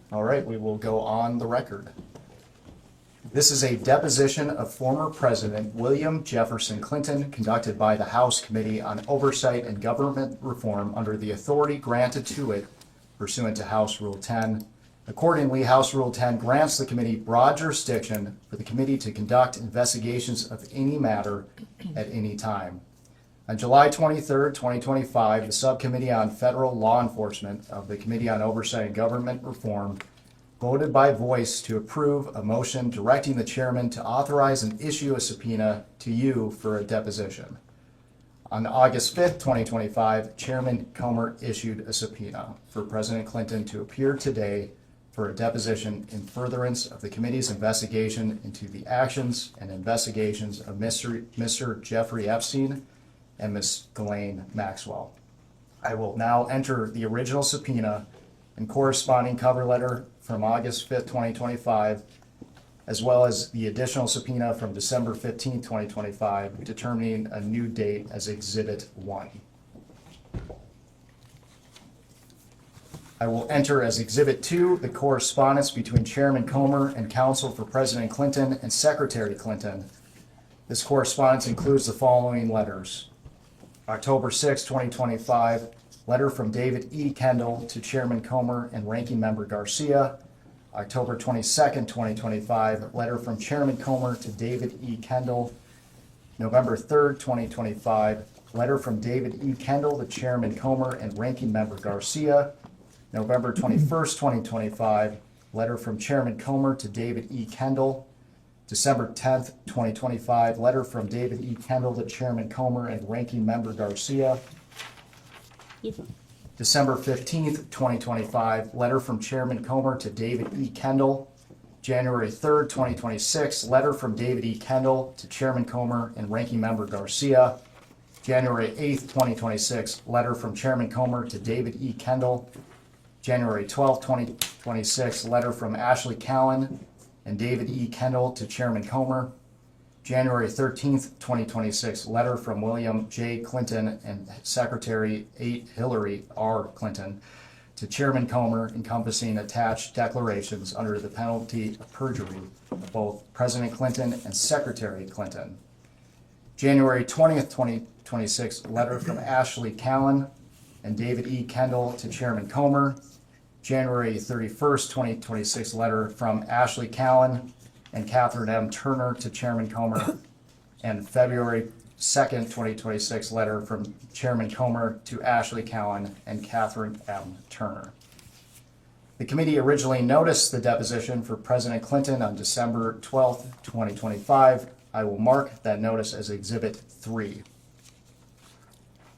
All right, we will go on the record. This is a deposition of former President William Jefferson Clinton conducted by the House Committee on Oversight and Government Reform under the authority granted to it pursuant to House Rule 10. Accordingly, House Rule 10 grants the committee broad jurisdiction for the committee to conduct investigations of any matter at any time. On July 23, 2025, the Subcommittee on Federal Law Enforcement of the Committee on Oversight and Government Reform voted by voice to approve a motion directing the chairman to authorize and issue a subpoena to you for a deposition. On August 5th, 2025, Chairman Comer issued a subpoena for President Clinton to appear today for a deposition in furtherance of the committee's investigation into the actions and investigations of Mr. Jeffrey Epstein and Ms. Ghislaine Maxwell. I will now enter the original subpoena and corresponding cover letter from August 5th, 2025, as well as the additional subpoena from December 15th, 2025, determining a new date as Exhibit 1. I will enter as Exhibit 2 the correspondence between Chairman Comer and counsel for President Clinton and Secretary Clinton. This correspondence includes the following letters. October 6, 2025, letter from David E. Kendall to Chairman Comer and Ranking Member Garcia. October 22nd, 2025, letter from Chairman Comer to David E. Kendall. November 3rd, 2025, letter from David E. Kendall to Chairman Comer and Ranking Member Garcia. November 21st, 2025, letter from Chairman Comer to David E. Kendall. December 10th, 2025, letter from David E. Kendall to Chairman Comer and Ranking Member Garcia. December 15th, 2025, letter from Chairman Comer to David E. Kendall. January 3rd, 2026, letter from David E. Kendall to Chairman Comer and Ranking Member Garcia. January 8th, 2026, letter from Chairman Comer to David E. Kendall. January 12th, 2026, letter from Ashley Cowan and David E. Kendall to Chairman Comer. January 13th, 2026, letter from William J. Clinton and Secretary 8 Hillary R. Clinton to Chairman Comer encompassing attached declarations under the penalty of perjury of both President Clinton and Secretary Clinton. January 20th, 2026, letter from Ashley Cowan and David E. Kendall to Chairman Comer. January 31st, 2026, letter from Ashley Cowan and Catherine M. Turner to Chairman Comer, and February 2nd, 2026, letter from Chairman Comer to Ashley Cowan and Catherine M. Turner. The committee originally noticed the deposition for President Clinton on December 12th, 2025. I will mark that notice as Exhibit 3.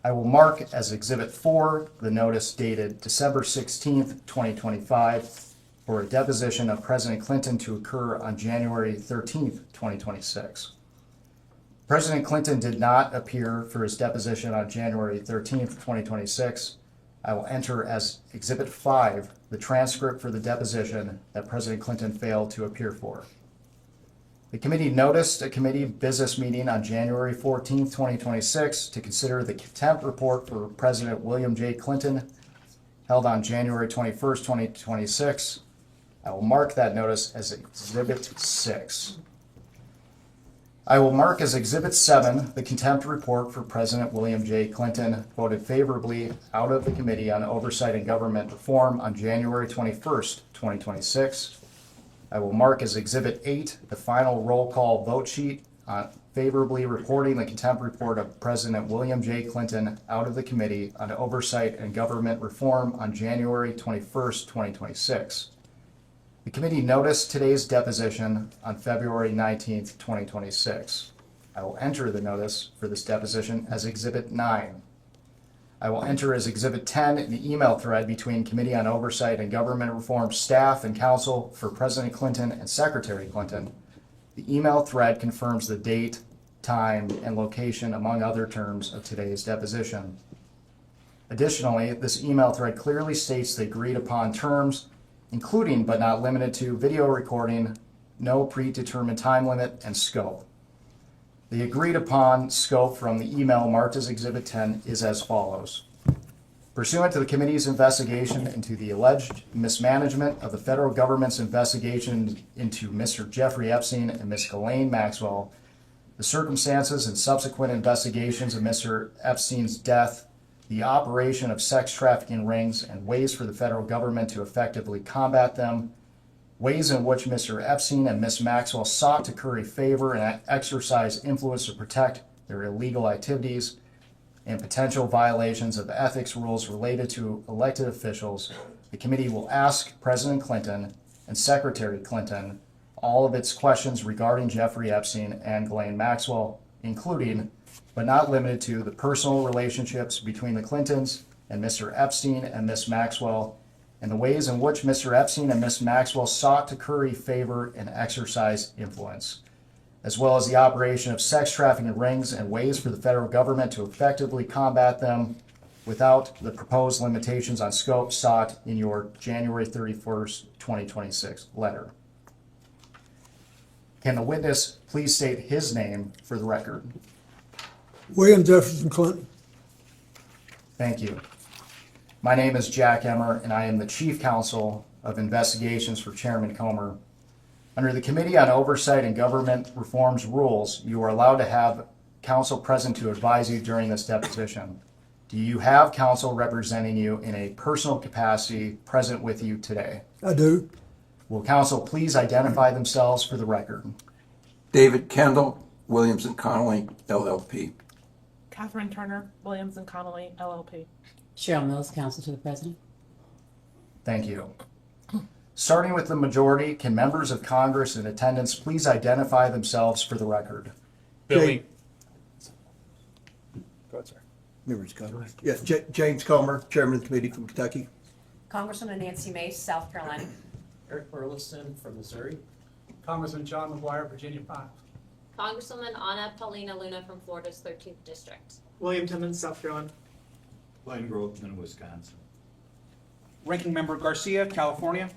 I will mark as Exhibit 4 the notice dated December 16th, 2025, for a deposition of President Clinton to occur on January 13th, 2026. President Clinton did not appear for his deposition on January 13th, 2026. I will enter as Exhibit 5 the transcript for the deposition that President Clinton failed to appear for. The committee noticed a committee business meeting on January 14th, 2026 to consider the contempt report for President William J. Clinton held on January 21st, 2026. I will mark that notice as Exhibit 6. I will mark as Exhibit 7 the contempt report for President William J. Clinton voted favorably out of the Committee on Oversight and Government Reform on January 21st, 2026. I will mark as Exhibit 8 the final roll call vote sheet on favorably reporting the contempt report of President William J. Clinton out of the Committee on Oversight and Government Reform on January 21st, 2026. The committee noticed today's deposition on February 19th, 2026. I will enter the notice for this deposition as Exhibit 9. I will enter as Exhibit 10 an email thread between Committee on Oversight and Government Reform staff and counsel for President Clinton and Secretary Clinton. The email thread confirms the date, time, and location, among other terms, of today's deposition. Additionally, this email thread clearly states the agreed upon terms, including but not limited to video recording, no predetermined time limit, and scope. The agreed upon scope from the email marked as Exhibit 10 is as follows. Pursuant to the committee's investigation into the alleged mismanagement of the federal government's investigation into Mr. Jeffrey Epstein and Ms. Ghislaine Maxwell, the circumstances and subsequent investigations of Mr. Epstein's death, the operation of sex trafficking rings, and ways for the federal government to effectively combat them, ways in which Mr. Epstein and Ms. Maxwell sought to curry favor and exercise influence to protect their illegal activities, and potential violations of ethics rules related to elected officials, the committee will ask President Clinton and Secretary Clinton all of its questions regarding Jeffrey Epstein and Ghislaine Maxwell, including, but not limited to, the personal relationships between the Clintons and Mr. Epstein and Ms. Maxwell, and the ways in which Mr. Epstein and Ms. Maxwell sought to curry favor and exercise influence, as well as the operation of sex trafficking rings and ways for the federal government to effectively combat them without the proposed limitations on scope sought in your January 31st, 2026 letter. Can the witness please state his name for the record? William Jefferson Clinton. Thank you. My name is Jack Emmer, and I am the Chief Counsel of Investigations for Chairman Comer. Under the Committee on Oversight and Government Reform's rules, you are allowed to have counsel present to advise you during this deposition. Do you have counsel representing you in a personal capacity present with you today? I do. Will counsel please identify themselves for the record? David Kendall, Williams and Connolly, LLP. Catherine Turner, Williams and Connolly, LLP. Cheryl Mills, counsel to the president. Thank you. Starting with the majority, can members of Congress in attendance please identify themselves for the record? Billy. Go ahead, sir. Members Congress. Yes, James Comer, Chairman of the Committee from Kentucky. Congresswoman Nancy Mace, South Carolina. Eric Burleson from Missouri. Congressman John McGuire, Virginia 5. Congresswoman Anna Paulina Luna from Florida's 13th District. William Timmons, South Carolina. Glenn Grothman, Wisconsin. Ranking Member Garcia, California.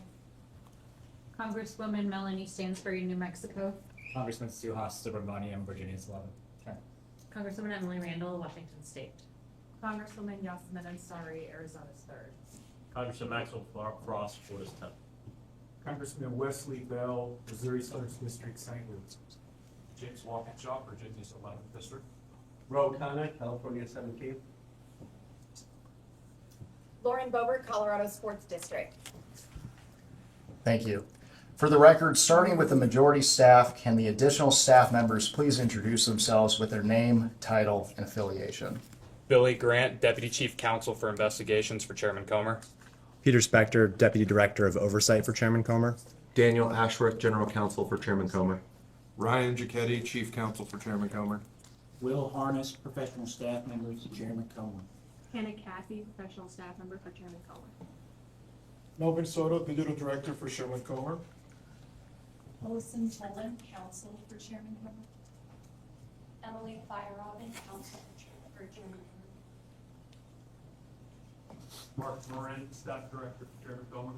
Congresswoman Melanie Stansbury, New Mexico. Congressman Suhas Subramaniam, Virginia's 11th. Congresswoman Emily Randall, Washington State. Congresswoman Yasmin Ansari, Arizona's 3rd. Congressman Maxwell Frost, Florida's 10th. Congressman Wesley Bell, Missouri's 1st District, St. Louis. James Walkinshaw, Virginia's 11th District. Ro Khanna, California 17th. Lauren Boebert, Colorado's 4th District. Thank you. For the record, starting with the majority staff, can the additional staff members please introduce themselves with their name, title, and affiliation? Billy Grant, Deputy Chief Counsel for Investigations for Chairman Comer. Peter Spector, Deputy Director of Oversight for Chairman Comer. Daniel Ashworth, General Counsel for Chairman Comer. Ryan Giacchetti, Chief Counsel for Chairman Comer. Will Harness, Professional Staff Member to Chairman Comer. Hannah Cathy, Professional Staff Member for Chairman Comer. Melvin Soto, Digital Director for Chairman Comer. Olson Tolan, Counsel for Chairman Comer. Emily Feyerabend, Counsel for Chairman Comer. Mark Moran, Staff Director for Chairman Comer.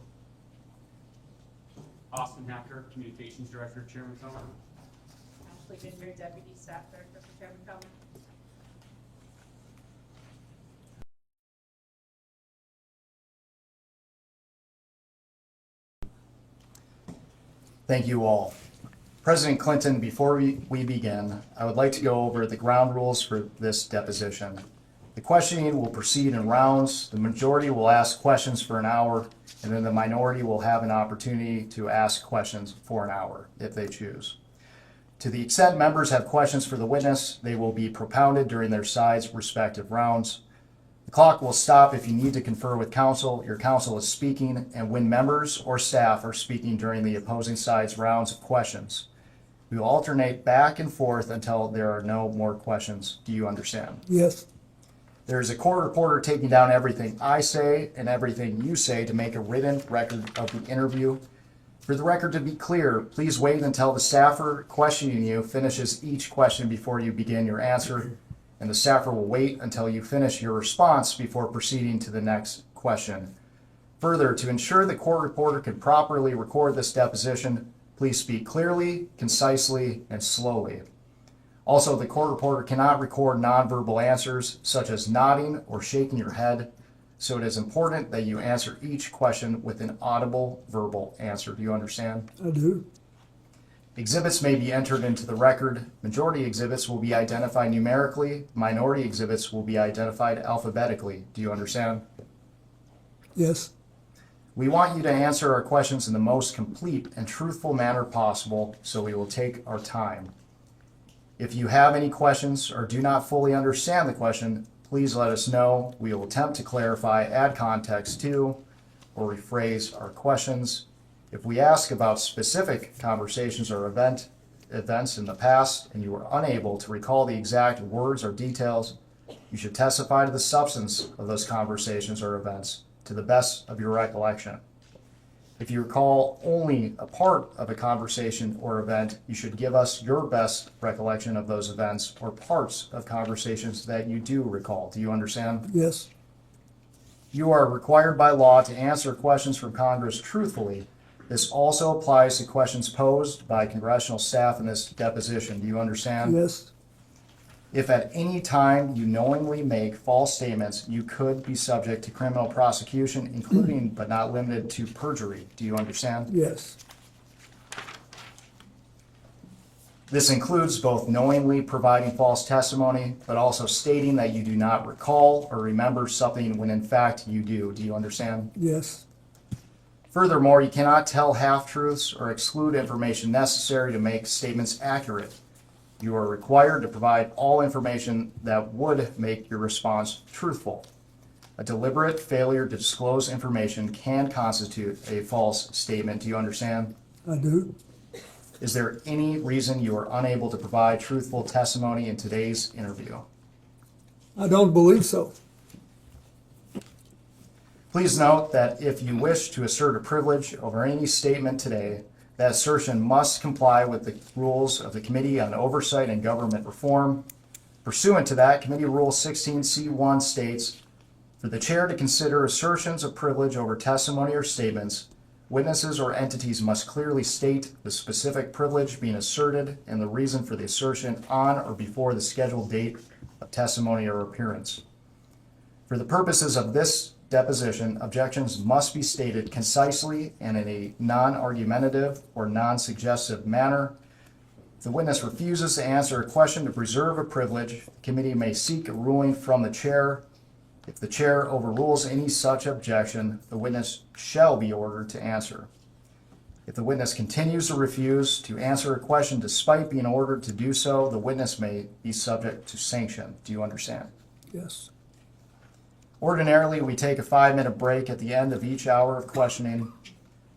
Austin Hacker, Communications Director, Chairman Comer. Ashley Ginger, Deputy Staff Director for Chairman Comer. Thank you all. President Clinton, before we begin, I would like to go over the ground rules for this deposition. The questioning will proceed in rounds. The majority will ask questions for an hour, and then the minority will have an opportunity to ask questions for an hour if they choose. To the extent members have questions for the witness, they will be propounded during their side's respective rounds. The clock will stop if you need to confer with counsel. Your counsel is speaking, and when members or staff are speaking during the opposing side's rounds of questions. We will alternate back and forth until there are no more questions. Do you understand? Yes. There is a court reporter taking down everything I say and everything you say to make a written record of the interview. For the record to be clear, please wait until the staffer questioning you finishes each question before you begin your answer, and the staffer will wait until you finish your response before proceeding to the next question. Further, to ensure the court reporter can properly record this deposition, please speak clearly, concisely, and slowly. Also, the court reporter cannot record nonverbal answers such as nodding or shaking your head. So it is important that you answer each question with an audible verbal answer. Do you understand? I do. Exhibits may be entered into the record. Majority exhibits will be identified numerically. Minority exhibits will be identified alphabetically. Do you understand? Yes. We want you to answer our questions in the most complete and truthful manner possible, so we will take our time. If you have any questions or do not fully understand the question, please let us know. We will attempt to clarify, add context to, or rephrase our questions. If we ask about specific conversations or events in the past and you are unable to recall the exact words or details, you should testify to the substance of those conversations or events to the best of your recollection. If you recall only a part of a conversation or event, you should give us your best recollection of those events or parts of conversations that you do recall. Do you understand? Yes. You are required by law to answer questions from Congress truthfully. This also applies to questions posed by congressional staff in this deposition. Do you understand? Yes. If at any time you knowingly make false statements, you could be subject to criminal prosecution, including but not limited to perjury. Do you understand? Yes. This includes both knowingly providing false testimony, but also stating that you do not recall or remember something when in fact you do. Do you understand? Yes. Furthermore, you cannot tell half-truths or exclude information necessary to make statements accurate. You are required to provide all information that would make your response truthful. A deliberate failure to disclose information can constitute a false statement. Do you understand? I do. Is there any reason you are unable to provide truthful testimony in today's interview? I don't believe so. Please note that if you wish to assert a privilege over any statement today, that assertion must comply with the rules of the Committee on Oversight and Government Reform. Pursuant to that, Committee Rule 16C1 states, for the chair to consider assertions of privilege over testimony or statements, witnesses or entities must clearly state the specific privilege being asserted and the reason for the assertion on or before the scheduled date of testimony or appearance. For the purposes of this deposition, objections must be stated concisely and in a non-argumentative or non-suggestive manner. If the witness refuses to answer a question to preserve a privilege, the committee may seek a ruling from the chair. If the chair overrules any such objection, the witness shall be ordered to answer. If the witness continues to refuse to answer a question despite being ordered to do so, the witness may be subject to sanction. Do you understand? Yes. Ordinarily, we take a 5-minute break at the end of each hour of questioning,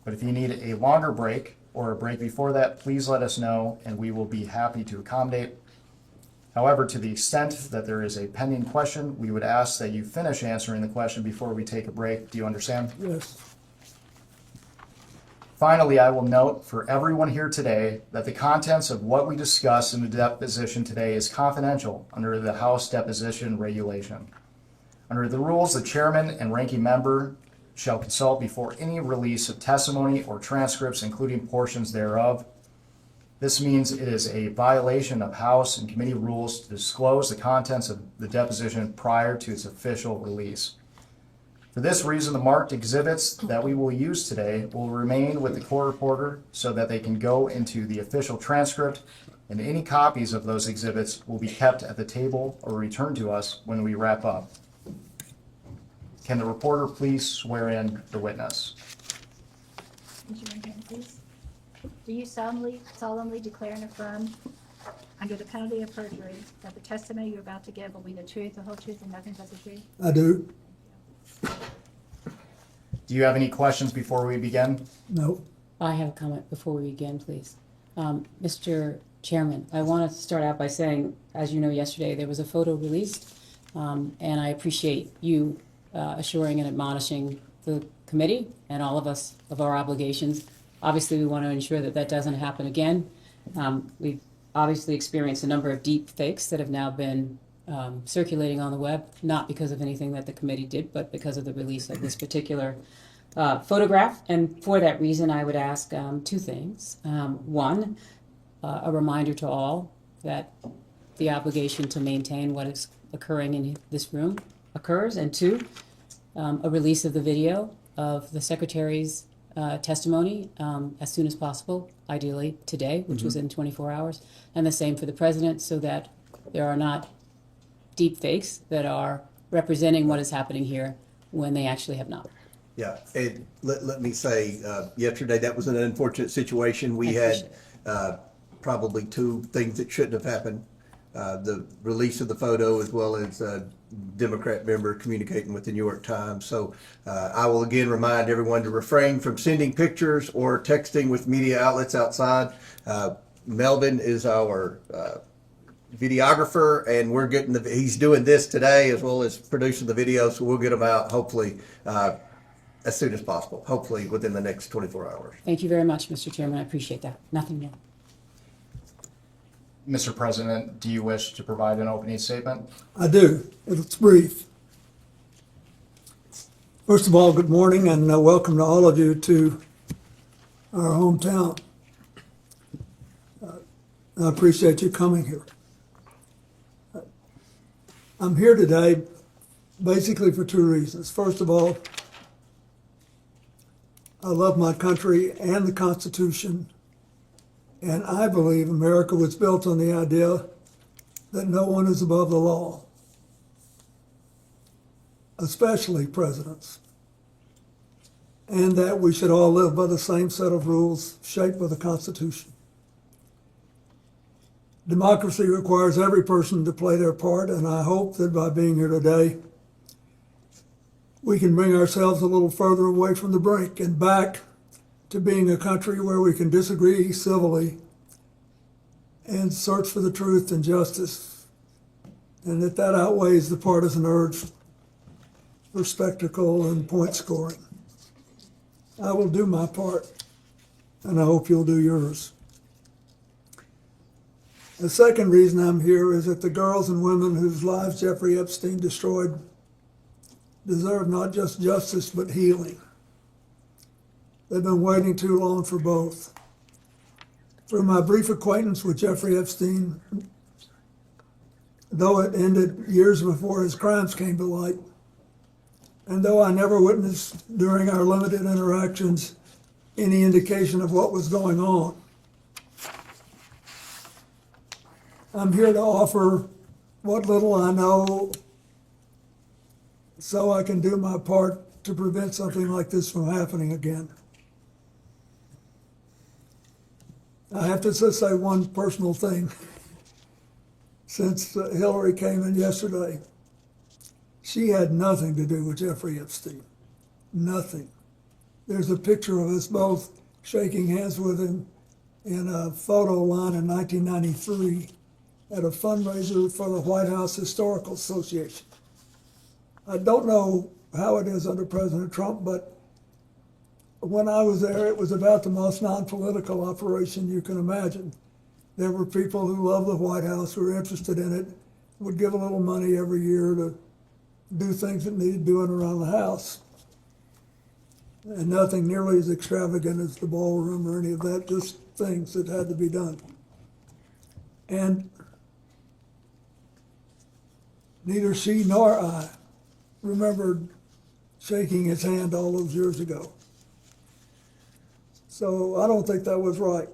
but if you need a longer break or a break before that, please let us know and we will be happy to accommodate. However, to the extent that there is a pending question, we would ask that you finish answering the question before we take a break. Do you understand? Yes. Finally, I will note for everyone here today that the contents of what we discuss in the deposition today is confidential under the House deposition regulation. Under the rules, the chairman and ranking member shall consult before any release of testimony or transcripts, including portions thereof. This means it is a violation of House and committee rules to disclose the contents of the deposition prior to its official release. For this reason, the marked exhibits that we will use today will remain with the court reporter so that they can go into the official transcript, and any copies of those exhibits will be kept at the table or returned to us when we wrap up. Can the reporter please swear in the witness? Raise your right hand, please. Do you solemnly declare and affirm, under the penalty of perjury, that the testimony you're about to give will be the truth, the whole truth, and nothing but the truth? I do. Do you have any questions before we begin? No. I have a comment before we begin, please. Mr. Chairman, I want to start out by saying, as you know, yesterday there was a photo released, and I appreciate you assuring and admonishing the committee and all of us of our obligations. Obviously, we want to ensure that that doesn't happen again. We've obviously experienced a number of deep fakes that have now been circulating on the web, not because of anything that the committee did, but because of the release of this particular photograph. And for that reason, I would ask two things. One, a reminder to all that the obligation to maintain what is occurring in this room occurs. And two, a release of the video of the secretary's testimony as soon as possible, ideally today, which was in 24 hours, and the same for the president, so that there are not deep fakes that are representing what is happening here when they actually have not. Yeah, and let me say, yesterday, that was an unfortunate situation. We had probably two things that shouldn't have happened. The release of the photo, as well as a Democrat member communicating with the New York Times. So I will again remind everyone to refrain from sending pictures or texting with media outlets outside. Melvin is our videographer, and we're getting he's doing this today as well as producing the video, so we'll get them out hopefully as soon as possible, hopefully within the next 24 hours. Thank you very much, Mr. Chairman. I appreciate that. Nothing more. Mr. President, do you wish to provide an opening statement? I do. It's brief. First of all, good morning and welcome to all of you to our hometown. I appreciate you coming here. I'm here today basically for two reasons. First of all, I love my country and the Constitution, and I believe America was built on the idea that no one is above the law, especially presidents, and that we should all live by the same set of rules shaped by the Constitution. Democracy requires every person to play their part, and I hope that by being here today, we can bring ourselves a little further away from the brink and back to being a country where we can disagree civilly and search for the truth and justice, and that outweighs the partisan urge for spectacle and point scoring. I will do my part, and I hope you'll do yours. The second reason I'm here is that the girls and women whose lives Jeffrey Epstein destroyed deserve not just justice, but healing. They've been waiting too long for both. Through my brief acquaintance with Jeffrey Epstein, though it ended years before his crimes came to light, and though I never witnessed during our limited interactions any indication of what was going on, I'm here to offer what little I know so I can do my part to prevent something like this from happening again. I have to just say one personal thing. Since Hillary came in yesterday, she had nothing to do with Jeffrey Epstein. Nothing. There's a picture of us both shaking hands with him in a photo line in 1993 at a fundraiser for the White House Historical Association. I don't know how it is under President Trump, but when I was there, it was about the most non-political operation you can imagine. There were people who loved the White House, who were interested in it, would give a little money every year to do things that needed doing around the house. And nothing nearly as extravagant as the ballroom or any of that, just things that had to be done. And neither she nor I remembered shaking his hand all those years ago. So I don't think that was right.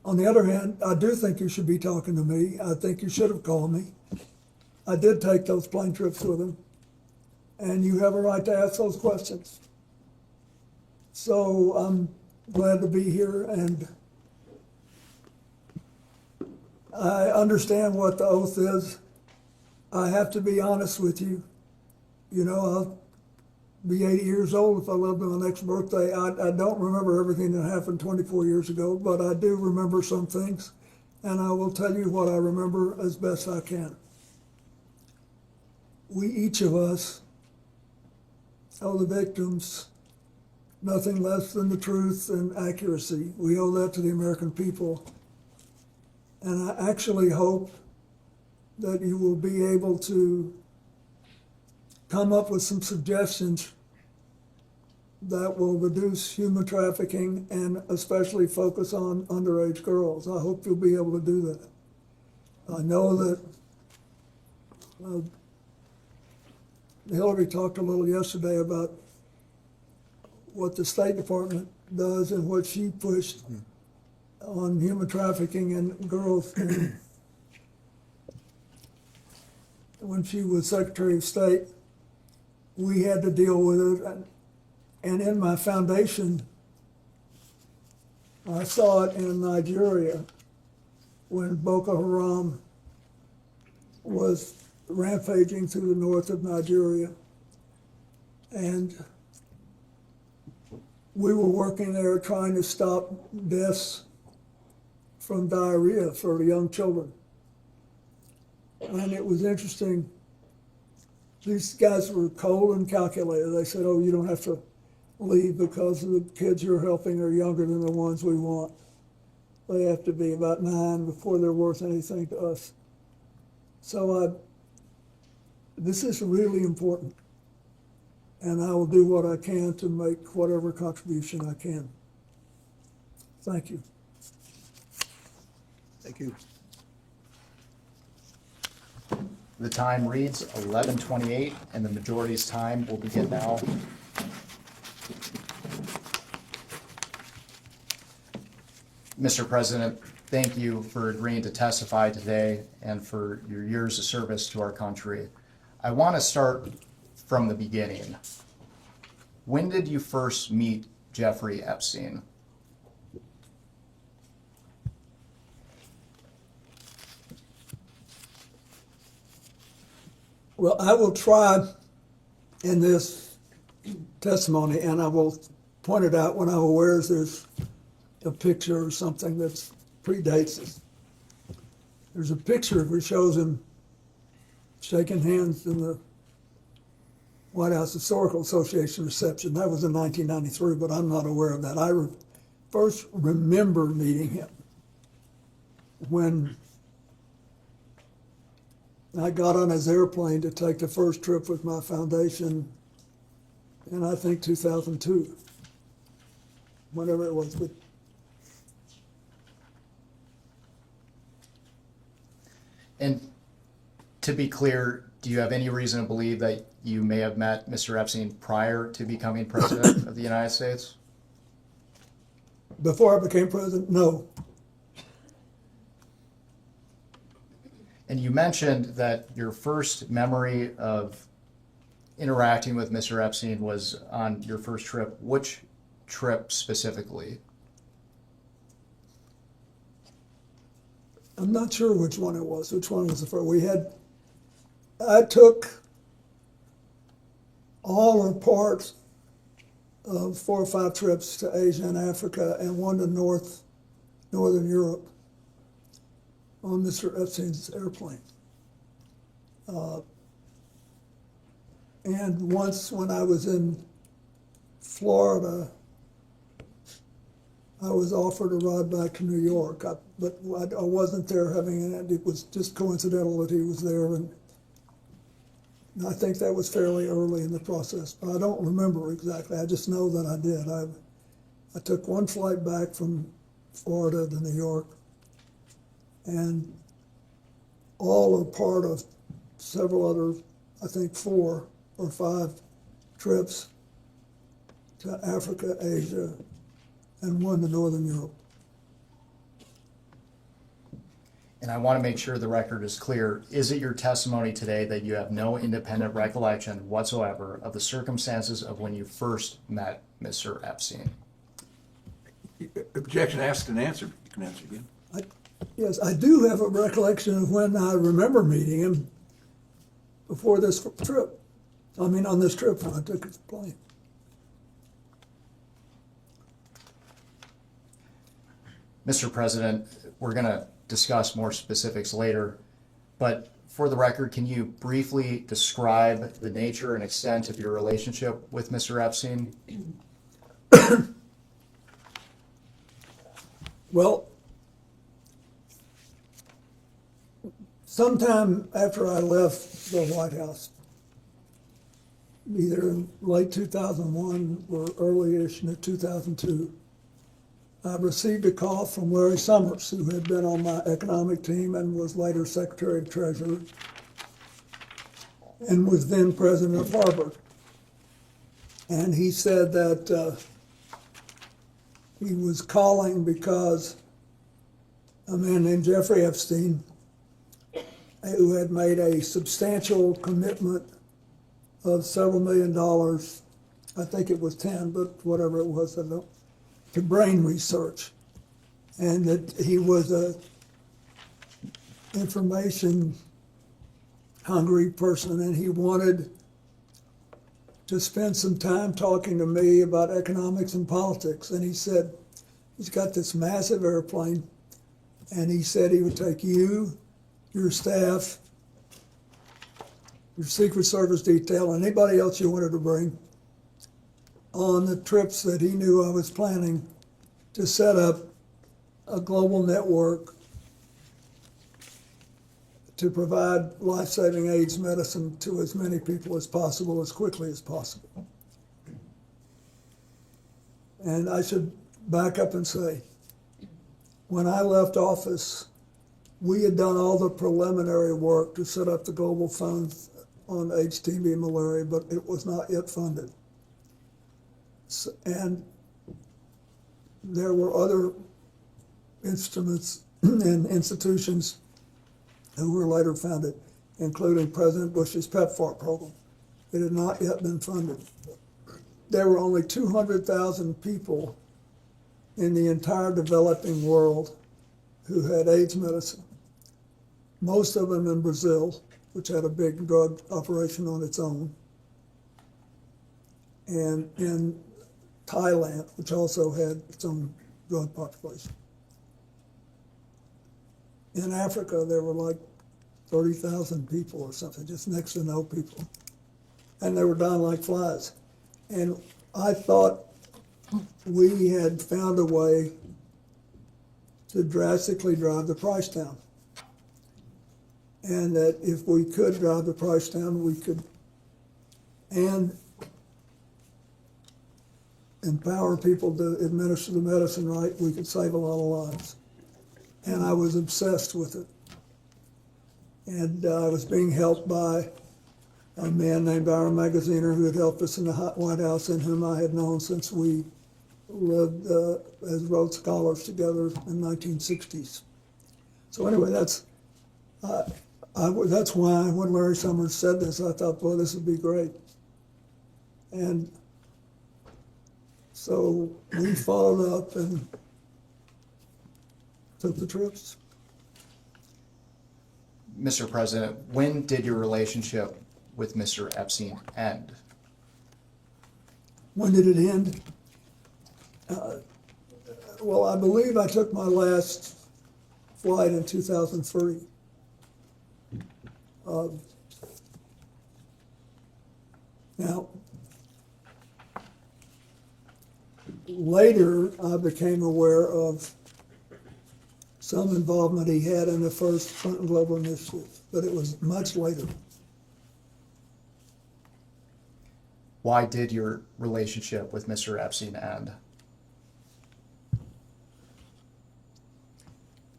On the other hand, I do think you should be talking to me. I think you should have called me. I did take those plane trips with him, and you have a right to ask those questions. So I'm glad to be here, and I understand what the oath is. I have to be honest with you. You know, I'll be 80 years old if I live to my next birthday. I don't remember everything that happened 24 years ago, but I do remember some things, and I will tell you what I remember as best I can. We, each of us, owe the victims nothing less than the truth and accuracy. We owe that to the American people. And I actually hope that you will be able to come up with some suggestions that will reduce human trafficking and especially focus on underage girls. I hope you'll be able to do that. I know that Hillary talked a little yesterday about what the State Department does and what she pushed on human trafficking and girls. And when she was Secretary of State, we had to deal with it. And in my foundation, I saw it in Nigeria when Boko Haram was rampaging through the north of Nigeria. And we were working there trying to stop deaths from diarrhea for young children. And it was interesting. These guys were cold and calculated. They said, oh, you don't have to leave because the kids you're helping are younger than the ones we want. They have to be about 9 before they're worth anything to us. So this is really important. And I will do what I can to make whatever contribution I can. Thank you. Thank you. The time reads 11:28, and the majority's time will begin now. Mr. President, thank you for agreeing to testify today and for your years of service to our country. I want to start from the beginning. When did you first meet Jeffrey Epstein? Well, I will try in this testimony, and I will point it out when I'm aware there's a picture or something that predates this. There's a picture that shows him shaking hands in the White House Historical Association reception. That was in 1993, but I'm not aware of that. I first remember meeting him when I got on his airplane to take the first trip with my foundation in, I think, 2002, whenever it was. And to be clear, do you have any reason to believe that you may have met Mr. Epstein prior to becoming president of the United States? Before I became president, no. And you mentioned that your first memory of interacting with Mr. Epstein was on your first trip. Which trip specifically? I'm not sure which one it was. Which one was the first? I took all or parts of 4 or 5 trips to Asia and Africa and one to Northern Europe on Mr. Epstein's airplane. And once when I was in Florida, I was offered a ride back to New York, but I wasn't there it was just coincidental that he was there, and I think that was fairly early in the process, but I don't remember exactly. I just know that I did. I took one flight back from Florida to New York, and all are part of several other, I think 4 or 5 trips to Africa, Asia, and one to Northern Europe. And I want to make sure the record is clear. Is it your testimony today that you have no independent recollection whatsoever of the circumstances of when you first met Mr. Epstein? Objection asked and answered. You can answer again. Yes, I do have a recollection of when I remember meeting him before this trip. I mean, on this trip when I took his plane. Mr. President, we're going to discuss more specifics later, but for the record, can you briefly describe the nature and extent of your relationship with Mr. Epstein? Well, sometime after I left the White House, either in late 2001 or early-ish in 2002, I received a call from Larry Summers, who had been on my economic team and was later Secretary of Treasury. and was then president of Harvard. And he said that he was calling because a man named Jeffrey Epstein, who had made a substantial commitment of several $1 million, I think it was 10, but whatever it was, I don't, to brain research. And that he was a information hungry person, and he wanted to spend some time talking to me about economics and politics. And he said, he's got this massive airplane, and he said he would take you, your staff, your Secret Service detail, and anybody else you wanted to bring on the trips that he knew I was planning to set up a global network to provide life-saving AIDS medicine to as many people as possible, as quickly as possible. And I should back up and say, when I left office, we had done all the preliminary work to set up the global fund on AIDS, TB, and malaria, but it was not yet funded. And there were other instruments and institutions who were later founded, including President Bush's PEPFAR program. It had not yet been funded. There were only 200,000 people in the entire developing world who had AIDS medicine, most of them in Brazil, which had a big drug operation on its own, and in Thailand, which also had its own drug population. In Africa, there were like 30,000 people or something, just next to no people. And they were dying like flies. And I thought we had found a way to drastically drive the price down. And that if we could drive the price down, we could, and empower people to administer the medicine right, we could save a lot of lives. And I was obsessed with it. And I was being helped by a man named Byron Magaziner, who had helped us in the White House, and whom I had known since we lived as Rhodes Scholars together in the 1960s. So anyway, that's why when Larry Summers said this, I thought, boy, this would be great. And so we followed up and took the trips. Mr. President, when did your relationship with Mr. Epstein end? When did it end? Well, I believe I took my last flight in 2003. Now, later I became aware of some involvement he had in the first Clinton Global Initiative, but it was much later. Why did your relationship with Mr. Epstein end?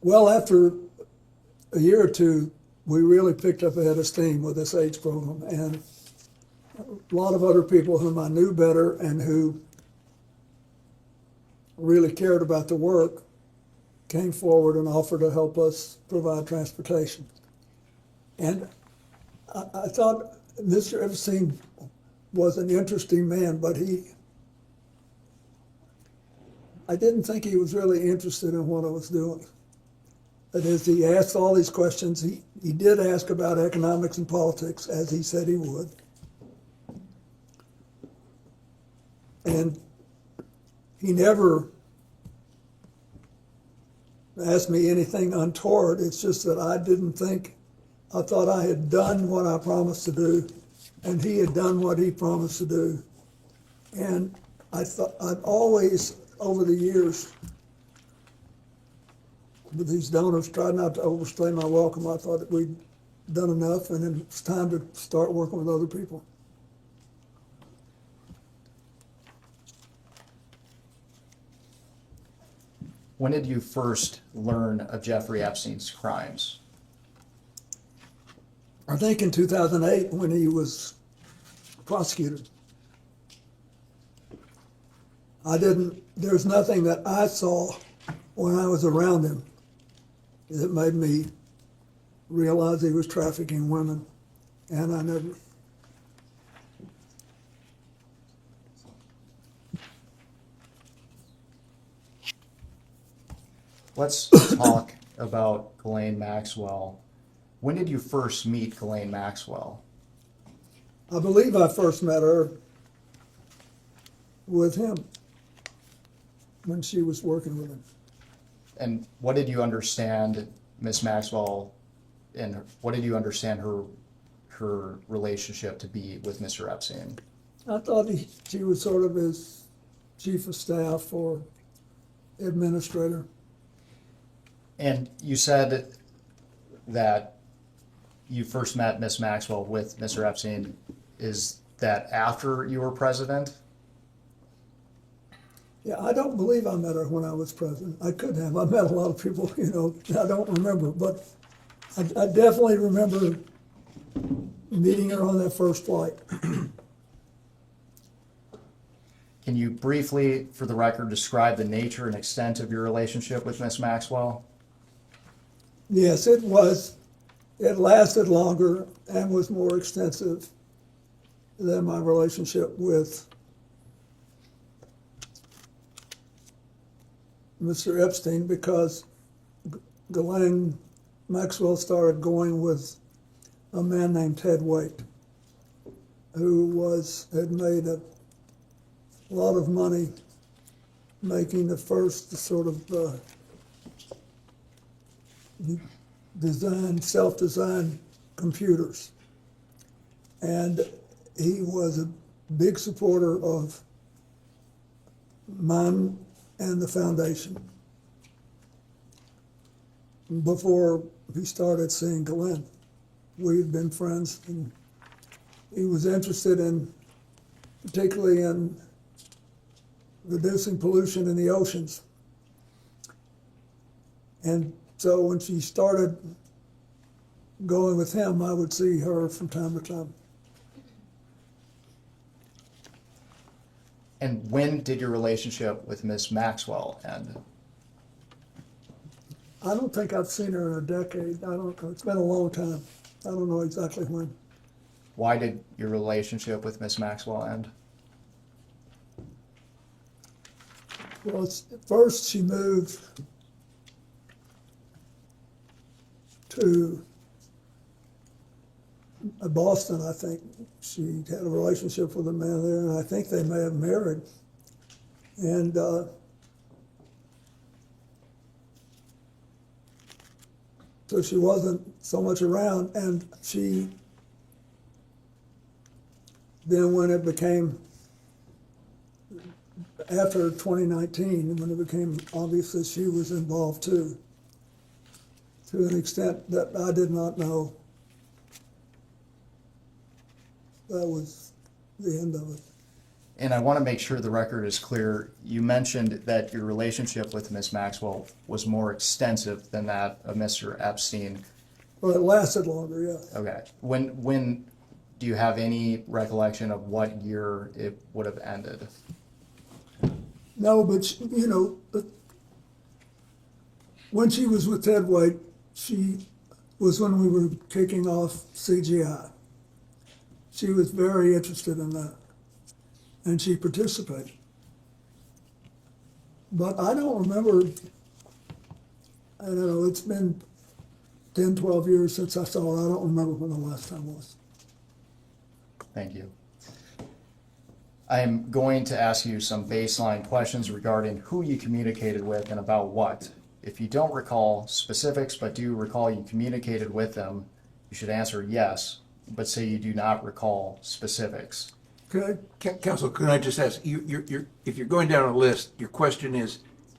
Well, after a year or two, we really picked up a head of steam with this AIDS program, and a lot of other people whom I knew better and who really cared about the work came forward and offered to help us provide transportation. And I thought Mr. Epstein was an interesting man, but I didn't think he was really interested in what I was doing. That is, he asked all these questions. He did ask about economics and politics, as he said he would. And he never asked me anything untoward. It's just that I thought I had done what I promised to do, and he had done what he promised to do. And I thought I'd always, over the years, with these donors, tried not to overstay my welcome. I thought that we'd done enough, and then it's time to start working with other people. When did you first learn of Jeffrey Epstein's crimes? I think in 2008 when he was prosecuted. There's nothing that I saw when I was around him that made me realize he was trafficking women, and I never. Let's talk about Ghislaine Maxwell. When did you first meet Ghislaine Maxwell? I believe I first met her with him when she was working with him. And what did you understand Miss Maxwell, and what did you understand her relationship to be with Mr. Epstein? I thought she was sort of his chief of staff or administrator. And you said that you first met Miss Maxwell with Mr. Epstein. Is that after you were president? Yeah, I don't believe I met her when I was president. I could have. I met a lot of people, I don't remember, but I definitely remember meeting her on that first flight. Can you briefly, for the record, describe the nature and extent of your relationship with Miss Maxwell? Yes, it was. It lasted longer and was more extensive than my relationship with Mr. Epstein, because Ghislaine Maxwell started going with a man named Ted Waite, who had made a lot of money making the first sort of self-designed computers. And he was a big supporter of mine and the foundation before he started seeing Ghislaine. We've been friends, and he was interested particularly in reducing pollution in the oceans. And so when she started going with him, I would see her from time to time. And when did your relationship with Miss Maxwell end? I don't think I've seen her in a decade. I don't know. It's been a long time. I don't know exactly when. Why did your relationship with Miss Maxwell end? Well, first she moved to Boston, I think. She had a relationship with a man there, and I think they may have married. And so she wasn't so much around, and then when it became, after 2019, when it became obvious that she was involved too, to an extent that I did not know, that was the end of it. And I want to make sure the record is clear. You mentioned that your relationship with Miss Maxwell was more extensive than that of Mr. Epstein. Well, it lasted longer, yeah. Okay. When do you have any recollection of what year it would have ended? No, but when she was with Ted Waite, she was when we were kicking off CGI. She was very interested in that, and she participated. But I don't remember, I don't know, it's been 10, 12 years since I saw her. I don't remember when the last time was. Thank you. I am going to ask you some baseline questions regarding who you communicated with and about what. If you don't recall specifics but do recall you communicated with them, you should answer yes, but say you do not recall specifics. Okay. Counsel, can I just ask, if you're going down a list, your question is,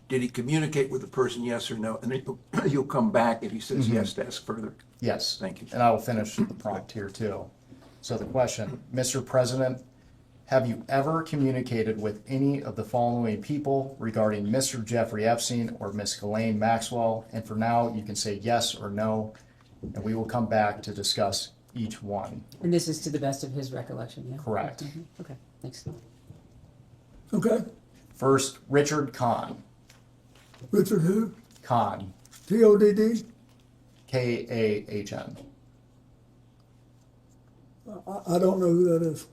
did he communicate with the person, yes or no? And then you'll come back if he says yes to ask further. Yes. Thank you. And I will finish the prompt here too. So the question, Mr. President, have you ever communicated with any of the following people regarding Mr. Jeffrey Epstein or Miss Ghislaine Maxwell? And for now, you can say yes or no, and we will come back to discuss each one. And this is to the best of his recollection, yeah? Correct. Mhm. Okay, thanks. Okay, First, Richard Kahn. Richard who? Kahn, T-O-D-D? K-A-H-N. I don't know who that is.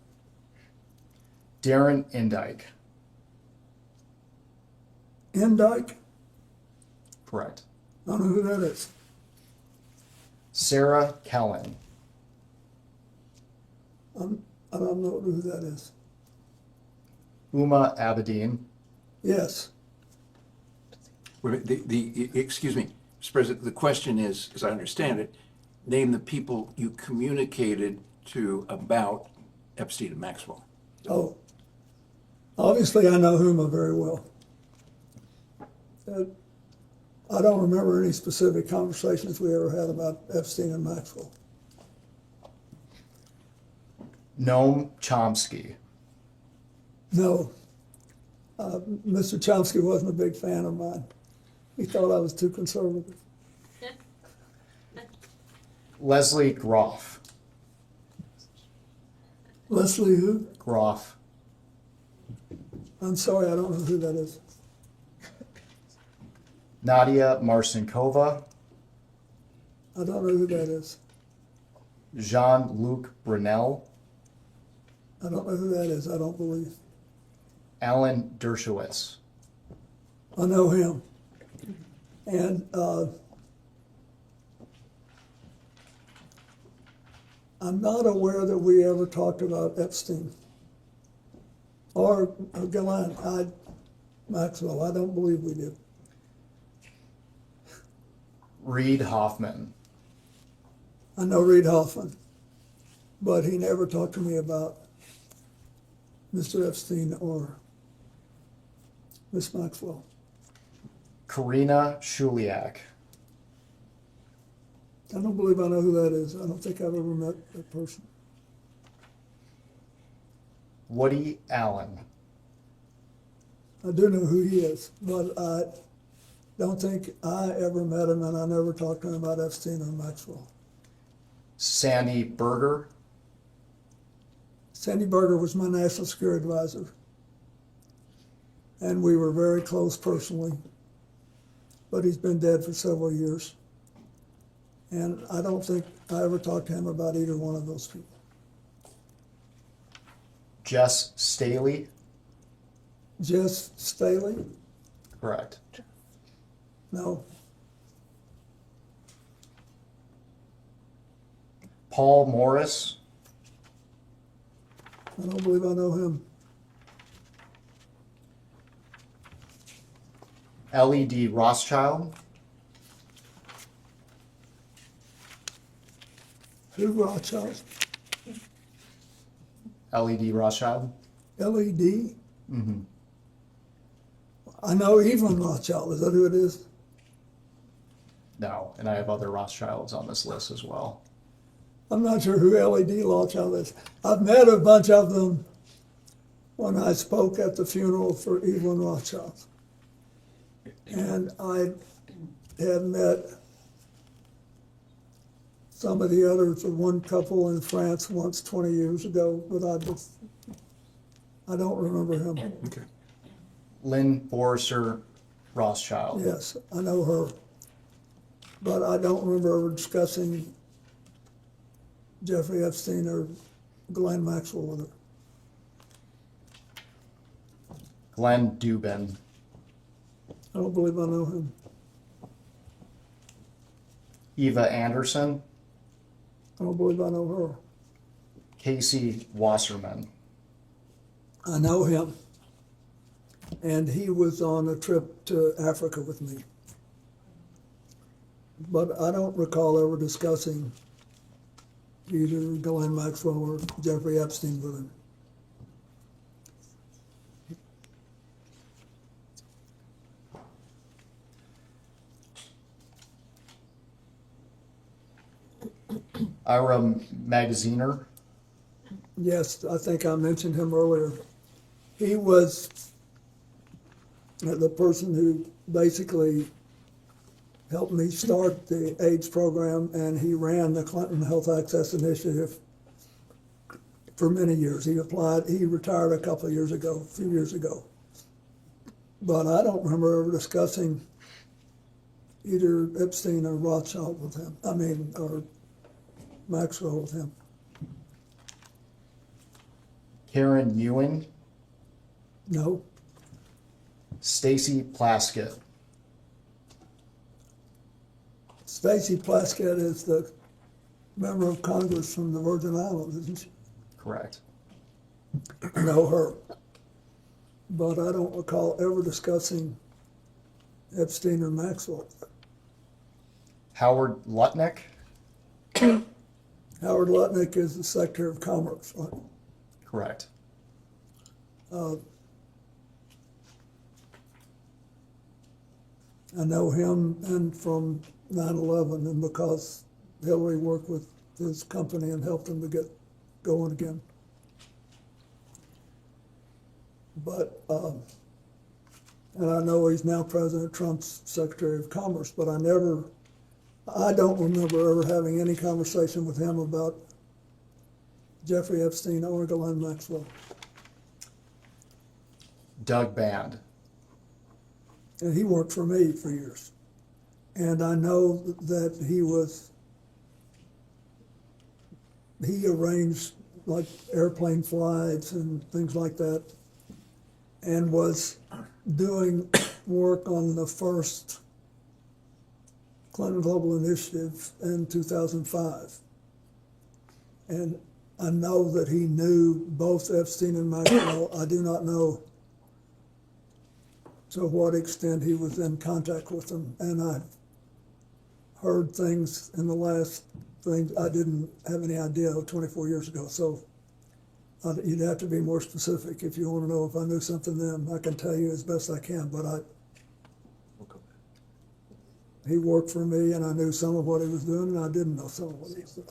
Darren Indike. Indike? Correct. I don't know who that is. Sarah Kellen. I don't know who that is. Uma Abedin. Yes. Wait a minute, excuse me, Mr. President, the question is, as I understand it, name the people you communicated to about Epstein and Maxwell. Oh, obviously I know Huma very well. I don't remember any specific conversations we ever had about Epstein and Maxwell. Noam Chomsky. No. Mr. Chomsky wasn't a big fan of mine. He thought I was too conservative. Leslie Groff. Leslie who? Groff. I'm sorry, I don't know who that is. Nadia Marcinkova. I don't know who that is. Jean-Luc Brunel. I don't know who that is, I don't believe. Alan Dershowitz. I know him. And I'm not aware that we ever talked about Epstein or Ghislaine Maxwell. I don't believe we did. Reed Hoffman. I know Reed Hoffman, but he never talked to me about Mr. Epstein or Miss Maxwell. Karina Shuliak. I don't believe I know who that is. I don't think I've ever met that person. Woody Allen. I do know who he is, but I don't think I ever met him, and I never talked to him about Epstein or Maxwell. Sandy Berger. Sandy Berger was my national security advisor, and we were very close personally, but he's been dead for several years. And I don't think I ever talked to him about either one of those people. Jess Staley. Jess Staley? Correct. No. Paul Morris. I don't believe I know him. LED Rothschild. Who Rothschild? LED Rothschild. LED? Mm-hmm. I know Evelyn Rothschild. Is that who it is? No, and I have other Rothschilds on this list as well. I'm not sure who LED Rothschild is. I've met a bunch of them when I spoke at the funeral for Evelyn Rothschild. And I had met some of the others, one couple in France once 20 years ago, but I don't remember him. Okay. Lynn Borser Rothschild. Yes, I know her, but I don't remember ever discussing Jeffrey Epstein or Ghislaine Maxwell with her. Glenn Dubin. I don't believe I know him. Eva Anderson. I don't believe I know her. Casey Wasserman. I know him. And he was on a trip to Africa with me. But I don't recall ever discussing either Ghislaine Maxwell or Jeffrey Epstein with him. Ira Magaziner. Yes, I think I mentioned him earlier. He was the person who basically helped me start the AIDS program, and he ran the Clinton Health Access Initiative for many years. He retired a couple of years ago, a few years ago. But I don't remember ever discussing either Epstein or Rothschild with him, or Maxwell with him. Karen Ewing, No, Stacy Plaskett, Stacy Plaskett is the member of Congress from the Virgin Islands, isn't she? correct. I know her. But I don't recall ever discussing Epstein or Maxwell. Howard Lutnick, Howard Lutnick is the Secretary of Commerce, right? correct. I know him and from 9/11, and because Hillary worked with his company and helped him to get going again. But, and I know he's now President Trump's Secretary of Commerce, but I don't remember ever having any conversation with him about Jeffrey Epstein or Ghislaine Maxwell. Doug Band, And he worked for me for years. And I know that he arranged like airplane flights and things like that, and was doing work on the first Clinton Global Initiative in 2005. And I know that he knew both Epstein and Maxwell. I do not know to what extent he was in contact with them. And I heard things in the last thing I didn't have any idea 24 years ago. So you'd have to be more specific if you want to know if I knew something then. I can tell you as best I can, but he worked for me, and I knew some of what he was doing, and I didn't know some of what he was doing.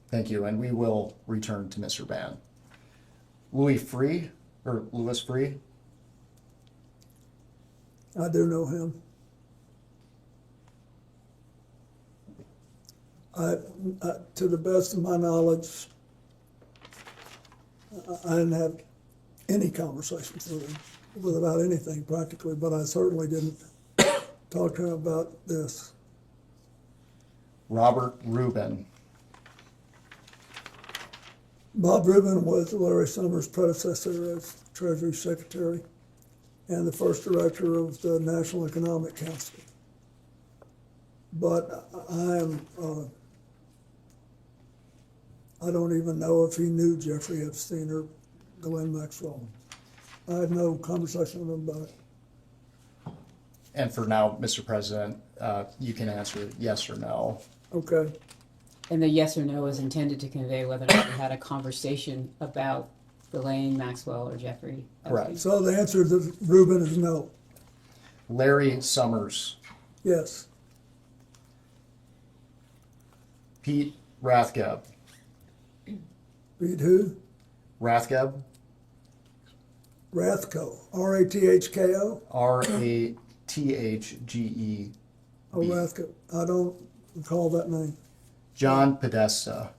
thank you, and we will return to Mr. Band. Louis Free. I do know him. To the best of my knowledge, I didn't have any conversations with him about anything practically, but I certainly didn't talk to him about this. Robert Rubin, Bob Rubin was Larry Summers' predecessor as Treasury Secretary and the first director of the National Economic Council. But I don't even know if he knew Jeffrey Epstein or Ghislaine Maxwell. I had no conversation with him about it. and for now, Mr. President, you can answer yes or no. Okay. And the yes or no is intended to convey whether or not you had a conversation about Ghislaine Maxwell or Jeffrey Epstein. Correct. So the answer to Rubin is no. Larry Summers, Yes. Pete Rathgeb, Read who? Rathgeb, Rathko. R-A-T-H-K-O? Rathgeb. Oh, Rathko. I don't recall that name. John Podesta,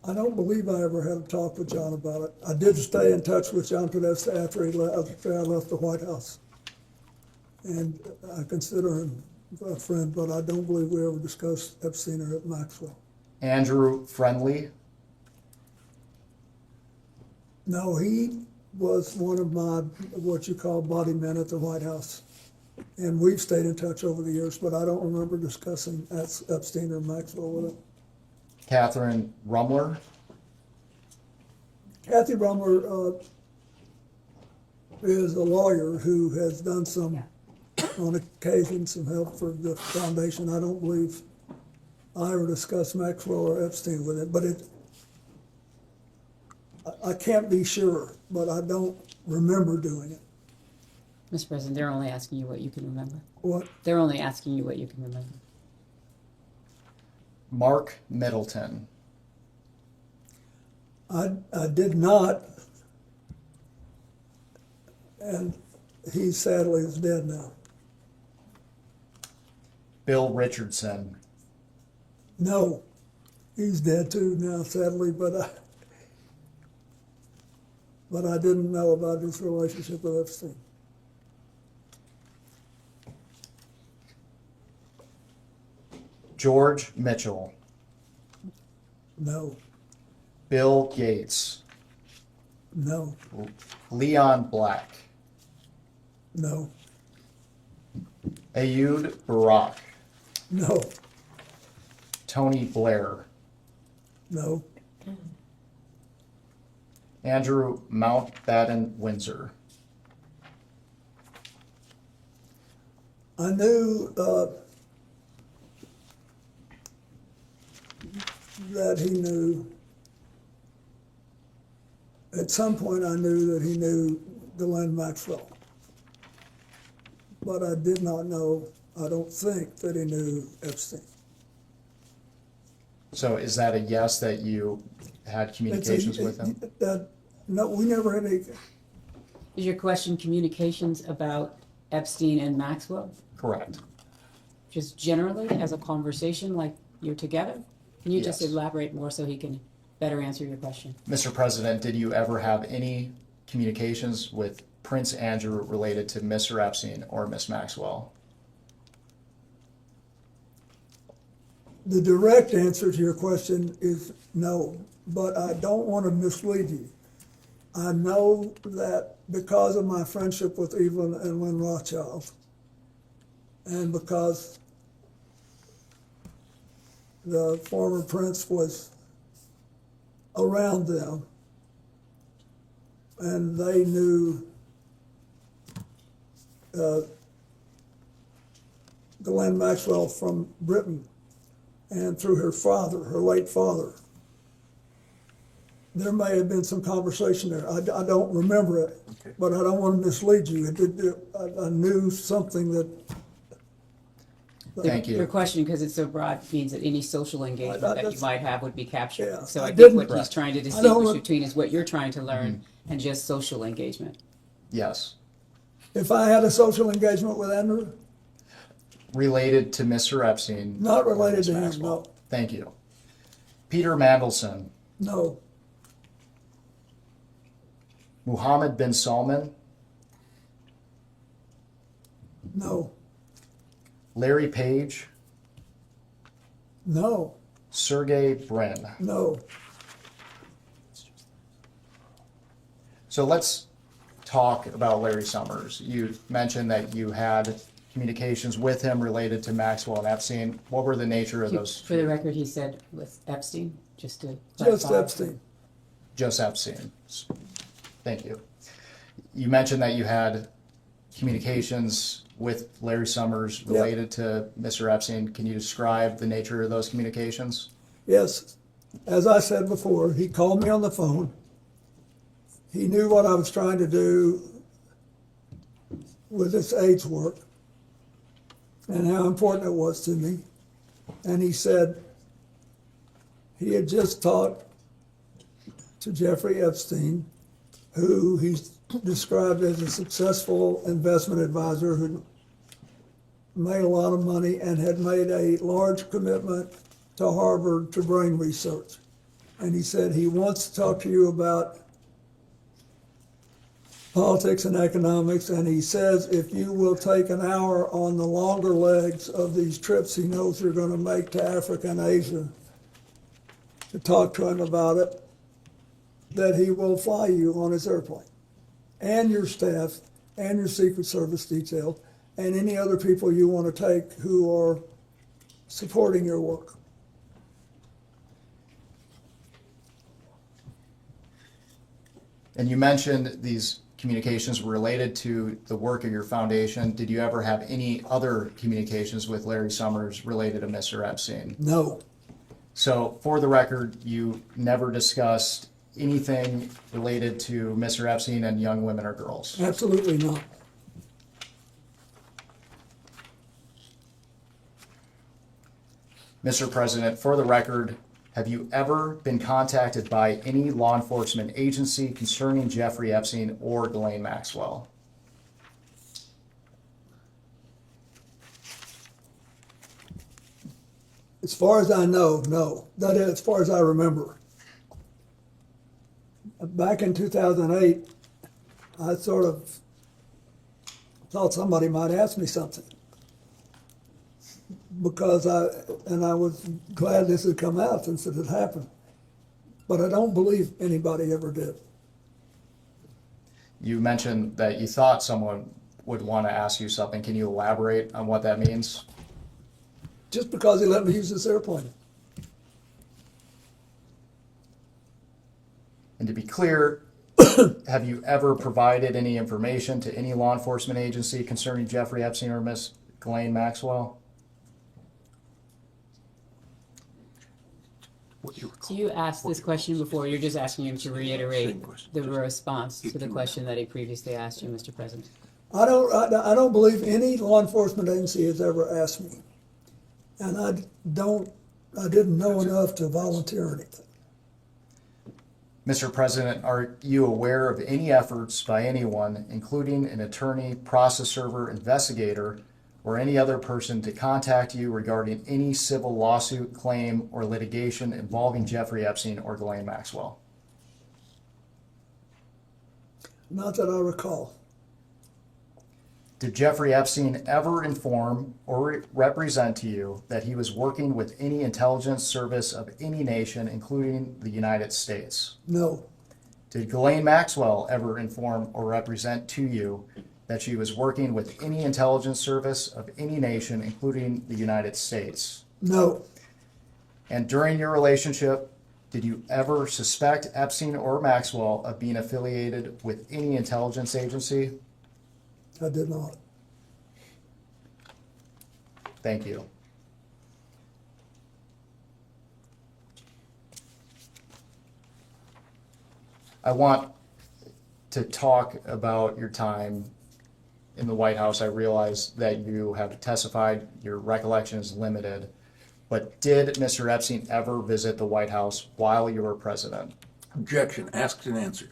I don't believe I ever had a talk with John about it. I did stay in touch with John Podesta after I left the White House. And I consider him a friend, but I don't believe we ever discussed Epstein or Maxwell. Andrew Friendly, No, he was one of my, what you call body men at the White House. And we've stayed in touch over the years, but I don't remember discussing Epstein or Maxwell with him. Catherine Rumler, Kathy Rumler is a lawyer who has done some, on occasion, some help for the foundation. I don't believe I ever discussed Maxwell or Epstein with it, but I can't be sure, but I don't remember doing it. Mr. President, they're only asking you what you can remember. What? They're only asking you what you can remember. Mark Middleton, I did not And he sadly is dead now. Bill Richardson, No, he's dead too now, sadly, but I didn't know about his relationship with Epstein. George Mitchell, No, Bill Gates, no, Leon Black, no, Ayud Barak, no, Tony Blair, no, Andrew Mountbatten Windsor. I knew that he knew, at some point I knew that he knew Ghislaine Maxwell. But I did not know, I don't think, that he knew Epstein. So is that a yes that you had communications with him? No, we never had any, Is your question communications about Epstein and Maxwell? Correct. Just generally as a conversation, like you're together? Can you just Yes. elaborate more so he can better answer your question? Mr. President, did you ever have any communications with Prince Andrew related to Mr. Epstein or Miss Maxwell? the direct answer to your question is no, but I don't want to mislead you. I know that because of my friendship with Evelyn and Lynn Rothschild, and because the former prince was around them, and they knew Ghislaine Maxwell from Britain and through her father, her late father. There may have been some conversation there. I don't remember it, but I don't want to mislead you. I knew something that. Thank you. Your question, because it's so broad, means that any social engagement that you that's- might have would be captured. Yeah, So I I think didn't- what he's trying to I don't distinguish want- between is what you're trying to learn and just social engagement. Yes. If I had a social engagement with Andrew, Related to Mr. Epstein? not or related Miss to him, Maxwell? no, Thank you. Peter Mandelson, no, Mohammed bin Salman, no, Larry Page, no, Sergey Brin. no. So let's talk about Larry Summers. You mentioned that you had communications with him related to Maxwell and Epstein. What were the nature of those? For the record, he said with Epstein, just to Just clarify. Epstein. Just Epstein. Thank you. You mentioned that you had communications with Larry Summers related to Mr. Epstein. Can you describe the nature of those communications? Yes, as I said before, he called me on the phone. He knew what I was trying to do with this AIDS work and how important it was to me. And he said he had just talked to Jeffrey Epstein, who he's described as a successful investment advisor who made a lot of money and had made a large commitment to Harvard to brain research. And he said he wants to talk to you about politics and economics, and he says if you will take an hour on the longer legs of these trips he knows you're going to make to Africa and Asia to talk to him about it, that he will fly you on his airplane, and your staff, and your Secret Service detail, and any other people you want to take who are supporting your work. And you mentioned these communications were related to the work of your foundation. Did you ever have any other communications with Larry Summers related to Mr. Epstein? No. So for the record, you never discussed anything related to Mr. Epstein and young women or girls? Absolutely not. Mr. President, for the record, have you ever been contacted by any law enforcement agency concerning Jeffrey Epstein or Ghislaine Maxwell? As far as I know, no. That is, as far as I remember. Back in 2008, I sort of thought somebody might ask me something. Because I was glad this had come out since it had happened. But I don't believe anybody ever did. You mentioned that you thought someone would want to ask you something. Can you elaborate on what that means? Just because he let me use this airplane. And to be clear, have you ever provided any information to any law enforcement agency concerning Jeffrey Epstein or Miss Ghislaine Maxwell? So you asked this question before, you're just asking him to reiterate the response to the question that he previously asked you, Mr. President. I don't believe any law enforcement agency has ever asked me. And I didn't know enough to volunteer anything. Mr. President, are you aware of any efforts by anyone, including an attorney, process server, investigator, or any other person to contact you regarding any civil lawsuit, claim, or litigation involving Jeffrey Epstein or Ghislaine Maxwell? Not that I recall. Did Jeffrey Epstein ever inform or represent to you that he was working with any intelligence service of any nation, including the United States? No. Did Ghislaine Maxwell ever inform or represent to you that she was working with any intelligence service of any nation, including the United States? No. And during your relationship, did you ever suspect Epstein or Maxwell of being affiliated with any intelligence agency? I did not. Thank you. I want to talk about your time in the White House. I realize that you have testified, your recollection is limited, but did Mr. Epstein ever visit the White House while you were president? Objection, asked and answered.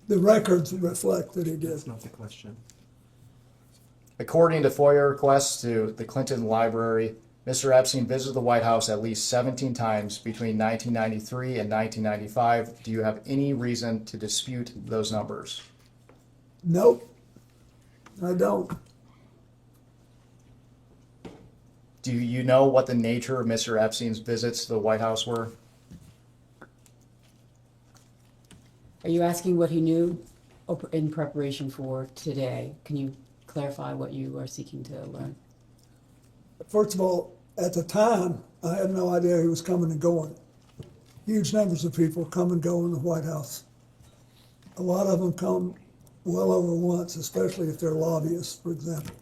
The records reflect that he did. That's not the question. According to FOIA requests to the Clinton Library, Mr. Epstein visited the White House at least 17 times between 1993 and 1995. Do you have any reason to dispute those numbers? Nope. I don't. Do you know what the nature of Mr. Epstein's visits to the White House were? Are you asking what he knew in preparation for today? Can you clarify what you are seeking to learn? First of all, at the time, I had no idea he was coming and going. Huge numbers of people come and go in the White House. A lot of them come well over once, especially if they're lobbyists, for example.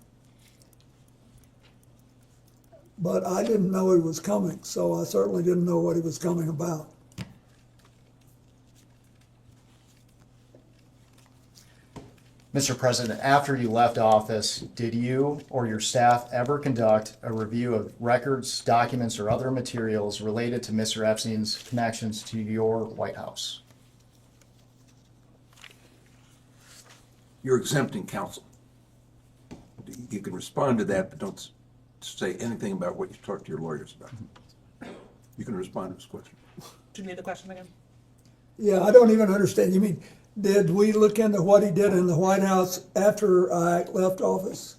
But I didn't know he was coming, so I certainly didn't know what he was coming about. Mr. President, after you left office, did you or your staff ever conduct a review of records, documents, or other materials related to Mr. Epstein's connections to your White House? You're exempting counsel. You can respond to that, but don't say anything about what you talked to your lawyers about. You can respond to this question. Do you need the question again? Yeah, I don't even understand. You mean, did we look into what he did in the White House after I left office?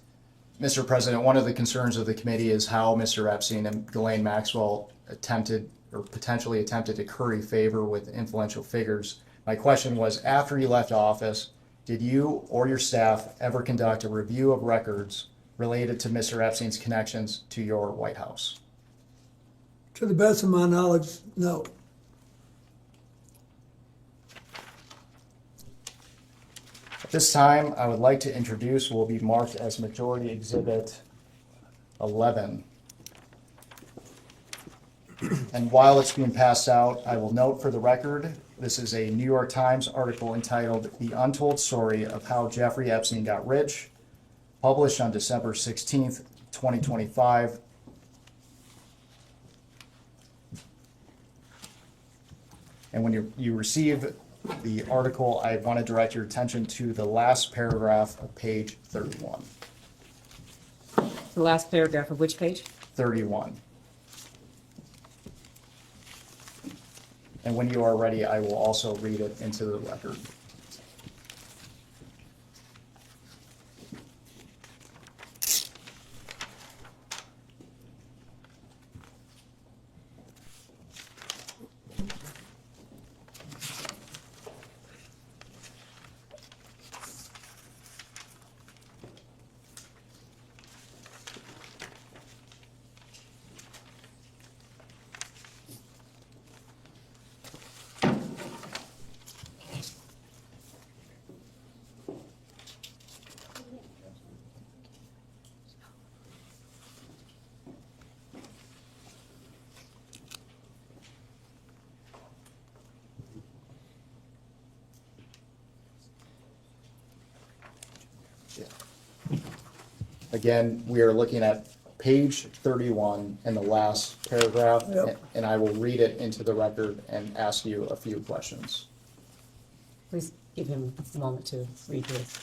Mr. President, one of the concerns of the committee is how Mr. Epstein and Ghislaine Maxwell attempted or potentially attempted to curry favor with influential figures. My question was, after you left office, did you or your staff ever conduct a review of records related to Mr. Epstein's connections to your White House? To the best of my knowledge, no. At this time, I would like to introduce what will be marked as Majority Exhibit 11. And while it's being passed out, I will note for the record, this is a New York Times article entitled The Untold Story of How Jeffrey Epstein Got Rich, published on December 16th, 2025. And when you receive the article, I want to direct your attention to the last paragraph of page 31. The last paragraph of which page? 31. And when you are ready, I will also read it into the record. Again, we are looking at page 31 in the last paragraph, Yep. and I will read it into the record and ask you a few questions. Please give him a moment to read this.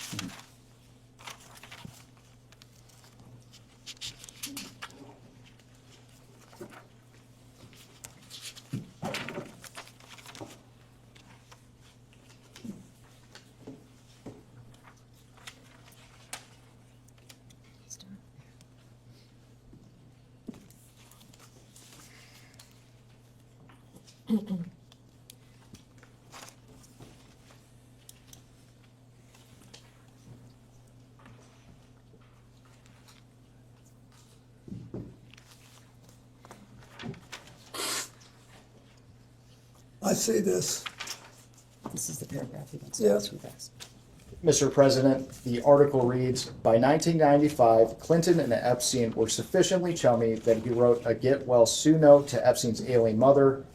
I see this. This is the paragraph he wants Yeah. to ask you guys. Mr. President, the article reads, by 1995, Clinton and Epstein were sufficiently chummy that he wrote a get-well-soon note to Epstein's ailing mother.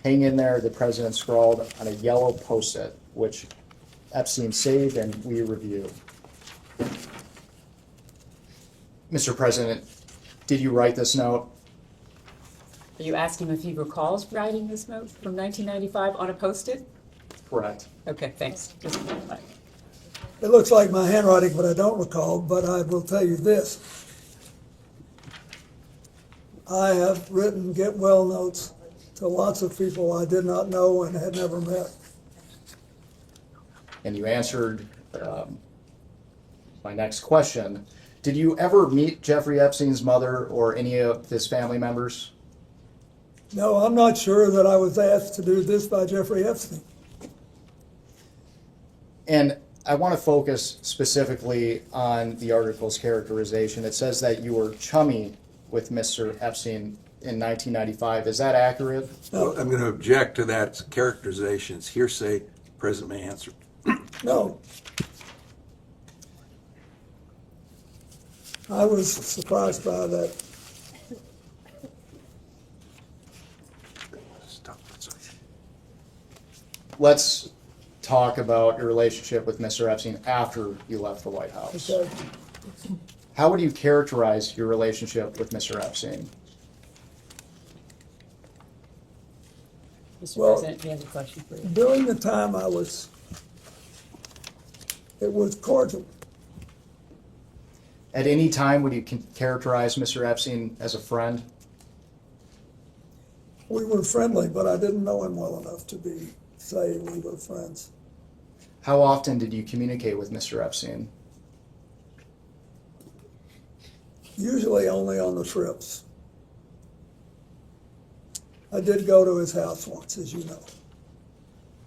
Hang in there, the president scrawled on a yellow Post-it, which Epstein saved and we reviewed. Mr. President, did you write this note? Are you asking if he recalls writing this note from 1995 on a Post-it? Correct. Okay, thanks. Just to clarify. It looks like my handwriting, but I don't recall, but I will tell you this. I have written get well notes to lots of people I did not know and had never met. And you answered my next question. Did you ever meet Jeffrey Epstein's mother or any of his family members? No, I'm not sure that I was asked to do this by Jeffrey Epstein. And I want to focus specifically on the article's characterization. It says that you were chummy with Mr. Epstein in 1995. Is that accurate? Well, I'm going to object to that. It's a characterization. It's hearsay. The president may answer. No. I was surprised by that. Stop. Let's talk about your relationship with Mr. Epstein after you left the White House. Okay. How would you characterize your relationship with Mr. Epstein? Mr. Well- President, we have a question for you. During the time it was cordial. At any time, would you characterize Mr. Epstein as a friend? We were friendly, but I didn't know him well enough to say we were friends. How often did you communicate with Mr. Epstein? Usually only on the trips. I did go to his house once, as you know.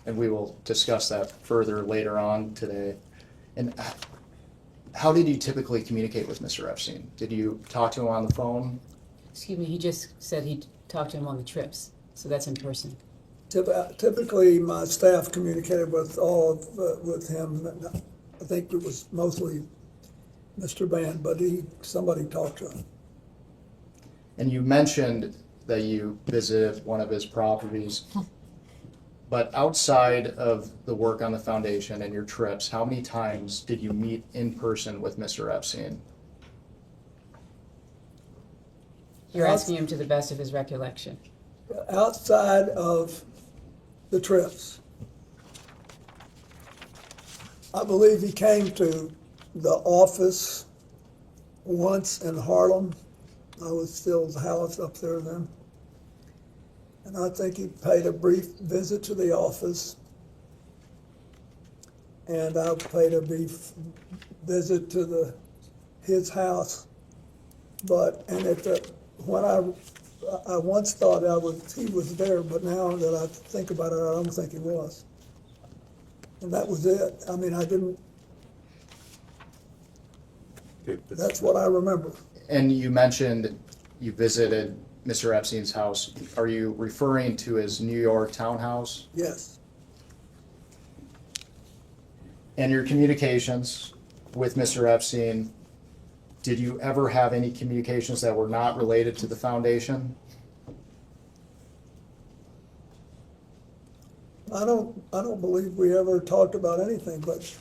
And we will discuss that further later on today. And how did you typically communicate with Mr. Epstein? Did you talk to him on the phone? Excuse me, he just said he talked to him on the trips, so that's in person. Typically, my staff communicated with with him. I think it was mostly Mr. Band, but somebody talked to him. And you mentioned that you visited one of his properties. But outside of the work on the foundation and your trips, how many times did you meet in person with Mr. Epstein? You're asking him to the best of his recollection. Outside of the trips, I believe he came to the office once in Harlem I was still housed up there then. And I think he paid a brief visit to the office. And I paid a brief visit to his house. When I once thought he was there, but now that I think about it, I don't think he was. And that was it. I mean, that's what I remember. And you mentioned you visited Mr. Epstein's house. Are you referring to his New York townhouse? Yes. And your communications with Mr. Epstein, did you ever have any communications that were not related to the foundation? I don't believe we ever talked about anything but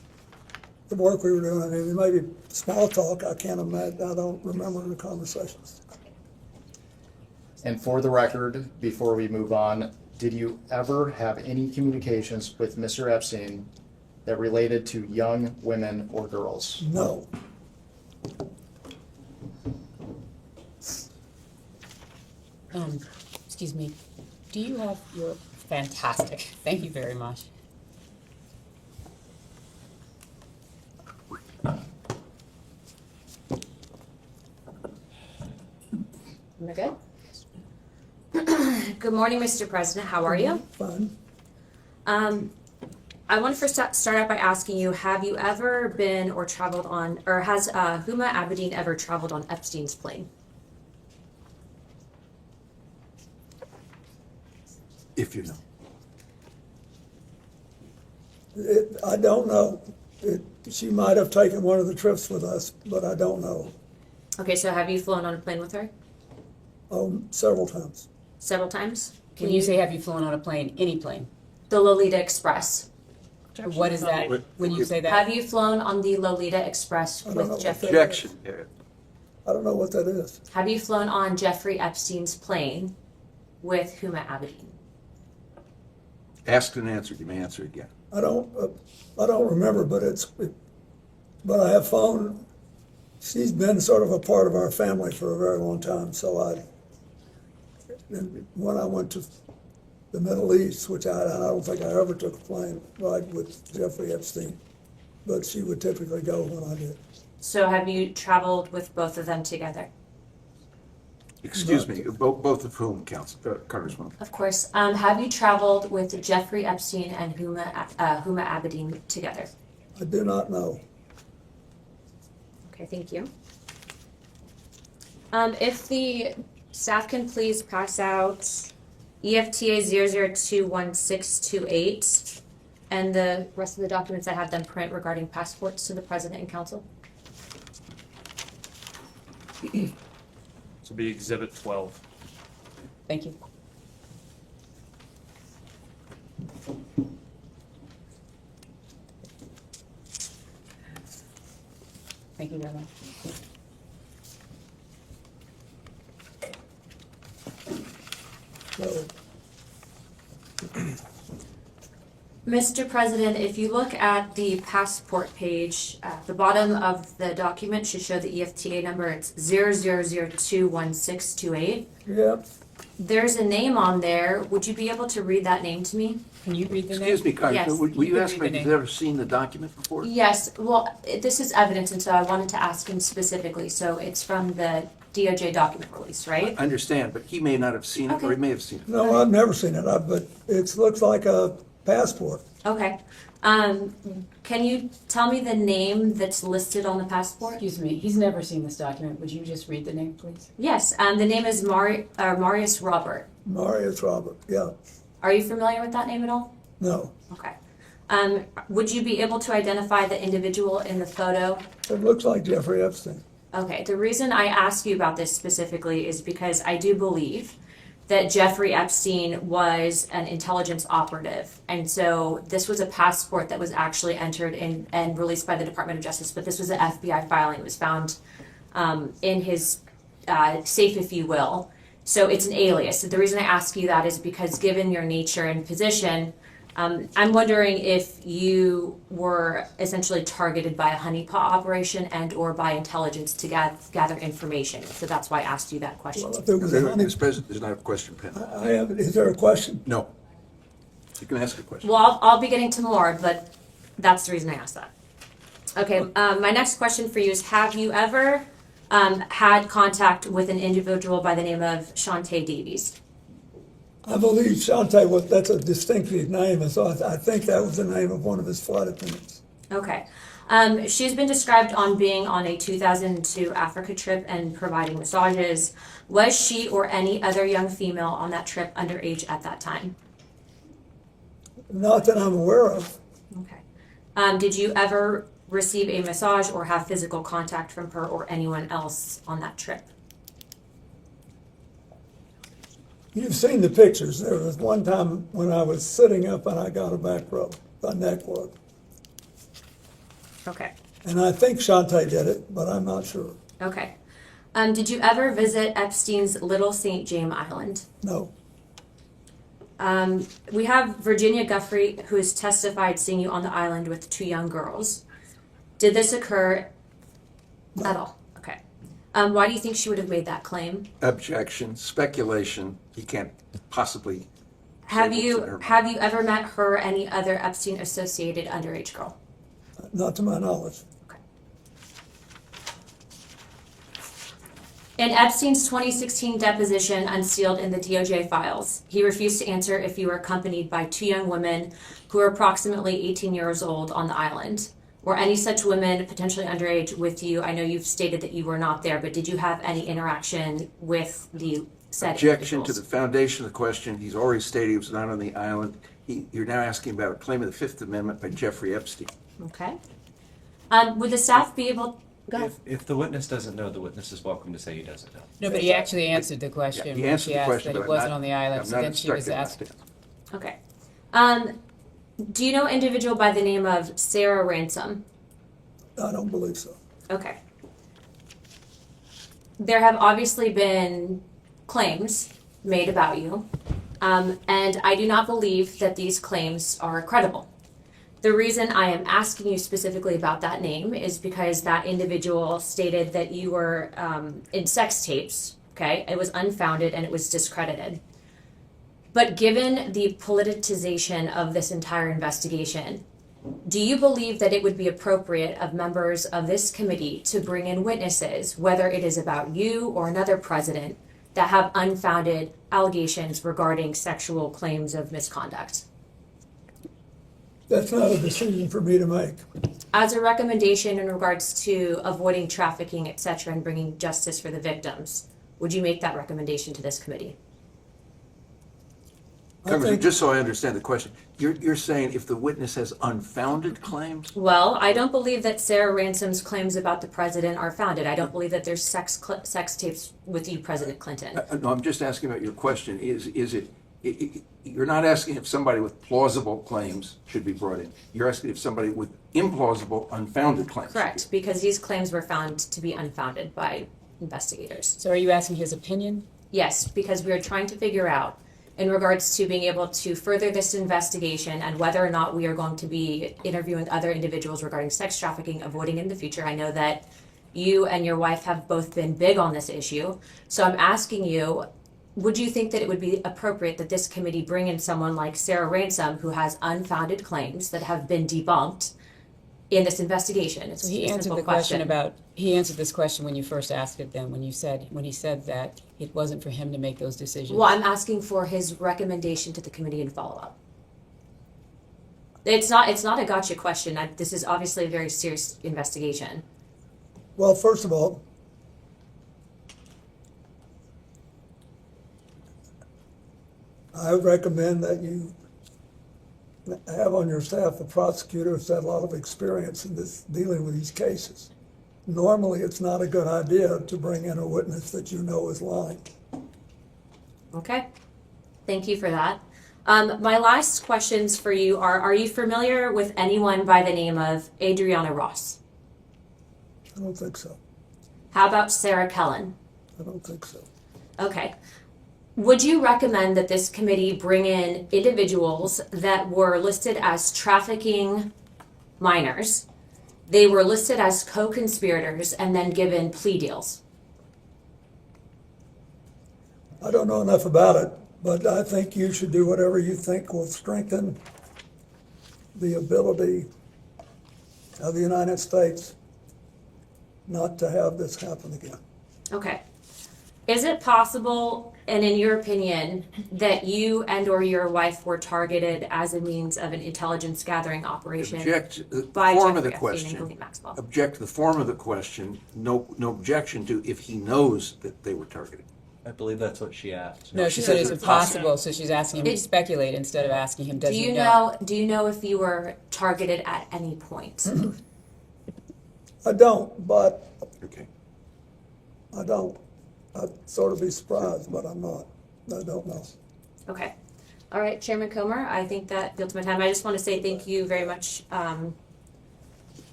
the work we were doing. I mean, maybe small talk, I can't imagine, I don't remember the conversations. And for the record, before we move on, did you ever have any communications with Mr. Epstein that related to young women or girls? No. Excuse me, do you have your, fantastic, thank you very much. Am I good? Good morning, Mr. President. How are you? Fine. I want to first start out by asking you, have you ever been or traveled on, or has Huma Abedin ever traveled on Epstein's plane? If you know. I don't know. She might have taken one of the trips with us, but I don't know. Okay, so have you flown on a plane with her? Several times. Several times? When you say have you flown on a plane, any plane? The Lolita Express. What is that, when you say that? Have you flown on the Lolita Express with Jeffrey? Objection. I don't know what that is. Have you flown on Jeffrey Epstein's plane with Huma Abedin? Asked and answered. You may answer again. I don't remember, but I have phoned. She's been sort of a part of our family for a very long time. So when I went to the Middle East, which I don't think I ever took a plane ride with Jeffrey Epstein, but she would typically go when I did. So have you traveled with both of them together? Excuse me, both of whom, Congresswoman? Of course. Have you traveled with Jeffrey Epstein and Huma Abedin together? I do not know. Okay, thank you. If the staff can please pass out EFTA 0021628 and the rest of the documents I have them print regarding passports to the President and Council. This will be Exhibit 12. Thank you. Thank you very much. So, Mr. President, if you look at the passport page, the bottom of the document should show the EFTA number. It's 000021628. Yep. There's a name on there. Would you be able to read that name to me? Can you read the name? Excuse me, Congressman, Yes. will you can ask read me the if name. you've ever seen the document before? Yes, well, this is evidence, and so I wanted to ask him specifically. So it's from the DOJ document release, right? I understand, but he may not have seen it, or he may have seen it. no, I've never seen it, but it looks like a passport. Okay. Can you tell me the name that's listed on the passport? Excuse me, he's never seen this document. Would you just read the name, please? Yes, the name is Marius Robert. Marius Robert, yeah. Are you familiar with that name at all? No. Okay. Would you be able to identify the individual in the photo? It looks like Jeffrey Epstein. Okay, the reason I ask you about this specifically is because I do believe that Jeffrey Epstein was an intelligence operative. And so this was a passport that was actually entered in and released by the Department of Justice, but this was an FBI filing. It was found in his safe, if you will. So it's an alias. So the reason I ask you that is because given your nature and position, I'm wondering if you were essentially targeted by a honeypot operation and or by intelligence to gather information. So that's why I asked you that question. Well, if it was a honey, Mr. President, there's not a question pen. I have, is there a question? No. You can ask a question. Well, I'll be getting to more, but that's the reason I asked that. Okay, my next question for you is, have you ever had contact with an individual by the name of Shantae Davies? I believe Shantae was, that's a distinctive name, and so I think that was the name of one of his flight attendants. Okay. She's been described on being on a 2002 Africa trip and providing massages. Was she or any other young female on that trip underage at that time? Not that I'm aware of. Okay. Did you ever receive a massage or have physical contact from her or anyone else on that trip? You've seen the pictures. There was one time when I was sitting up and I got a back rub, a neck rub. Okay. And I think Shantae did it, but I'm not sure. Okay. Did you ever visit Epstein's Little St. James Island? No. We have Virginia Guffrey, who has testified seeing you on the island with 2 young girls. Did this occur at all? Okay. Why do you think she would have made that claim? Objection, speculation. He can't possibly. Have you ever met her or any other Epstein associated underage girl? Not to my knowledge. In Epstein's 2016 deposition unsealed in the DOJ files, he refused to answer if you were accompanied by 2 young women who were approximately 18 years old on the island. Were any such women potentially underage with you? I know you've stated that you were not there, but did you have any interaction with the said Objection individuals? to the foundation of the question. He's already stated he was not on the island. You're now asking about a claim of the Fifth Amendment by Jeffrey Epstein. Okay. Would the staff be able? Go ahead. If the witness doesn't know, the witness is welcome to say he doesn't know. No, but he actually answered the question. Yeah, he when answered she the asked question, that but he wasn't on the island, I'm so not then she was instructed asked. not to. Okay. Do you know an individual by the name of Sarah Ransom? I don't believe so. Okay. There have obviously been claims made about you, and I do not believe that these claims are credible. The reason I am asking you specifically about that name is because that individual stated that you were in sex tapes, okay? It was unfounded and it was discredited. But given the politicization of this entire investigation, do you believe that it would be appropriate of members of this committee to bring in witnesses, whether it is about you or another president, that have unfounded allegations regarding sexual claims of misconduct? That's not a decision for me to make. As a recommendation in regards to avoiding trafficking, et cetera, and bringing justice for the victims, would you make that recommendation to this committee? Congressman, just so I understand the question, you're saying if the witness has unfounded claims? Well, I don't believe that Sarah Ransom's claims about the president are founded. I don't believe that there's sex tapes with you, President Clinton. No, I'm just asking about your question. You're not asking if somebody with plausible claims should be brought in. You're asking if somebody with implausible, unfounded claims. Correct, because these claims were found to be unfounded by investigators. So are you asking his opinion? Yes, because we are trying to figure out in regards to being able to further this investigation and whether or not we are going to be interviewing other individuals regarding sex trafficking, avoiding in the future. I know that you and your wife have both been big on this issue. So I'm asking you, would you think that it would be appropriate that this committee bring in someone like Sarah Ransom, who has unfounded claims that have been debunked in this investigation? It's So he a answered simple the question about, he answered this question when you first asked it then, when he said that it wasn't for him to make those decisions. Well, I'm asking for his recommendation to the committee and follow-up. It's not a gotcha question. This is obviously a very serious investigation. Well, first of all, I recommend that you have on your staff a prosecutor who's had a lot of experience in this, dealing with these cases. Normally, it's not a good idea to bring in a witness that you know is lying. Okay, thank you for that. My last questions for you are you familiar with anyone by the name of Adriana Ross? I don't think so. How about Sarah Kellen? I don't think so. Okay. Would you recommend that this committee bring in individuals that were listed as trafficking minors? They were listed as co-conspirators and then given plea deals. I don't know enough about it, but I think you should do whatever you think will strengthen the ability of the United States not to have this happen again. Okay. Is it possible, and in your opinion, that you and or your wife were targeted as a means of an intelligence gathering operation Object the by form of the Jeffrey Epstein and question. Ghislaine Maxwell? Object to the form of the question. No objection to if he knows that they were targeted. I believe that's what she asked. No, she said, is it possible? So she's asking him to speculate instead of asking him, does Do he you know? do you know if you were targeted at any point? I don't, but Okay. I don't. I'd sort of be surprised, but I'm not. I don't know. Okay. All right, Chairman Comer, I think that builds my time. I just want to say thank you very much,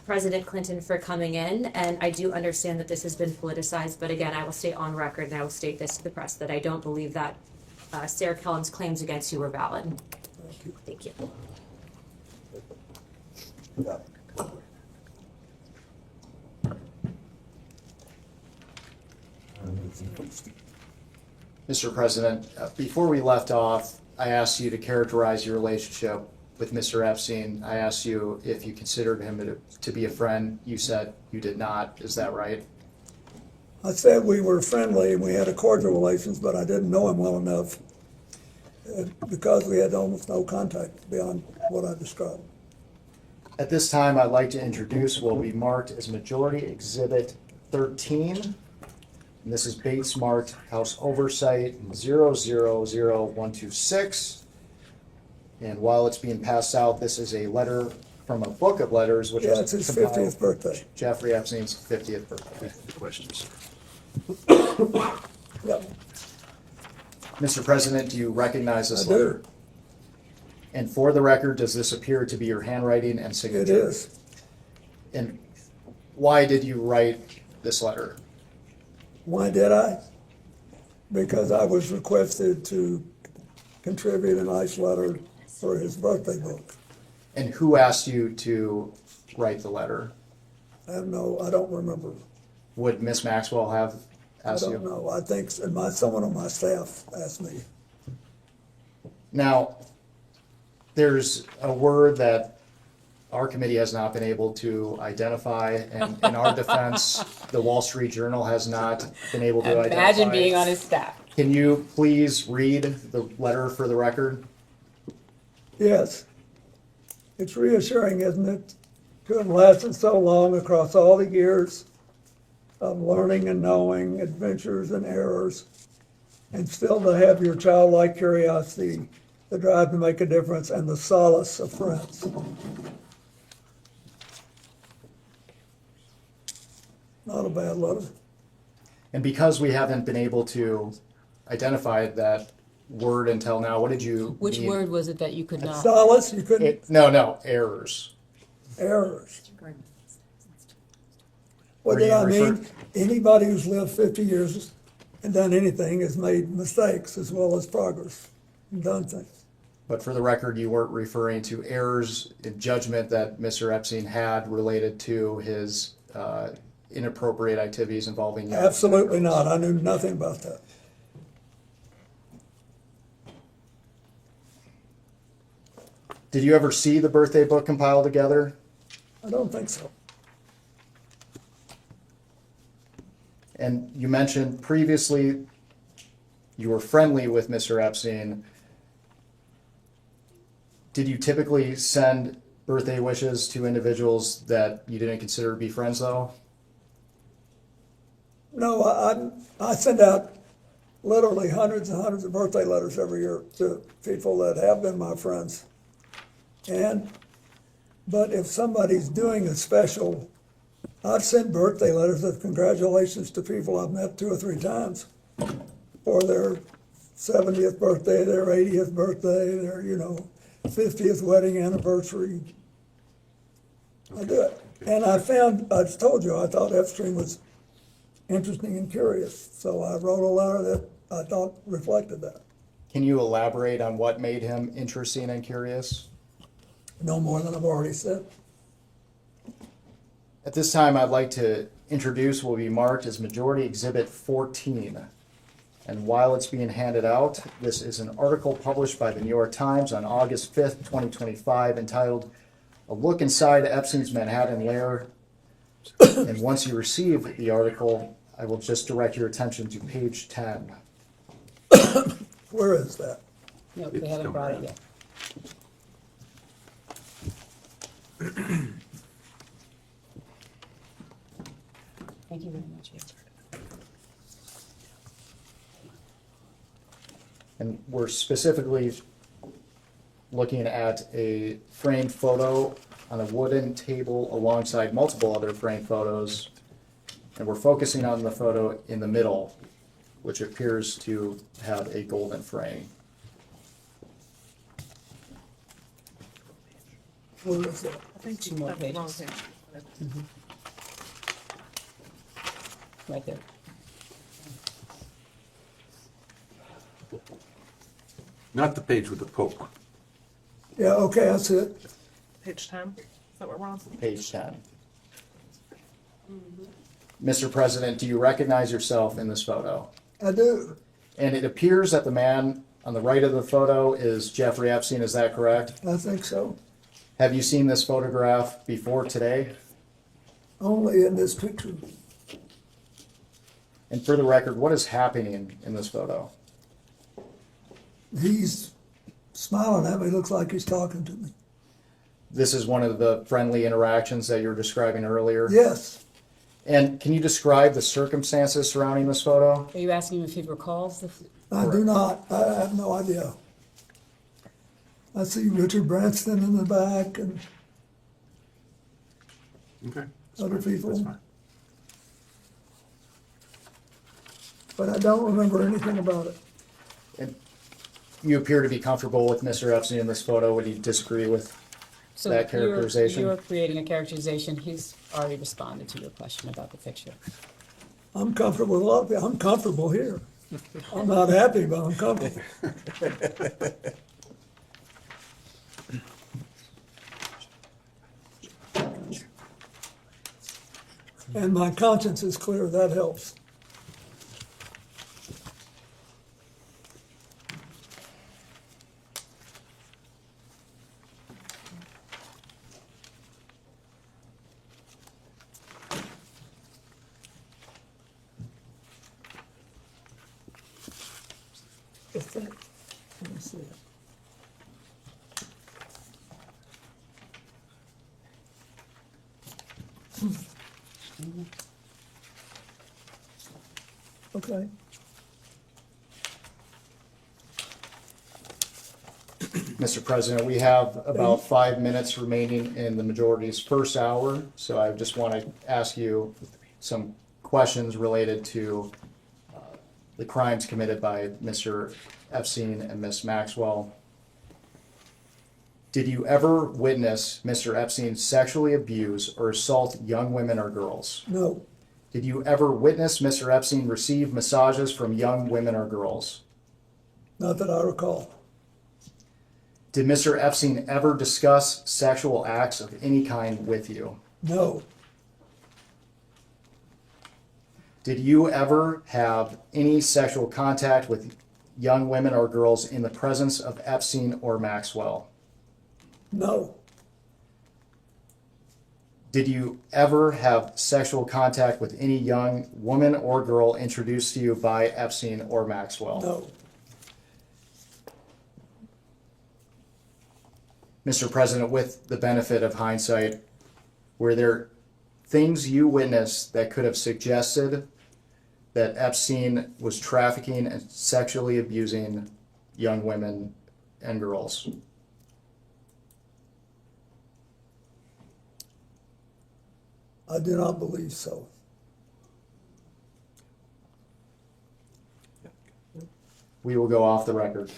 President Clinton, for coming in. And I do understand that this has been politicized, but again, I will state on record and I will state this to the press that I don't believe that Sarah Kellen's claims against you were valid. Thank you. Yeah. Mr. President, before we left off, I asked you to characterize your relationship with Mr. Epstein. I asked you if you considered him to be a friend. You said you did not. Is that right? I said we were friendly and we had a cordial relations, but I didn't know him well enough because we had almost no contact beyond what I described. At this time, I'd like to introduce what will be marked as Majority Exhibit 13. And this is Bates marked House Oversight 000126. And while it's being passed out, this is a letter from a book of letters, which Yeah, it's his 50th birthday. Jeffrey Epstein's 50th birthday. Questions? Yep. Mr. President, do you recognize this I do. letter? And for the record, does this appear to be your handwriting and signature? It is. And why did you write this letter? Why did I? Because I was requested to contribute a nice letter for his birthday book. And who asked you to write the letter? I don't remember. Would Miss Maxwell have I asked you? don't know. I think someone on my staff asked me. Now, there's a word that our committee has not been able to identify, and in our defense, the Wall Street Journal has not been able to identify. Imagine being on his staff. Can you please read the letter for the record? Yes. It's reassuring, isn't it, to have lasted so long across all the years of learning and knowing, adventures and errors, and still to have your childlike curiosity, the drive to make a difference, and the solace of friends. Not a bad letter. And because we haven't been able to identify that word until now, what did you Which mean? word was it that you could not? Solace, you couldn't, No, errors. errors. Were What did you I mean? refer- Anybody who's lived 50 years and done anything has made mistakes as well as progress and done things. But for the record, you weren't referring to errors in judgment that Mr. Epstein had related to his inappropriate activities involving young Absolutely not. I knew nothing about that. Did you ever see the birthday book compiled together? I don't think so. And you mentioned previously you were friendly with Mr. Epstein. Did you typically send birthday wishes to individuals that you didn't consider to be friends, though? No, I send out literally hundreds and hundreds of birthday letters every year to people that have been my friends. But if somebody's doing a special, I've sent birthday letters of congratulations to people I've met 2 or 3 times for their 70th birthday, their 80th birthday, their, 50th wedding anniversary. I do it. And I told you, I thought Epstein was interesting and curious. So I wrote a letter that I thought reflected that. Can you elaborate on what made him interesting and curious? No more than I've already said. At this time, I'd like to introduce what will be marked as Majority Exhibit 14. And while it's being handed out, this is an article published by the New York Times on August 5th, 2025, entitled "A Look Inside Epstein's Manhattan Lair." And once you receive the article, I will just direct your attention to page 10. Where is that? No, we haven't brought it yet. Thank you very much. And we're specifically looking at a framed photo on a wooden table alongside multiple other framed photos. And we're focusing on the photo in the middle, which appears to have a golden frame. Where is that? I think 2 more pages. Right there. Not the page with the Pope. Yeah, okay, that's it. Page 10, is that what we're on? Page 10. Mr. President, do you recognize yourself in this photo? I do. And it appears that the man on the right of the photo is Jeffrey Epstein, is that correct? I think so. Have you seen this photograph before today? Only in this picture. And for the record, what is happening in this photo? He's smiling at me, looks like he's talking to me. This is one of the friendly interactions that you were describing earlier? Yes. And can you describe the circumstances surrounding this photo? Are you asking if he recalls the? I do not. I have no idea. I see Richard Branson in the back and Okay. other people. That's fine. But I don't remember anything about it. And you appear to be comfortable with Mr. Epstein in this photo. Would you disagree with So that characterization? You're creating a characterization. He's already responded to your question about the picture. I'm comfortable with a lot of people. I'm comfortable here. I'm not happy, but I'm comfortable. And my conscience is clear. That helps. What's that? Let me see it. Okay. Mr. President, we have about 5 minutes remaining in the majority's first hour, so I just want to ask you some questions related to the crimes committed by Mr. Epstein and Ms. Maxwell. Did you ever witness Mr. Epstein sexually abuse or assault young women or girls? No. Did you ever witness Mr. Epstein receive massages from young women or girls? Not that I recall. Did Mr. Epstein ever discuss sexual acts of any kind with you? No. Did you ever have any sexual contact with young women or girls in the presence of Epstein or Maxwell? No. Did you ever have sexual contact with any young woman or girl introduced to you by Epstein or Maxwell? No. Mr. President, with the benefit of hindsight, were there things you witnessed that could have suggested that Epstein was trafficking and sexually abusing young women and girls? I do not believe so. We will go off the record.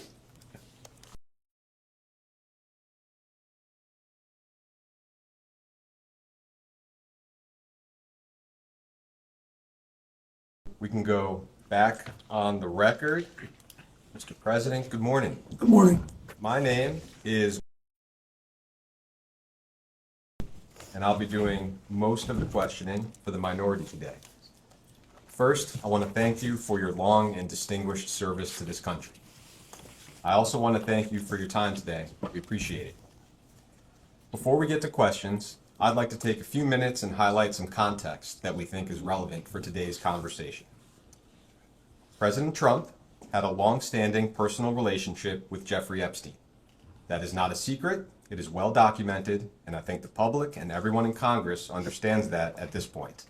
We can go back on the record. Mr. President, good morning. Good morning. My name is, and I'll be doing most of the questioning for the minority today. First, I want to thank you for your long and distinguished service to this country. I also want to thank you for your time today. We appreciate it. Before we get to questions, I'd like to take a few minutes and highlight some context that we think is relevant for today's conversation. President Trump had a long-standing personal relationship with Jeffrey Epstein. That is not a secret, it is well documented, and I think the public and everyone in Congress understands that at this point.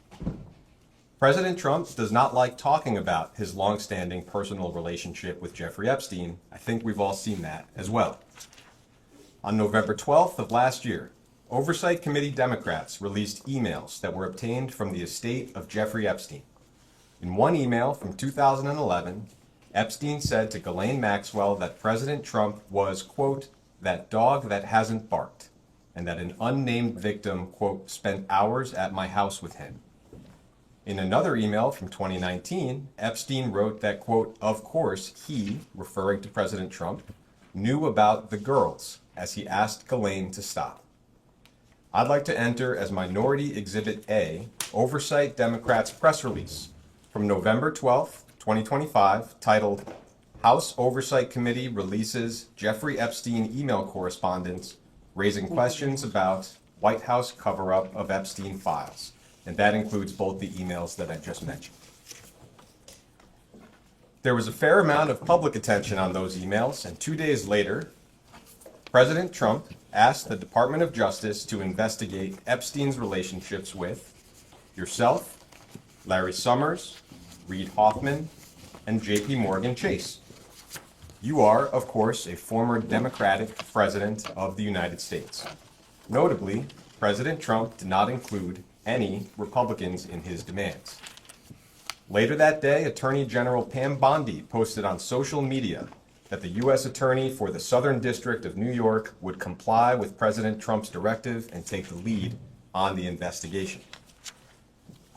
President Trump does not like talking about his long-standing personal relationship with Jeffrey Epstein. I think we've all seen that as well. On November 12th of last year, Oversight Committee Democrats released emails that were obtained from the estate of Jeffrey Epstein. In one email from 2011, Epstein said to Ghislaine Maxwell that President Trump was, quote, that dog that hasn't barked, and that an unnamed victim, quote, spent hours at my house with him. In another email from 2019, Epstein wrote that, quote, of course he, referring to President Trump, knew about the girls as he asked Ghislaine to stop. I'd like to enter as Minority Exhibit A, Oversight Democrats press release from November 12th, 2025, titled House Oversight Committee Releases Jeffrey Epstein Email Correspondence Raising Questions About White House Cover-Up of Epstein Files. And that includes both the emails that I just mentioned. There was a fair amount of public attention on those emails, and 2 days later, President Trump asked the Department of Justice to investigate Epstein's relationships with yourself, Larry Summers, Reid Hoffman, and J.P. Morgan Chase. You are, of course, a former Democratic president of the United States. Notably, President Trump did not include any Republicans in his demands. Later that day, Attorney General Pam Bondi posted on social media that the U.S. Attorney for the Southern District of New York would comply with President Trump's directive and take the lead on the investigation.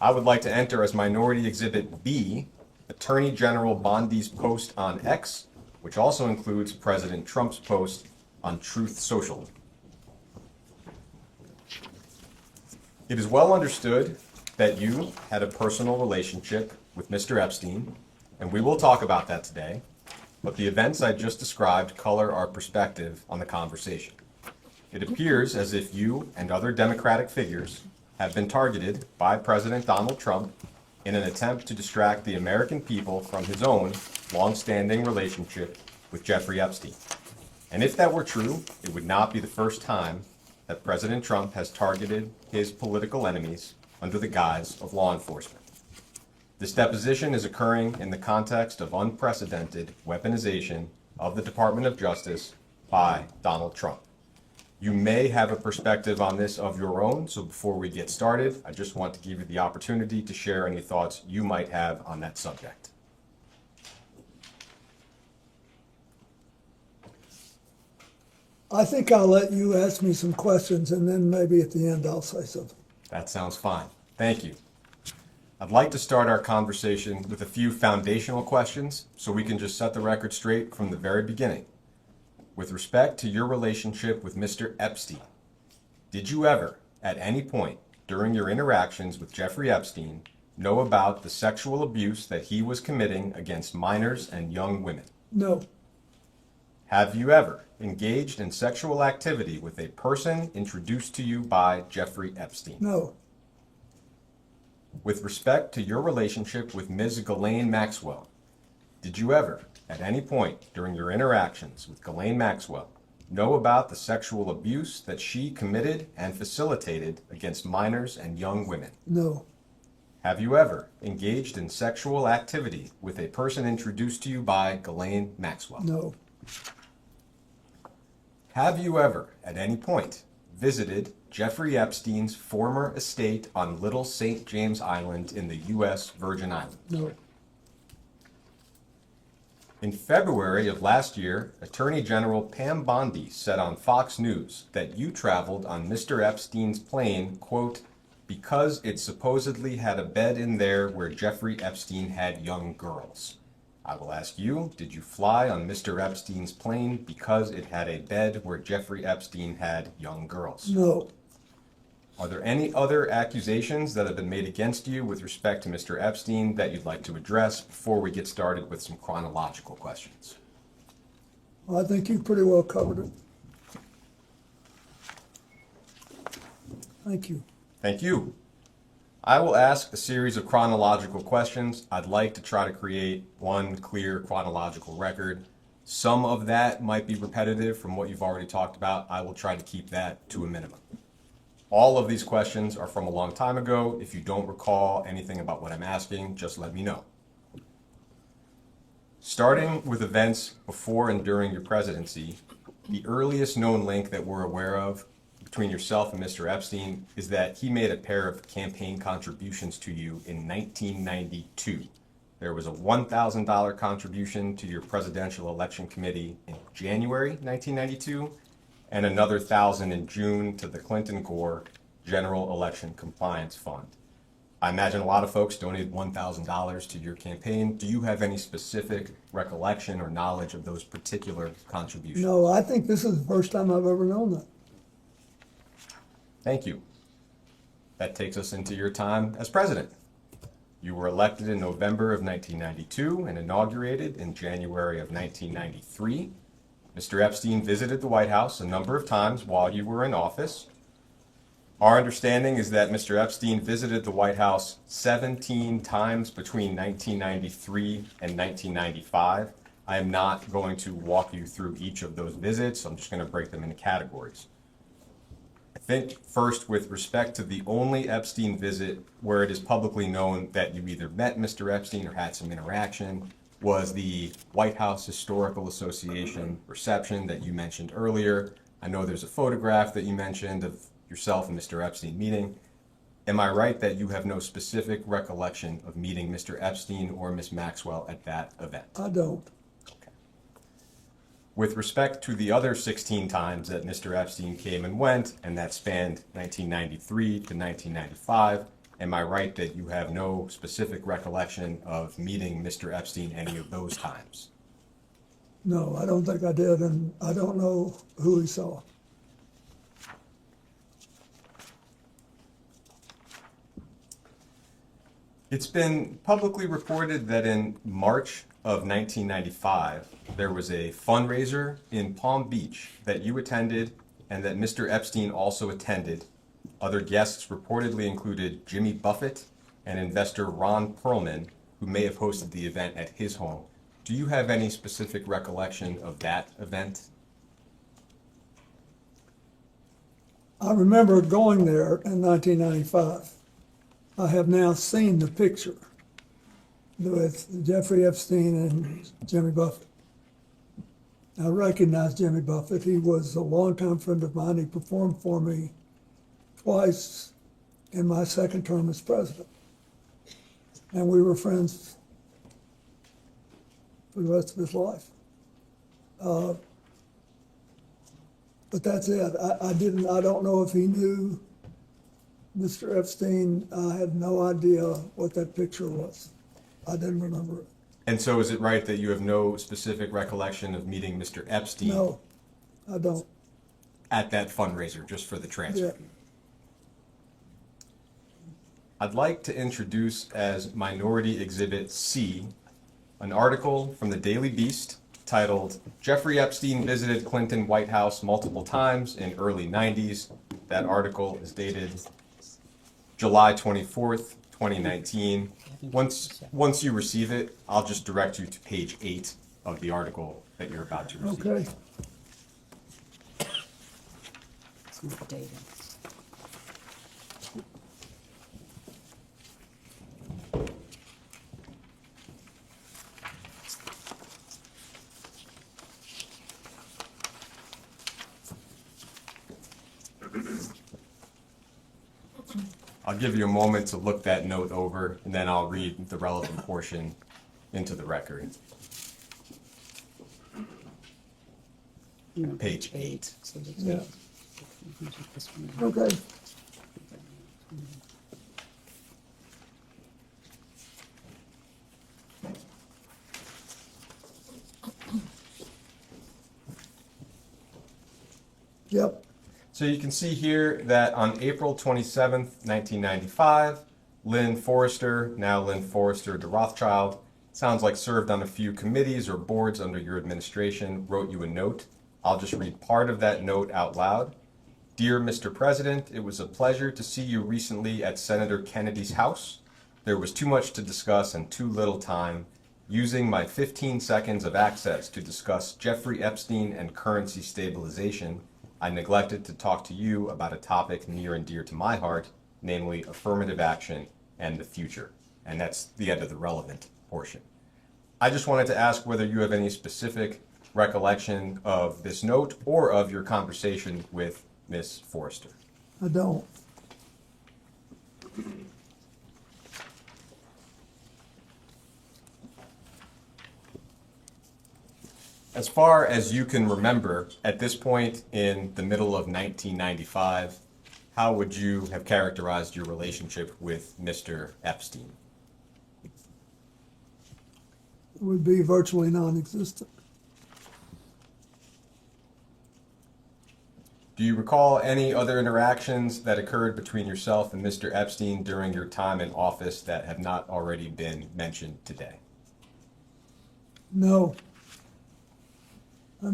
I would like to enter as Minority Exhibit B, Attorney General Bondi's post on X, which also includes President Trump's post on Truth Social. It is well understood that you had a personal relationship with Mr. Epstein, and we will talk about that today, but the events I just described color our perspective on the conversation. It appears as if you and other Democratic figures have been targeted by President Donald Trump in an attempt to distract the American people from his own long-standing relationship with Jeffrey Epstein. And if that were true, it would not be the first time that President Trump has targeted his political enemies under the guise of law enforcement. This deposition is occurring in the context of unprecedented weaponization of the Department of Justice by Donald Trump. You may have a perspective on this of your own, so before we get started, I just want to give you the opportunity to share any thoughts you might have on that subject. I think I'll let you ask me some questions, and then maybe at the end I'll say something. That sounds fine. Thank you. I'd like to start our conversation with a few foundational questions so we can just set the record straight from the very beginning. With respect to your relationship with Mr. Epstein, did you ever, at any point during your interactions with Jeffrey Epstein, know about the sexual abuse that he was committing against minors and young women? No. Have you ever engaged in sexual activity with a person introduced to you by Jeffrey Epstein? No. With respect to your relationship with Ms. Ghislaine Maxwell, did you ever, at any point during your interactions with Ghislaine Maxwell, know about the sexual abuse that she committed and facilitated against minors and young women? No. Have you ever engaged in sexual activity with a person introduced to you by Ghislaine Maxwell? No. Have you ever, at any point, visited Jeffrey Epstein's former estate on Little St. James Island in the U.S. Virgin Islands? No. In February of last year, Attorney General Pam Bondi said on Fox News that you traveled on Mr. Epstein's plane, quote, because it supposedly had a bed in there where Jeffrey Epstein had young girls. I will ask you, did you fly on Mr. Epstein's plane because it had a bed where Jeffrey Epstein had young girls? No. Are there any other accusations that have been made against you with respect to Mr. Epstein that you'd like to address before we get started with some chronological questions? I think you pretty well covered it. Thank you. Thank you. I will ask a series of chronological questions. I'd like to try to create one clear chronological record. Some of that might be repetitive from what you've already talked about. I will try to keep that to a minimum. All of these questions are from a long time ago. If you don't recall anything about what I'm asking, just let me know. Starting with events before and during your presidency, the earliest known link that we're aware of between yourself and Mr. Epstein is that he made a pair of campaign contributions to you in 1992. There was a $1,000 contribution to your presidential election committee in January 1992, and another $1,000 in June to the Clinton-Gore General Election Compliance Fund. I imagine a lot of folks donated $1,000 to your campaign. Do you have any specific recollection or knowledge of those particular contributions? No, I think this is the first time I've ever known that. Thank you. That takes us into your time as president. You were elected in November of 1992 and inaugurated in January of 1993. Mr. Epstein visited the White House a number of times while you were in office. Our understanding is that Mr. Epstein visited the White House 17 times between 1993 and 1995. I am not going to walk you through each of those visits. I'm just going to break them into categories. I think first, with respect to the only Epstein visit where it is publicly known that you either met Mr. Epstein or had some interaction, was the White House Historical Association reception that you mentioned earlier. I know there's a photograph that you mentioned of yourself and Mr. Epstein meeting. Am I right that you have no specific recollection of meeting Mr. Epstein or Ms. Maxwell at that event? I don't. Okay. With respect to the other 16 times that Mr. Epstein came and went, and that spanned 1993 to 1995, am I right that you have no specific recollection of meeting Mr. Epstein any of those times? No, I don't think I did, and I don't know who he saw. It's been publicly reported that in March of 1995, there was a fundraiser in Palm Beach that you attended and that Mr. Epstein also attended. Other guests reportedly included Jimmy Buffett and investor Ron Perlman, who may have hosted the event at his home. Do you have any specific recollection of that event? I remember going there in 1995. I have now seen the picture with Jeffrey Epstein and Jimmy Buffett. I recognize Jimmy Buffett. He was a longtime friend of mine. He performed for me twice in my second term as president. And we were friends for the rest of his life. But that's it. I don't know if he knew Mr. Epstein. I had no idea what that picture was. I didn't remember it. And so is it right that you have no specific recollection of meeting Mr. Epstein? No, I don't. At that fundraiser, just for the transfer? Yeah. I'd like to introduce as Minority Exhibit C an article from the Daily Beast titled, "Jeffrey Epstein Visited Clinton White House Multiple Times in Early 90s. That article is dated July 24th, 2019. Once you receive it, I'll just direct you to page 8 of the article that you're about to receive. Okay. It's not dated. I'll give you a moment to look that note over, and then I'll read the relevant portion into the record. Page 8. Yeah. Okay. Yep. So you can see here that on April 27th, 1995, Lynn Forrester, now Lynn Forrester de Rothschild, sounds like served on a few committees or boards under your administration, wrote you a note. I'll just read part of that note out loud. Dear Mr. President, it was a pleasure to see you recently at Senator Kennedy's house. There was too much to discuss and too little time. Using my 15 seconds of access to discuss Jeffrey Epstein and currency stabilization, I neglected to talk to you about a topic near and dear to my heart, namely affirmative action and the future. And that's the end of the relevant portion. I just wanted to ask whether you have any specific recollection of this note or of your conversation with Ms. Forrester. I don't. As far as you can remember, at this point in the middle of 1995, how would you have characterized your relationship with Mr. Epstein? It would be virtually non-existent. Do you recall any other interactions that occurred between yourself and Mr. Epstein during your time in office that have not already been mentioned today? No. I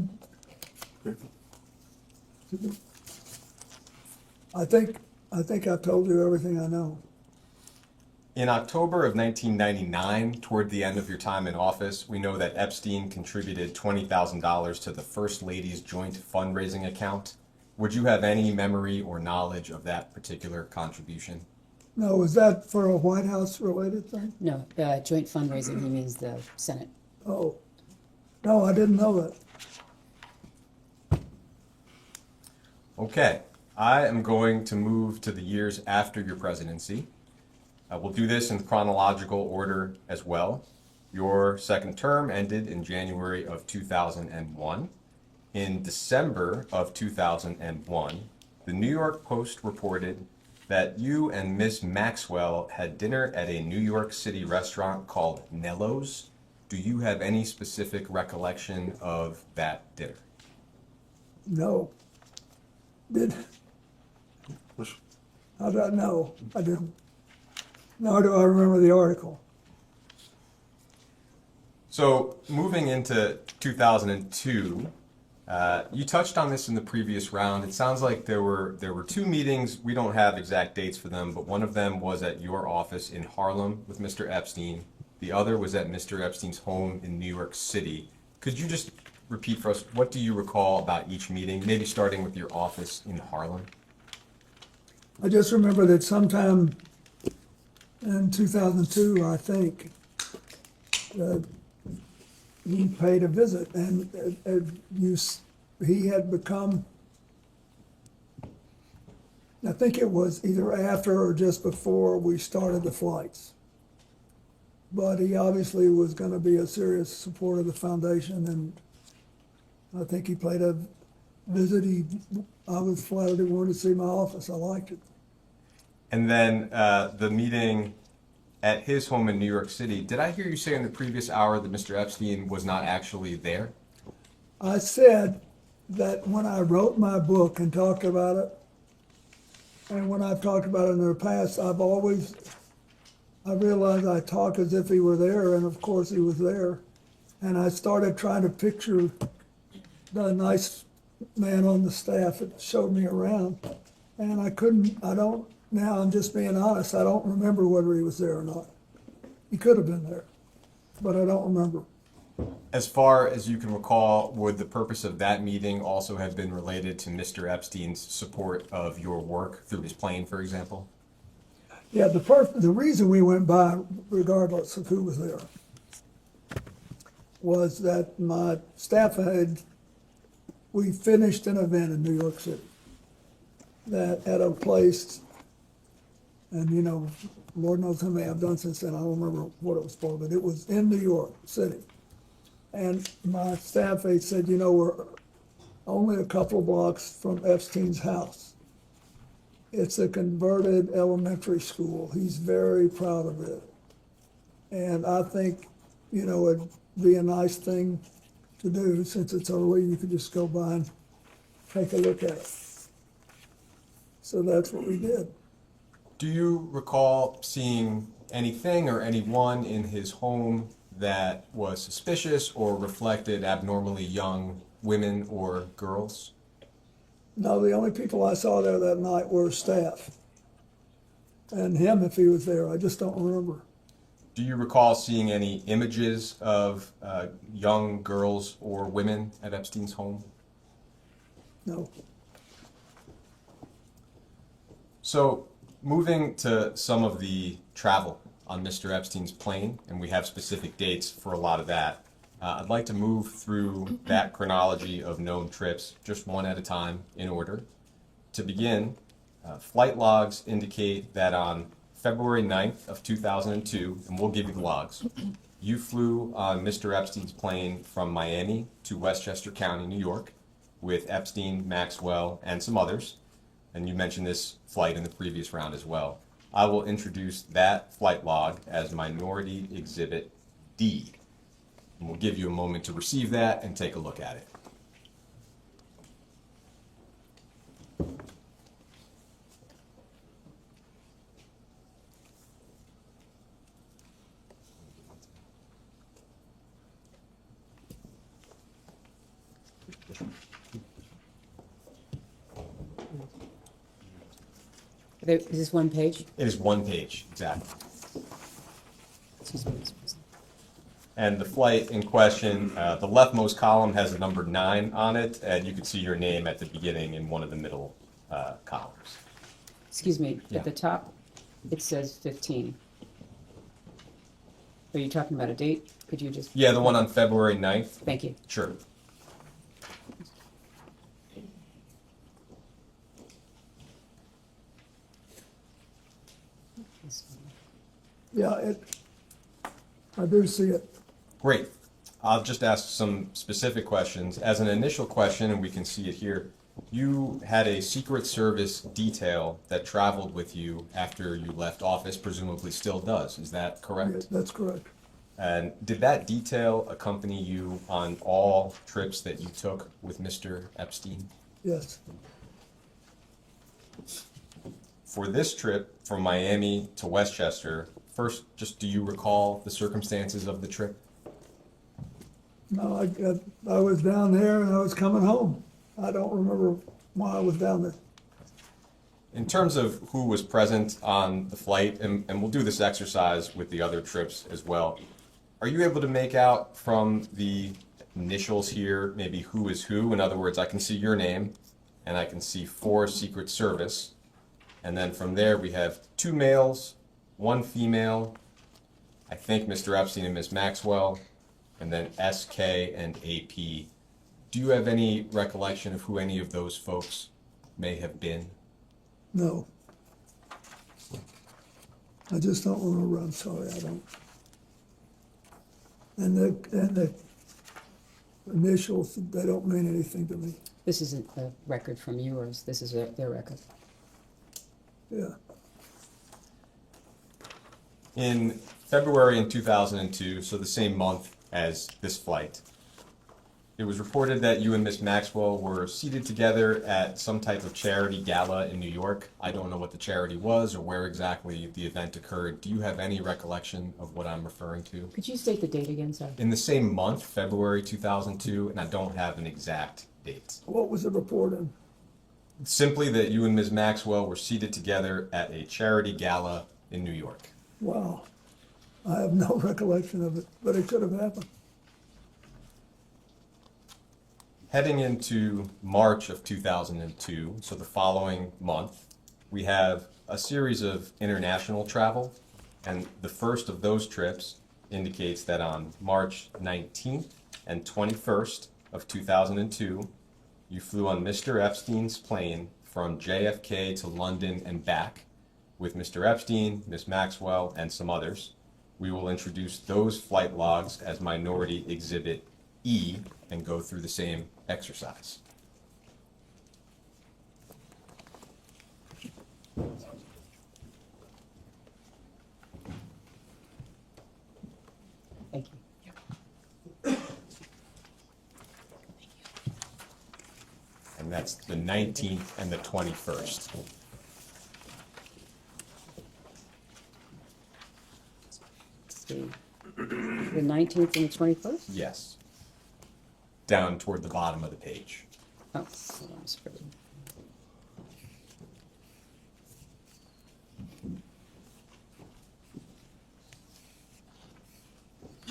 think I've told you everything I know. In October of 1999, toward the end of your time in office, we know that Epstein contributed $20,000 to the First Lady's joint fundraising account. Would you have any memory or knowledge of that particular contribution? No, is that for a White House related thing? No, joint fundraising, he means the Senate. Oh, no, I didn't know that. Okay, I am going to move to the years after your presidency. We'll do this in chronological order as well. Your second term ended in January of 2001. In December of 2001, the New York Post reported that you and Miss Maxwell had dinner at a New York City restaurant called Nello's. Do you have any specific recollection of that dinner? No. How do I know? I didn't. Nor do I remember the article. So moving into 2002, you touched on this in the previous round. It sounds like there were two meetings. We don't have exact dates for them, but one of them was at your office in Harlem with Mr. Epstein. The other was at Mr. Epstein's home in New York City. Could you just repeat for us, what do you recall about each meeting, maybe starting with your office in Harlem? I just remember that sometime in 2002, I think, he paid a visit, and he had become, I think it was either after or just before we started the flights. But he obviously was going to be a serious supporter of the foundation, and I think he paid a visit. I was flattered he wanted to see my office. I liked it. And then the meeting at his home in New York City, did I hear you say in the previous hour that Mr. Epstein was not actually there? I said that when I wrote my book and talked about it, and when I've talked about it in the past, I realized I talk as if he were there, and of course he was there. And I started trying to picture the nice man on the staff that showed me around. And now I'm just being honest, I don't remember whether he was there or not. He could have been there, but I don't remember. As far as you can recall, would the purpose of that meeting also have been related to Mr. Epstein's support of your work through his plane, for example? Yeah, the reason we went by, regardless of who was there, was that my staff we finished an event in New York City that at a place, and Lord knows how many I've done since then, I don't remember what it was for, but it was in New York City. And my staff said, we're only a couple of blocks from Epstein's house. It's a converted elementary school. He's very proud of it. And I think, it'd be a nice thing to do since it's early. You could just go by and take a look at it. So that's what we did. Do you recall seeing anything or anyone in his home that was suspicious or reflected abnormally young women or girls? No, the only people I saw there that night were staff. And him if he was there, I just don't remember. Do you recall seeing any images of young girls or women at Epstein's home? No. So, moving to some of the travel on Mr. Epstein's plane, and we have specific dates for a lot of that, I'd like to move through that chronology of known trips, just one at a time, in order. To begin, flight logs indicate that on February 9th of 2002, and we'll give you the logs, you flew on Mr. Epstein's plane from Miami to Westchester County, New York, with Epstein, Maxwell, and some others. And you mentioned this flight in the previous round as well. I will introduce that flight log as Minority Exhibit D. And we'll give you a moment to receive that and take a look at it. Is this one page? It is one page, exactly. Excuse me, Mr. President. And the flight in question, the leftmost column has the number 9 on it, and you can see your name at the beginning in one of the middle columns. Excuse me, Yeah. at the top, it says 15. Are you talking about a date? Could you just? Yeah, the one on February 9th. Thank you. Sure. Yeah, I do see it. Great. I'll just ask some specific questions. As an initial question, and we can see it here, you had a Secret Service detail that traveled with you after you left office, presumably still does. Is that correct? Yeah, that's correct. And did that detail accompany you on all trips that you took with Mr. Epstein? Yes. For this trip from Miami to Westchester, first, just do you recall the circumstances of the trip? No, I was down there and I was coming home. I don't remember why I was down there. In terms of who was present on the flight, and we'll do this exercise with the other trips as well, are you able to make out from the initials here maybe who is who? In other words, I can see your name and I can see 4 Secret Service. And then from there we have 2 males, 1 female, I think Mr. Epstein and Ms. Maxwell, and then SK and AP. Do you have any recollection of who any of those folks may have been? No. I just don't remember. I'm sorry, I don't. And the initials, they don't mean anything to me. This isn't a record from yours, this is their record. Yeah. In February in 2002, so the same month as this flight, it was reported that you and Miss Maxwell were seated together at some type of charity gala in New York. I don't know what the charity was or where exactly the event occurred. Do you have any recollection of what I'm referring to? Could you state the date again, sir? In the same month, February 2002, and I don't have an exact date. What was the report in? Simply that you and Ms. Maxwell were seated together at a charity gala in New York. Wow. I have no recollection of it, but it could have happened. Heading into March of 2002, so the following month, we have a series of international travel, and the first of those trips indicates that on March 19th and 21st of 2002, you flew on Mr. Epstein's plane from JFK to London and back with Mr. Epstein, Ms. Maxwell, and some others. We will introduce those flight logs as Minority Exhibit E and go through the same exercise. Thank you. and that's the 19th and the 21st. The 19th and the 21st? Yes. Down toward the bottom of the page. Oh, hold on, it's pretty.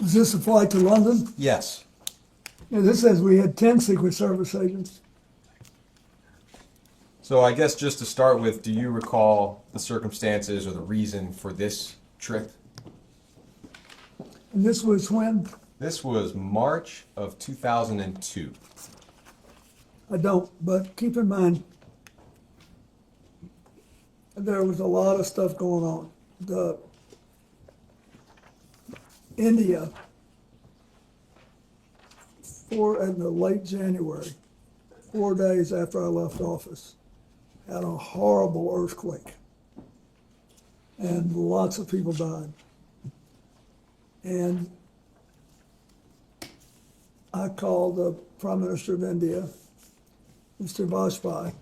Was this a flight to London? Yes. Yeah, this says we had 10 Secret Service agents. So I guess just to start with, do you recall the circumstances or the reason for this trip? And this was when? This was March of 2002. I don't, but keep in mind, there was a lot of stuff going on. India, in the late January, 4 days after I left office, had a horrible earthquake. And lots of people died. And I called the Prime Minister of India, Mr. Vajpayee,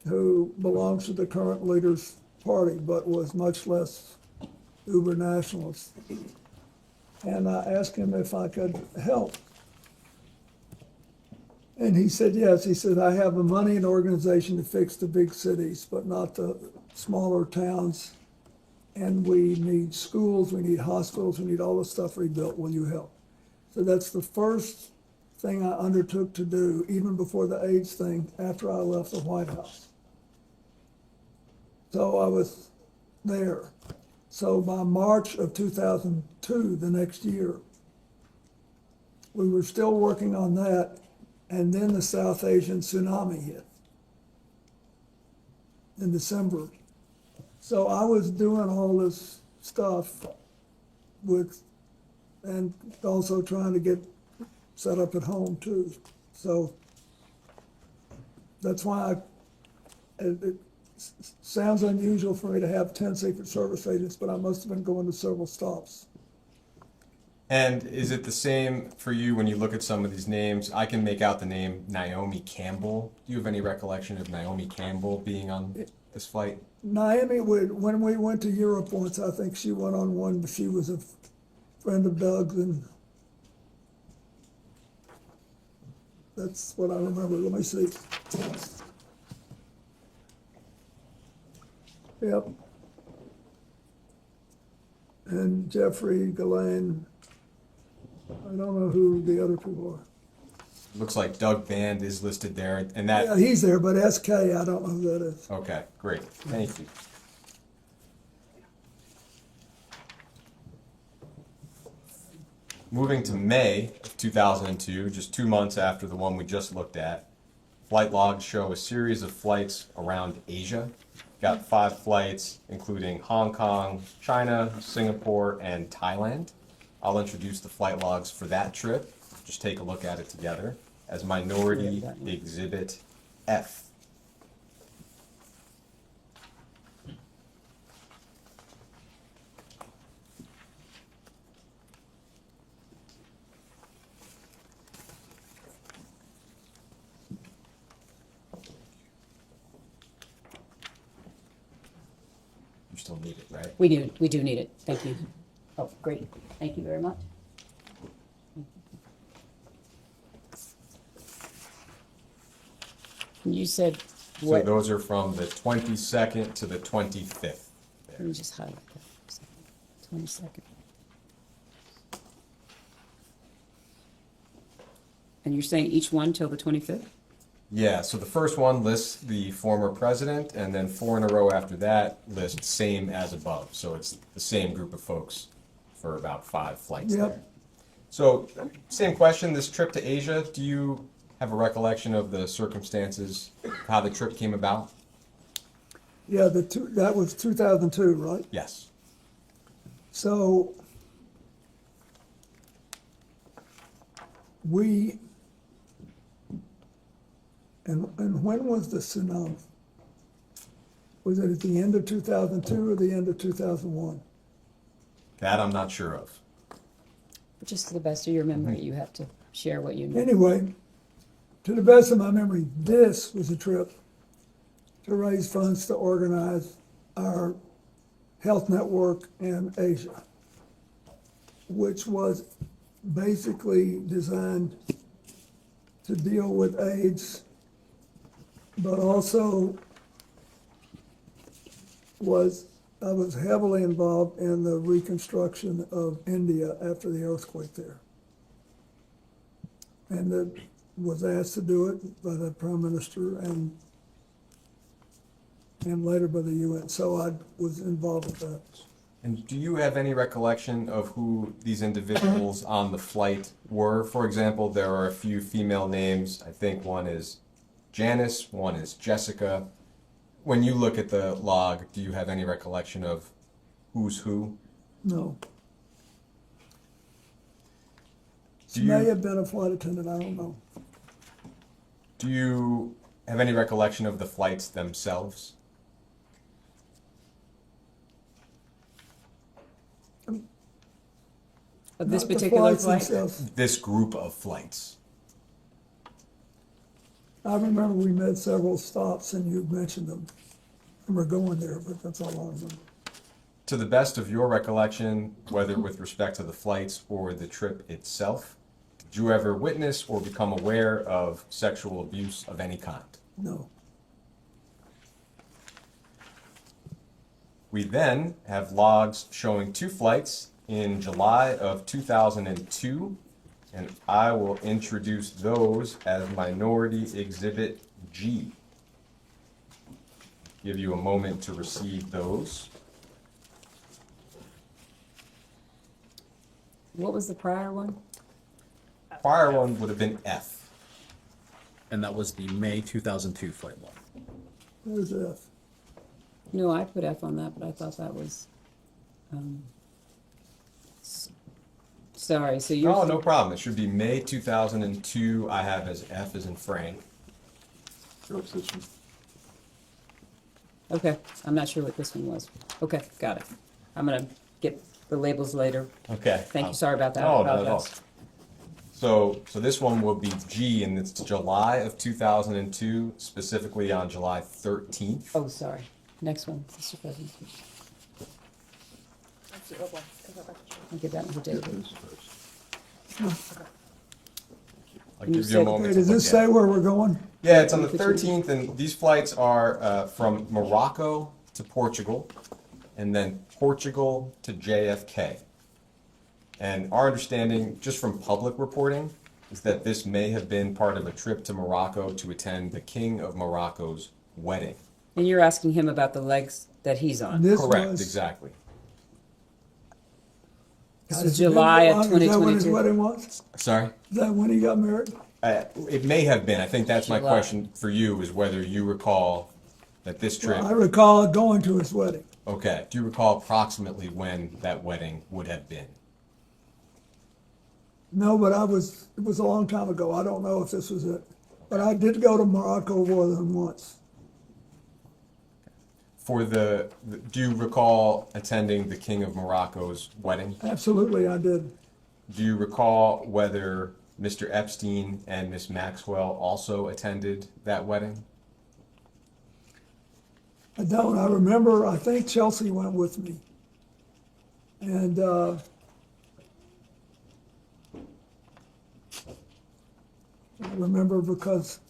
who belongs to the current leader's party, but was much less uber nationalist. And I asked him if I could help. And he said, yes. He said, I have the money and organization to fix the big cities, but not the smaller towns. And we need schools, we need hospitals, we need all this stuff rebuilt. Will you help? So that's the first thing I undertook to do, even before the AIDS thing, after I left the White House. So I was there. So by March of 2002, the next year, we were still working on that, and then the South Asian tsunami hit in December. So I was doing all this stuff and also trying to get set up at home too. So that's why it sounds unusual for me to have 10 Secret Service agents, but I must have been going to several stops. And is it the same for you when you look at some of these names? I can make out the name Naomi Campbell. Do you have any recollection of Naomi Campbell being on this flight? Naomi, when we went to Europe once, I think she went on one, but she was a friend of Doug's, and that's what I remember. Let me see. Yep. And Jeffrey, Ghislaine, I don't know who the other people are. Looks like Doug Band is listed there, and that... Yeah, he's there, but SK, I don't know who that is. Okay, great. Thank you. Moving to May of 2002, just 2 months after the one we just looked at, flight logs show a series of flights around Asia. Got 5 flights, including Hong Kong, China, Singapore, and Thailand. I'll introduce the flight logs for that trip. Just take a look at it together as Minority Exhibit F. You still need it, right? We do need it. Thank you. Oh, great. Thank you very much. You said So what? those are from the 22nd to the 25th. Let me just highlight that for a second. 22nd. And you're saying each one till the 25th? Yeah, so the first one lists the former president, and then 4 in a row after that lists same as above. So it's the same group of folks for about 5 flights there. So same question, this trip to Asia, do you have a recollection of the circumstances, how the trip came about? Yeah, that was 2002, right? Yes. So and when was the tsunami? Was it at the end of 2002 or the end of 2001? That I'm not sure of. Just to the best of your memory, you have to share what you know. Anyway, to the best of my memory, this was a trip to raise funds to organize our health network in Asia, which was basically designed to deal with AIDS, but also I was heavily involved in the reconstruction of India after the earthquake there. And was asked to do it by the Prime Minister and later by the UN. So I was involved with that. And do you have any recollection of who these individuals on the flight were? For example, there are a few female names. I think one is Janice, one is Jessica. When you look at the log, do you have any recollection of who's who? No. Do May you, have been a flight attendant, I don't know. do you have any recollection of the flights themselves? Of this Not the particular flights flight? themselves. This group of flights. I remember we made several stops and you mentioned them. And we're going there, but that's all I remember. To the best of your recollection, whether with respect to the flights or the trip itself, did you ever witness or become aware of sexual abuse of any kind? No. We then have logs showing 2 flights in July of 2002, and I will introduce those as Minority Exhibit G. Give you a moment to receive those. What was the prior one? Prior one would have been F. And that was the May 2002 flight log. Where's F? No, I put F on that, but I thought that was, sorry, so you're. Oh, no problem. It should be May 2002. I have as F as in Frank. Okay, I'm not sure what this one was. Okay, got it. I'm gonna get the labels later. Okay. Thank you, sorry about that. No, not at all. Apologize. So this one will be G, and it's July of 2002, specifically on July 13th. Oh, sorry. Next one, Mr. President. I'll give that one to David. I'll You give you a said- moment Okay, to does look this at say it. where we're going? Yeah, it's on the 13th, and these flights are from Morocco to Portugal, and then Portugal to JFK. And our understanding, just from public reporting, is that this may have been part of a trip to Morocco to attend the King of Morocco's wedding. And you're asking him about the legs that he's on? This Correct, was- exactly. This is July of Is that when his 2022. wedding was? Sorry? Is that when he got married? It may have been. I think that's my July. question for you, is whether you recall that this trip. I recall going to his wedding. Okay. Do you recall approximately when that wedding would have been? No, but it was a long time ago. I don't know if this was it. But I did go to Morocco more than once. Do you recall attending the King of Morocco's wedding? Absolutely, I did. Do you recall whether Mr. Epstein and Miss Maxwell also attended that wedding? I don't. I remember, I think Chelsea went with me. And I remember because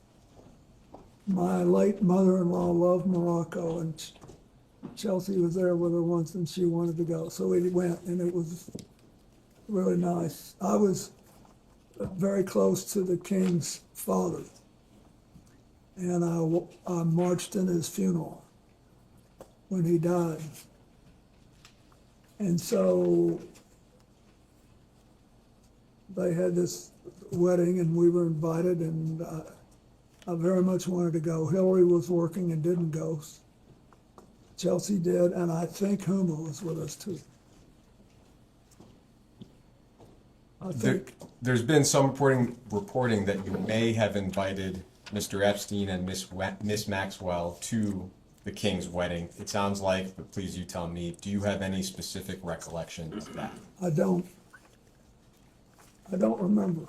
my late mother-in-law loved Morocco, and Chelsea was there with her once and she wanted to go. So we went, and it was really nice. I was very close to the king's father, and I marched in his funeral when he died. And so they had this wedding and we were invited, and I very much wanted to go. Hillary was working and didn't go. Chelsea did, and I think Huma was with us too. I think, There's been some reporting that you may have invited Mr. Epstein and Miss Maxwell to the King's wedding. It sounds like, but please you tell me, do you have any specific recollection of that? I don't remember.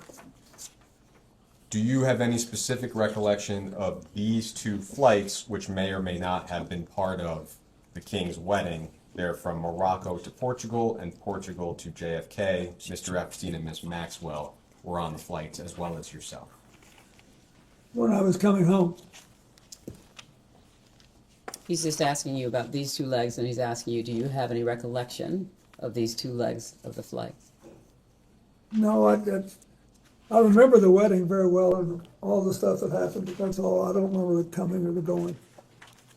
Do you have any specific recollection of these two flights, which may or may not have been part of the King's wedding? They're from Morocco to Portugal and Portugal to JFK. Mr. Epstein and Ms. Maxwell were on the flights, as well as yourself. When I was coming home. He's just asking you about these two legs, and he's asking you, do you have any recollection of these two legs of the flight? No, I remember the wedding very well and all the stuff that happened, but that's all. I don't remember the coming or the going.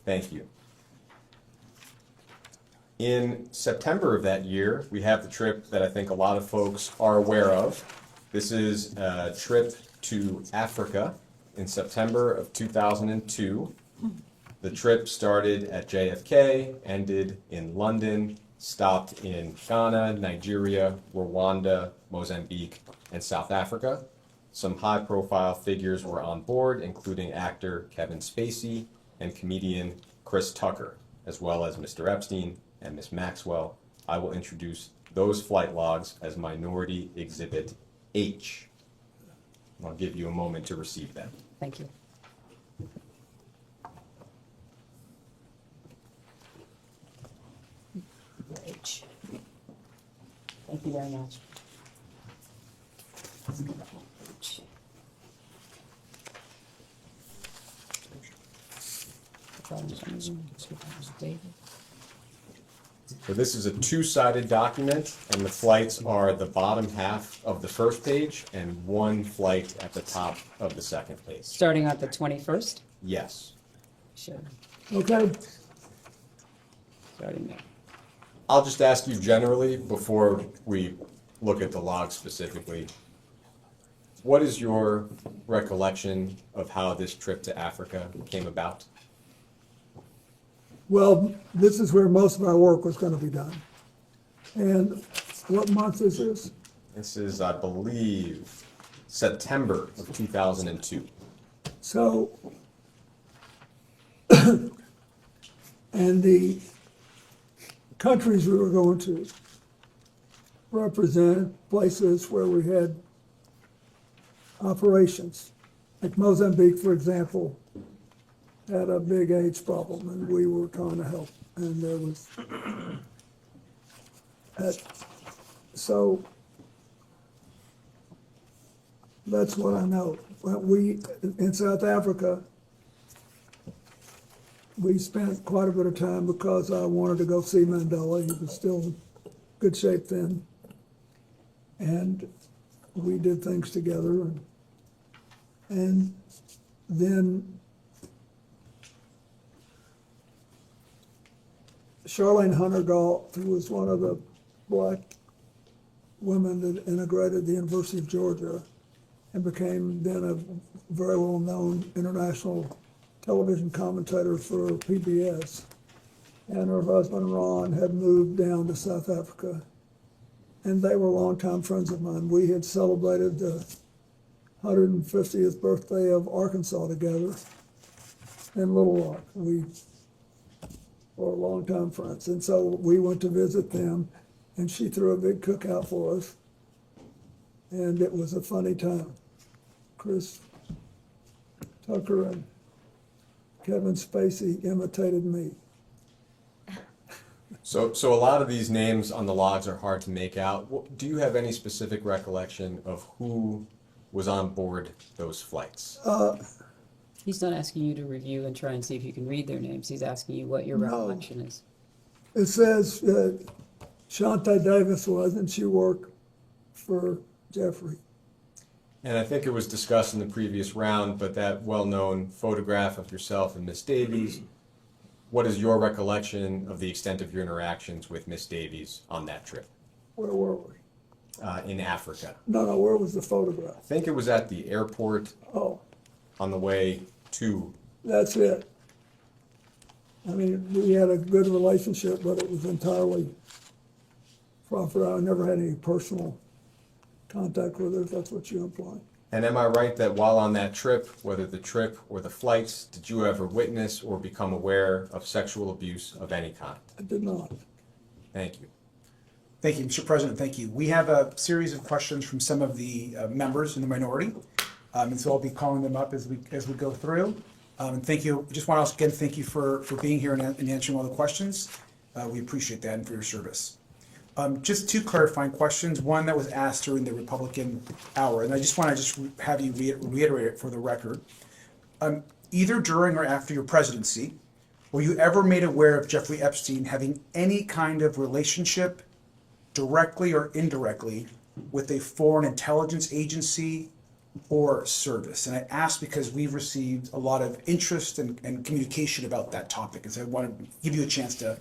Thank you. In September of that year, we have the trip that I think a lot of folks are aware of. This is a trip to Africa in September of 2002. The trip started at JFK, ended in London, stopped in Ghana, Nigeria, Rwanda, Mozambique, and South Africa. Some high-profile figures were on board, including actor Kevin Spacey and comedian Chris Tucker, as well as Mr. Epstein and Ms. Maxwell. I will introduce those flight logs as Minority Exhibit H. I'll give you a moment to receive them. Thank you. H. Thank you very much. So this is a two-sided document, and the flights are the bottom half of the first page and one flight at the top of the second page. Starting at the 21st? Yes. Sure. Okay. Starting there. I'll just ask you generally, before we look at the log specifically, what is your recollection of how this trip to Africa came about? Well, this is where most of our work was going to be done. And what month is this? This is, I believe, September of 2002. So, and the countries we were going to represent places where we had operations. Like Mozambique, for example, had a big AIDS problem, and we were trying to help. And there was so that's what I know. We in South Africa, we spent quite a bit of time because I wanted to go see Mandela. He was still in good shape then, and we did things together. And then Charlene Hunter Galt, who was one of the black women that integrated the University of Georgia and became then a very well-known international television commentator for PBS. And her husband, Ron, had moved down to South Africa. And they were longtime friends of mine. We had celebrated the 150th birthday of Arkansas together in Little Rock. We were longtime friends. And so we went to visit them, and she threw a big cookout for us. And it was a funny time. Chris Tucker and Kevin Spacey imitated me. So a lot of these names on the logs are hard to make out. Do you have any specific recollection of who was on board those flights? He's not asking you to review and try and see if you can read their names. He's asking you what your recollection is. It says Shante Davis was, and she worked for Jeffrey. And I think it was discussed in the previous round, but that well-known photograph of yourself and Miss Davies, what is your recollection of the extent of your interactions with Miss Davies on that trip? Where were we? In Africa. No, where was the photograph? I think it was at the airport. Oh. On the way to. That's it. I mean, we had a good relationship, but it was entirely proper. I never had any personal contact with her, if that's what you imply. And am I right that while on that trip, whether the trip or the flights, did you ever witness or become aware of sexual abuse of any kind? I did not. Thank you. Thank you, Mr. President. Thank you. We have a series of questions from some of the members in the minority. And so I'll be calling them up as we go through. And thank you. Just want to also again thank you for being here and answering all the questions. We appreciate that and for your service. Just two clarifying questions. One that was asked during the Republican hour, and I just want to have you reiterate it for the record. Either during or after your presidency, were you ever made aware of Jeffrey Epstein having any kind of relationship, directly or indirectly, with a foreign intelligence agency or service? And I ask because we've received a lot of interest and communication about that topic, and so I want to give you a chance to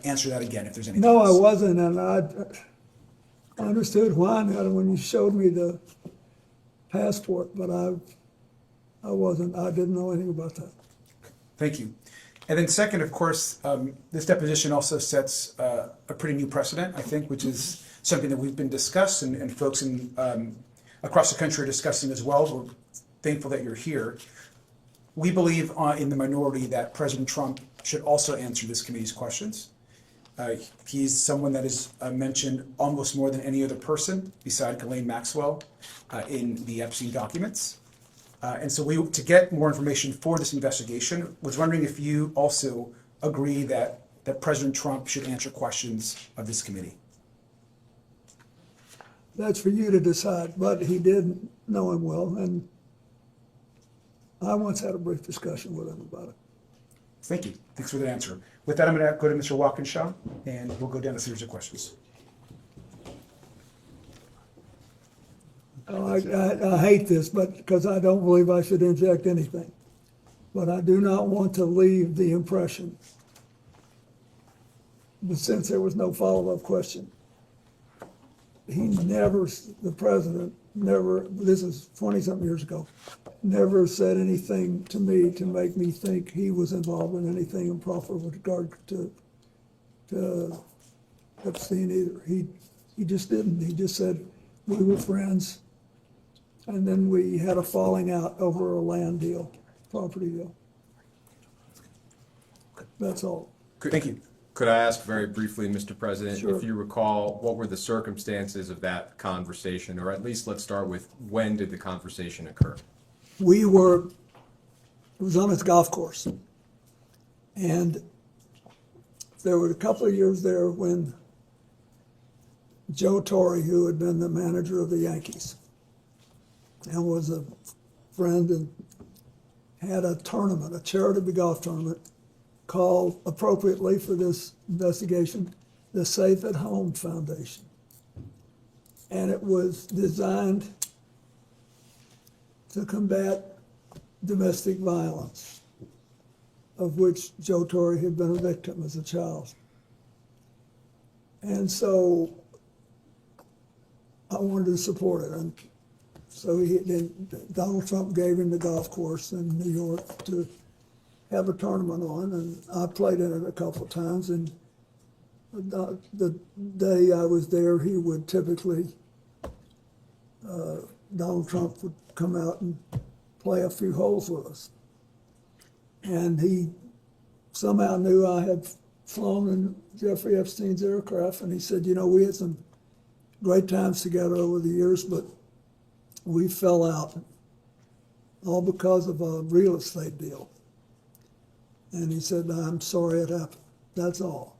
answer that again if there's anything No, else. I wasn't, and I understood why now when you showed me the passport, but I wasn't. I didn't know anything about that. Thank you. And then second, of course, this deposition also sets a pretty new precedent, I think, which is something that we've been discussing and folks across the country are discussing as well. We're thankful that you're here. We believe in the minority that President Trump should also answer this committee's questions. He's someone that is mentioned almost more than any other person beside Ghislaine Maxwell in the Epstein documents. And so to get more information for this investigation, was wondering if you also agree that President Trump should answer questions of this committee. That's for you to decide, but he did know him well, and I once had a brief discussion with him about it. Thank you. Thanks for the answer. With that, I'm going to go to Mr. Walkinshaw, and we'll go down a series of questions. I hate this, but because I don't believe I should inject anything. But I do not want to leave the impression, but since there was no follow-up question, the president never, this is 20-something years ago, never said anything to me to make me think he was involved in anything improper with regard to Epstein either. He just didn't. He just said we were friends, and then we had a falling out over a land deal, property deal. That's all. Thank you. Could I ask very briefly, Mr. President, Sure. if you recall, what were the circumstances of that conversation, or at least let's start with when did the conversation occur? It was on his golf course. And there were a couple of years there when Joe Torre, who had been the manager of the Yankees and was a friend, and had a tournament, a charity golf tournament, called appropriately for this investigation, the Safe at Home Foundation. And it was designed to combat domestic violence, of which Joe Torre had been a victim as a child. And so I wanted to support it. And so Donald Trump gave him the golf course in New York to have a tournament on, and I played in it a couple of times. And the day I was there, he would typically, Donald Trump would come out and play a few holes with us. And he somehow knew I had flown in Jeffrey Epstein's aircraft, and he said, you know, we had some great times together over the years, but we fell out, all because of a real estate deal. And he said, I'm sorry it happened. That's all.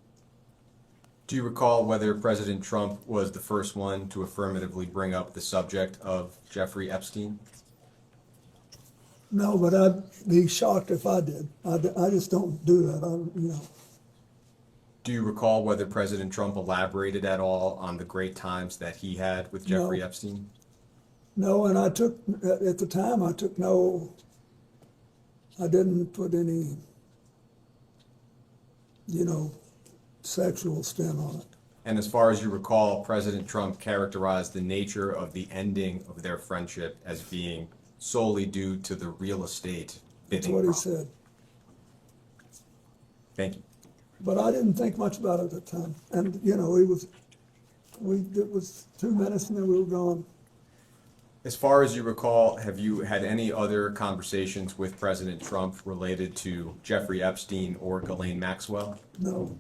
Do you recall whether President Trump was the first one to affirmatively bring up the subject of Jeffrey Epstein? No, but I'd be shocked if I did. I just don't do that. Do you recall whether President Trump elaborated at all on the great times that he had with Jeffrey No. Epstein? No, and at the time, I didn't put any, sexual spin on it. And as far as you recall, President Trump characterized the nature of the ending of their friendship as being solely due to the real estate That's bidding what he problem. said. Thank you. But I didn't think much about it at the time. And, it was 2 minutes and then we were gone. As far as you recall, have you had any other conversations with President Trump related to Jeffrey Epstein or Ghislaine Maxwell? No.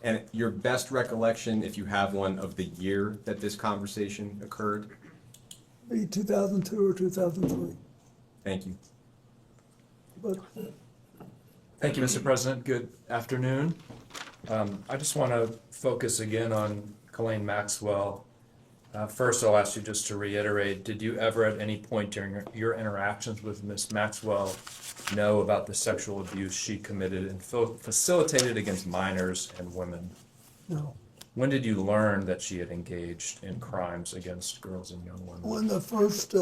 And your best recollection, if you have one, of the year that this conversation occurred? be 2002 or 2003. Thank you. But Thank you, Mr. President. Good afternoon. I just want to focus again on Ghislaine Maxwell. First, I'll ask you just to reiterate, did you ever at any point during your interactions with Ms. Maxwell know about the sexual abuse she committed and facilitated against minors and women? no. When did you learn that she had engaged in crimes against girls and young women? When the first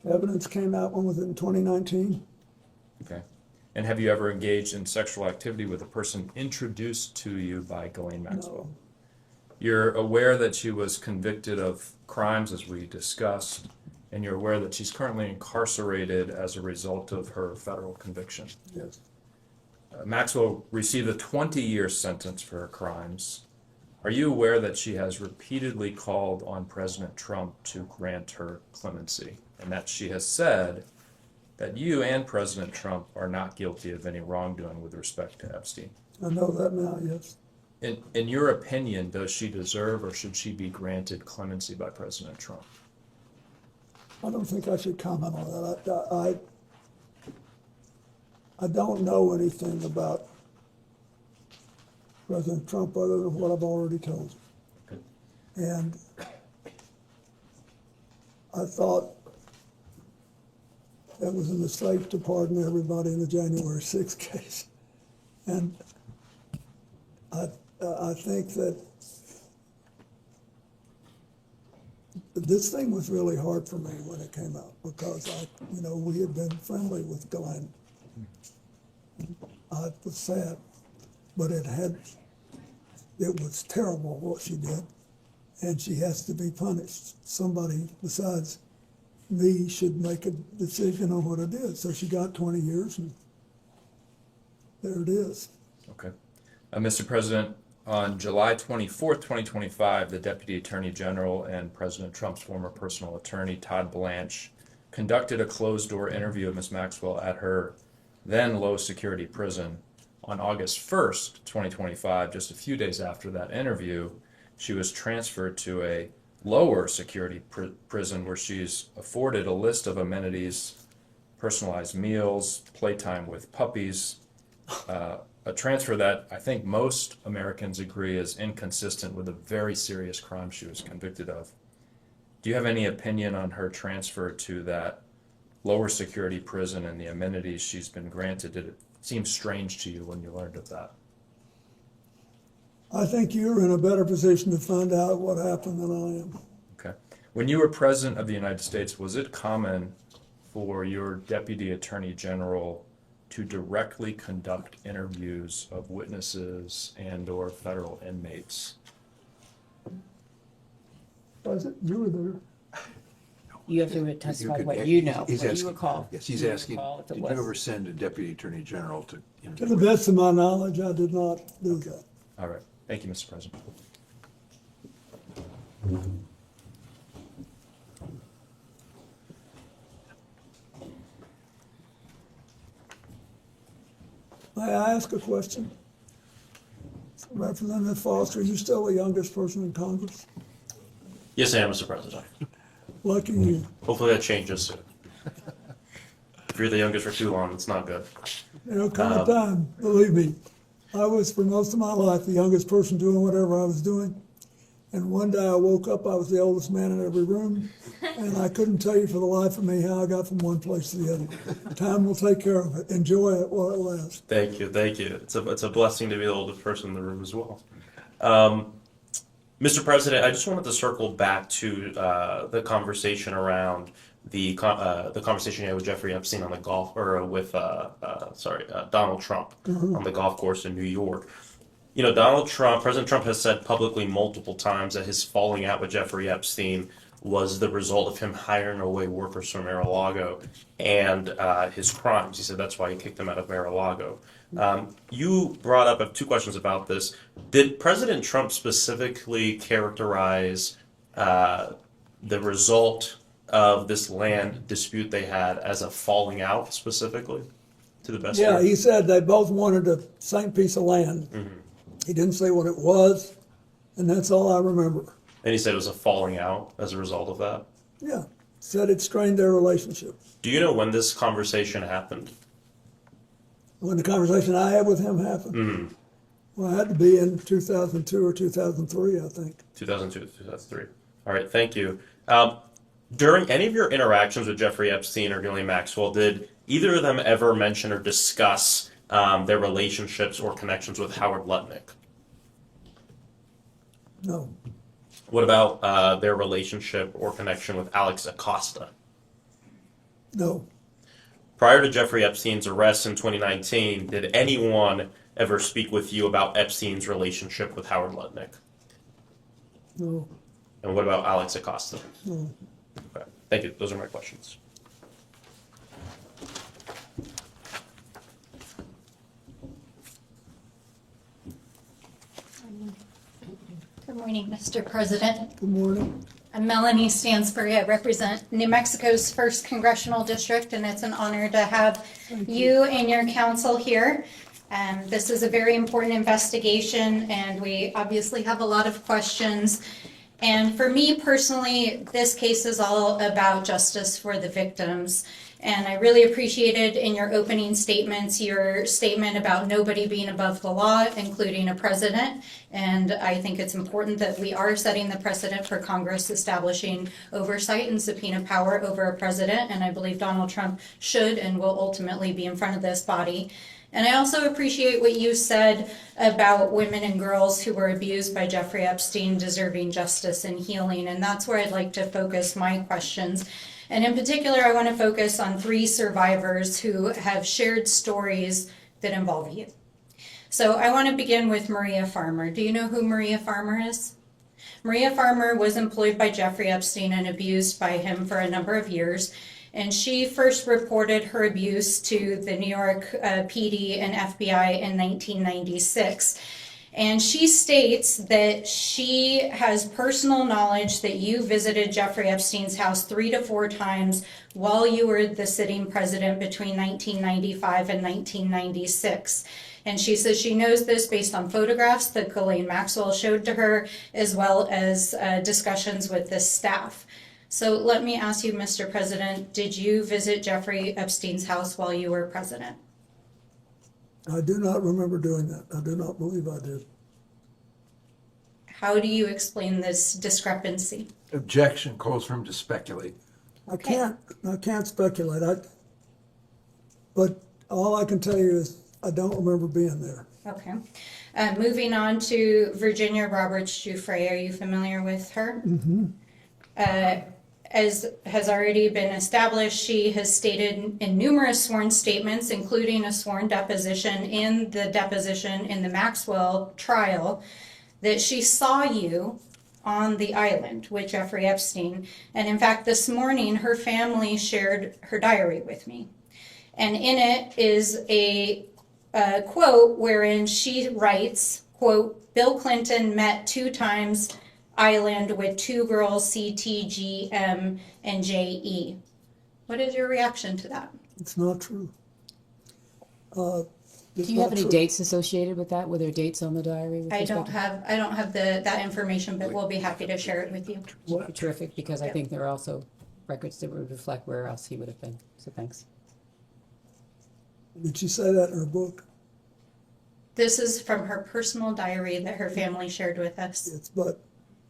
evidence came out, when was it, in 2019? Okay. And have you ever engaged in sexual activity with a person introduced to you by Ghislaine Maxwell? No. You're aware that she was convicted of crimes, as we discussed, and you're aware that she's currently incarcerated as a result of her federal conviction. Yes. Maxwell received a 20-year sentence for her crimes. Are you aware that she has repeatedly called on President Trump to grant her clemency, and that she has said that you and President Trump are not guilty of any wrongdoing with respect to Epstein? I know that now, yes. In your opinion, does she deserve or should she be granted clemency by President Trump? I don't think I should comment on that. I don't know anything about President Trump other than what I've already told you. And I thought it was a mistake to pardon everybody in the January 6th case. And I think that this thing was really hard for me when it came out because we had been friendly with Ghislaine. I was sad, but it was terrible what she did, and she has to be punished. Somebody besides me should make a decision on what it is. So she got 20 years, and there it is. Okay. Mr. President, on July 24th, 2025, the Deputy Attorney General and President Trump's former personal attorney, Todd Blanche, conducted a closed-door interview of Ms. Maxwell at her then low-security prison. On August 1st, 2025, just a few days after that interview, she was transferred to a lower security prison where she's afforded a list of amenities, personalized meals, playtime with puppies, a transfer that I think most Americans agree is inconsistent with a very serious crime she was convicted of. Do you have any opinion on her transfer to that lower security prison and the amenities she's been granted? Did it seem strange to you when you learned of that? I think you're in a better position to find out what happened than I am. Okay. When you were President of the United States, was it common for your Deputy Attorney General to directly conduct interviews of witnesses and/or federal inmates? Was it? You were there. You have to testify what you know, He's what asking, you recall. yes, he's You asking, recall if it did you was. ever send a Deputy Attorney General to To interview? the best of my knowledge, I did not do that. All right. Thank you, Mr. President. May I ask a question? Representative Foster, are you still the youngest person in Congress? Yes, I am, Mr. President. Lucky you. Hopefully that changes soon. If you're the youngest for too long, it's not good. There'll come a time, believe me. I was, for most of my life, the youngest person doing whatever I was doing. And one day I woke up, I was the oldest man in every room, and I couldn't tell you for the life of me how I got from one place to the other. Time will take care of it. Enjoy it while it lasts. Thank you, thank you. It's a blessing to be the oldest person in the room as well. Mr. President, I just wanted to circle back to the conversation around the conversation you had with Jeffrey Epstein on the golf, or with Donald Trump on the golf course in New York. You know, President Trump has said publicly multiple times that his falling out with Jeffrey Epstein was the result of him hiring away workers from Mar-a-Lago and his crimes. He said that's why he kicked them out of Mar-a-Lago. You brought up, I have two questions about this. Did President Trump specifically characterize the result of this land dispute they had as a falling out specifically, to the best? Yeah, he said they both wanted the same piece of land. Mm-hmm. He didn't say what it was, and that's all I remember. And he said it was a falling out as a result of that. Yeah, said it strained their relationship. Do you know when this conversation happened? When the conversation I had with him happened, Mm-hmm. well, it had to be in 2002 or 2003, I think. 2002 to 2003. All right, thank you. During any of your interactions with Jeffrey Epstein or Ghislaine Maxwell, did either of them ever mention or discuss their relationships or connections with Howard Lutnick? No. What about their relationship or connection with Alex Acosta? No. Prior to Jeffrey Epstein's arrest in 2019, did anyone ever speak with you about Epstein's relationship with Howard Lutnick? No. And what about Alex Acosta? No. Okay. Thank you. Those are my questions. Good morning, Mr. President. Good morning. I'm Melanie Stansbury. I represent New Mexico's 1st Congressional District, and it's an honor to have you and your council here. This is a very important investigation, and we obviously have a lot of questions. And for me personally, this case is all about justice for the victims. And I really appreciated in your opening statements, your statement about nobody being above the law, including a president. And I think it's important that we are setting the precedent for Congress establishing oversight and subpoena power over a president. And I believe Donald Trump should and will ultimately be in front of this body. And I also appreciate what you said about women and girls who were abused by Jeffrey Epstein deserving justice and healing. And that's where I'd like to focus my questions. And in particular, I want to focus on 3 survivors who have shared stories that involve you. So I want to begin with Maria Farmer. Do you know who Maria Farmer is? Maria Farmer was employed by Jeffrey Epstein and abused by him for a number of years. And she first reported her abuse to the New York PD and FBI in 1996. And she states that she has personal knowledge that you visited Jeffrey Epstein's house 3 to 4 times while you were the sitting president between 1995 and 1996. And she says she knows this based on photographs that Ghislaine Maxwell showed to her, as well as discussions with the staff. So let me ask you, Mr. President, did you visit Jeffrey Epstein's house while you were president? I do not remember doing that. I do not believe I did. How do you explain this discrepancy? Objection calls for him to speculate. I can't speculate. But all I can tell you is I don't remember being there. Okay. Moving on to Virginia Roberts Giuffre. Are you familiar with her? Mm-hmm. As has already been established, she has stated in numerous sworn statements, including a sworn deposition in the Maxwell trial, that she saw you on the island with Jeffrey Epstein. And in fact, this morning, her family shared her diary with me. And in it is a quote wherein she writes, quote, Bill Clinton met 2 times island with 2 girls, CT, GM, and JE. What is your reaction to that? It's not true. Do you have any dates associated with that? Were there dates on the diary? I don't have that information, but we'll be happy to share it with you. Terrific, because I think there are also records that would reflect where else he would have been. So thanks. Did she say that in her book? This is from her personal diary that her family shared with us. But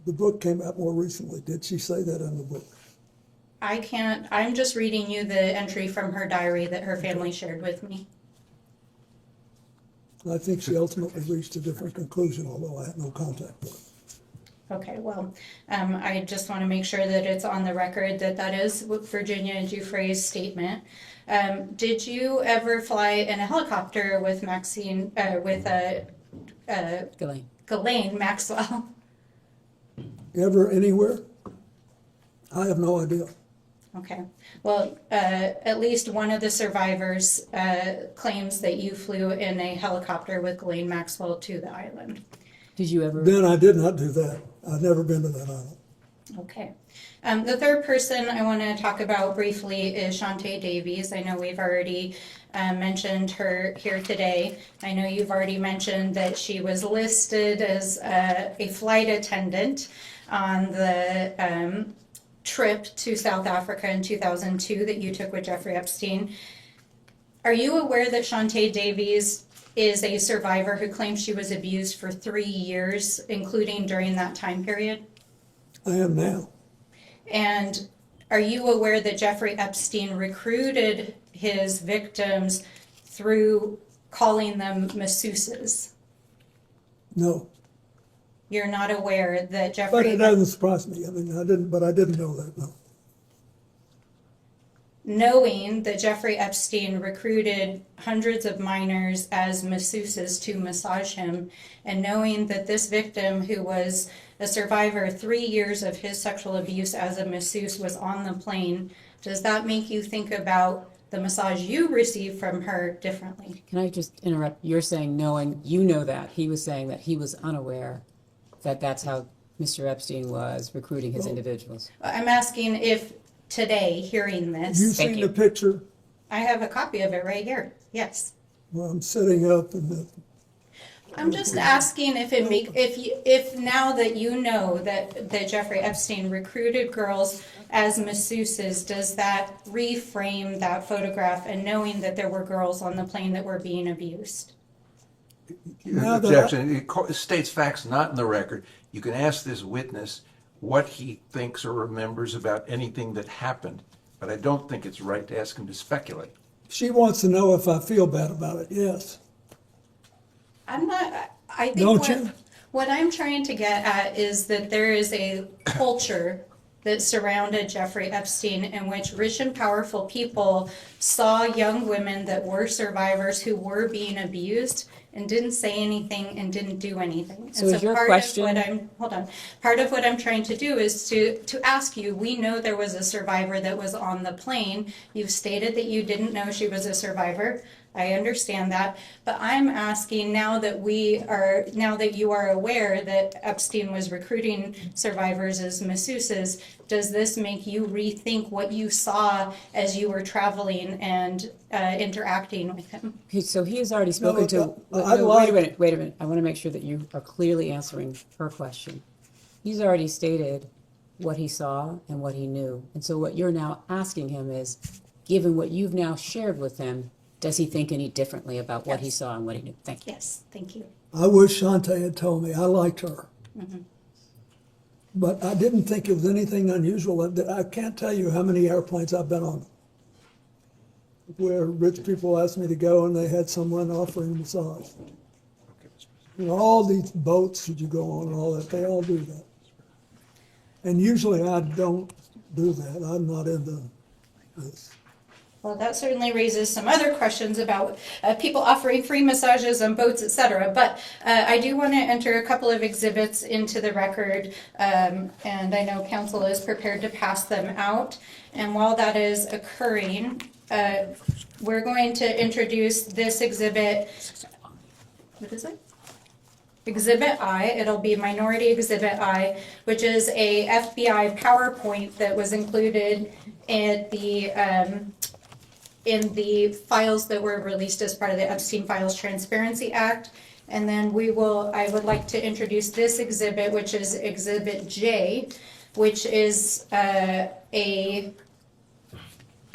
the book came out more recently. Did she say that in the book? I'm just reading you the entry from her diary that her family shared with me. I think she ultimately reached a different conclusion, although I had no contact with her. Okay, well, I just want to make sure that it's on the record that is Virginia Giuffre's statement. Did you ever fly in a helicopter with Ghislaine Maxwell? Ever anywhere? I have no idea. Okay. Well, at least one of the survivors claims that you flew in a helicopter with Ghislaine Maxwell to the island. Did you ever? Then I did not do that. I've never been to that island. Okay. The third person I want to talk about briefly is Shantae Davies. I know we've already mentioned her here today. I know you've already mentioned that she was listed as a flight attendant. on the trip to South Africa in 2002 that you took with Jeffrey Epstein. Are you aware that Shantae Davies is a survivor who claims she was abused for 3 years, including during that time period? I am now. And are you aware that Jeffrey Epstein recruited his victims through calling them masseuses? No. You're not aware that But Jeffrey... it doesn't surprise me. I mean, I didn't know that, no. Knowing that Jeffrey Epstein recruited hundreds of minors as masseuses to massage him, and knowing that this victim, who was a survivor 3 years of his sexual abuse as a masseuse, was on the plane, does that make you think about the massage you received from her differently? Can I just interrupt? You're saying knowing, you know that. He was saying that he was unaware that that's how Mr. Epstein was recruiting his individuals. I'm asking if today, hearing this... You seen the picture? I have a copy of it right here, yes. Well, I'm sitting up and I'm just asking if now that you know that Jeffrey Epstein recruited girls as masseuses, does that reframe that photograph, and knowing that there were girls on the plane that were being abused? Objection. It states facts not in the record. You can ask this witness what he thinks or remembers about anything that happened, but I don't think it's right to ask him to speculate. she wants to know if I feel bad about it, yes. I'm not, I think Don't you? what I'm trying to get at is that there is a culture that surrounded Jeffrey Epstein in which rich and powerful people saw young women that were survivors who were being abused and didn't say anything and didn't do anything. So is your question- Part of what I'm trying to do is to ask you, we know there was a survivor that was on the plane. You've stated that you didn't know she was a survivor. I understand that, but I'm asking now that you are aware that Epstein was recruiting survivors as masseuses, does this make you rethink what you saw as you were traveling and interacting with him? So he has already spoken to. Wait a minute. I want to make sure that you are clearly answering her question. He's already stated what he saw and what he knew, and so what you're now asking him is, given what you've now shared with him, does he think any differently about what he saw and what he knew? Thank you. Yes, thank you. I wish Shantae had told me. I liked her. Mm-hmm. But I didn't think it was anything unusual. I can't tell you how many airplanes I've been on where rich people asked me to go and they had someone offering a massage. You know, all these boats that you go on and all that, they all do that. And usually I don't do that. I'm not into this. Well, that certainly raises some other questions about people offering free massages on boats, etc. But I do want to enter a couple of exhibits into the record, and I know council is prepared to pass them out. And while that is occurring, we're going to introduce this exhibit. What is it? Exhibit I, it'll be Minority Exhibit I, which is a FBI PowerPoint that was included in the files that were released as part of the Epstein Files Transparency Act. And then I would like to introduce this exhibit, which is Exhibit J, which is a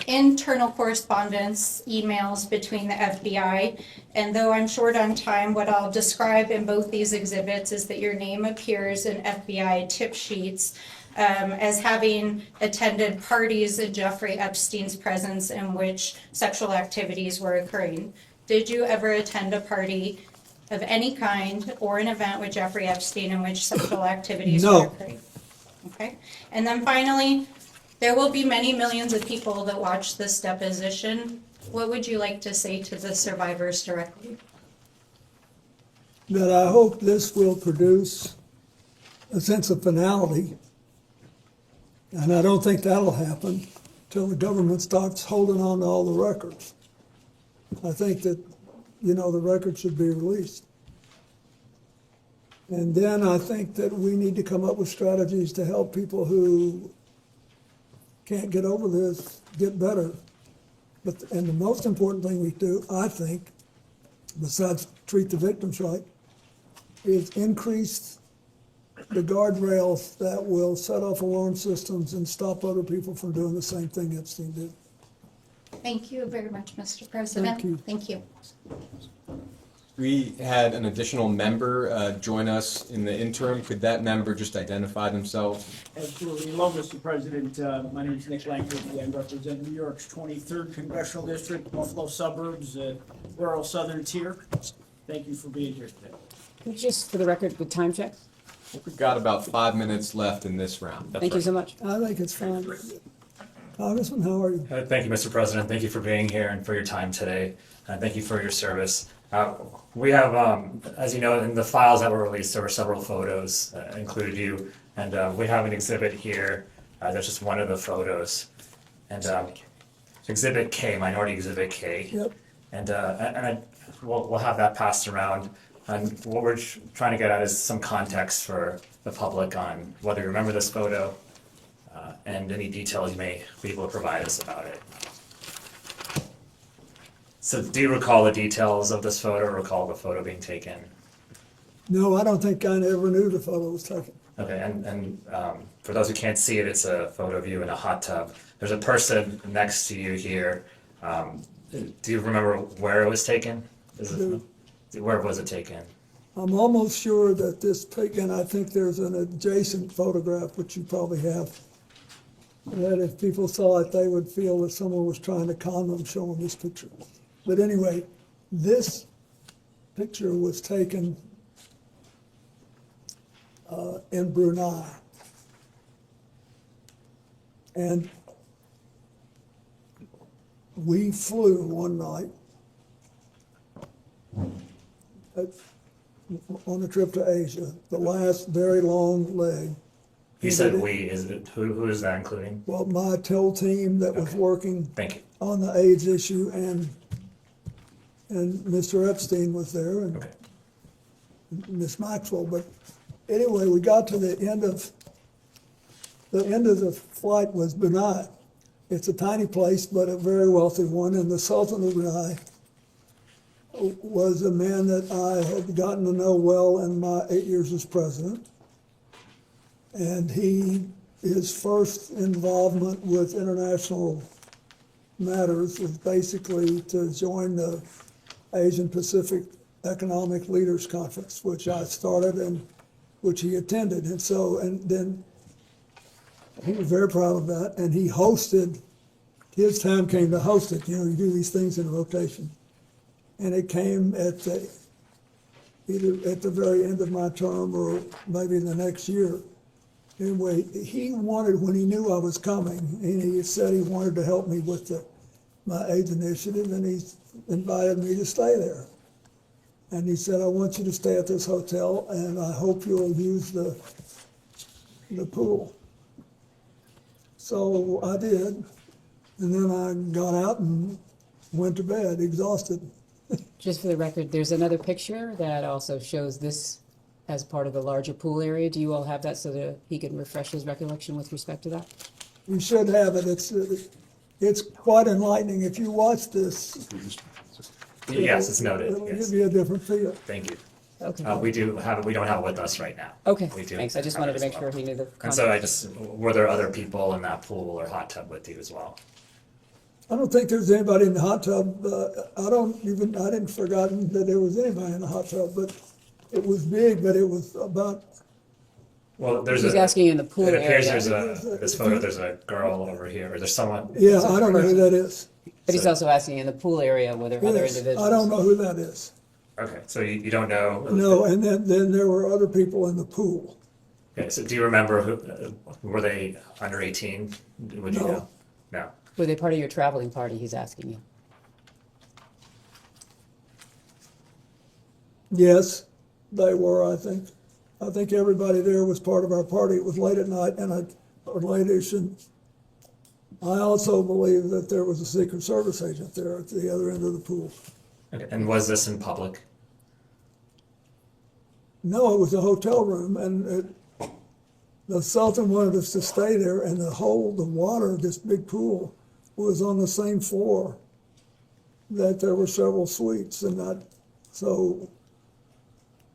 internal correspondence emails between the FBI. And though I'm short on time, what I'll describe in both these exhibits is that your name appears in FBI tip sheets as having attended parties in Jeffrey Epstein's presence in which sexual activities were occurring. Did you ever attend a party of any kind or an event with Jeffrey Epstein in which sexual activities were occurring? Okay. And then finally, there will be many millions of people that watch this deposition. What would you like to say to the survivors directly? That I hope this will produce a sense of finality. And I don't think that'll happen till the government starts holding on to all the records. I think that, the record should be released. And then I think that we need to come up with strategies to help people who can't get over this get better. And the most important thing we do, I think, besides treat the victims right, is increase the guardrails that will set off alarm systems and stop other people from doing the same thing Epstein did. Thank you very much, Mr. President. Thank you. Thank you. We had an additional member join us in the interim. Could that member just identify themselves? Absolutely. Hello, Mr. President. My name is Nick Lankerty. I represent New York's 23rd Congressional District, Buffalo suburbs, rural southern tier. Thank you for being here today. Just for the record, with time check? We've got about 5 minutes left in this round. Thank you so much. I think it's fine. Congressman, how are you? Thank you, Mr. President. Thank you for being here and for your time today. Thank you for your service. We have, as you know, in the files that were released, there were several photos that included you, and we have an exhibit here. That's just one of the photos, and Exhibit K, Minority Exhibit K. Yep. And we'll have that passed around. And what we're trying to get at is some context for the public on whether you remember this photo and any details you may be able to provide us about it. So do you recall the details of this photo or recall the photo being taken? No, I don't think I ever knew the photo was taken. Okay, and for those who can't see it, it's a photo of you in a hot tub. There's a person next to you here. Do you remember where it was taken? Where was it taken? I'm almost sure that this pic, and I think there's an adjacent photograph, which you probably have, that if people saw it, they would feel that someone was trying to con them showing this picture. But anyway, this picture was taken in Brunei. And we flew one night on a trip to Asia, the last very long leg. You said we, is it, who is that including? Well, my TIL team that was working Thank you. on the AIDS issue, and Mr. Epstein was there, and Miss Maxwell. But anyway, we got to the end of the flight was Brunei. It's a tiny place, but a very wealthy one, and the Sultan of Brunei was a man that I had gotten to know well in my 8 years as president. And his first involvement with international matters was basically to join the Asian Pacific Economic Leaders Conference, which I started and which he attended. And so, and then he was very proud of that. And he hosted, his time came to host it. You know, you do these things in rotation. And it came at either at the very end of my term or maybe the next year. Anyway, he wanted, when he knew I was coming, and he said he wanted to help me with my AIDS initiative, and he invited me to stay there. And he said, I want you to stay at this hotel, and I hope you'll use the pool. So I did, and then I got out and went to bed, exhausted. Just for the record, there's another picture that also shows this as part of the larger pool area. Do you all have that so that he can refresh his recollection with respect to that? You should have it. It's quite enlightening. If you watch this, Yes, it's noted. It'll Yes. give you a different feel. Thank you. Okay. We do have it. We don't have it with us right now. Okay, We do thanks. I just have wanted it to as make well. sure he knew the And so context. were there other people in that pool or hot tub with you as well? I don't think there's anybody in the hot tub. I didn't forgotten that there was anybody in the hot tub, but it was big, but it was about. Well, He's asking in the pool It appears area. this photo, there's a girl over here, or there's someone. Yeah, I don't know who that is. But he's also asking in the pool area were there other Yes, individuals? I don't know who that is. Okay, so you don't know? No, and then there were other people in the pool. Okay, so do you remember who, were they under 18? Would you No. know? No. Were they part of your traveling party, he's asking you? Yes, they were, I think. I think everybody there was part of our party. It was late at night or late-ish, and I also believe that there was a Secret Service agent there at the other end of the pool. Okay, and was this in public? No, it was a hotel room, and the Sultan wanted us to stay there, and the water of this big pool was on the same floor that there were several suites, and so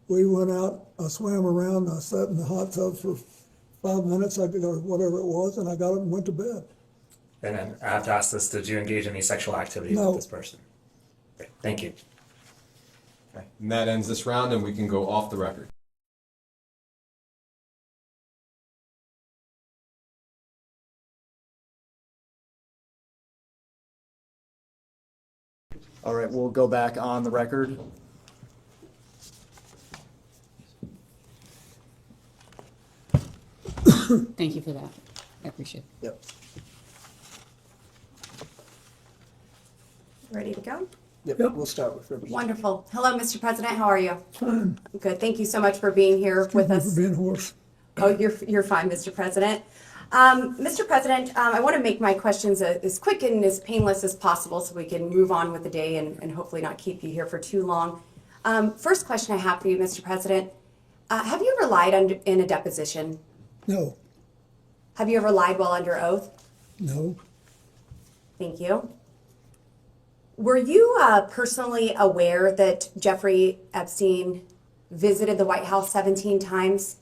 We went out, I swam around, I sat in the hot tub for 5 minutes, or whatever it was, and I got up and went to bed. And then I have to ask this, did you engage in any sexual activity No. with this person? Great, thank you. Okay. And that ends this round, and we can go off the record. All right, we'll go back on the record. Thank you for that. I appreciate it. Yep. Ready to go? Yep, we'll start with Rivers. Wonderful. Hello, Mr. President. How are you? Fine. Good. Thank you so much for being here with us. For being hoarse. Oh, you're fine, Mr. President. Mr. President, I want to make my questions as quick and as painless as possible so we can move on with the day and hopefully not keep you here for too long. First question I have for you, Mr. President. Have you ever lied in a deposition? No. Have you ever lied while under oath? No. Thank you. Were you personally aware that Jeffrey Epstein visited the White House 17 times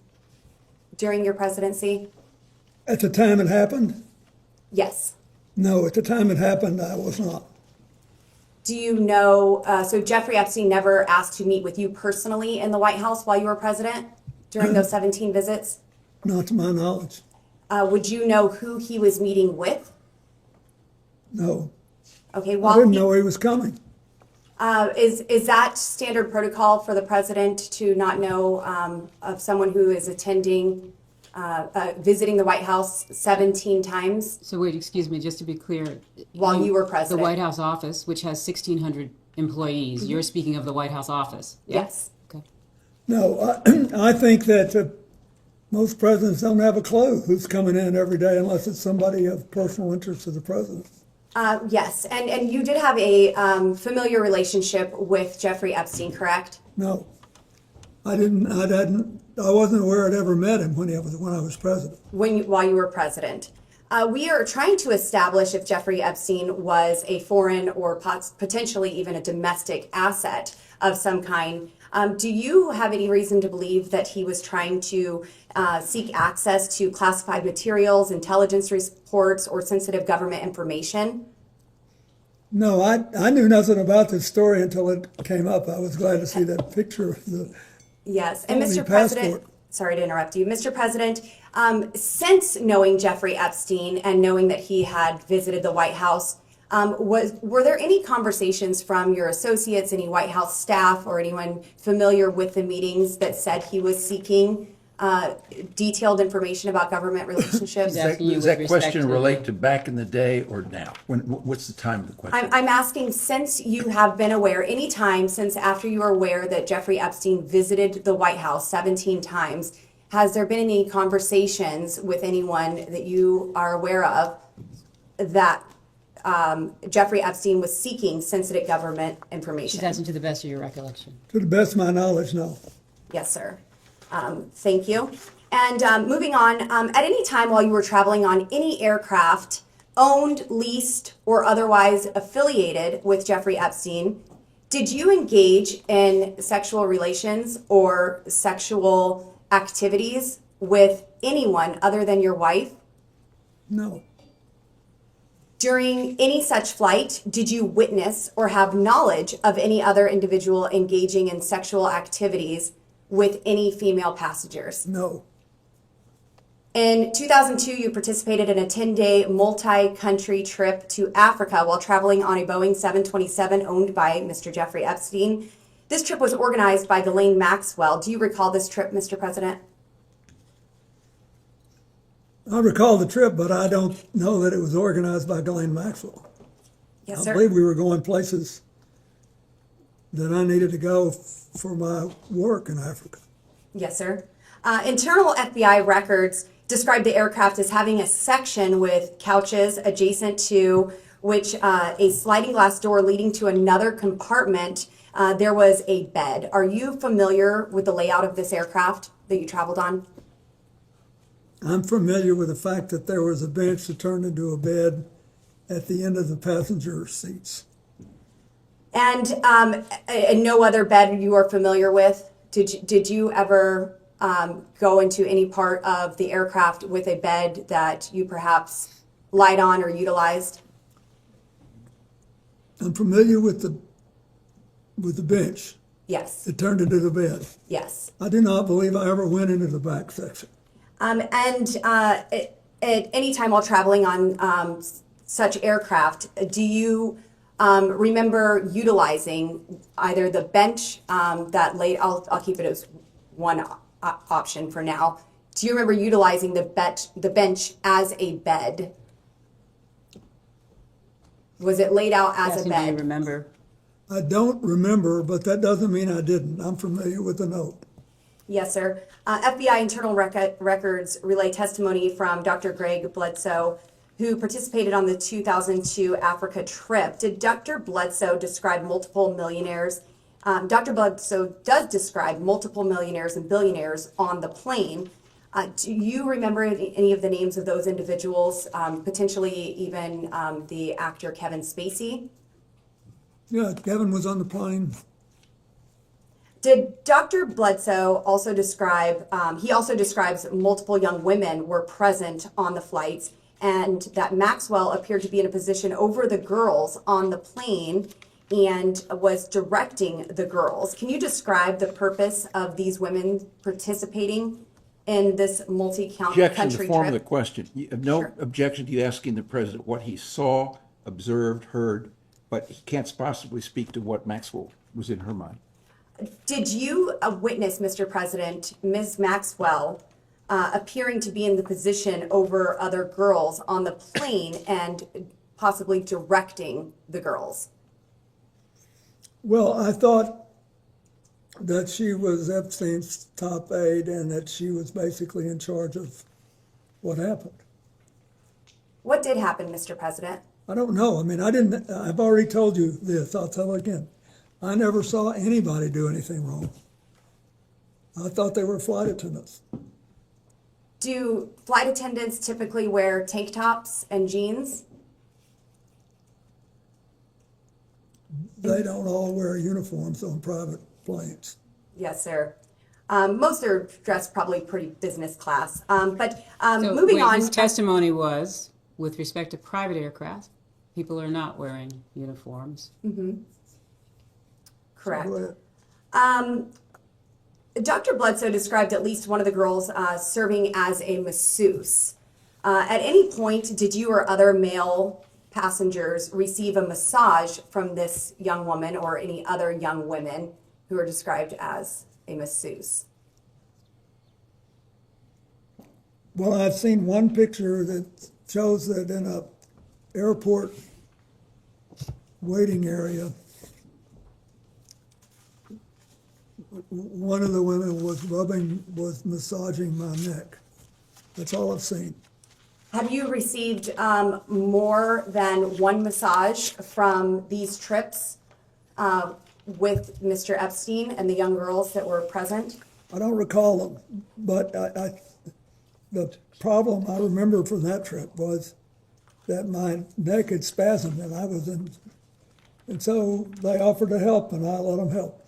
during your presidency? At the time it happened? Yes. No, at the time it happened, I was not. Do you know, so Jeffrey Epstein never asked to meet with you personally in the White House while you were president during those 17 visits? Not to my knowledge. Would you know who he was meeting with? No. Okay, I well, didn't know he was coming. is that standard protocol for the president to not know of someone who is attending, visiting the White House 17 times? So wait, excuse me, just to be clear. While you were president. The White House office, which has 1,600 employees, you're speaking of the White House office? Yeah? Yes. Okay. No, I think that most presidents don't have a clue who's coming in every day unless it's somebody of personal interest to the president. Yes, and you did have a familiar relationship with Jeffrey Epstein, correct? No, I didn't. I wasn't aware I'd ever met him when I was president. While you were president. We are trying to establish if Jeffrey Epstein was a foreign or potentially even a domestic asset of some kind. Do you have any reason to believe that he was trying to seek access to classified materials, intelligence reports, or sensitive government information? No, I knew nothing about this story until it came up. I was glad to see that picture of the Yes, and Mr. passport. President, sorry to interrupt you. Mr. President, since knowing Jeffrey Epstein and knowing that he had visited the White House, were there any conversations from your associates, any White House staff, or anyone familiar with the meetings that said he was seeking detailed information about government relationships? Does that question relate to back in the day or now? What's the time of the question? I'm asking, since you have been aware, any time since after you were aware that Jeffrey Epstein visited the White House 17 times, has there been any conversations with anyone that you are aware of that Jeffrey Epstein was seeking sensitive government information? She's asking to the best of your recollection. To the best of my knowledge, no. Yes, sir. Thank you. And moving on, at any time while you were traveling on any aircraft owned, leased, or otherwise affiliated with Jeffrey Epstein, did you engage in sexual relations or sexual activities with anyone other than your wife? No. During any such flight, did you witness or have knowledge of any other individual engaging in sexual activities with any female passengers? No. In 2002, you participated in a 10-day multi-country trip to Africa while traveling on a Boeing 727 owned by Mr. Jeffrey Epstein. This trip was organized by Ghislaine Maxwell. Do you recall this trip, Mr. President? I recall the trip, but I don't know that it was organized by Ghislaine Maxwell. Yes, I sir. believe we were going places that I needed to go for my work in Africa. Yes, sir. Internal FBI records describe the aircraft as having a section with couches adjacent to which a sliding glass door leading to another compartment. There was a bed. Are you familiar with the layout of this aircraft that you traveled on? I'm familiar with the fact that there was a bench that turned into a bed at the end of the passenger seats. And no other bed you are familiar with Did you ever go into any part of the aircraft with a bed that you perhaps lied on or utilized? I'm familiar with the bench. Yes. It turned into the bed. Yes. I do not believe I ever went into the back section. At any time while traveling on such aircraft, do you remember utilizing either the bench that laid? I'll keep it as one option for now. Do you remember utilizing the bench as a bed? Was it laid out as a bed? Do you remember? I don't remember, but that doesn't mean I didn't. I'm familiar with the note. Yes, sir. FBI internal records relay testimony from Dr. Greg Bledsoe, who participated on the 2002 Africa trip. Did Dr. Bledsoe describe multiple millionaires? Dr. Bledsoe does describe multiple millionaires and billionaires on the plane. Do you remember any of the names of those individuals, potentially even the actor Kevin Spacey? Yeah, Kevin was on the plane. Did Dr. Bledsoe also describe, he also describes multiple young women were present on the flights and that Maxwell appeared to be in a position over the girls on the plane and was directing the girls. Can you describe the purpose of these women participating in this multi-country Objection to trip? form of the question. You have no objection to you asking the president what he saw, observed, heard, but he can't possibly speak to what Maxwell was in her mind. Did you witness, Mr. President, Ms. Maxwell appearing to be in the position over other girls on the plane and possibly directing the girls? Well, I thought that she was Epstein's top aide and that she was basically in charge of what happened. What did happen, Mr. President? I don't know. I mean, I've already told you this. I'll tell again. I never saw anybody do anything wrong. I thought they were flight attendants. Do flight attendants typically wear tank tops and jeans? They don't all wear uniforms on private planes. Yes, sir. Most are dressed probably pretty business class. But So, moving wait, on. His testimony was, with respect to private aircraft, people are not wearing uniforms. Mm-hmm. Correct. Dr. Bledsoe described at least one of the girls serving as a masseuse. At any point, did you or other male passengers receive a massage from this young woman or any other young women who are described as a masseuse? Well, I've seen one picture that shows that in a airport waiting area, one of the women was massaging my neck. That's all I've seen. Have you received more than one massage from these trips with Mr. Epstein and the young girls that were present? I don't recall them, but the problem I remember from that trip was that my neck had spasmed and I was in, and so they offered to help and I let them help.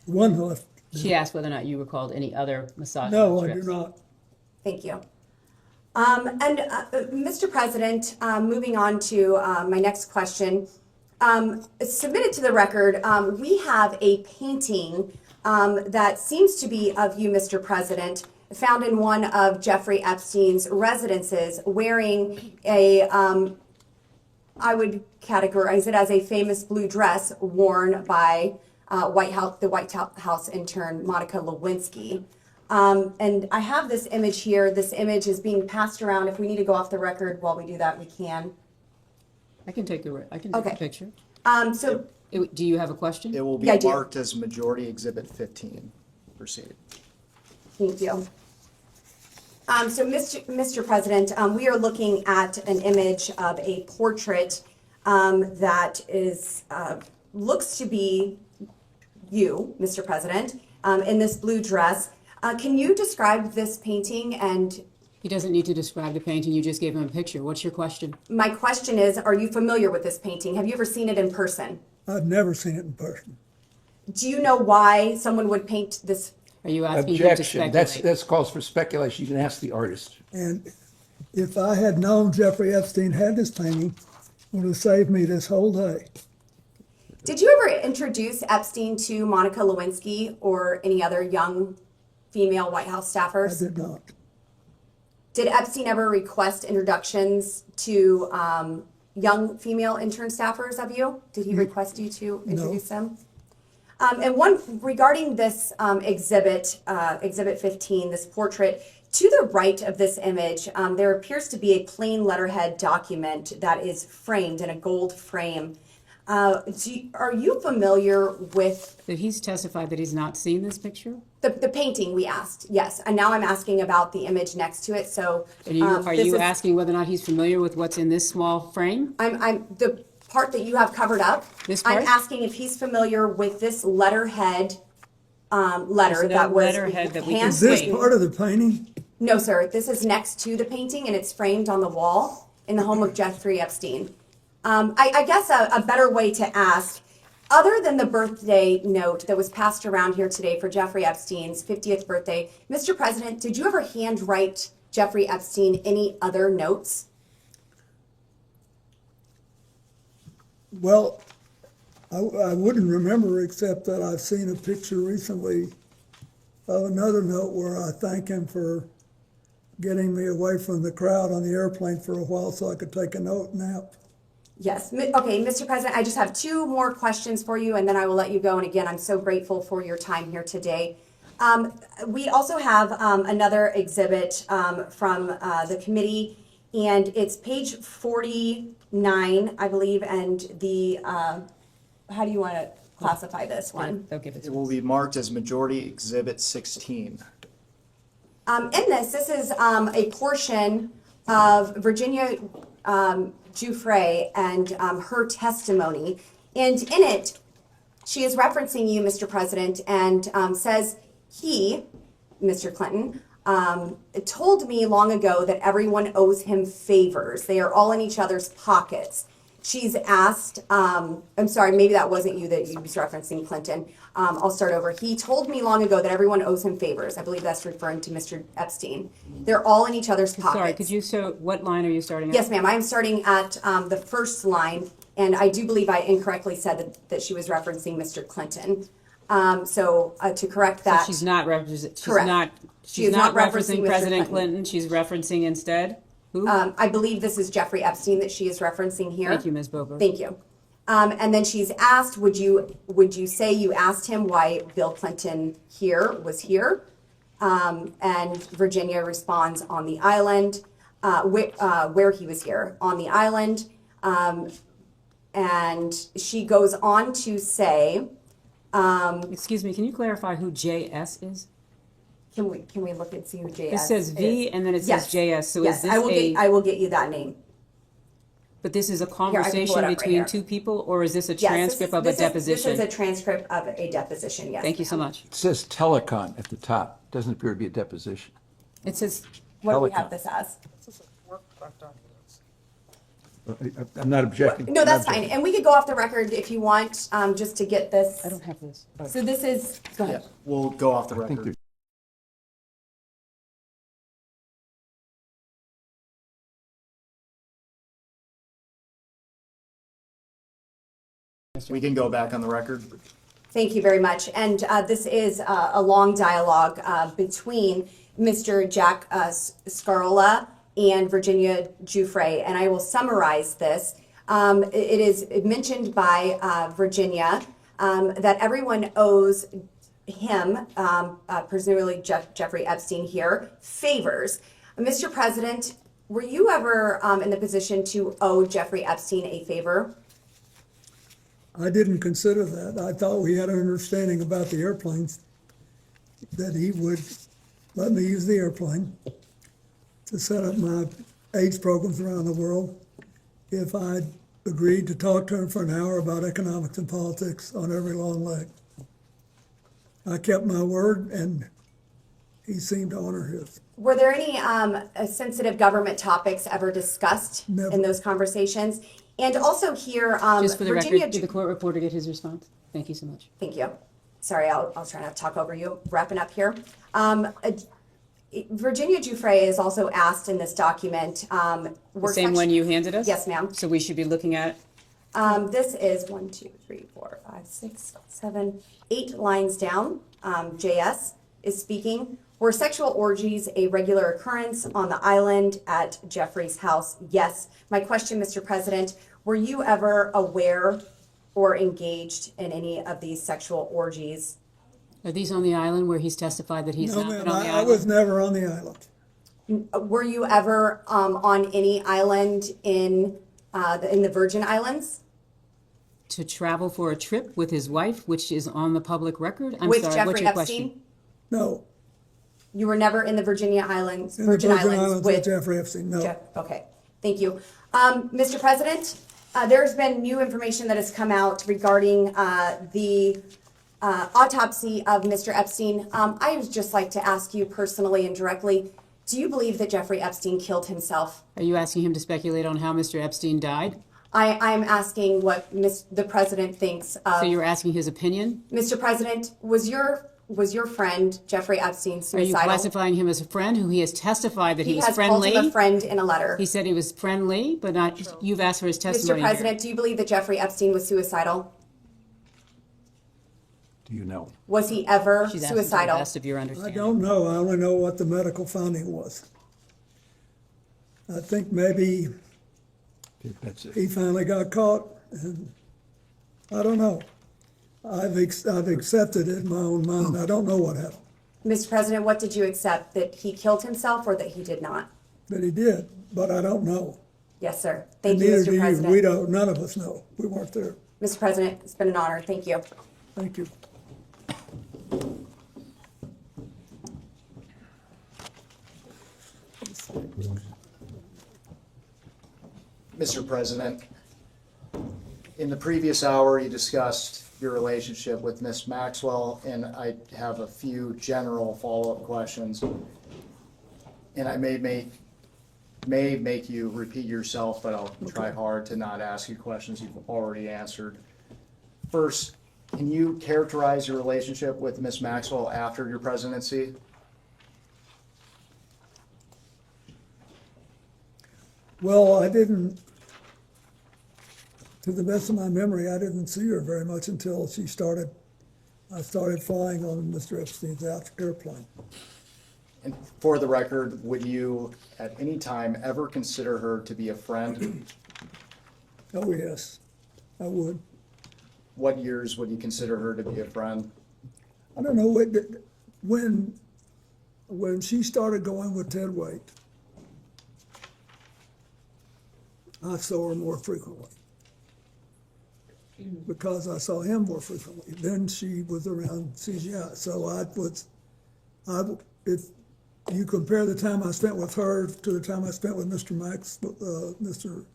One left. She asked whether or not you recalled any other massage No, I trips. do not. Thank you. Mr. President, moving on to my next question. Submitted to the record, we have a painting that seems to be of you, Mr. President, found in one of Jeffrey Epstein's residences wearing a, I would categorize it as a famous blue dress worn by the White House intern, Monica Lewinsky. And I have this image here. This image is being passed around. If we need to go off the record while we do that, we can. I can take a picture. Do you have a question? It will be Yeah, I do. marked as Majority Exhibit 15. Proceed. Thank you. Mr. President, we are looking at an image of a portrait that is looks to be you, Mr. President, in this blue dress. Can you describe this painting? And He doesn't need to describe the painting. You just gave him a picture. What's your question? my question is, are you familiar with this painting? Have you ever seen it in person? I've never seen it in person. Do you know why someone would paint this Are you asking him to Objection. speculate? That's calls for speculation. You can ask the artist. And if I had known Jeffrey Epstein had this painting, it would have saved me this whole day. Did you ever introduce Epstein to Monica Lewinsky or any other young female White House staffers? I did not. Did Epstein ever request introductions to young female intern staffers of you? Did he request you to introduce them? And one regarding this exhibit 15, this portrait, to the right of this image, there appears to be a plain letterhead document that is framed in a gold frame. Are you familiar with... That he's testified that he's not seen this picture? The painting we asked, yes. And now I'm asking about the image next to it. So Are you asking whether or not he's familiar with what's in this small frame? I'm the part that you have covered up. This part? I'm asking if he's familiar with this letterhead letter that was letterhead that we can Is this see. part of the painting? No, sir. This is next to the painting, and it's framed on the wall in the home of Jeffrey Epstein. I guess a better way to ask, other than the birthday note that was passed around here today for Jeffrey Epstein's 50th birthday, Mr. President, did you ever handwrite Jeffrey Epstein any other notes? Well, I wouldn't remember except that I've seen a picture recently of another note where I thank him for getting me away from the crowd on the airplane for a while so I could take a nap. Yes. Okay, Mr. President, I just have two more questions for you, and then I will let you go. And again, I'm so grateful for your time here today. We also have another exhibit from the committee, and it's page 49, I believe, and the, how do you want to classify this one? They'll give it to It will be marked as Majority Exhibit 16. In this is a portion of Virginia Giuffre and her testimony. And in it, she is referencing you, Mr. President, and says he, Mr. Clinton, told me long ago that everyone owes him favors. They are all in each other's pockets. She's asked, I'm sorry, maybe that wasn't you that you was referencing, Clinton. I'll start over. He told me long ago that everyone owes him favors. I believe that's referring to Mr. Epstein. They're all in each other's pockets. Sorry, could you, what line are you starting at? Yes, ma'am. I'm starting at the first line, and I do believe I incorrectly said that she was referencing Mr. Clinton. So to correct that. So she's not referencing. Correct. She's not referencing President Clinton. She's referencing instead who? I believe this is Jeffrey Epstein that she is referencing here. Thank you, Ms. Bober. Thank you. And then she's asked, would you say you asked him why Bill Clinton was here? And Virginia responds on the island, where he was here, on the island. And she goes on to say, excuse me, can you clarify who JS is? Can we look and see who JS is? It says V and then it says JS. So yes, is this I will get you that name. But this is a Here, I can pull conversation it up right between here. two people, or is this a Yes, transcript of a deposition? This is a transcript of a deposition, yes. Thank you so much. It says telecon at the top. Doesn't appear to be a deposition. It says, What do we Telecom. have this as? I'm not objecting. No, that's fine. And we could go off the record if you want, just to get this. I don't have this. So this is, go ahead. We'll go off the I think record. We can go back on the record. Thank you very much. And this is a long dialogue between Mr. Jack Scarola and Virginia Giuffre, and I will summarize this. It is mentioned by Virginia that everyone owes him, presumably Jeffrey Epstein here, favors. Mr. President, were you ever in the position to owe Jeffrey Epstein a favor? I didn't consider that. I thought we had an understanding about the airplanes, that he would let me use the airplane to set up my AIDS programs around the world if I'd agreed to talk to him for an hour about economics and politics on every long leg. I kept my word, and he seemed to honor his. Were there any sensitive government topics ever discussed in those conversations? And also here, just for the Virginia, record, did the court reporter get his response? Thank you so much. Thank you. sorry, I'll try not to talk over you, wrapping up here. Virginia Giuffre is also asked in this document. The same one you handed us? Yes, ma'am. So we should be looking at, This is 1, 2, 3, 4, 5, 6, 7, 8 lines down. JS is speaking. Were sexual orgies a regular occurrence on the island at Jeffrey's house? Yes. My question, Mr. President, were you ever aware or engaged in any of these sexual orgies? are these on the island where he's testified that he's No, not ma'am, been on the I island? was never on the island. Were you ever on any island in the Virgin Islands? To travel for a trip with his wife, which is on the public record? I'm With sorry, Jeffrey what's your Epstein? question? No, You were never in the Virginia Islands, in the Virgin Islands with with Jeffrey Epstein, no. Okay, thank you. Mr. President, there's been new information that has come out regarding the autopsy of Mr. Epstein. I would just like to ask you personally and directly, do you believe that Jeffrey Epstein killed himself? Are you asking him to speculate on how Mr. Epstein died? I'm asking what the president thinks of. So you're asking his opinion? Mr. President, was your friend Jeffrey Epstein Are suicidal? you classifying him as a friend who he has testified that he was has friendly? called him a friend in a letter. He said he was friendly, but not, you've asked for his testimony Mr. here. President, do you believe that Jeffrey Epstein was suicidal? Do you know? Was he ever She's asking to the suicidal? best of your I understanding. don't know, I only know what the medical finding was. I think maybe That's it. he finally got caught, and I don't know. I've accepted it in my own mind, I don't know what happened, Mr. President, what did you accept? That he killed himself or that he did not? that he did, but I don't know. Yes, sir. And Thank you, neither do Mr. you. President. We don't, none of us know, we weren't there. Mr. President, it's been an honor. Thank you. Thank you. Mr. President, in the previous hour, you discussed your relationship with Ms. Maxwell, and I have a few general follow-up questions. And I may make you repeat yourself, but I'll try hard to not ask you questions you've already answered. First, can you characterize your relationship with Ms. Maxwell after your presidency? Well, I didn't, to the best of my memory, I didn't see her very much until I started flying on Mr. Epstein's airplane. And for the record, would you at any time ever consider her to be a friend? Oh, yes, I would. What years would you consider her to be a friend? I don't know, when she started going with Ted Waite, I saw her more frequently. Because I saw him more frequently. Then she was around CGI. So if you compare the time I spent with her to the time I spent with Mr.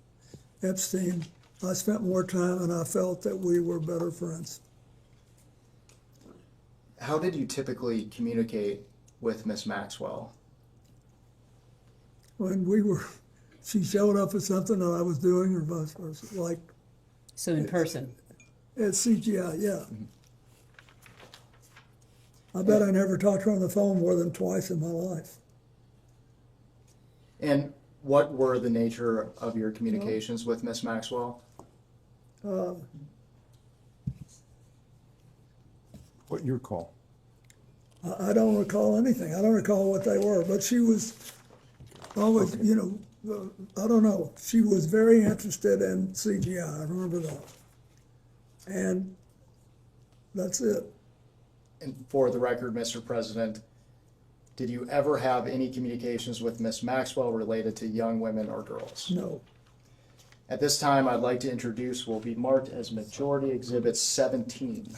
Epstein, I spent more time and I felt that we were better friends. How did you typically communicate with Miss Maxwell? When she showed up at something that I was doing or vice versa, like. So in person? At CGI, yeah. I bet I never talked to her on the phone more than twice in my life. And what were the nature of your communications with Miss Maxwell? What you recall? I don't recall anything. I don't recall what they were, but she was always, I don't know. She was very interested in CGI. I remember that. And that's it. And for the record, Mr. President, did you ever have any communications with Miss Maxwell related to young women or girls? No. At this time, I'd like to introduce what will be marked as Majority Exhibit 17.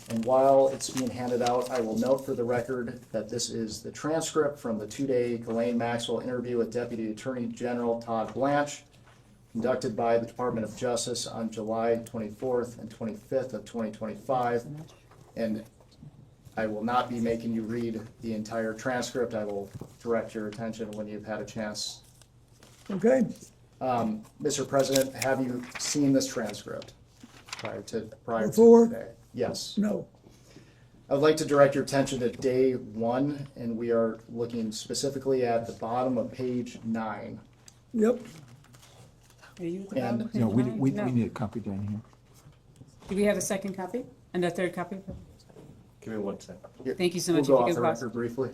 And while it's being handed out, I will note for the record that this is the transcript from the two-day Ghislaine Maxwell interview with Deputy Attorney General Todd Blanche, conducted by the Department of Justice on July 24th and 25th of 2025. And I will not be making you read the entire transcript. I will direct your attention when you've had a chance. Okay. Mr. President, have you seen this transcript? prior to Before? today. Yes. No. I would like to direct your attention to day 1, and we are looking specifically at the bottom of page 9. Yep. Are you at the And- bottom of page No, we nine? need a copy down here. Do we have a second copy and a third copy? Give me 1 second. Here, Thank you so we'll much. go If you off could the pause. record briefly.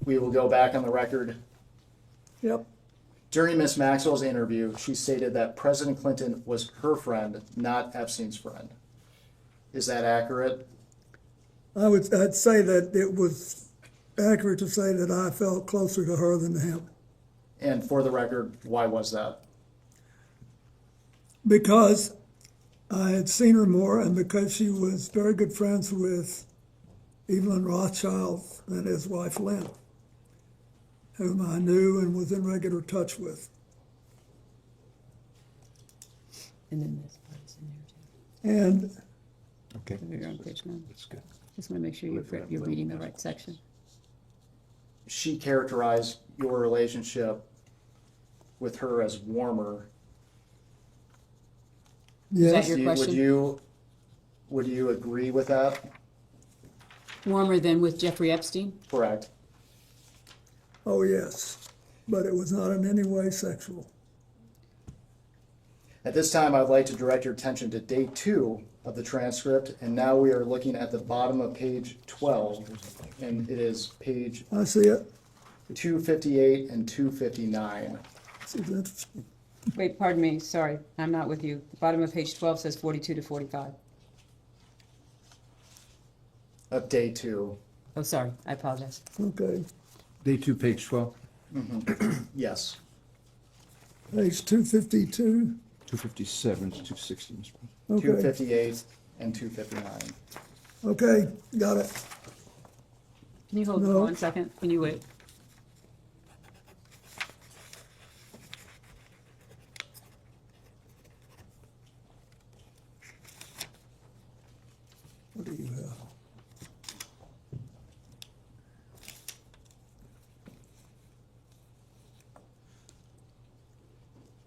We will go back on the record. Yep. During Ms. Maxwell's interview, she stated that President Clinton was her friend, not Epstein's friend. Is that accurate? I'd say that it was accurate to say that I felt closer to her than to him. And for the record, why was that? Because I had seen her more and because she was very good friends with Evelyn Rothschild and his wife Lynn, whom I knew and was in regular touch with. And then this part is in there too. And Okay. You're on page 9. That's good. Just want to make sure you're reading the right section. She characterized your relationship with her as warmer. Is that yes, your Would question? would you agree with that? Warmer than with Jeffrey Epstein? Correct. oh yes, but it was not in any way sexual. At this time, I'd like to direct your attention to day 2 of the transcript, and now we are looking at the bottom of page 12, and it is page I see it. 258 and 259. This is interesting. Wait, pardon me, sorry, I'm not with you. The bottom of page 12 says 42 to 45. Of day 2. Oh, sorry, I apologize. Okay, Day 2, page 12, Yes. page 252. 257 to 260, Mr. President. Okay, 258 and 259. okay, got it. Can you hold for No. 1 second? Can you wait? What do you have?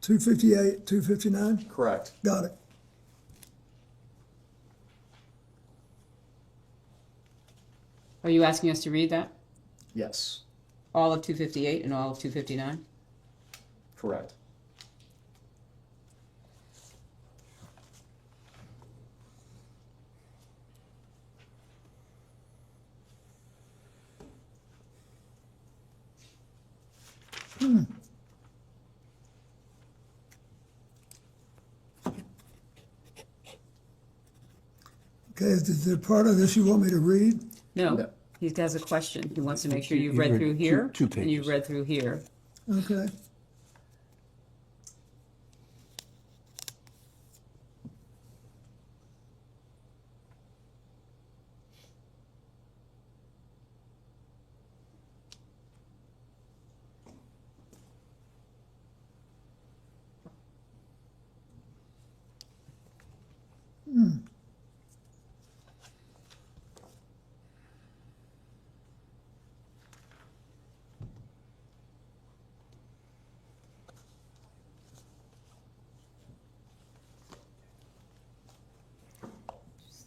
Two 259? Correct. Got it. Are you asking us to read that? Yes. All of 258 and all of 259? Correct. Okay, is there part of this you want me to read? No, No. he has a question. He wants to make sure You you've read read through two- here. two And you've pages. read through here. Okay.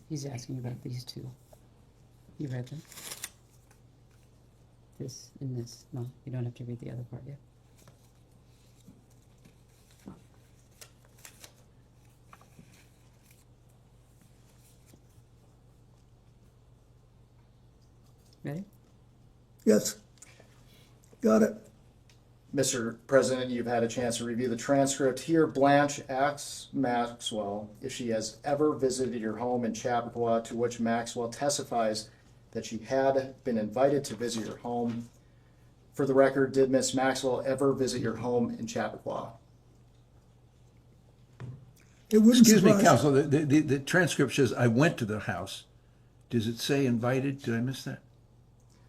He's asking about these two. You read them? This and this. No, you don't have to read the other part yet. Ready? Yes. Got it. Mr. President, you've had a chance to review the transcript. Here, Blanche asks Maxwell if she has ever visited your home in Chappaqua, to which Maxwell testifies that she had been invited to visit your home. For the record, did Miss Maxwell ever visit your home in Chappaqua? It wouldn't Excuse me, surprise- counsel, the transcript says, I went to the house. Does it say invited? Did I miss that?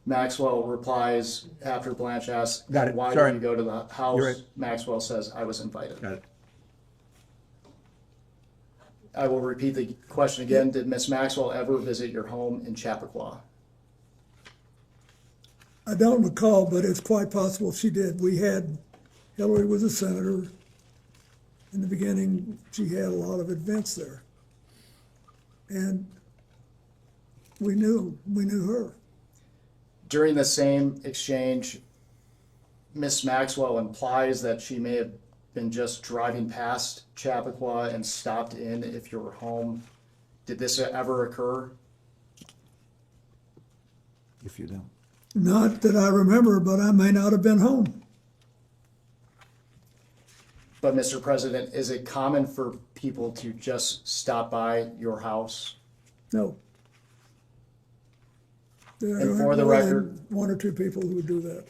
Maxwell replies after Blanche asks, Got it. why Sorry. did you go to the house? You're right. Maxwell says, I was invited. Got it. I will repeat the question again. Did Miss Maxwell ever visit your home in Chappaqua? I don't recall, but it's quite possible she did. Hillary was a senator. In the beginning, she had a lot of events there. And we knew her. During the same exchange, Miss Maxwell implies that she may have been just driving past Chappaqua and stopped in if you were home. Did this ever occur? If you don't. Not that I remember, but I may not have been home. But Mr. President, is it common for people to just stop by your house? No. There And for are the more than record- one or two people who would do that.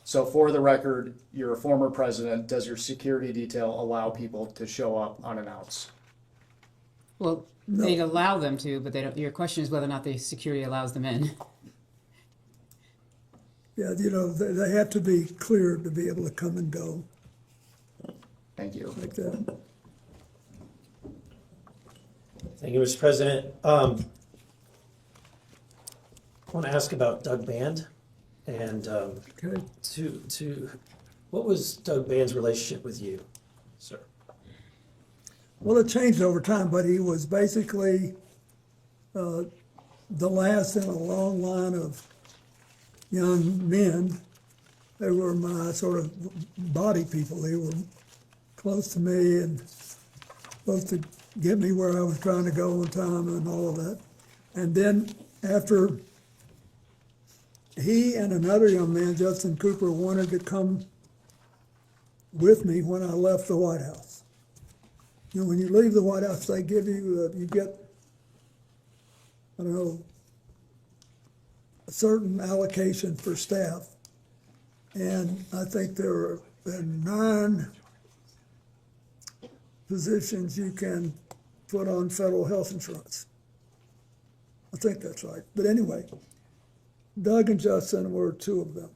So for the record, you're a former president. Does your security detail allow people to show up unannounced? Well, No. they'd allow them to, but they don't, your question is whether or not the security allows them in. Yeah, they have to be cleared to be able to come and go Thank you. like that. Thank you, Mr. President. I want to ask about Doug Band and Okay. what was Doug Band's relationship with you, sir? Well, it changed over time, but he was basically the last in a long line of young men. They were my sort of body people. They were close to me and supposed to get me where I was trying to go on time and all of that. And then after he and another young man, Justin Cooper, wanted to come with me when I left the White House. You know, when you leave the White House, they give you, you get, I don't know, a certain allocation for staff. And I think there are 9 positions you can put on federal health insurance. I think that's right. But anyway, Doug and Justin were 2 of them.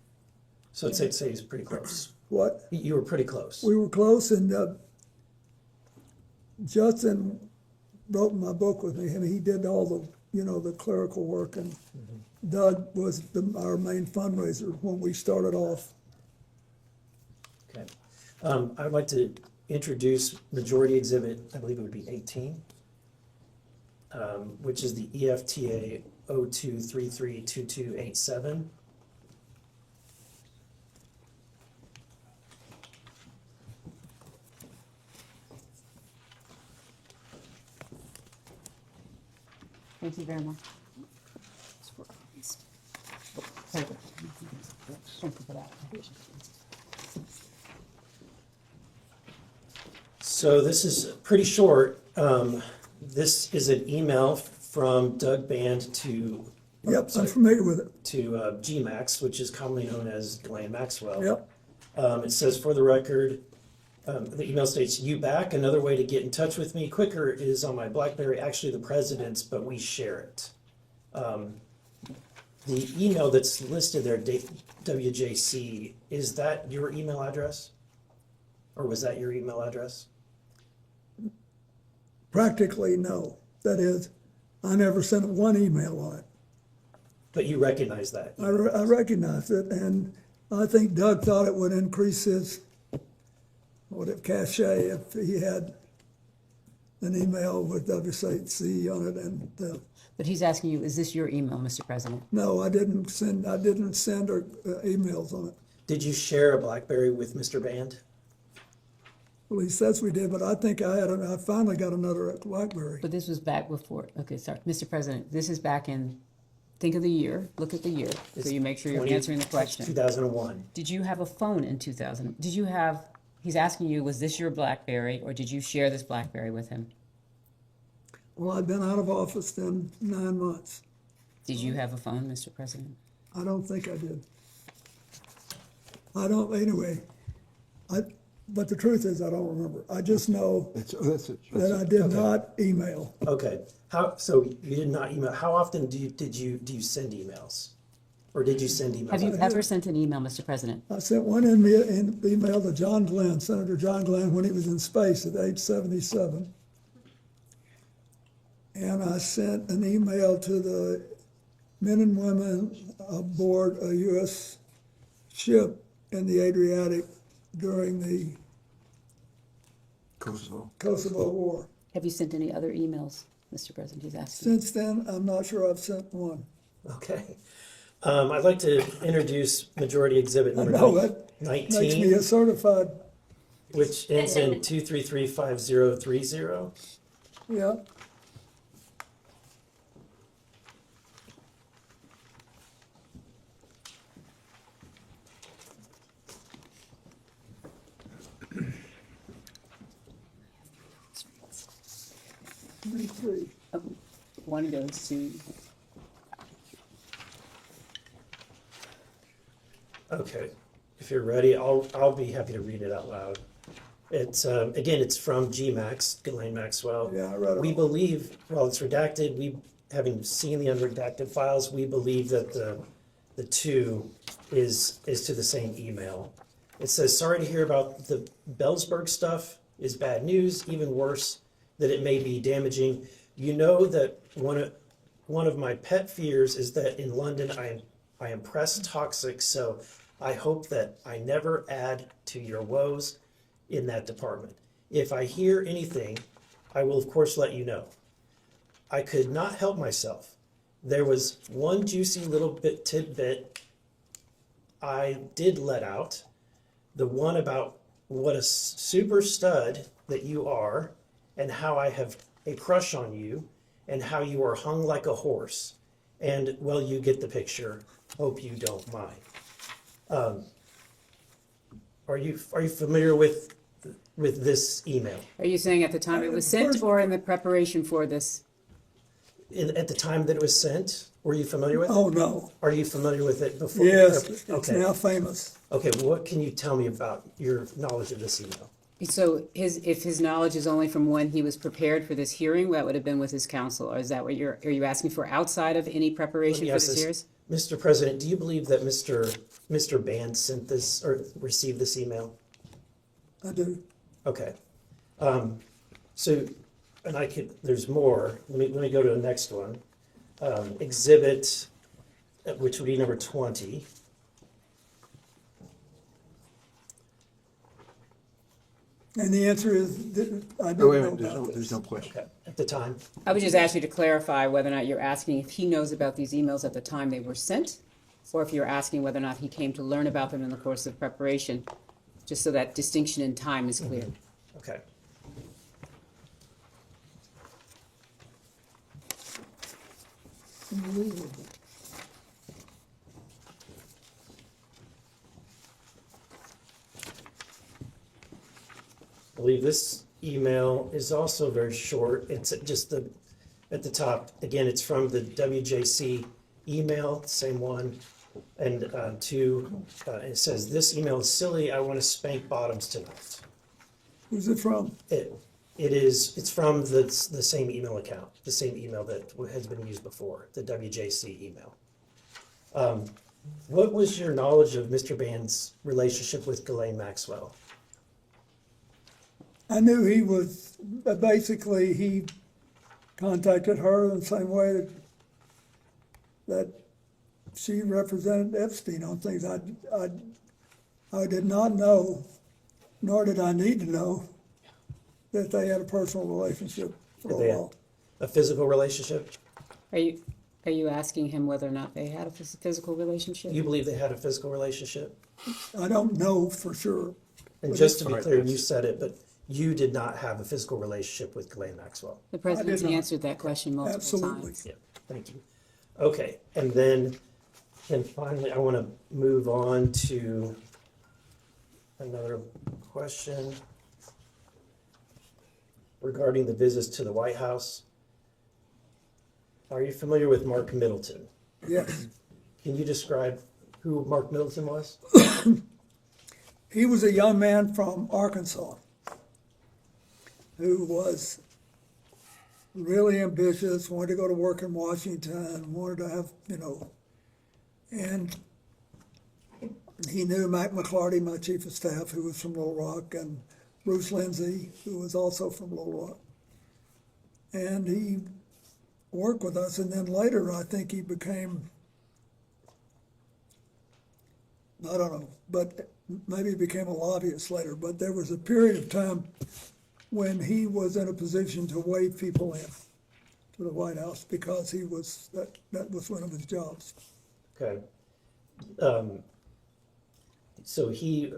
So I'd say he's pretty close. What? You were pretty close. We were close, and Justin wrote my book with me. I mean, he did all the clerical work, and Doug was our main fundraiser when we started off. Okay. I would like to introduce Majority Exhibit, I believe it would be 18, which is the EFTA 02332287. Thank you very much. Thank you for that. So this is pretty short. This is an email from Doug Band to. Yep, I'm familiar with it. To GMAX, which is commonly known as Ghislaine Maxwell. Yep. It says, for the record, the email states, "You back? Another way to get in touch with me quicker is on my BlackBerry, actually the president's, but we share it." The email that's listed there, WJC, is that your email address? Or was that your email address? Practically, no. That is, I never sent one email on it. But you recognize that? I recognized it, and I think Doug thought it would increase his cachet if he had an email with WCC on it. And But he's asking you, is this your email, Mr. President? no, I didn't send emails on it. Did you share a BlackBerry with Mr. Band? Well, he says we did, but I think I finally got another BlackBerry. But this was back before, okay, sorry, Mr. President, this is back in, think of the year, look at the year, so you make sure you're answering the question. 2001. Did you have a phone in 2000? Did you have, he's asking you, was this your BlackBerry, or did you share this BlackBerry with him? Well, I'd been out of office then 9 months. Did you have a phone, Mr. President? I don't think I did. I don't, anyway, but the truth is I don't remember. I just know that I did not email. Okay. So you did not email. How often do you send emails? Or did you send emails? Have you ever sent an email, Mr. President? I sent one email to John Glenn, Senator John Glenn, when he was in space at age 77. And I sent an email to the men and women aboard a U.S. ship in the Adriatic during the Kosovo War. Have you sent any other emails, Mr. President? He's asking. Since then, I'm not sure I've sent one. Okay. I'd like to introduce Majority Exhibit I number know that 19. makes me a certified, Which ends in 2335030. yeah. Let me see. One goes to, Okay, if you're ready, I'll be happy to read it out loud. It's again, it's from GMAX, Ghislaine Maxwell. Yeah, I read it. We believe, while it's redacted, we, having seen the unredacted files, we believe that the two is to the same email. It says, sorry to hear about the Bellsburg stuff is bad news, even worse, that it may be damaging. You know that one of my pet fears is that in London I am press toxic, so I hope that I never add to your woes in that department. If I hear anything, I will of course let you know. I could not help myself. There was one juicy little bit tidbit I did let out, the one about what a super stud that you are and how I have a crush on you and how you are hung like a horse. And, well, you get the picture. Hope you don't mind. Are you familiar with this email? are you saying at the time it was sent or in the preparation for this? At the time that it was sent, were you familiar with it? Oh, no. Are you familiar with it before? Yes, it's Okay. now famous. Okay, what can you tell me about your knowledge of this email? So if his knowledge is only from when he was prepared for this hearing, that would have been with his counsel, or is that what are you asking for outside of any preparation for this hearing? Mr. President, do you believe that Mr. Band sent this or received this email? I do. Okay. So, and there's more. Let me go to the next one. Exhibit, which would be number 20. And the answer is, that I Oh, don't wait a know minute, about there's this. no question. Okay. At the time. I would just ask you to clarify whether or not you're asking if he knows about these emails at the time they were sent, or if you're asking whether or not he came to learn about them in the course of preparation, just so that distinction in time is clear. Okay. Unbelievable. I believe this email is also very short. It's just at the top. Again, it's from the WJC email, same one. And it says, this email is silly. I want to spank bottoms tonight. Who's it from? It's from the same email account, the same email that has been used before, the WJC email. What was your knowledge of Mr. Band's relationship with Ghislaine Maxwell? I knew he was, basically, he contacted her in the same way that she represented Epstein on things. I did not know, nor did I need to know, that they had a personal relationship for a while. A physical relationship? Are you asking him whether or not they had a physical relationship? You believe they had a physical relationship? I don't know for sure. And just to be clear, you said it, but you did not have a physical relationship with Ghislaine Maxwell? The President's answered that question multiple times. Yeah, thank you. Okay, and then, and finally, I want to move on to another question regarding the visits to the White House. Are you familiar with Mark Middleton? Yes. Can you describe who Mark Middleton was? He was a young man from Arkansas who was really ambitious, wanted to go to work in Washington, wanted to have, and he knew Mac McClarty, my chief of staff, who was from Little Rock, and Bruce Lindsay, who was also from Little Rock. And he work with us, and then later I think he became, I don't know, but maybe he became a lobbyist later, but there was a period of time when he was in a position to wave people in to the White House because he was, that was one of his jobs. Okay. So he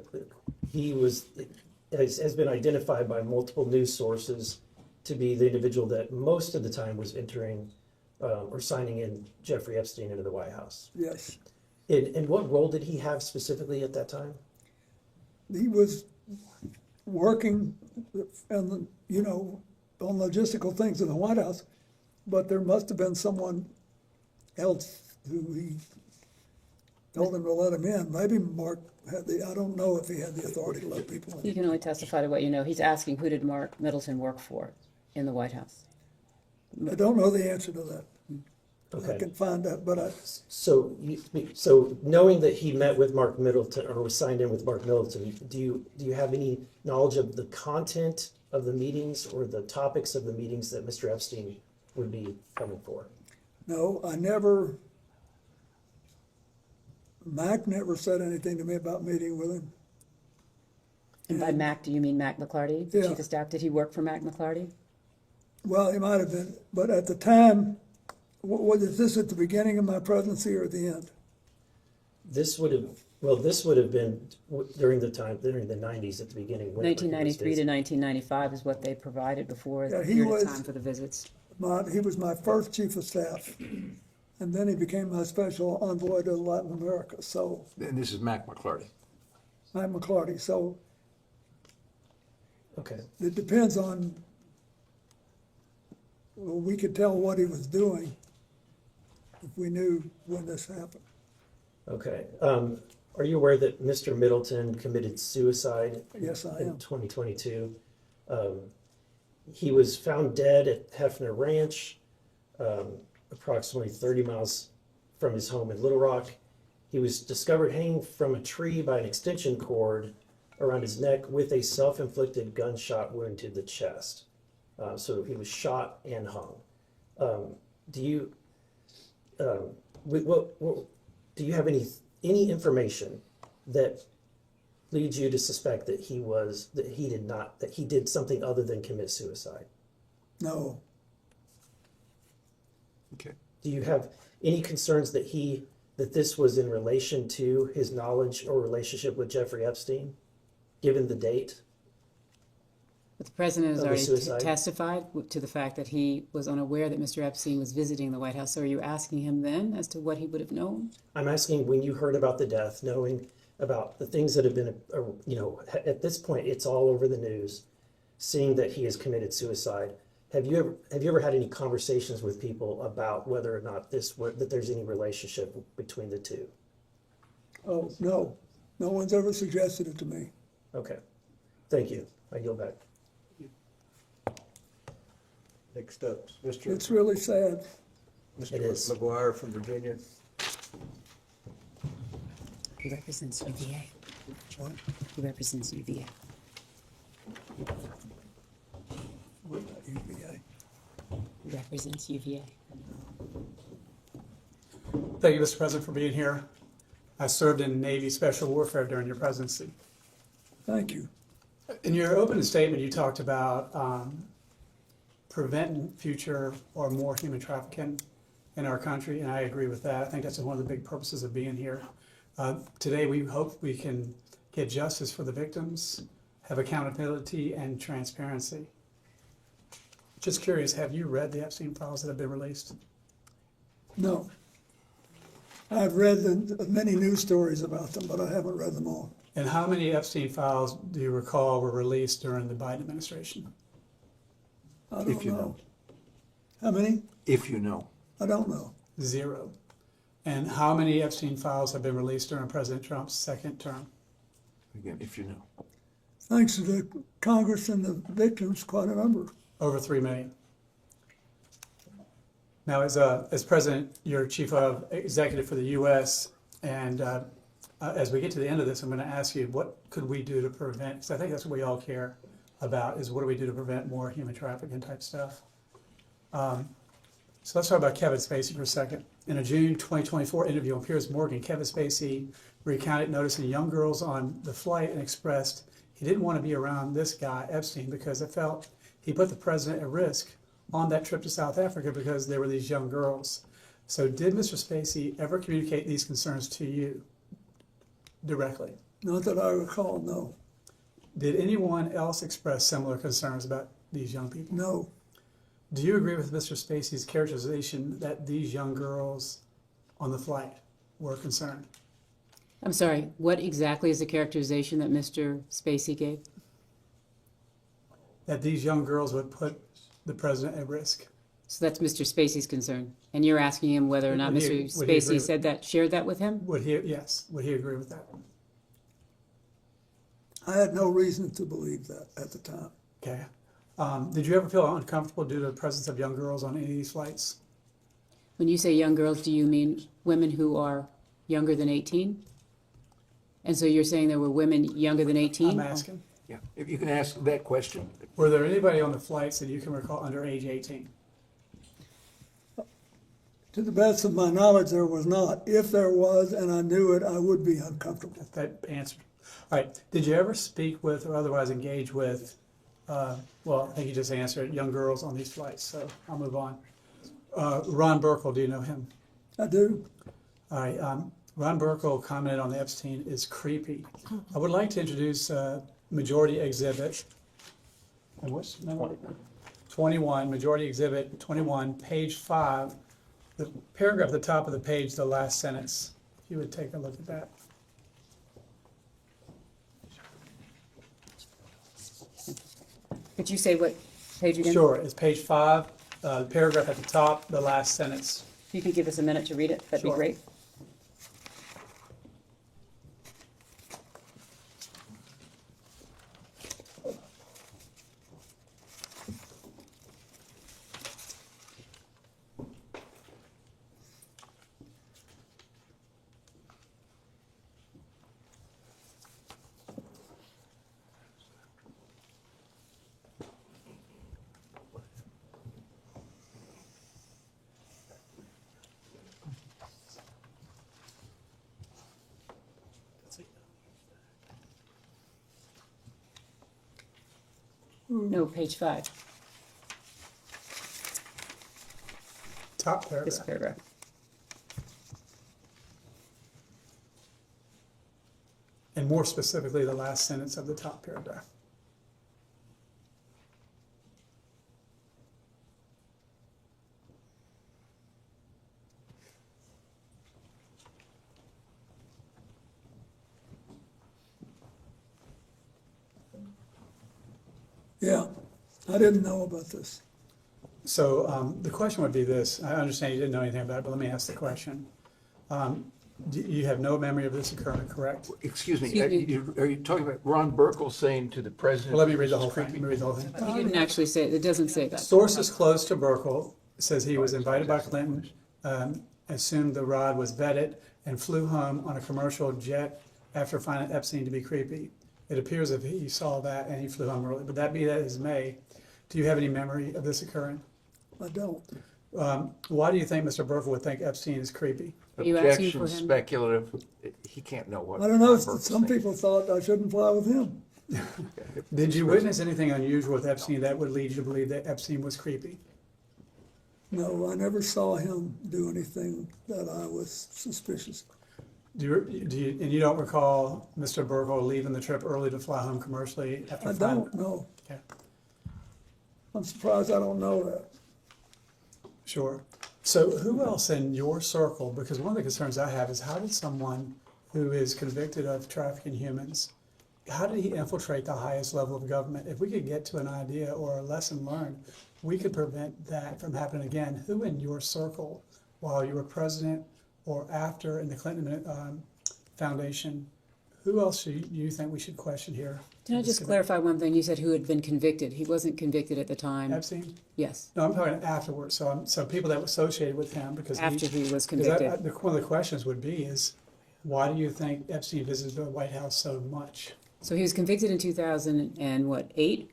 has been identified by multiple news sources to be the individual that most of the time was entering or signing in Jeffrey Epstein into the White House. Yes. And what role did he have specifically at that time? He was working and, you know, on logistical things in the White House, but there must have been someone else who he told him to let him in. Maybe Mark had I don't know if he had the authority to let people in. You can only testify to what you know. He's asking, who did Mark Middleton work for in the White House? I don't know the answer to that. Okay. I can find out, but So knowing that he met with Mark Middleton or was signed in with Mark Middleton, do you have any knowledge of the content of the meetings or the topics of the meetings that Mr. Epstein would be coming for? no, Mac never said anything to me about meeting with him. And by Mac, do you mean Mac McClarty, the Yeah. chief of staff? Did he work for Mac McClarty? Well, he might have been, but at the time, was this at the beginning of my presidency or at the end? This would have been during the 90s at the beginning. when he was 1993 to visiting. 1995 is what they provided before Yeah, the he period was- of time for the visits. He was my first chief of staff, and then he became my special envoy to Latin America, so, And this is Mac McClarty. I'm McClarty, so Okay. it depends on, well, we could tell what he was doing if we knew when this happened. Okay. Are you aware that Mr. Middleton committed suicide? Yes, I in am. 2022. He was found dead at Hefner Ranch, approximately 30 miles from his home in Little Rock. He was discovered hanging from a tree by an extension cord around his neck with a self-inflicted gunshot wound to the chest. So he was shot and hung. Do you have any information that leads you to suspect that he did something other than commit suicide? No, Okay. Do you have any concerns that this was in relation to his knowledge or relationship with Jeffrey Epstein, given the date? But the president has Of the already suicide? testified to the fact that he was unaware that Mr. Epstein was visiting the White House. So are you asking him then as to what he would have known? I'm asking, when you heard about the death, knowing about the things that have been, at this point, it's all over the news, seeing that he has committed suicide. Have you ever had any conversations with people about whether or not that there's any relationship between the two? oh, no, no one's ever suggested it to me. Okay, thank you. I yield back. Next up, Mr. It's really sad. It is. Mr. McGuire from Virginia. He represents UVA. He represents UVA. What about UVA? He represents UVA. Thank you, Mr. President, for being here. I served in Navy Special Warfare during your presidency. Thank you. In your opening statement, you talked about preventing future or more human trafficking in our country, and I agree with that. I think that's one of the big purposes of being here. Today, we hope we can get justice for the victims, have accountability and transparency. Just curious, have you read the Epstein files that have been released? No. I've read many news stories about them, but I haven't read them all. And how many Epstein files do you recall were released during the Biden administration? I don't If you know. know. How many? If you know. I don't know. 0. And how many Epstein files have been released during President Trump's second term? Again, if you know. Thanks to the Congress and the victims, quite a number. Over 3 million. Now, as president, you're chief of executive for the U.S., and as we get to the end of this, I'm going to ask you, what could we do to prevent, because I think that's what we all care about, is what do we do to prevent more human trafficking type stuff. So let's talk about Kevin Spacey for a second. In a June 2024 interview on Piers Morgan, Kevin Spacey recounted noticing young girls on the flight and expressed he didn't want to be around this guy, Epstein, because it felt he put the president at risk on that trip to South Africa because there were these young girls. So did Mr. Spacey ever communicate these concerns to you directly? Not that I recall, no. Did anyone else express similar concerns about these young people? No. Do you agree with Mr. Spacey's characterization that these young girls on the flight were concerned? I'm sorry, what exactly is the characterization that Mr. Spacey gave? That these young girls would put the president at risk. So that's Mr. Spacey's concern, and you're asking him whether or not Would Mr. he agree Spacey with- said that, shared that with him? Would he, yes, would he agree with that? I had no reason to believe that at the time. Okay. Did you ever feel uncomfortable due to the presence of young girls on any of these flights? When you say young girls, do you mean women who are younger than 18? And so you're saying there were women younger than 18? I'm asking. Yeah, if you can ask that question. Were there anybody on the flights that you can recall under age 18? To the best of my knowledge, there was not. If there was, and I knew it, I would be uncomfortable. That answered. All right. Did you ever speak with or otherwise engage with, well, I think you just answered, young girls on these flights, so I'll move on. Ron Burkle, do you know him? I do. All right. Ron Burkle commented on the Epstein is creepy. I would like to introduce Majority Exhibit. And what's number? 21, Majority Exhibit 21, page 5. The paragraph at the top of the page, the last sentence. If you would take a look at that. Could you say what page again? Sure, it's page 5, the paragraph at the top, the last sentence. If you could give us a minute to read it, that'd be Sure. great. No, page 5, Top this paragraph. paragraph. And more specifically, the last sentence of the top paragraph. Yeah, I didn't know about this. So the question would be this. I understand you didn't know anything about it, but let me ask the question. You have no memory of this occurring, correct? Excuse me, Excuse are you talking about Ron Burkle saying to the president? Well, let me read the whole thing. Let me read the whole thing. You didn't actually say, it doesn't say that. Sources close to Burkle says he was invited by Clinton, assumed the rod was vetted, and flew home on a commercial jet after finding Epstein to be creepy. It appears if he saw that and he flew home early. But that be that as may, do you have any memory of this occurring? I don't. Why do you think Mr. Burkle would think Epstein is creepy? Are you asking Objection, for him? speculative. He can't know what. I don't know, Ron Burkle's some thinking. people thought I shouldn't fly with him. Did you witness anything unusual with Epstein that would lead you to believe that Epstein was creepy? No, I never saw him do anything that I was suspicious of. And you don't recall Mr. Burkle leaving the trip early to fly home commercially after I don't know. Okay. I'm surprised I don't know that. Sure. So who else in your circle, because one of the concerns I have is how did someone who is convicted of trafficking humans, how did he infiltrate the highest level of government? If we could get to an idea or a lesson learned, we could prevent that from happening again. Who in your circle, while you were president or after in the Clinton Foundation, who else do you think we should question here? Can I just clarify one thing? You said who had been convicted. He wasn't convicted at the time. Epstein? Yes. No, I'm talking afterwards. So people that were associated with him because After he was because convicted. one of the questions would be is, why do you think Epstein visited the White House so much? So he was convicted in 2008?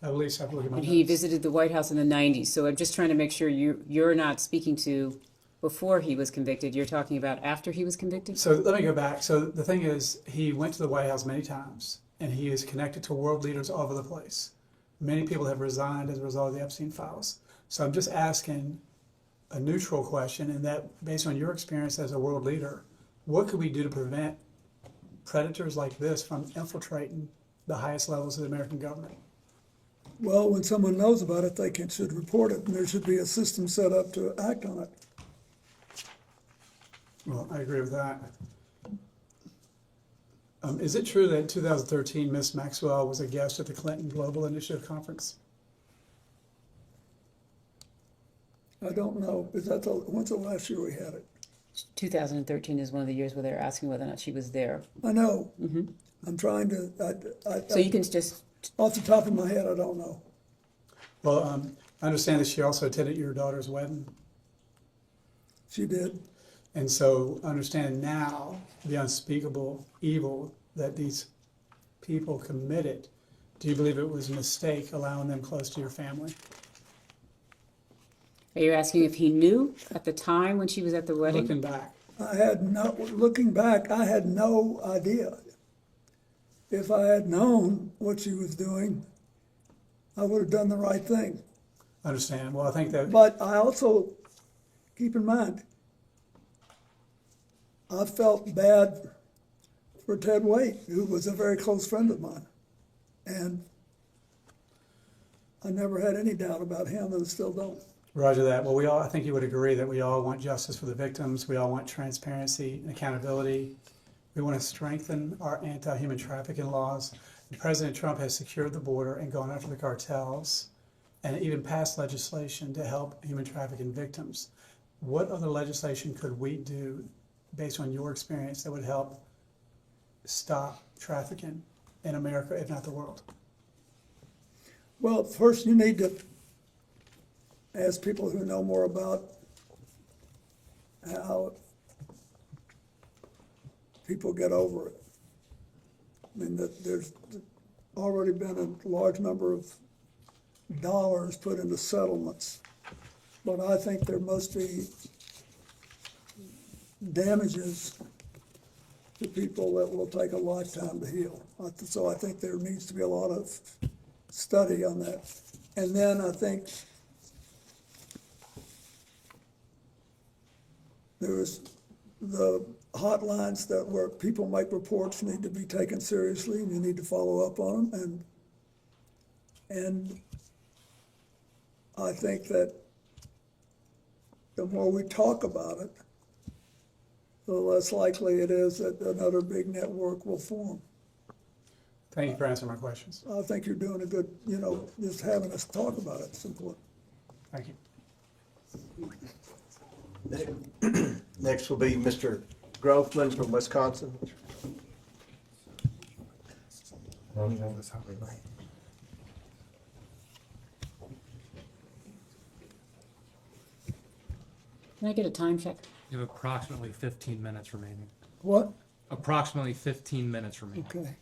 I believe so. I believe my And he notes. visited the White House in the 90s. So I'm just trying to make sure you're not speaking to before he was convicted. You're talking about after he was convicted? So let me go back. So the thing is, he went to the White House many times, and he is connected to world leaders all over the place. Many people have resigned as a result of the Epstein files. So I'm just asking a neutral question, and that based on your experience as a world leader, what could we do to prevent predators like this from infiltrating the highest levels of the American government? Well, when someone knows about it, should report it, and there should be a system set up to act on it. Well, I agree with that. Is it true that in 2013, Miss Maxwell was a guest at the Clinton Global Initiative Conference? I don't know. When's the last year we had it? 2013 is one of the years where they're asking whether or not she was there. I know. Mm-hmm. I'm trying to, So you can just... off the top of my head, I don't know. Well, I understand that she also attended your daughter's wedding. She did. And so understanding now the unspeakable evil that these people committed, do you believe it was a mistake allowing them close to your family? Are you asking if he knew at the time when she was at the wedding? Looking back. Looking back, I had no idea. If I had known what she was doing, I would have done the right thing. Understand. Well, I think that... But I also, keep in mind, I felt bad for Ted Waite, who was a very close friend of mine. And I never had any doubt about him, and I still don't. Roger that. Well, I think you would agree that we all want justice for the victims. We all want transparency and accountability. We want to strengthen our anti-human trafficking laws. And President Trump has secured the border and gone after the cartels and even passed legislation to help human trafficking victims. What other legislation could we do, based on your experience, that would help stop trafficking in America, if not the world? Well, first you need to ask people who know more about how people get over it. I mean, there's already been a large number of dollars put into settlements, but I think there must be damages to people that will take a lifetime to heal. So I think there needs to be a lot of study on that. And then I think there's the hotlines where people make reports need to be taken seriously, and you need to follow up on them. And I think that the more we talk about it, the less likely it is that another big network will form. Thank you for answering my questions. I think you're doing a good, just having us talk about it is important. Thank you. Next will be Mr. Groffman from Wisconsin. Can I get a time check? You have approximately 15 minutes remaining. What? Approximately 15 minutes remaining. Okay.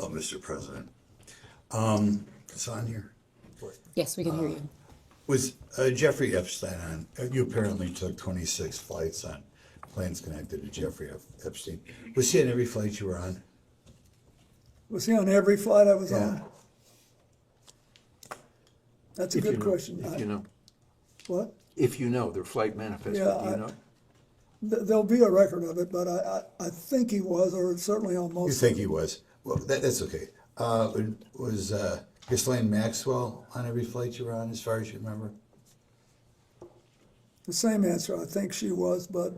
Oh, Mr. President. It's on here. Yes, we can hear you. Was Jeffrey Epstein on? You apparently took 26 flights on planes connected to Jeffrey Epstein. Was he on every flight you were on? Was he on every flight I was Yeah. on? That's a good question. If you know. What? If you know, their flight manifest, do Yeah, you know? There'll be a record of it, but I think he was, or certainly on most. You think he was? Well, that's okay. Was Ghislaine Maxwell on every flight you were on, as far as you remember? The same answer. I think she was, but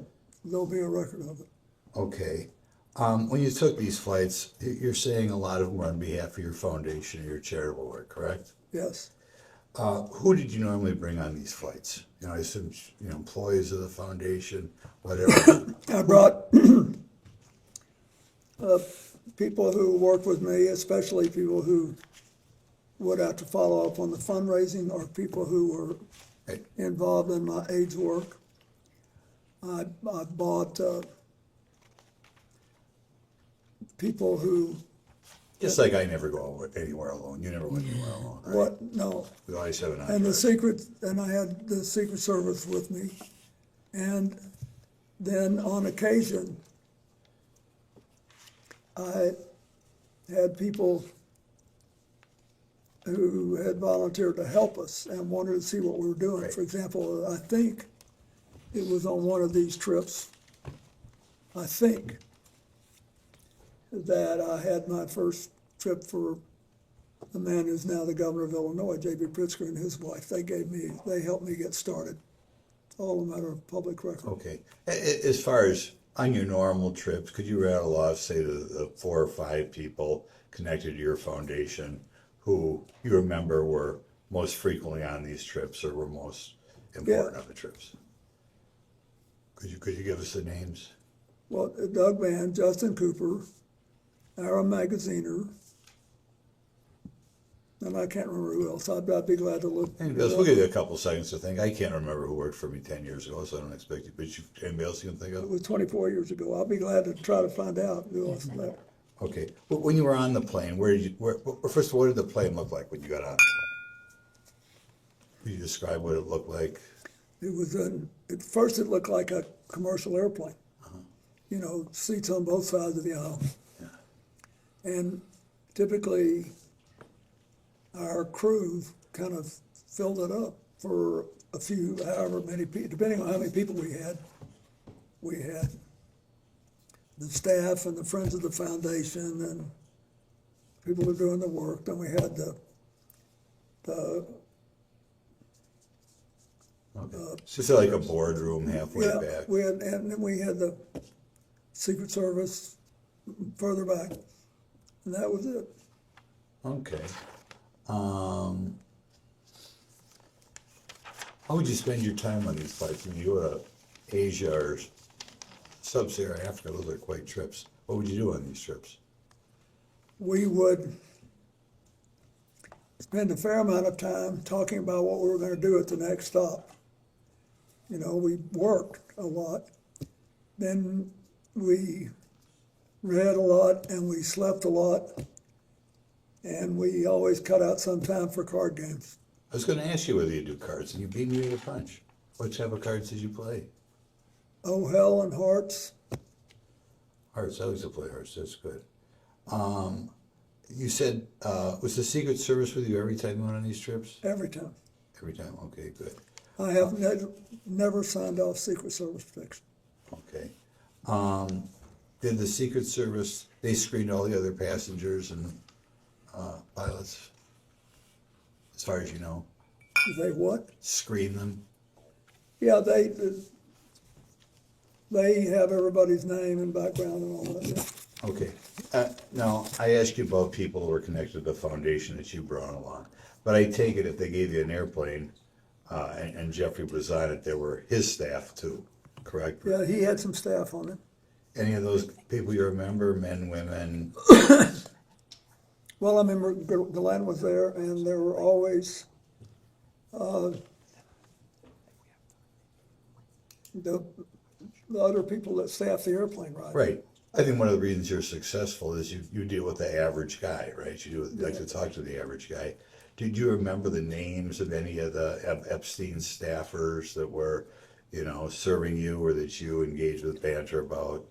there'll be a record of it. Okay. When you took these flights, you're saying a lot of them were on behalf of your foundation or your charitable work, correct? Yes. Who did you normally bring on these flights? I assume, employees of the foundation, whatever. I brought people who worked with me, especially people who would have to follow up on the fundraising or people who were involved in my AIDS work. I bought people who. Just like I never go anywhere alone. You never went anywhere alone, right? What? No. We always have an And entourage. I had the Secret Service with me. And then on occasion, I had people who had volunteered to help us and wanted to see what we were doing. Right. For example, I think it was on one of these trips, I think, that I had my first trip for the man who's now the governor of Illinois, J.B. Pritzker, and his wife. They helped me get started. It's all a matter of public record. Okay. As far as on your normal trips, could you rattle off, say, the 4 or 5 people connected to your foundation who you remember were most frequently on these trips or were most important on the trips? Could you give us the names? Well, Doug Mann, Justin Cooper, Aaron Magaziner, and I can't remember who else. I'd be glad to look. We'll give you a couple seconds to think. I can't remember who worked for me 10 years ago, so I don't expect you. But anybody else you can think It of? was 24 years ago. I'll be glad to try to find out who else left. Okay. Well, when you were on the plane, first of all, what did the plane look like when you got on the plane? Could you describe what it looked like? It was at first it looked like a commercial airplane. You know, seats on both sides of the aisle. And typically, our crew kind of filled it up for a few, however many people, depending on how many people we had. We had the staff and the friends of the foundation and people who were doing the work. Then we had the So it's like a boardroom halfway back. and then we had the Secret Service further back, and that was it. Okay. How would you spend your time on these flights? When you go to Asia or Sub-Saharan Africa, those are quite trips. What would you do on these trips? We would spend a fair amount of time talking about what we were going to do at the next stop. You know, we worked a lot. Then we read a lot and we slept a lot. And we always cut out some time for card games. I was going to ask you whether you do cards, and you beat me to the punch. What type of cards did you play? Oh, hell and hearts. Hearts. I used to play hearts. That's good. You said, was the Secret Service with you every time you went on these trips? Every time. Every time. Okay, good. I have never signed off Secret Service protection. Okay. Did the Secret Service, they screened all the other passengers and pilots, as far as you know? They what? Screen them? Yeah, they have everybody's name and background and all that. Yeah. Okay. Now, I asked you about people who were connected to the foundation that you brought along, but I take it if they gave you an airplane and Jeffrey was on it, there were his staff too, correct? Yeah, he had some staff on it. Any of those people you remember, men, women? Well, I remember Glenn was there, and there were always the other people that staffed the airplane, right? Right. I think one of the reasons you're successful is you deal with the average guy, right? You like to talk to the average guy. Did you remember the names of any of the Epstein staffers that were, serving you or that you engaged with banter about?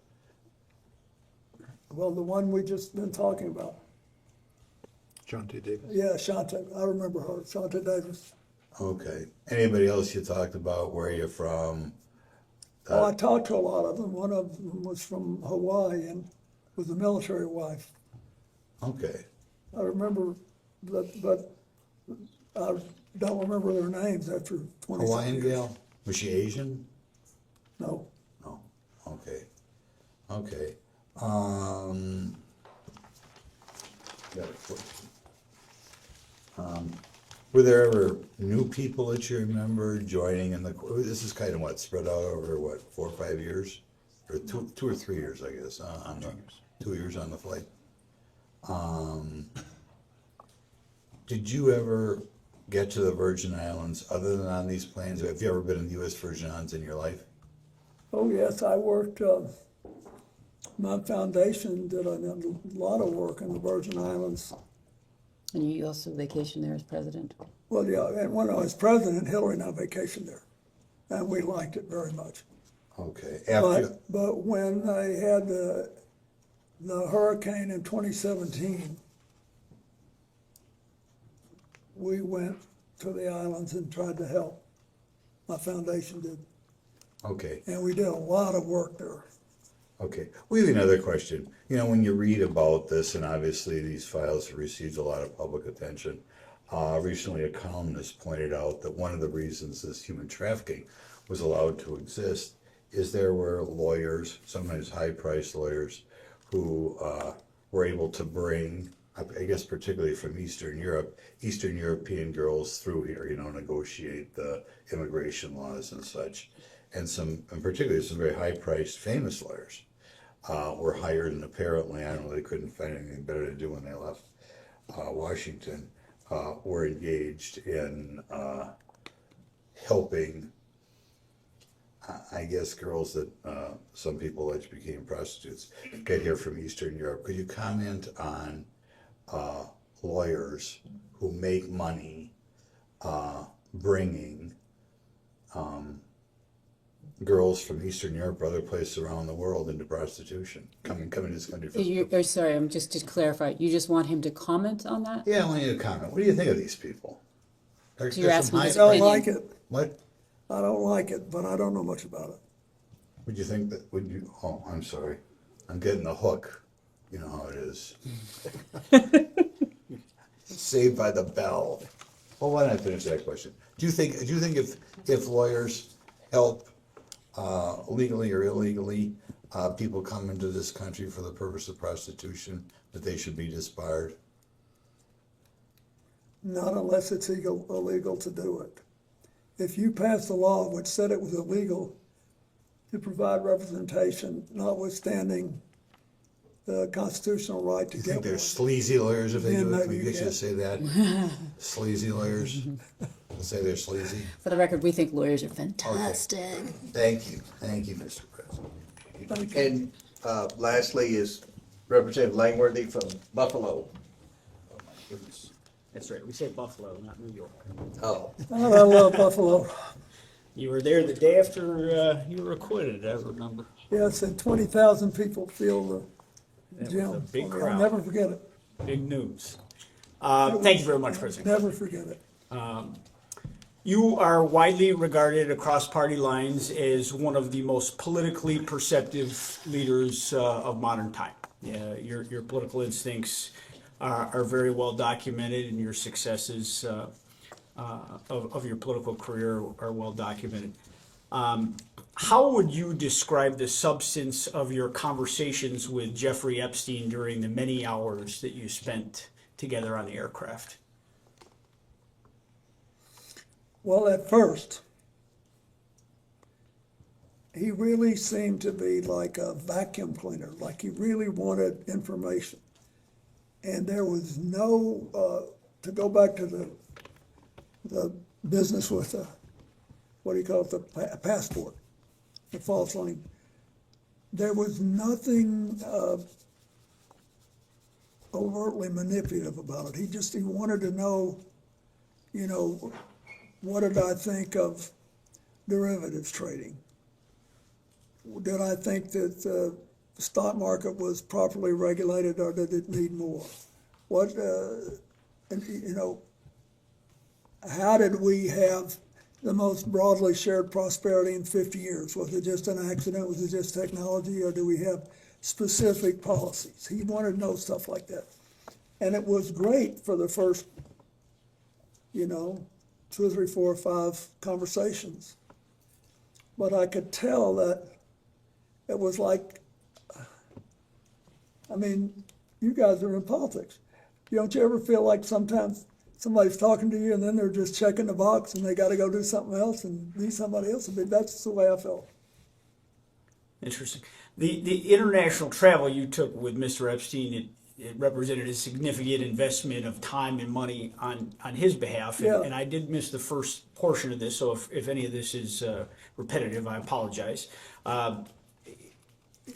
Well, the one we just been talking about. Shante Davis. Yeah, Shante. I remember her, Shante Davis. Okay. Anybody else you talked about? Where are you from? Oh, I talked to a lot of them. One of them was from Hawaii and was a military wife. Okay. I remember, but I don't remember their names after 20 Hawaiian years. gal? Was she Asian? No. No. Okay. Okay. Got a question. Were there ever new people that you remember joining in the? This is kind of spread out over 4 or 5 years, or two or 3 years, I guess. On the 2 years on the flight. Did you ever get to the Virgin Islands other than on these planes? Have you ever been in the U.S. Virgin Islands in your life? Oh, yes, I worked, my foundation did a lot of work in the Virgin Islands. And you also vacationed there as president? Well, yeah, and when I was president, Hillary and I vacationed there, and we liked it very much. Okay. But when they had the hurricane in 2017, we went to the islands and tried to help. My foundation did. Okay. And we did a lot of work there. Okay. We have another question. You know, when you read about this, and obviously these files have received a lot of public attention, recently a columnist pointed out that one of the reasons this human trafficking was allowed to exist is there were lawyers, sometimes high-priced lawyers, who were able to bring, I guess particularly from Eastern Europe, Eastern European girls through here, you know, negotiate the immigration laws and such. And particularly some very high-priced famous lawyers were hired, and apparently, I don't know, they couldn't find anything better to do when they left Washington, were engaged in helping, I guess, girls that some people allege became prostitutes get here from Eastern Europe. Could you comment on lawyers who make money bringing girls from Eastern Europe or other places around the world into prostitution, coming to this country? Sorry, just to clarify, you just want him to comment on that? Yeah, I want you to comment. What do you think of these people? So you're asking his I don't opinion? like it. What? I don't like it, but I don't know much about it. Would you think that, oh, I'm sorry. I'm getting the hook. You know how it is. Saved by the bell. Well, why don't I finish that question? Do you think if lawyers help legally or illegally people come into this country for the purpose of prostitution, that they should be disbarred? Not unless it's illegal to do it. If you passed a law which said it was illegal to provide representation, notwithstanding the constitutional right to You get think they're one, sleazy lawyers if they then do it? maybe Can you you get you to can. say that? Sleazy lawyers? We'll say they're sleazy? For the record, we think lawyers are fantastic. Thank you, Mr. President. And lastly is Representative Langworthy from Buffalo. Oh, my goodness. That's right, we say Buffalo, not New York. Oh. I love Buffalo. You were there the day after you were acquitted, I remember. Yes, and 20,000 people filled the That was gym. a big I'll crowd. never forget it. Big news. Thank you very much, President. Never forget it. You are widely regarded across party lines as one of the most politically perceptive leaders of modern time. Your political instincts are very well documented, and your successes of your political career are well documented. How would you describe the substance of your conversations with Jeffrey Epstein during the many hours that you spent together on the aircraft? Well, at first, he really seemed to be like a vacuum cleaner, like he really wanted information. And there was no, to go back to the business with the, what do you call it, the passport, the false lane. There was nothing overtly manipulative about it. He wanted to know, you know, what did I think of derivatives trading? Did I think that the stock market was properly regulated, or did it need more? What, and, you know, how did we have the most broadly shared prosperity in 50 years? Was it just an accident? Was it just technology? Or do we have specific policies? He wanted to know stuff like that. And it was great for the first, you know, 2 or 3, 4 or 5 conversations. But I could tell that it was like, I mean, you guys are in politics. Don't you ever feel like sometimes somebody's talking to you and then they're just checking the box and they got to go do something else and be somebody else? I mean, that's the way I felt. Interesting. The international travel you took with Mr. Epstein, it represented a significant investment of time and money on his behalf. Yeah. And I did miss the first portion of this, so if any of this is repetitive, I apologize.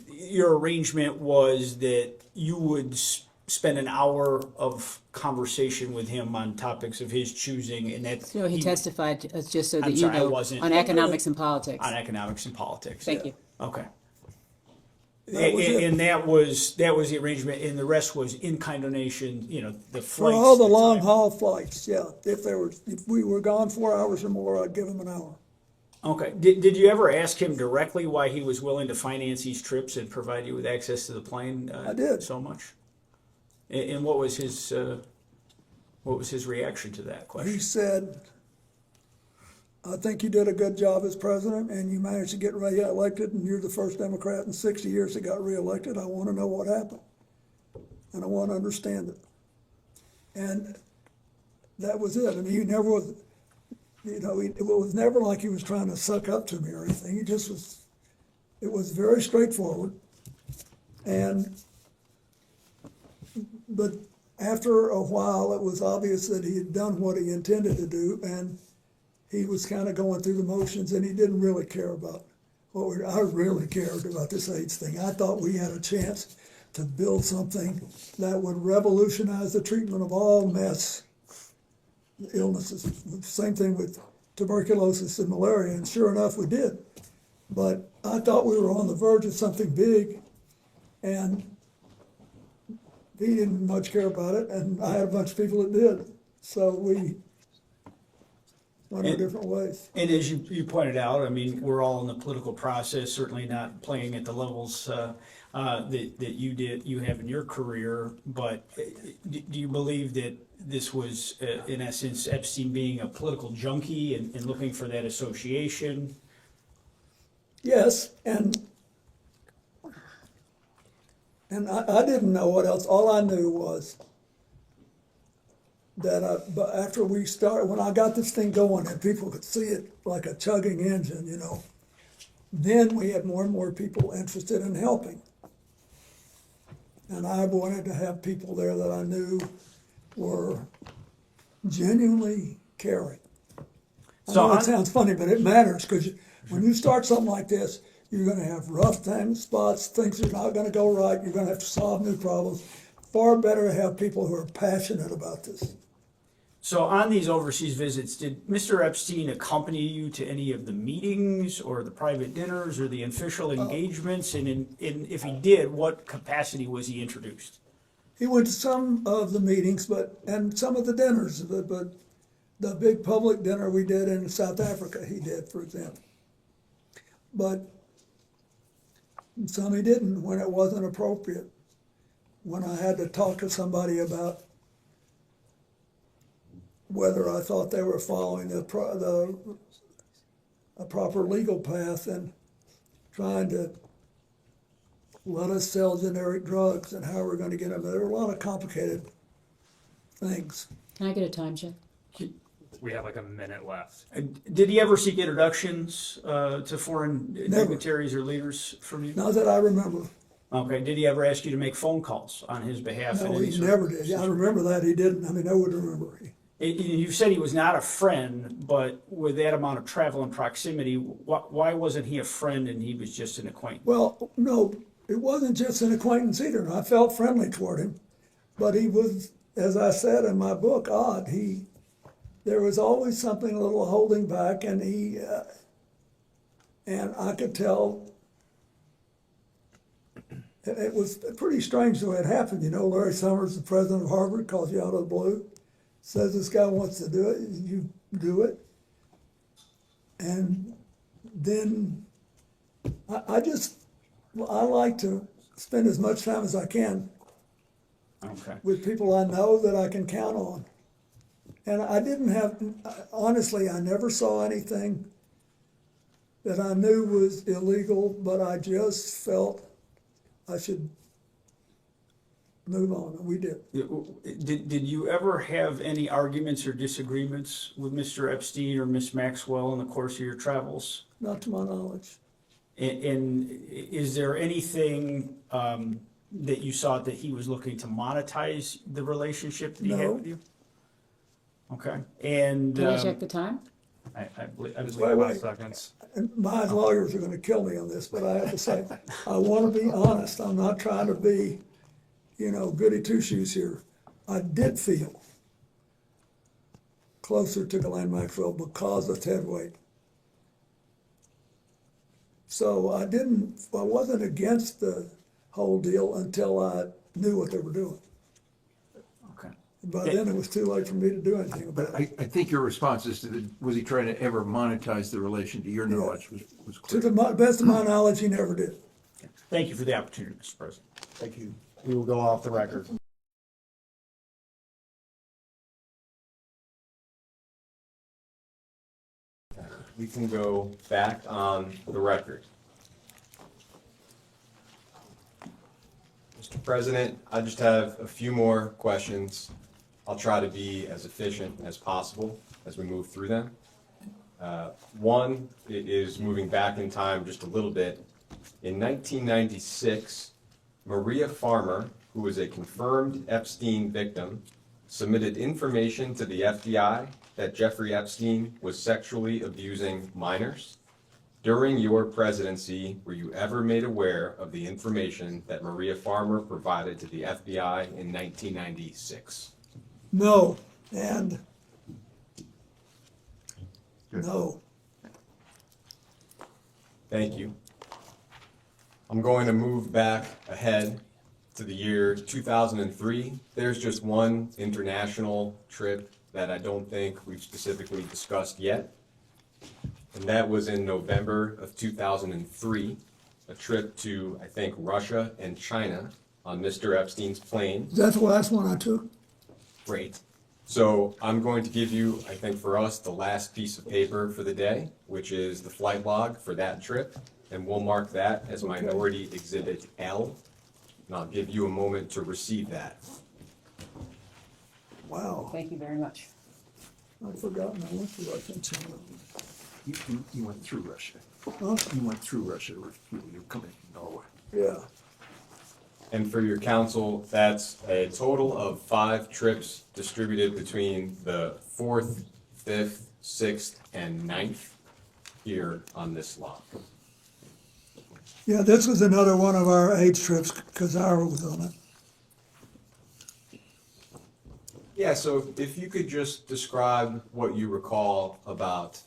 Your arrangement was that you would spend an hour of conversation with him on topics of his choosing, and that So he testified, just so that I'm you sorry, I know, wasn't- on economics and politics. on economics and politics. Thank you. Okay. That was it. And that was the arrangement, and the rest was in-kind donation, the For flights. all the the long time. haul flights, yeah. If we were gone 4 hours or more, I'd give him an hour. Okay. Did you ever ask him directly why he was willing to finance these trips and provide you with access to the plane? I did. So much. And what was his reaction to that He question? said, I think you did a good job as president and you managed to get reelected and you're the first Democrat in 60 years that got reelected. I want to know what happened. And I want to understand it. And that was it. I mean, he never was, it was never like he was trying to suck up to me or anything. He just was, it was very straightforward. But after a while, it was obvious that he had done what he intended to do, and he was kind of going through the motions, and he didn't really care about I really cared about this AIDS thing. I thought we had a chance to build something that would revolutionize the treatment of all mass illnesses. Same thing with tuberculosis and malaria, and sure enough, we did. But I thought we were on the verge of something big, and he didn't much care about it, and I had a bunch of people that did. So we went our different ways. And as you pointed out, I mean, we're all in the political process, certainly not playing at the levels that you have in your career. But do you believe that this was, in essence, Epstein being a political junkie and looking for that association? Yes, and I didn't know what else. All I knew was that but after we started, when I got this thing going and people could see it like a chugging engine, then we had more and more people interested in helping. And I wanted to have people there that I knew were genuinely caring. I know it sounds funny, but it matters, because when you start something like this, you're going to have rough spots, things are not going to go right, you're going to have to solve new problems. Far better to have people who are passionate about this. So on these overseas visits, did Mr. Epstein accompany you to any of the meetings or the private dinners or the official engagements? And if he did, what capacity was he introduced? He went to some of the meetings, and some of the dinners, but the big public dinner we did in South Africa, he did, for example. But some he didn't when it wasn't appropriate. When I had to talk to somebody about whether I thought they were following a proper legal path and trying to let us sell generic drugs and how we're going to get them. There were a lot of complicated things. Can I get a time check? We have like a minute left. Did he ever seek introductions to foreign dignitaries or leaders from you? Not that I remember. Okay. Did he ever ask you to make phone calls on his behalf? No, he never did. I remember that. He didn't. I mean, I would remember. You said he was not a friend, but with that amount of travel and proximity, why wasn't he a friend and he was just an acquaintance? Well, no, it wasn't just an acquaintance either. I felt friendly toward him, but he was, as I said in my book, odd. There was always something a little holding back, and and I could tell. It was pretty strange the way it happened. Larry Summers, the president of Harvard, calls you out of the blue, says this guy wants to do it, you do it. And then I like to spend as much time as I can with people I know that I can count on. And I didn't have, honestly, I never saw anything that I knew was illegal, but I just felt I should move on, and we did. Did you ever have any arguments or disagreements with Mr. Epstein or Miss Maxwell in the course of your travels? Not to my knowledge. And is there anything that you saw that he was looking to monetize the relationship that he had No. with you? Okay, and Can I check the time? I believe Wait. Seconds. And my lawyers are gonna kill me on this, but I have to say, I wanna be honest, I'm not trying to be, goody two-shoes here. I did feel closer to Ghislaine Maxwell because of Ted Wade. So I wasn't against the whole deal until I knew what they were doing. Okay. By then, it was too late for me to do anything about But it. I think your response is was he trying to ever monetize the relation, to your knowledge, was To clear. the best of my knowledge, he never did. thank you for the opportunity, Mr. President. Thank you. We will go off the record. We can go back on the record. Mr. President, I just have a few more questions. I'll try to be as efficient as possible as we move through them. One is moving back in time just a little bit. In 1996, Maria Farmer, who was a confirmed Epstein victim, submitted information to the FBI that Jeffrey Epstein was sexually abusing minors. During your presidency, were you ever made aware of the information that Maria Farmer provided to the FBI in 1996? No, and no. Thank you. I'm going to move back ahead to the year 2003. There's just one international trip that I don't think we've specifically discussed yet. And that was in November of 2003, a trip to, I think, Russia and China on Mr. Epstein's plane. That's the last one I took. Great. So I'm going to give you, I think for us, the last piece of paper for the day, which is the flight log for that trip. And we'll mark that as Minority Exhibit L. And I'll give you a moment to receive that. Wow, Thank you very much. I'd forgotten I went to Russia and China. You went through Russia. Huh? You went through Russia, you're coming from Norway. Yeah, And for your council, that's a total of 5 trips distributed between the 4th, 5th, 6th, and 9th here on this log. yeah, this was another one of our age trips, because Ira was on it. Yeah, so if you could just describe what you recall about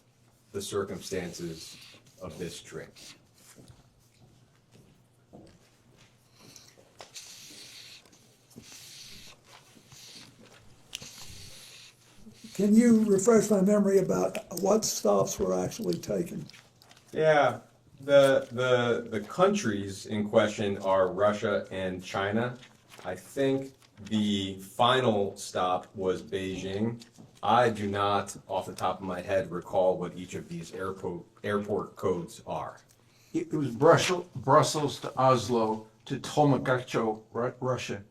the circumstances of this trip. Can you refresh my memory about what stops were actually taken? Yeah, the countries in question are Russia and China. I think the final stop was Beijing. I do not, off the top of my head, recall what each of these airport codes are. It was Brussels to Oslo to Tolmagacho, Russia,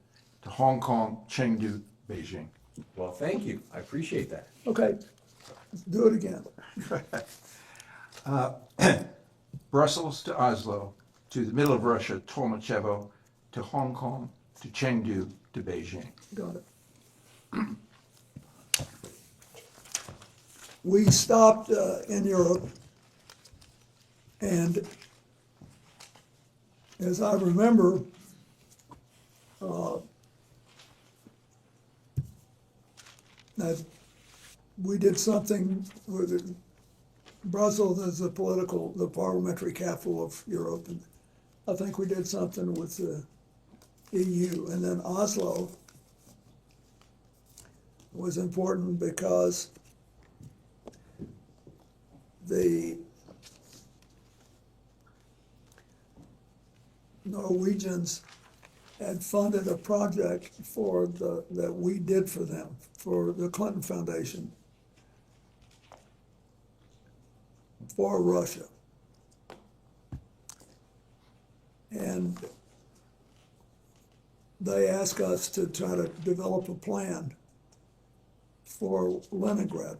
to Hong Kong, Chengdu, Beijing. Well, thank you. I appreciate that. Okay, let's do it again. Brussels to Oslo, to the middle of Russia, Tolmachevo, to Hong Kong, to Chengdu, to Beijing. Got it. We stopped in Europe, and as I remember, that we did something with Brussels as the parliamentary capital of Europe, and I think we did something with the EU, and then Oslo was important because the Norwegians had funded a project that we did for them, for the Clinton Foundation, for Russia. And they asked us to try to develop a plan for Leningrad.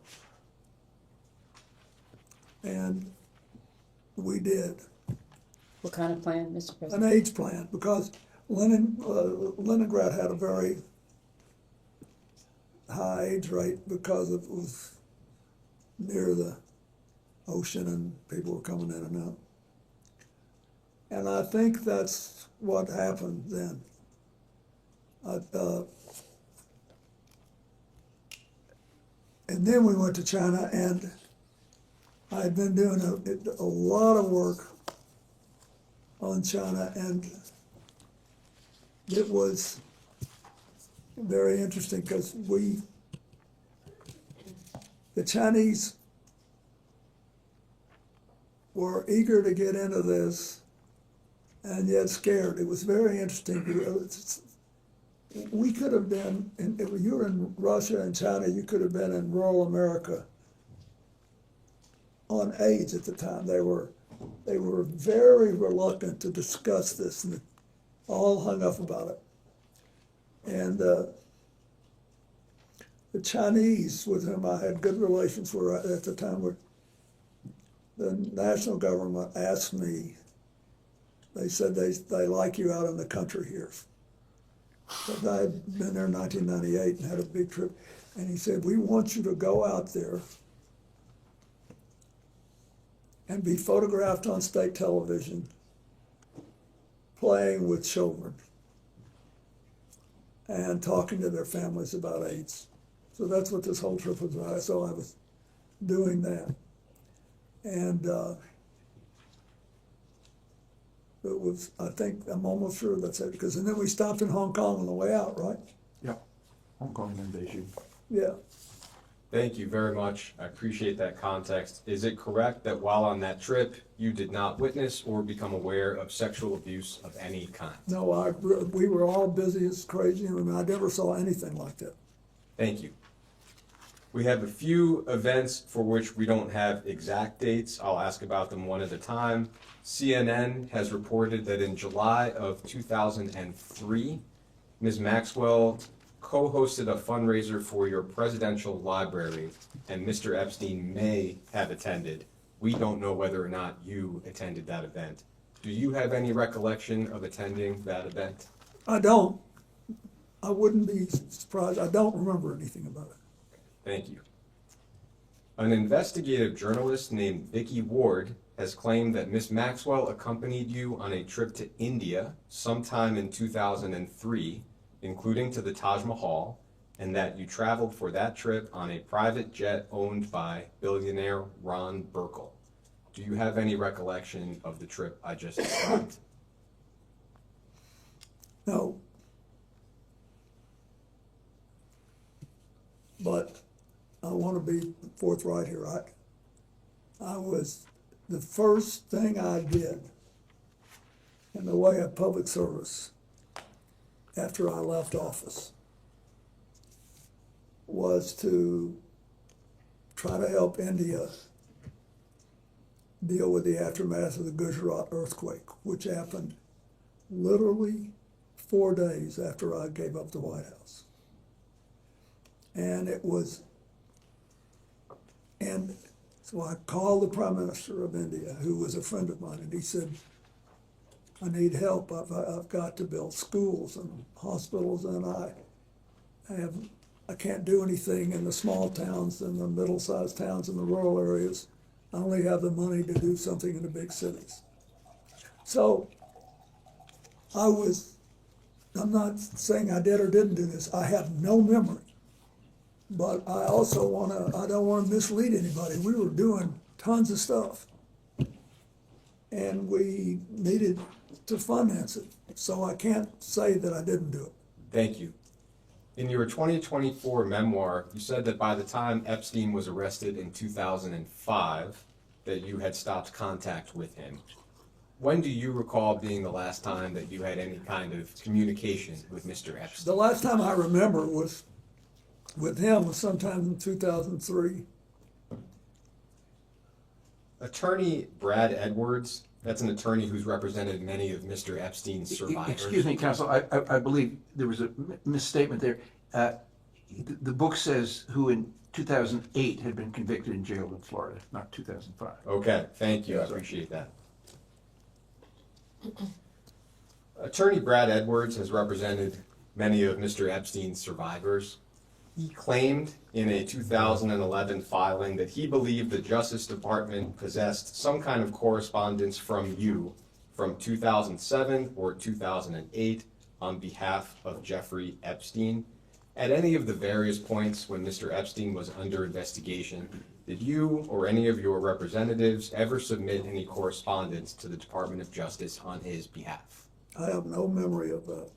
And we did. What kind of plan, Mr. An President? AIDS plan, because Leningrad had a very high age rate because it was near the ocean and people were coming in and out. And I think that's what happened then. And then we went to China, and I had been doing a lot of work on China, and it was very interesting because the Chinese were eager to get into this and yet scared. It was very interesting. We could have been, if you were in Russia and China, you could have been in rural America on AIDS at the time. They were very reluctant to discuss this, and all hung up about it. And the Chinese, with whom I had good relations, were at the time, the national government asked me, they said they like you out in the country here. But I had been there in 1998 and had a big trip. And he said, we want you to go out there and be photographed on state television playing with children and talking to their families about AIDS. So that's what this whole trip was about. So I was doing that. And it was, I think, I'm almost sure that's it. Because, and then we stopped in Hong Kong on the way out, right? Yeah, Hong Kong and Beijing. Yeah. Thank you very much. I appreciate that context. Is it correct that while on that trip, you did not witness or become aware of sexual abuse of any kind? No, we were all busy as crazy, and I never saw anything like that. Thank you. We have a few events for which we don't have exact dates. I'll ask about them one at a time. CNN has reported that in July of 2003, Ms. Maxwell co-hosted a fundraiser for your presidential library, and Mr. Epstein may have attended. We don't know whether or not you attended that event. Do you have any recollection of attending that event? I don't. I wouldn't be surprised. I don't remember anything about it. Thank you. An investigative journalist named Vicki Ward has claimed that Ms. Maxwell accompanied you on a trip to India sometime in 2003, including to the Taj Mahal, and that you traveled for that trip on a private jet owned by billionaire Ron Burkle. Do you have any recollection of the trip I just described? No. But I want to be forthright here. The first thing I did in the way of public service after I left office was to try to help India deal with the aftermath of the Gujarat earthquake, which happened literally 4 days after I gave up the White House. And so I called the Prime Minister of India, who was a friend of mine, and he said, I need help. I've got to build schools and hospitals, and I can't do anything in the small towns and the middle-sized towns and the rural areas. I only have the money to do something in the big cities. So I'm not saying I did or didn't do this. I have no memory. But I also I don't want to mislead anybody. We were doing tons of stuff. And we needed to finance it. So I can't say that I didn't do it. Thank you. In your 2024 memoir, you said that by the time Epstein was arrested in 2005, that you had stopped contact with him. When do you recall being the last time that you had any kind of communication with Mr. Epstein? The last time I remember was with him was sometime in 2003. Attorney Brad Edwards, that's an attorney who's represented many of Mr. Epstein's survivors. Excuse me, counsel, I believe there was a misstatement there. The book says who in 2008 had been convicted and jailed in Florida, not 2005. Okay, thank you, I appreciate that. Attorney Brad Edwards has represented many of Mr. Epstein's survivors. He claimed in a 2011 filing that he believed the Justice Department possessed some kind of correspondence from you from 2007 or 2008 on behalf of Jeffrey Epstein. At any of the various points when Mr. Epstein was under investigation, did you or any of your representatives ever submit any correspondence to the Department of Justice on his behalf? I have no memory of that.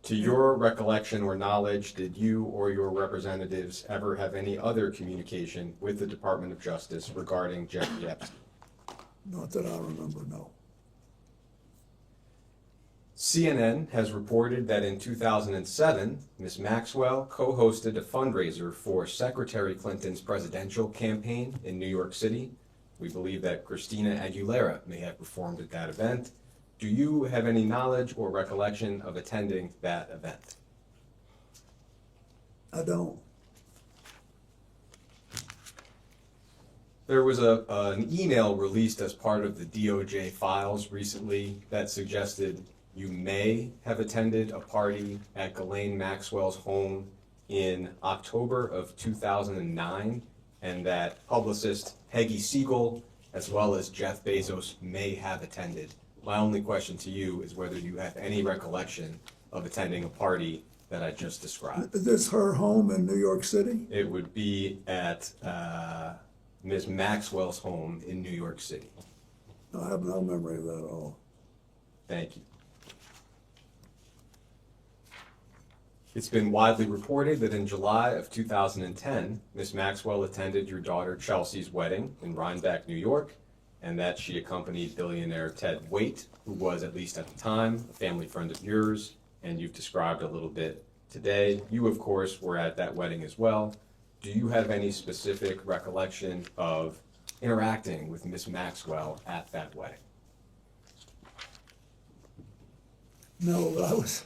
To your recollection or knowledge, did you or your representatives ever have any other communication with the Department of Justice regarding Jeffrey Epstein? Not that I remember, no. CNN has reported that in 2007, Ms. Maxwell co-hosted a fundraiser for Secretary Clinton's presidential campaign in New York City. We believe that Christina Aguilera may have performed at that event. Do you have any knowledge or recollection of attending that event? I don't. There was an email released as part of the DOJ files recently that suggested you may have attended a party at Ghislaine Maxwell's home in October of 2009, and that publicist Peggy Siegel, as well as Jeff Bezos, may have attended. My only question to you is whether you have any recollection of attending a party that I just described. Is this her home in New York City? It would be at Ms. Maxwell's home in New York City. I have no memory of that at all. Thank you. It's been widely reported that in July of 2010, Ms. Maxwell attended your daughter Chelsea's wedding in Rhinebeck, New York, and that she accompanied billionaire Ted Waite, who was, at least at the time, a family friend of yours, and you've described a little bit today. You, of course, were at that wedding as well. Do you have any specific recollection of interacting with Ms. Maxwell at that wedding? No, but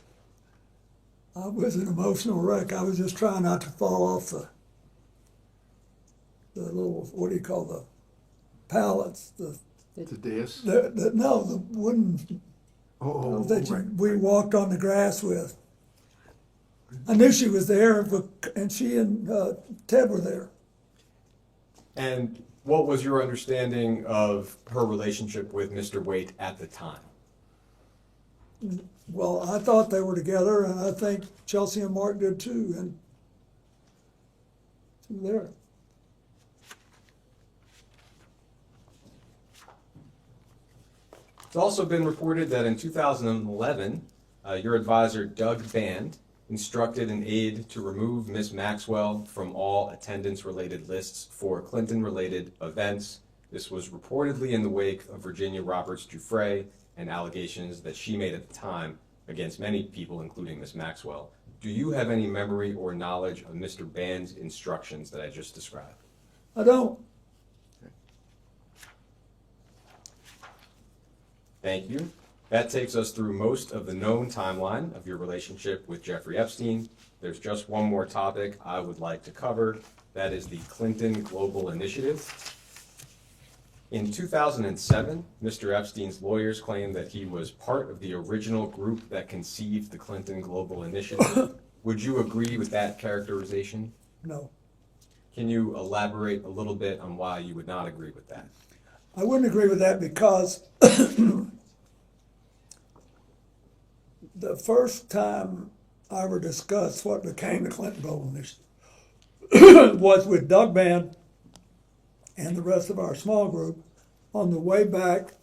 I was an emotional wreck. I was just trying not to fall off the little, what do you call the pallets? The dais? No, the wooden we walked on the grass with. I knew she was there, and she and Ted were there. And what was your understanding of her relationship with Mr. Waite at the time? Well, I thought they were together, and I think Chelsea and Mark did too, and there. It's also been reported that in 2011, your advisor, Doug Band, instructed an aide to remove Ms. Maxwell from all attendance-related lists for Clinton-related events. This was reportedly in the wake of Virginia Roberts Giuffre and allegations that she made at the time against many people, including Ms. Maxwell. Do you have any memory or knowledge of Mr. Band's instructions that I just described? I don't. Thank you. That takes us through most of the known timeline of your relationship with Jeffrey Epstein. There's just one more topic I would like to cover. That is the Clinton Global Initiative. In 2007, Mr. Epstein's lawyers claimed that he was part of the original group that conceived the Clinton Global Initiative. Would you agree with that characterization? No. Can you elaborate a little bit on why you would not agree with that? I wouldn't agree with that because the first time I ever discussed what became the Clinton Global Initiative was with Doug Band and the rest of our small group on the way back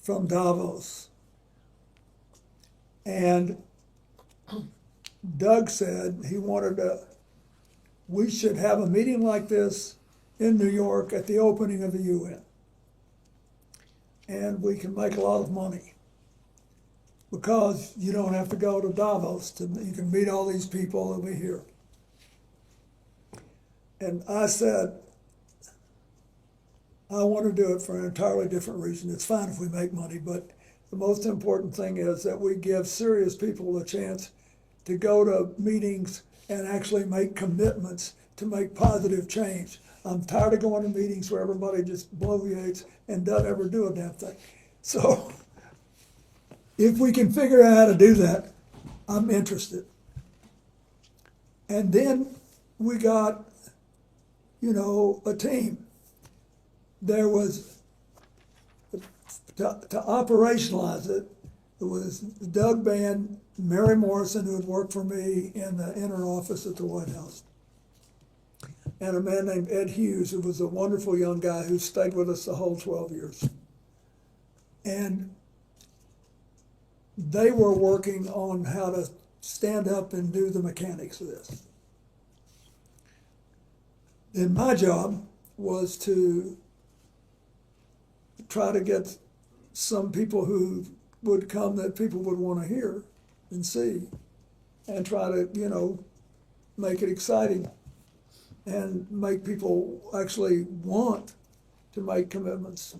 from Davos. And Doug said we should have a meeting like this in New York at the opening of the UN. And we can make a lot of money because you don't have to go to Davos. You can meet all these people over here. And I said, I want to do it for an entirely different reason. It's fine if we make money, but the most important thing is that we give serious people a chance to go to meetings and actually make commitments to make positive change. I'm tired of going to meetings where everybody just bloviates and doesn't ever do a damn thing. So If we can figure out how to do that, I'm interested. And then we got, a team. There was, to operationalize it, it was Doug Bann, Mary Morrison, who had worked for me in the inner office at the White House, and a man named Ed Hughes, who was a wonderful young guy who stayed with us the whole 12 years. And they were working on how to stand up and do the mechanics of this. Then my job was to try to get some people who would come that people would want to hear and see, and try to, make it exciting and make people actually want to make commitments.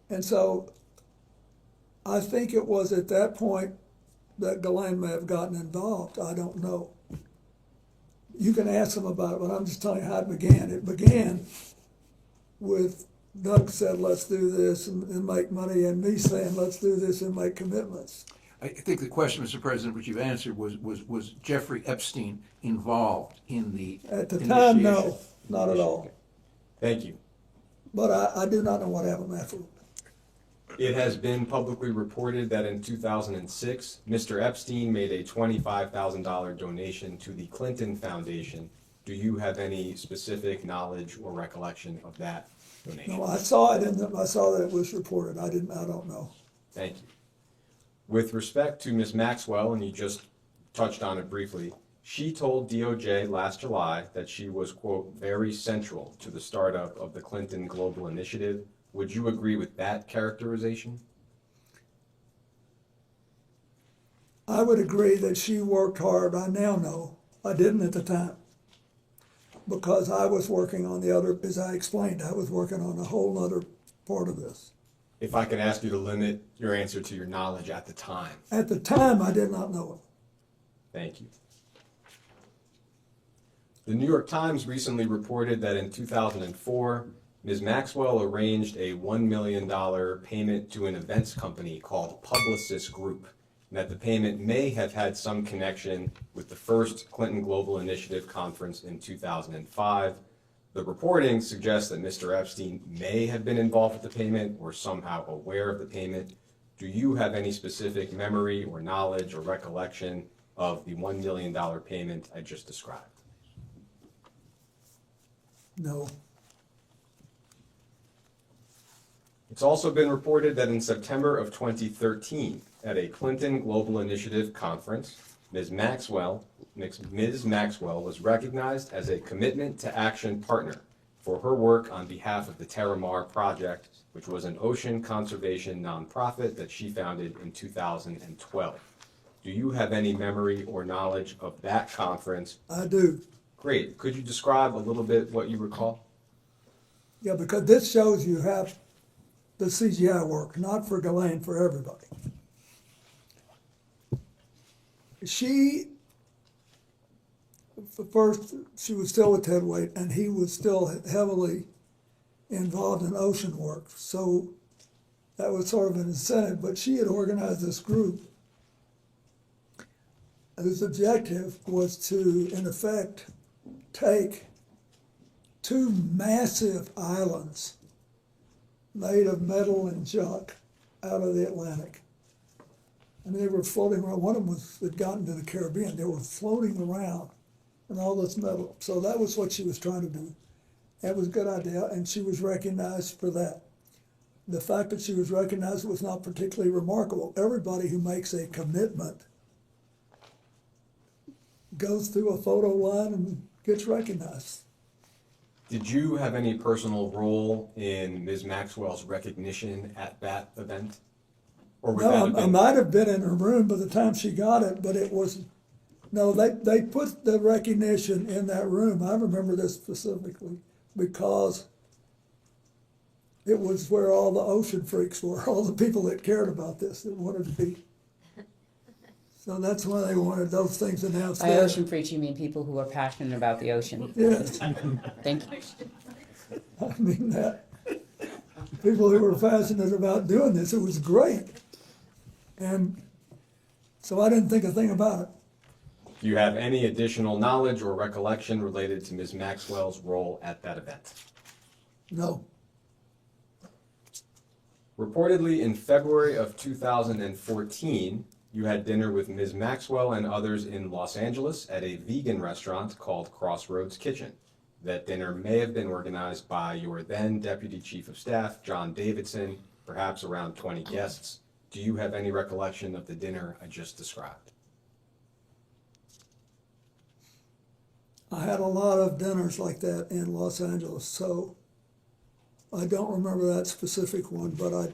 And so I think it was at that point that Ghislaine may have gotten involved. I don't know. You can ask them about it, but I'm just telling you how it began. It began with Doug said, let's do this and make money, and me saying, let's do this and make commitments. I think the question, Mr. President, which you've answered was Jeffrey Epstein involved in the At the time, no, initiation? not at all. Thank you. But I do not know what happened afterward. It has been publicly reported that in 2006, Mr. Epstein made a $25,000 donation to the Clinton Foundation. Do you have any specific knowledge or recollection of that donation? No, I saw it I saw that it was reported. I don't know. Thank you. With respect to Ms. Maxwell, and you just touched on it briefly, she told DOJ last July that she was, quote, very central to the startup of the Clinton Global Initiative. Would you agree with that characterization? I would agree that she worked hard. I now know. I didn't at the time, because I was working on the other, as I explained, I was working on a whole other part of this. If I can ask you to limit your answer to your knowledge at the time. At the time, I did not know it. Thank you. The New York Times recently reported that in 2004, Ms. Maxwell arranged a $1 million payment to an events company called Publicis Group, and that the payment may have had some connection with the first Clinton Global Initiative conference in 2005. The reporting suggests that Mr. Epstein may have been involved with the payment or somehow aware of the payment. Do you have any specific memory or knowledge or recollection of the $1 million payment I just described? No. It's also been reported that in September of 2013, at a Clinton Global Initiative conference, Ms. Maxwell was recognized as a Commitment to Action partner for her work on behalf of the Terramar Project, which was an ocean conservation nonprofit that she founded in 2012. Do you have any memory or knowledge of that conference? I do. Great. Could you describe a little bit what you recall? Yeah, because this shows you how the CGI work, not for Ghislaine, for everybody. First, she was still with Ted Waite, and he was still heavily involved in ocean work. So that was sort of an incentive, but she had organized this group whose objective was to, in effect, take two massive islands made of metal and junk out of the Atlantic. And they were floating around. One of them had gotten to the Caribbean. They were floating around in all this metal. So that was what she was trying to do. That was a good idea, and she was recognized for that. The fact that she was recognized was not particularly remarkable. Everybody who makes a commitment goes through a photo line and gets recognized. Did you have any personal role in Ms. Maxwell's recognition at that event? Or would that have No, I been... might have been in her room by the time she got it, but it wasn't. No, they put the recognition in that room. I remember this specifically because it was where all the ocean freaks were, all the people that cared about this, that wanted to be. So that's why they wanted those things announced By there. ocean freaks, you mean people who are passionate about the ocean? Yes. Thank you. I mean that. People who were passionate about doing this, it was great. And so I didn't think a thing about it. Do you have any additional knowledge or recollection related to Ms. Maxwell's role at that event? No. Reportedly, in February of 2014, you had dinner with Ms. Maxwell and others in Los Angeles at a vegan restaurant called Crossroads Kitchen. That dinner may have been organized by your then Deputy Chief of Staff, John Davidson, perhaps around 20 guests. Do you have any recollection of the dinner I just described? I had a lot of dinners like that in Los Angeles, so I don't remember that specific one, but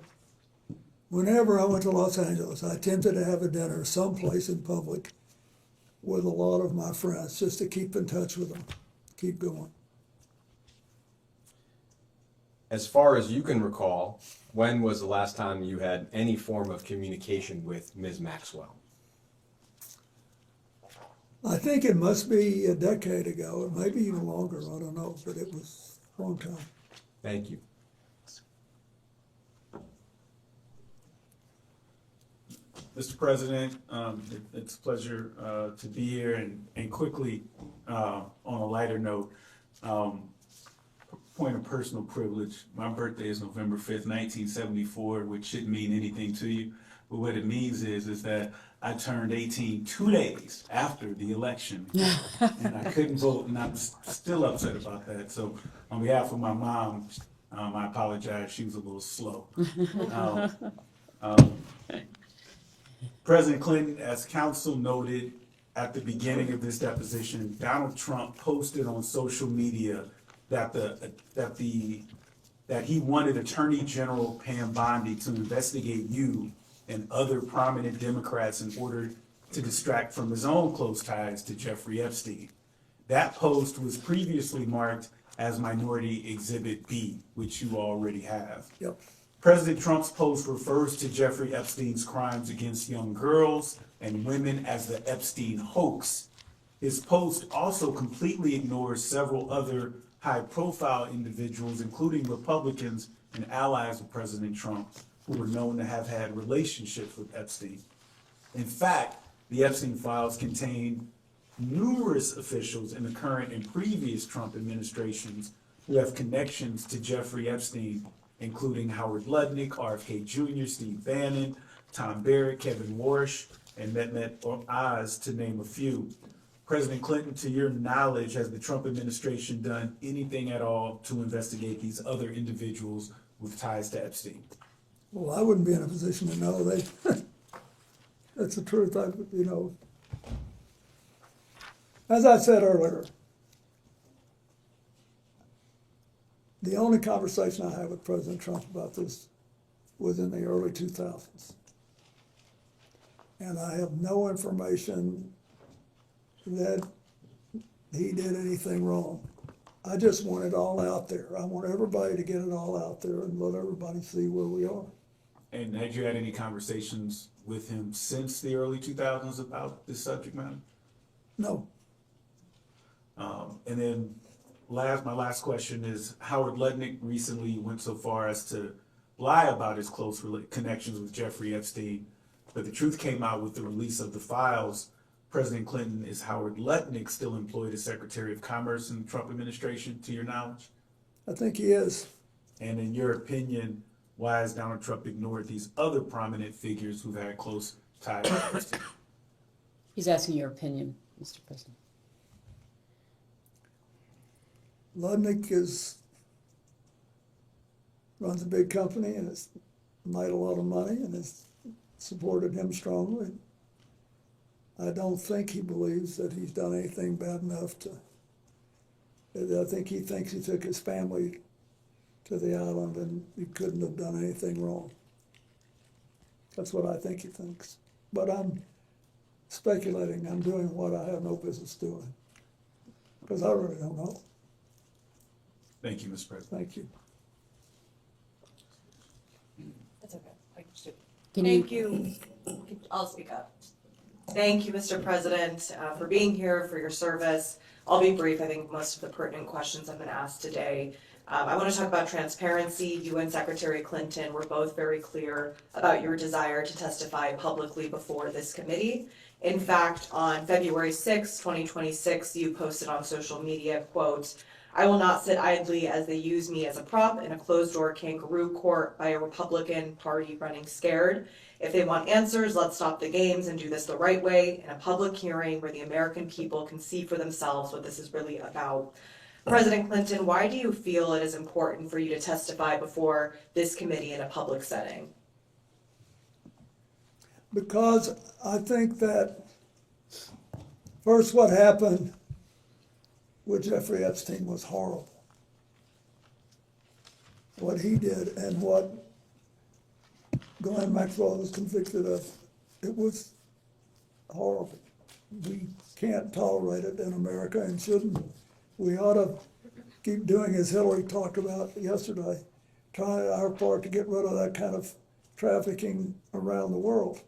whenever I went to Los Angeles, I attempted to have a dinner someplace in public with a lot of my friends, just to keep in touch with them, keep going. As far as you can recall, when was the last time you had any form of communication with Ms. Maxwell? I think it must be a decade ago, or maybe even longer, I don't know, but it was a long time. Thank you. Mr. President, it's a pleasure to be here, and quickly, on a lighter note, point of personal privilege, my birthday is November 5th, 1974, which shouldn't mean anything to you, but what it means is that I turned 18 2 days after the election, and I couldn't vote, and I'm still upset about that. So on behalf of my mom, I apologize, she was a little slow. President Clinton, as counsel noted at the beginning of this deposition, Donald Trump posted on social media that he wanted Attorney General Pam Bondi to investigate you and other prominent Democrats in order to distract from his own close ties to Jeffrey Epstein. That post was previously marked as Minority Exhibit B, which you already have. Yep. President Trump's post refers to Jeffrey Epstein's crimes against young girls and women as the Epstein hoax. His post also completely ignores several other high-profile individuals, including Republicans and allies of President Trump, who were known to have had relationships with Epstein. In fact, the Epstein files contain numerous officials in the current and previous Trump administrations who have connections to Jeffrey Epstein, including Howard Lutnick, RFK Jr., Steve Bannon, Tom Barrett, Kevin Warsh, and Mehmet Oz, to name a few. President Clinton, to your knowledge, has the Trump administration done anything at all to investigate these other individuals with ties to Epstein? Well, I wouldn't be in a position to know. That's the truth. As I said earlier, the only conversation I had with President Trump about this was in the early 2000s. And I have no information that he did anything wrong. I just want it all out there. I want everybody to get it all out there and let everybody see where we are. And had you had any conversations with him since the early 2000s about this subject matter? No. And then my last question is, Howard Lutnick recently went so far as to lie about his close connections with Jeffrey Epstein, but the truth came out with the release of the files. President Clinton, is Howard Lutnick still employed as Secretary of Commerce in the Trump administration, to your knowledge? I think he is. And in your opinion, why has Donald Trump ignored these other prominent figures who've had close ties to Epstein? He's asking your opinion, Mr. President. Lutnick runs a big company and has made a lot of money and has supported him strongly. I don't think he believes that he's done anything bad enough I think he thinks he took his family to the island and he couldn't have done anything wrong. That's what I think he thinks. But I'm speculating. I'm doing what I have no business doing. Because I really don't know. Thank you, Mr. President. Thank you. That's okay. Thank you. I'll speak up. Thank you, Mr. President, for being here, for your service. I'll be brief. I think most of the pertinent questions have been asked today. I want to talk about transparency. You and Secretary Clinton were both very clear about your desire to testify publicly before this committee. In fact, on February 6, 2026, you posted on social media, quote, "I will not sit idly as they use me as a prop in a closed-door kangaroo court by a Republican Party running scared. If they want answers, let's stop the games and do this the right way in a public hearing where the American people can see for themselves what this is really about." President Clinton, why do you feel it is important for you to testify before this committee in a public setting? Because I think that, first, what happened with Jeffrey Epstein was horrible. What he did and what Ghislaine Maxwell was convicted of, it was horrible. We can't tolerate it in America and shouldn't. We ought to keep doing, as Hillary talked about yesterday, trying our part to get rid of that kind of trafficking around the world.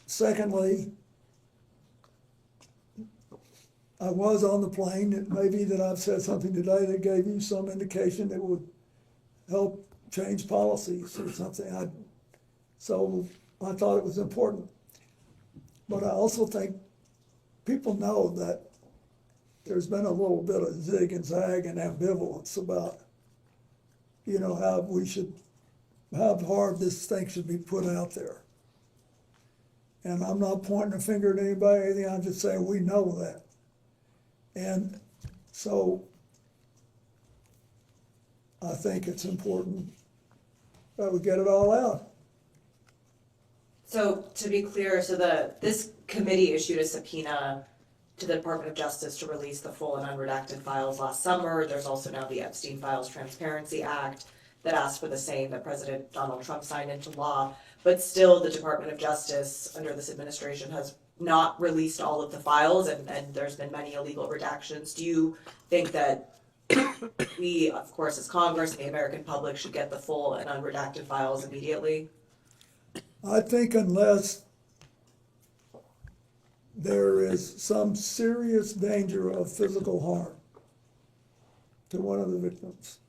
Secondly, I was on the plane. It may be that I've said something today that gave you some indication that would help change policies or something. So I thought it was important. But I also think people know that there's been a little bit of zig and zag and ambivalence about, how hard this thing should be put out there. And I'm not pointing a finger at anybody or anything, I'm just saying we know that. And so I think it's important that we get it all out. So to be clear, this committee issued a subpoena to the Department of Justice to release the full and unredacted files last summer. There's also now the Epstein Files Transparency Act that asked for the same that President Donald Trump signed into law. But still, the Department of Justice under this administration has not released all of the files, and there's been many illegal redactions. Do you think that we, of course, as Congress and the American public should get the full and unredacted files immediately? I think unless there is some serious danger of physical harm to one of the victims,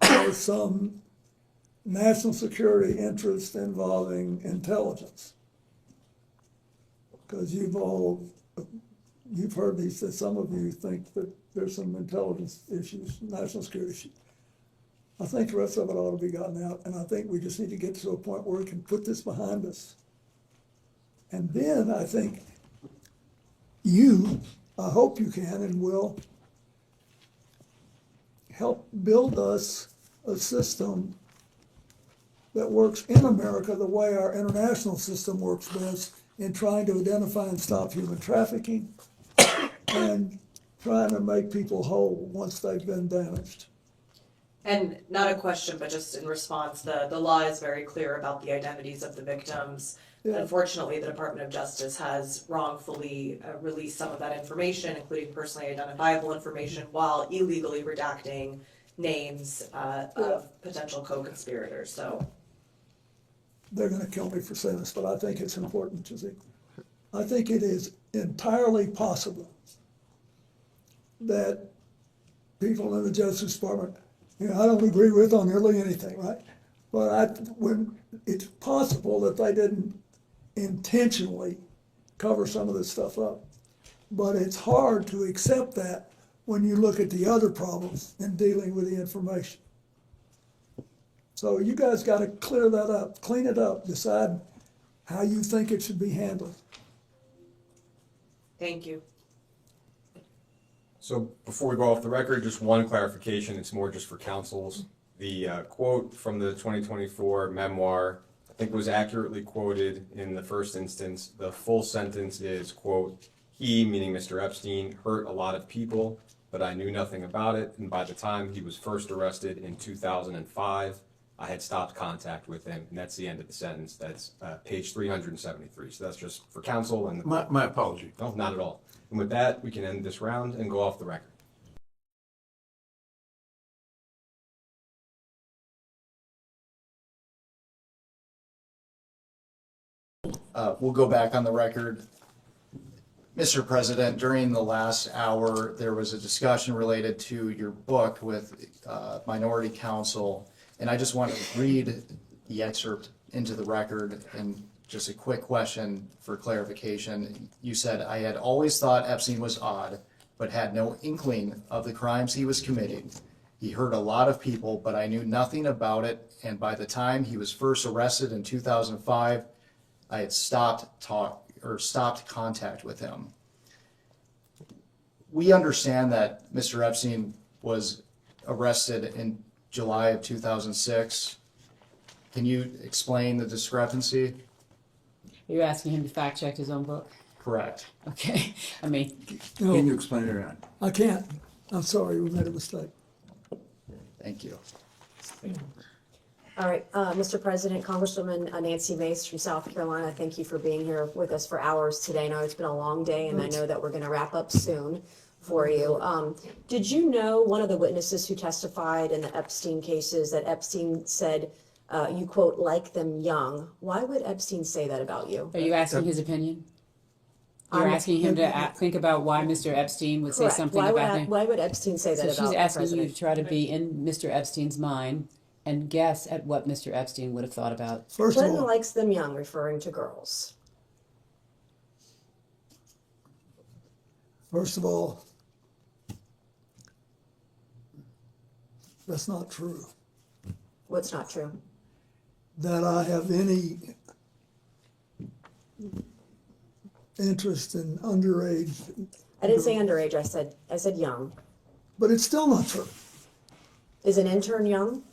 or some national security interest involving intelligence, because you've heard these, that some of you think that there's some intelligence issues, national security issues. I think the rest of it ought to be gotten out, and I think we just need to get to a point where we can put this behind us. And then I think I hope you can and will help build us a system that works in America the way our international system works best in trying to identify and stop human trafficking and trying to make people whole once they've been damaged. And not a question, but just in response, the law is very clear about the identities of the victims. Yeah. Unfortunately, the Department of Justice has wrongfully released some of that information, including personally identifiable information, while illegally redacting names of potential co-conspirators. So they're going to kill me for saying this, but I think it's important, Jazzy. I think it is entirely possible that people in the Justice Department, I don't agree with on nearly anything, right? But when it's possible that they didn't intentionally cover some of this stuff up. But it's hard to accept that when you look at the other problems in dealing with the information. So you guys got to clear that up, clean it up, decide how you think it should be handled. thank you. So before we go off the record, just one clarification, it's more just for councils. The quote from the 2024 memoir, I think was accurately quoted in the first instance. The full sentence is, quote, "He," meaning Mr. Epstein, "hurt a lot of people, but I knew nothing about it. And by the time he was first arrested in 2005, I had stopped contact with him." And that's the end of the sentence. That's page 373. So that's just for council. And My apology. No, not at all. And with that, we can end this round and go off the record. We'll go back on the record. Mr. President, during the last hour, there was a discussion related to your book with Minority Counsel, and I just want to read the excerpt into the record, and just a quick question for clarification. You said, "I had always thought Epstein was odd, but had no inkling of the crimes he was committing. He hurt a lot of people, but I knew nothing about it, and by the time he was first arrested in 2005, I had stopped contact with him." We understand that Mr. Epstein was arrested in July of 2006. Can you explain the discrepancy? Are you asking him to fact check his own book? Correct. Okay, I mean. No. Can you explain it or not? I can't. I'm sorry, we made a mistake. Thank you. All right, Mr. President, Congresswoman Nancy Mace from South Carolina, thank you for being here with us for hours today. I know it's been a long day, and I know that we're going to wrap up soon for you. Did you know one of the witnesses who testified in the Epstein cases that Epstein said, you quote, "like them young"? Why would Epstein say that about you? Are you asking his opinion? You're asking him to think about why Mr. Epstein would say Correct. something Why about would, him? why would Epstein say that So about she's the asking you president? to try to be in Mr. Epstein's mind and guess at what Mr. Epstein would have thought about. Clinton likes them young, referring to girls. First of all, that's not true. What's not true? That I have any interest in underage. I didn't say underage. I said young. But it's still not true. Is an intern young?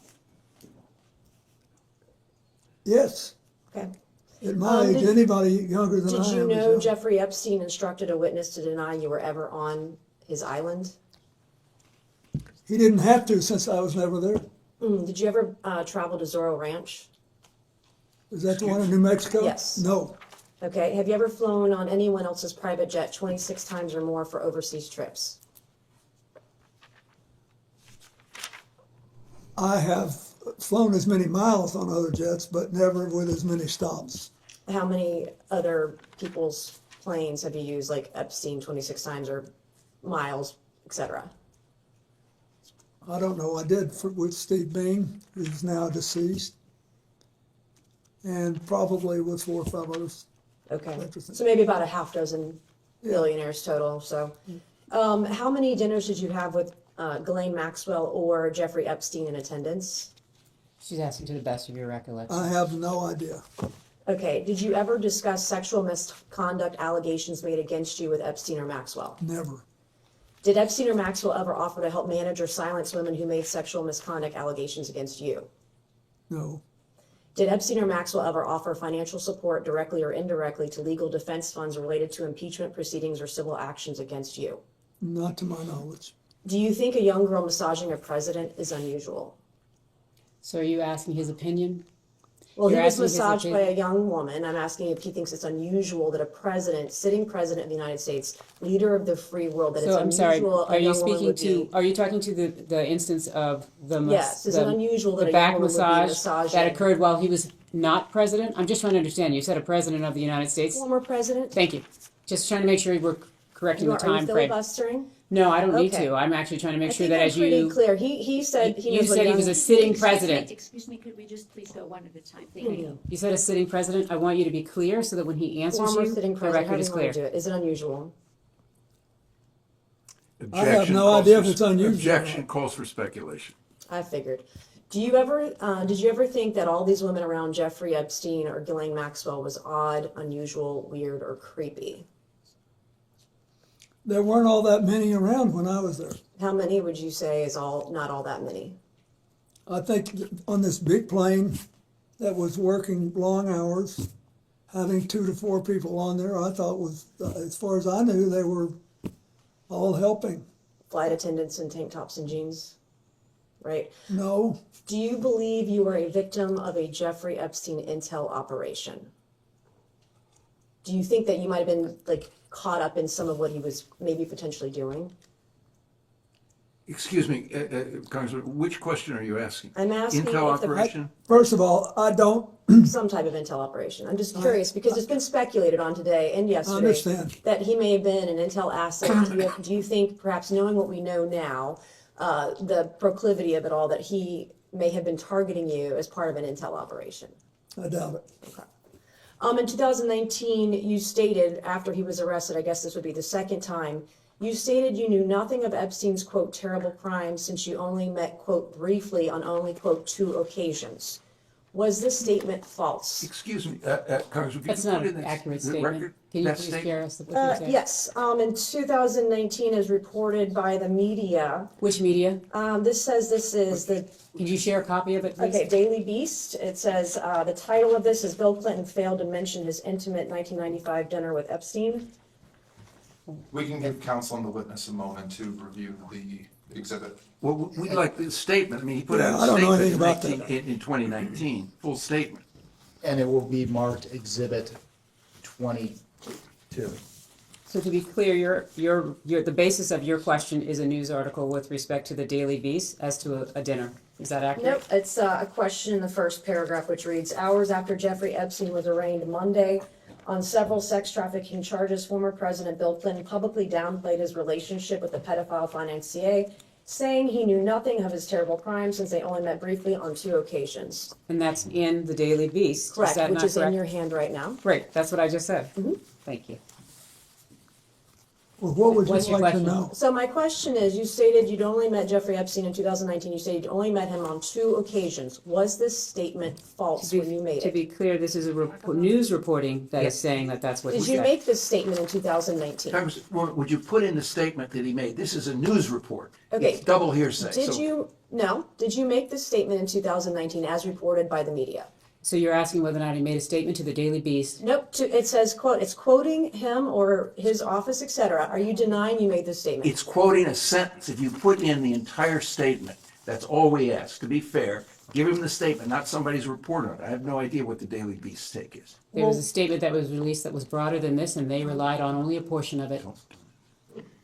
Yes. Okay. At my age, anybody younger than I am Did you is know young. Jeffrey Epstein instructed a witness to deny you were ever on his island? He didn't have to since I was never there. Did you ever travel to Zorro Ranch? Is that the one in New Mexico? Yes. No. Okay. Have you ever flown on anyone else's private jet 26 times or more for overseas trips? I have flown as many miles on other jets, but never with as many stops. How many other people's planes have you used, like Epstein 26 times or miles, etc.? I don't know. I did with Steve Bing, who's now deceased, and probably with 4 or 5 others. Okay. So maybe about a half dozen billionaires total. So how many dinners did you have with Ghislaine Maxwell or Jeffrey Epstein in attendance? She's asking to the best of your recollection. I have no idea. Okay. Did you ever discuss sexual misconduct allegations made against you with Epstein or Maxwell? Never. Did Epstein or Maxwell ever offer to help manage or silence women who made sexual misconduct allegations against you? No. Did Epstein or Maxwell ever offer financial support directly or indirectly to legal defense funds related to impeachment proceedings or civil actions against you? Not to my knowledge. Do you think a young girl massaging a president is unusual? So are you asking his opinion? Well, You're he was asking his massaged by opinion? a young woman. I'm asking if he thinks it's unusual that a president, sitting president of the United States, leader of the free world, that So it's I'm sorry, unusual are a you young woman speaking would to, be. are you talking to the instance of the Yes, is it unusual that the a young back woman would be massage massaging- that occurred while he was not president? I'm just trying to understand. You said a president of the United States? Former president? Thank you. Just trying to make sure we're correcting the Are you time frame. filibustering? No, I don't need Okay. to. I'm actually trying to make I sure think that I'm as pretty you. clear. He said he You was said he young- was a sitting president. Excuse me, could we just please go one at a time? Thank you. You said a sitting president. I want you to be clear so that when he answers Former you, sitting the president, how record do is you want to clear. do it? Is it unusual? I have no idea if it's unusual. Objection calls for speculation. I figured. Did you ever think that all these women around Jeffrey Epstein or Ghislaine Maxwell was odd, unusual, weird, or creepy? There weren't all that many around when I was there. How many would you say is not all that many? I think on this big plane that was working long hours, having 2 to 4 people on there, I thought was, as far as I knew, they were all helping. Flight attendants in tank tops and jeans, right? No. Do you believe you were a victim of a Jeffrey Epstein intel operation? Do you think that you might have been caught up in some of what he was maybe potentially doing? Excuse me, Congressman, which question are you asking? I'm asking Intel if the- operation? First of all, I don't, some type of intel operation. I'm just curious because it's been speculated on today and yesterday understand. that he may have been an intel asset. Do you think, perhaps knowing what we know now, the proclivity of it all, that he may have been targeting you as part of an intel operation? I doubt it. In 2019, you stated after he was arrested, I guess this would be the second time, you stated you knew nothing of Epstein's, quote, terrible crimes since you only met, quote, briefly on only, quote, 2 occasions. Was this statement false? Excuse me, Congressman. That's not an accurate statement. Can you please share us what you said? Yes, in 2019, as reported by the media. Which media? This says this is the. Could you share a copy of it, please? Okay, Daily Beast. It says the title of this is Bill Clinton failed to mention his intimate 1995 dinner with Epstein. We can give counsel and the witness a moment to review the exhibit. Well, we'd like the statement. I mean, he put Yeah, out I a don't know anything statement about in 2019, full statement. And it will be marked Exhibit 22. So to be clear, the basis of your question is a news article with respect to the Daily Beast as to a dinner. Is that accurate? Nope, it's a question in the first paragraph which reads, hours after Jeffrey Epstein was arraigned Monday on several sex trafficking charges, former President Bill Clinton publicly downplayed his relationship with the pedophile financier, saying he knew nothing of his terrible crimes since they only met briefly on 2 occasions. And that's in the Daily Beast. Correct, that which not is in correct? your hand right now. Great, that's what I just said. Thank you. Well, what would you What's your like to question? know? So my question is, you stated you'd only met Jeffrey Epstein in 2019. You stated you'd only met him on 2 occasions. Was this statement false when you made To it? be clear, this is a news reporting that is saying that that's what he Did said. you make this statement in 2019? Congressman, would you put in the statement that he made? This is a news report. Okay. It's double hearsay. Did So you make this statement in 2019 as reported by the media? So you're asking whether or not he made a statement to the Daily Beast? Nope, it says, quote, it's quoting him or his office, etc. Are you denying you made this statement? It's quoting a sentence. If you put in the entire statement, that's all we ask. To be fair, give him the statement, not somebody's report on it. I have no idea what the Daily Beast take is. There was a statement that was released that was broader than this, and they relied on only a portion of it.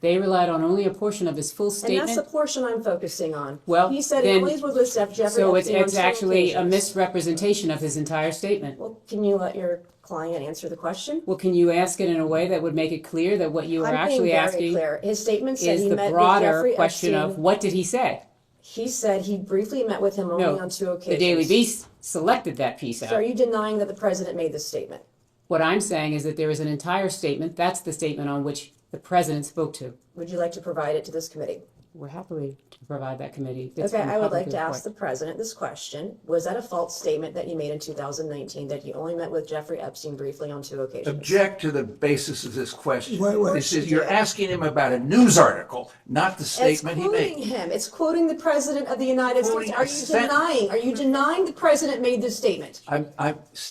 They relied on only a portion of his full And statement. that's the portion I'm focusing on. Well, He said he then- only was with Jeffrey So Epstein on it's 2 actually a occasions. misrepresentation of his entire statement. Well, can you let your client answer the question? Well, can you ask it in a way that would make it clear that what you are I'm being actually very asking clear. His statement said is he the met with broader Jeffrey question of Epstein. what did he say? He said he briefly met with him only No, on 2 the occasions. Daily Beast selected that piece out. So are you denying that the president made this statement? What I'm saying is that there is an entire statement, that's the statement on which the president spoke to. Would you like to provide it to this committee? We're happily to provide that committee. It's Okay, been I would like publicly to ask the reported. president this question. Was that a false statement that you made in 2019, that you only met with Jeffrey Epstein briefly on 2 occasions? Object to the basis of this question. Wait. This is, you're asking him about a news article, not the statement he It's quoting made. him. It's quoting the president of the United Quoting States. Are a you sentence. denying? Are you denying the president made this statement? I'm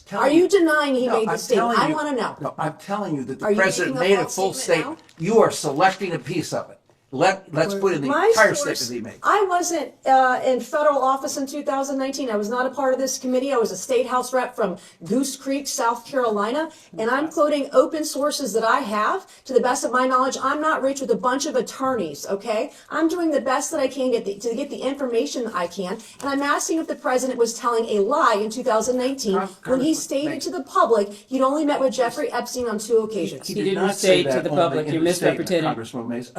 telling Are you denying he No, made I'm this statement? telling I you- want to know. No, I'm telling you that the Are you president making a made a false full statement statement. You are selecting a piece of it. Let's put in the My entire source- statement he made. I wasn't in federal office in 2019. I was not a part of this committee. I was a state house rep from Goose Creek, South Carolina, and I'm quoting open sources that I have. To the best of my knowledge, I'm not rich with a bunch of attorneys, okay? I'm doing the best that I can to get the information I can, and I'm asking if the president was telling a lie in 2019 when he stated to the public he'd only met with Jeffrey Epstein on 2 occasions. He didn't did not say say to that the only public, in you're the statement, misrepresenting. Congresswoman Mays.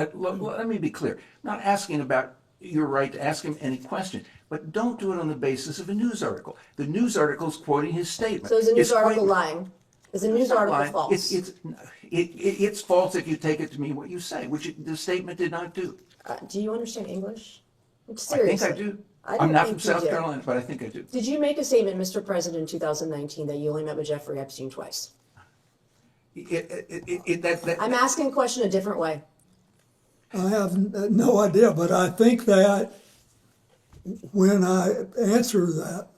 Let me be clear. I'm not asking about your right to ask him any question, but don't do it on the basis of a news article. The news article is quoting his statement. So is the news It's article quoting- lying? Is the news It's not article lying. false? It's false if you take it to mean what you say, which the statement did not do. Do you understand English? I think Seriously. I do. I I'm don't not think from you South do. Carolina, but I think I do. Did you make a statement, Mr. President, in 2019 that you only met with Jeffrey Epstein twice? I'm asking a question a different way. I have no idea, but I think that when I answer that,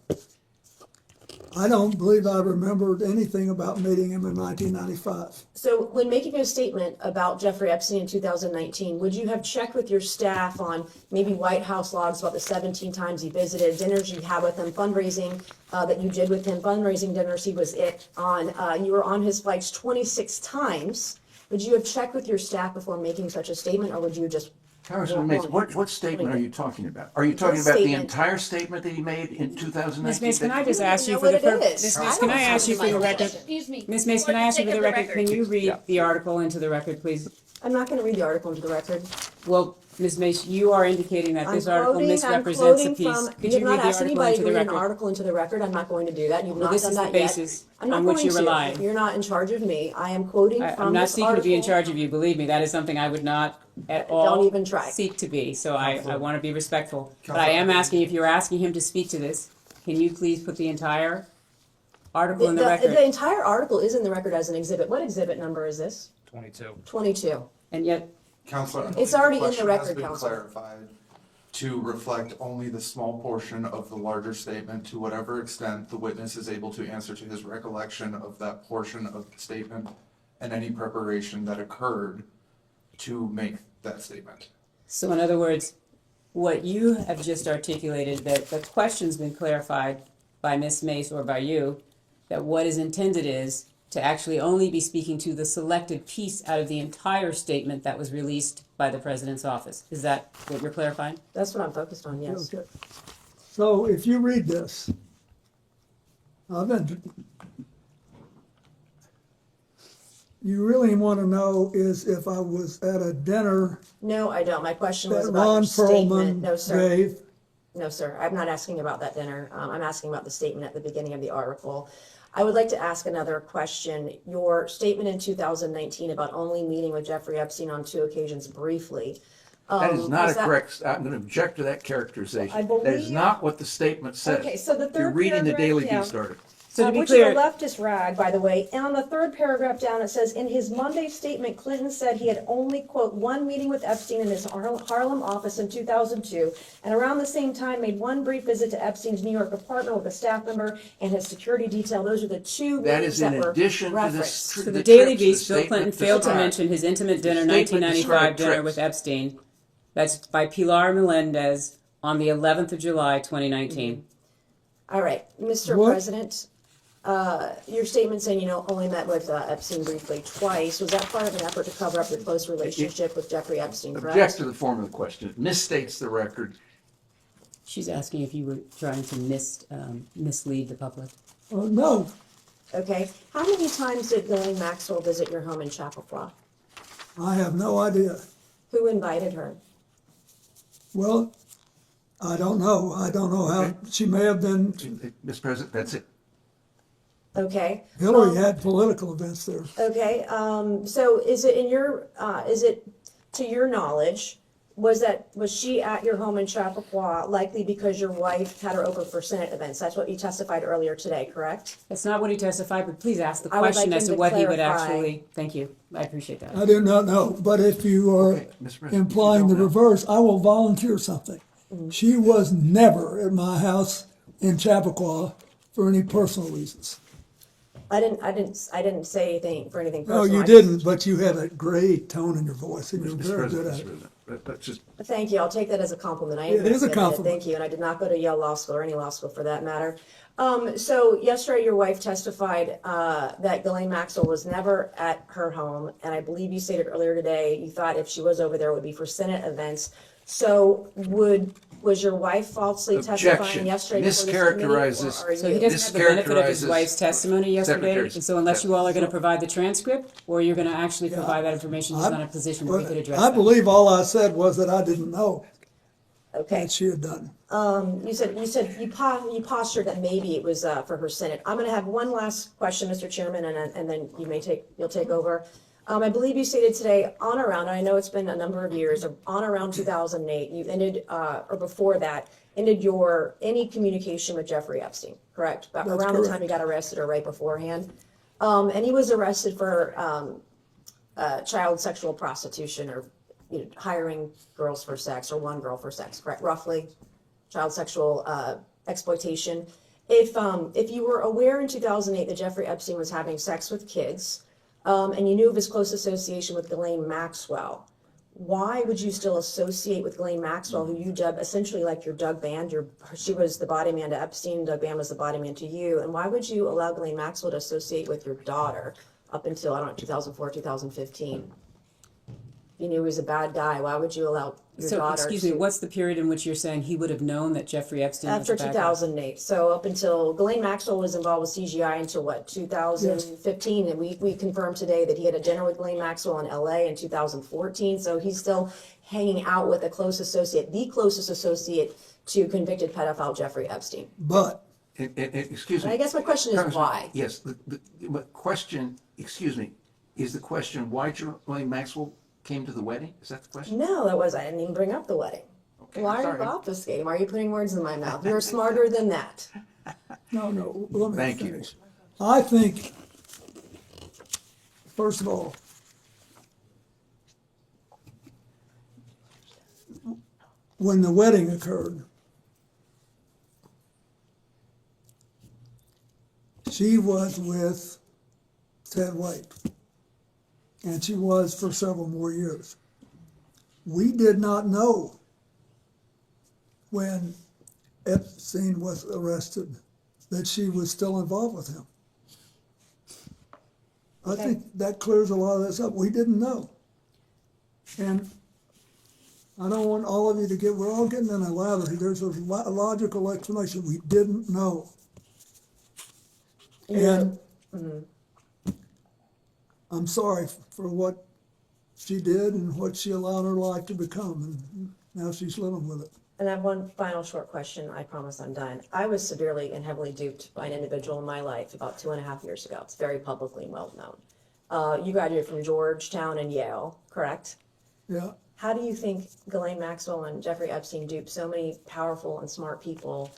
I don't believe I remembered anything about meeting him in 1995. So when making a statement about Jeffrey Epstein in 2019, would you have checked with your staff on maybe White House logs about the 17 times he visited, dinners you had with him, fundraising that you did with him, fundraising dinners he was on, you were on his flights 26 times. Would you have checked with your staff before making such a statement, or would you have just Congressman Mace, what statement are you talking about? Are you talking about the entire statement that he made in 2019? Ms. Mace, can I just ask you know for what the, it is. Ms. I Mace, don't can I have ask you it for in the my record? possession. Ms. Mace, can I ask you for the record, can you read the article into the record, please? I'm not going to read the article into the record. Well, Ms. Mace, you are indicating that this I'm article quoting misrepresents a from, piece. Could you you have read not the asked article anybody into to the read an record? article into the record. I'm not going to do that. You've Well, not this done is the that yet. basis I'm not on which going you're to. relying. You're not in charge of me. I am quoting I'm from not this seeking to be in article. charge of you, believe me, that is something I would not at all Don't even try. seek to be, so I want to be respectful. But I am asking, if you're asking him to speak to this, can you please put the entire article in the record? The entire article is in the record as an exhibit. What exhibit number is this? 22. 22. And yet, Counselor, It's the already in the question record, has been Counselor. clarified to reflect only the small portion of the larger statement, to whatever extent the witness is able to answer to his recollection of that portion of the statement and any preparation that occurred to make that statement. so in other words, what you have just articulated, that the question's been clarified by Ms. Mace or by you, that what is intended is to actually only be speaking to the selected piece out of the entire statement that was released by the president's office. Is that what you're clarifying? That's what I'm focused on, yes. Okay. So if you read this, you really want to know is if I was at a dinner No, I don't. My question was that about your Ron statement. Perlman No, sir. gave. No, sir. I'm not asking about that dinner. I'm asking about the statement at the beginning of the article. I would like to ask another question. Your statement in 2019 about only meeting with Jeffrey Epstein on 2 occasions briefly. That is not was that- correct. I'm going to object to that characterization. I That is believe- not what the statement says. Okay, so the third You're reading the paragraph Daily down- Beast article. So to be which clear, is a leftist rag, by the way. And on the third paragraph down, it says, in his Monday statement, Clinton said he had only, quote, 1 meeting with Epstein in his Harlem office in 2002, and around the same time made 1 brief visit to Epstein's New York apartment with a staff member and his security detail. Those are the 2 That meetings is in that were addition to referenced. this. so the Daily trips, Beast, the Bill Clinton statement failed to described. mention his intimate dinner, The statement 1995 described dinner trips. with Epstein. That's by Pilar Melendez on the 11th of July, 2019. All right, Mr. What? President, your statement saying, only met with Epstein briefly twice, was that part of an effort to cover up your close relationship with Jeffrey Epstein, correct? Object to the form of the question. It misstates the record. She's asking if you were trying to mislead the public. No, Okay, how many times did Ghislaine Maxwell visit your home in Chappaqua? I have no idea. Who invited her? Well, I don't know. I don't know how, she may have been, Mr. President, that's it. Okay. Hillary had political events there. Okay, so is it is it to your knowledge, was she at your home in Chappaqua likely because your wife had her over for Senate events? That's what you testified earlier today, correct? That's not what he testified, but please ask the I would question like as him to to what he would clarify. actually, thank you, I appreciate that. I do not know, but if you are Okay, Mr. President, implying you the don't know. reverse, I will volunteer something. She was never at my house in Chappaqua for any personal reasons. I didn't say anything for anything No, personal. you I didn't, but you had a great tone in your voice, and you're Mr. very President, good Mr. at it. President, that's just, Thank you. I'll take that as a compliment. I It is a admit compliment. Thank you. And I did not go to Yale Law School or any law school for that matter. So yesterday, your wife testified that Ghislaine Maxwell was never at her home, and I believe you stated earlier today you thought if she was over there, it would be for Senate events. So was your wife falsely testifying Objection. yesterday before this committee, Mischaracterizes- or are So he you? doesn't have the benefit of his Mischaracterizes wife's testimony yesterday, Secretary's and so unless you all are gonna provide the transcript, or you're gonna actually provide that information, he's not in a position where he could address I that. believe all I said was that I didn't know Okay. that she had done. You postured that maybe it was for her Senate. I'm going to have one last question, Mr. Chairman, and then you'll take over. I believe you stated today on around, I know it's been a number of years, on around 2008, you ended, or before that, ended any communication with Jeffrey Epstein, correct? That's Around the time correct. he got arrested or right beforehand. And he was arrested for child sexual prostitution or hiring girls for sex or one girl for sex, correct? Roughly, child sexual exploitation. If you were aware in 2008 that Jeffrey Epstein was having sex with kids, and you knew of his close association with Ghislaine Maxwell, why would you still associate with Ghislaine Maxwell, who you dub essentially like your Doug Band? She was the body man to Epstein, Doug Band was the body man to you, and why would you allow Ghislaine Maxwell to associate with your daughter up until, 2004, 2015? you knew he was a bad guy, why would you allow your So, daughter excuse me, to- what's the period in which you're saying he would have known that Jeffrey Epstein was After a bad guy? 2008, so up until Ghislaine Maxwell was involved with CGI until what, 2015, and we confirmed today that he had a dinner with Ghislaine Maxwell in LA in 2014, so he's still hanging out with a close associate, the closest associate to convicted pedophile Jeffrey Epstein. But Excuse me. I guess my question is Congressman, why? Yes, the question, excuse me, is the question why Ghislaine Maxwell came to the wedding? Is that the question? No, I didn't even bring up the wedding. Why are you obfuscating? Why are you putting words in my mouth? You're smarter than that. No, let me Thank you. finish. I think, first of all, when the wedding occurred, she was with Ted White, and she was for several more years. We did not know when Epstein was arrested that she was still involved with him. I think that clears a lot of this up. We didn't know. And I don't want all of you to get, we're all getting in a lather. There's a logical explanation. We didn't know. And I'm sorry for what she did and what she allowed her life to become, and now she's living with it. And I have one final short question. I promise I'm done. I was severely and heavily duped by an individual in my life about 2.5 years ago. It's very publicly well known. You graduated from Georgetown and Yale, correct? Yeah. How do you think Ghislaine Maxwell and Jeffrey Epstein duped so many powerful and smart people,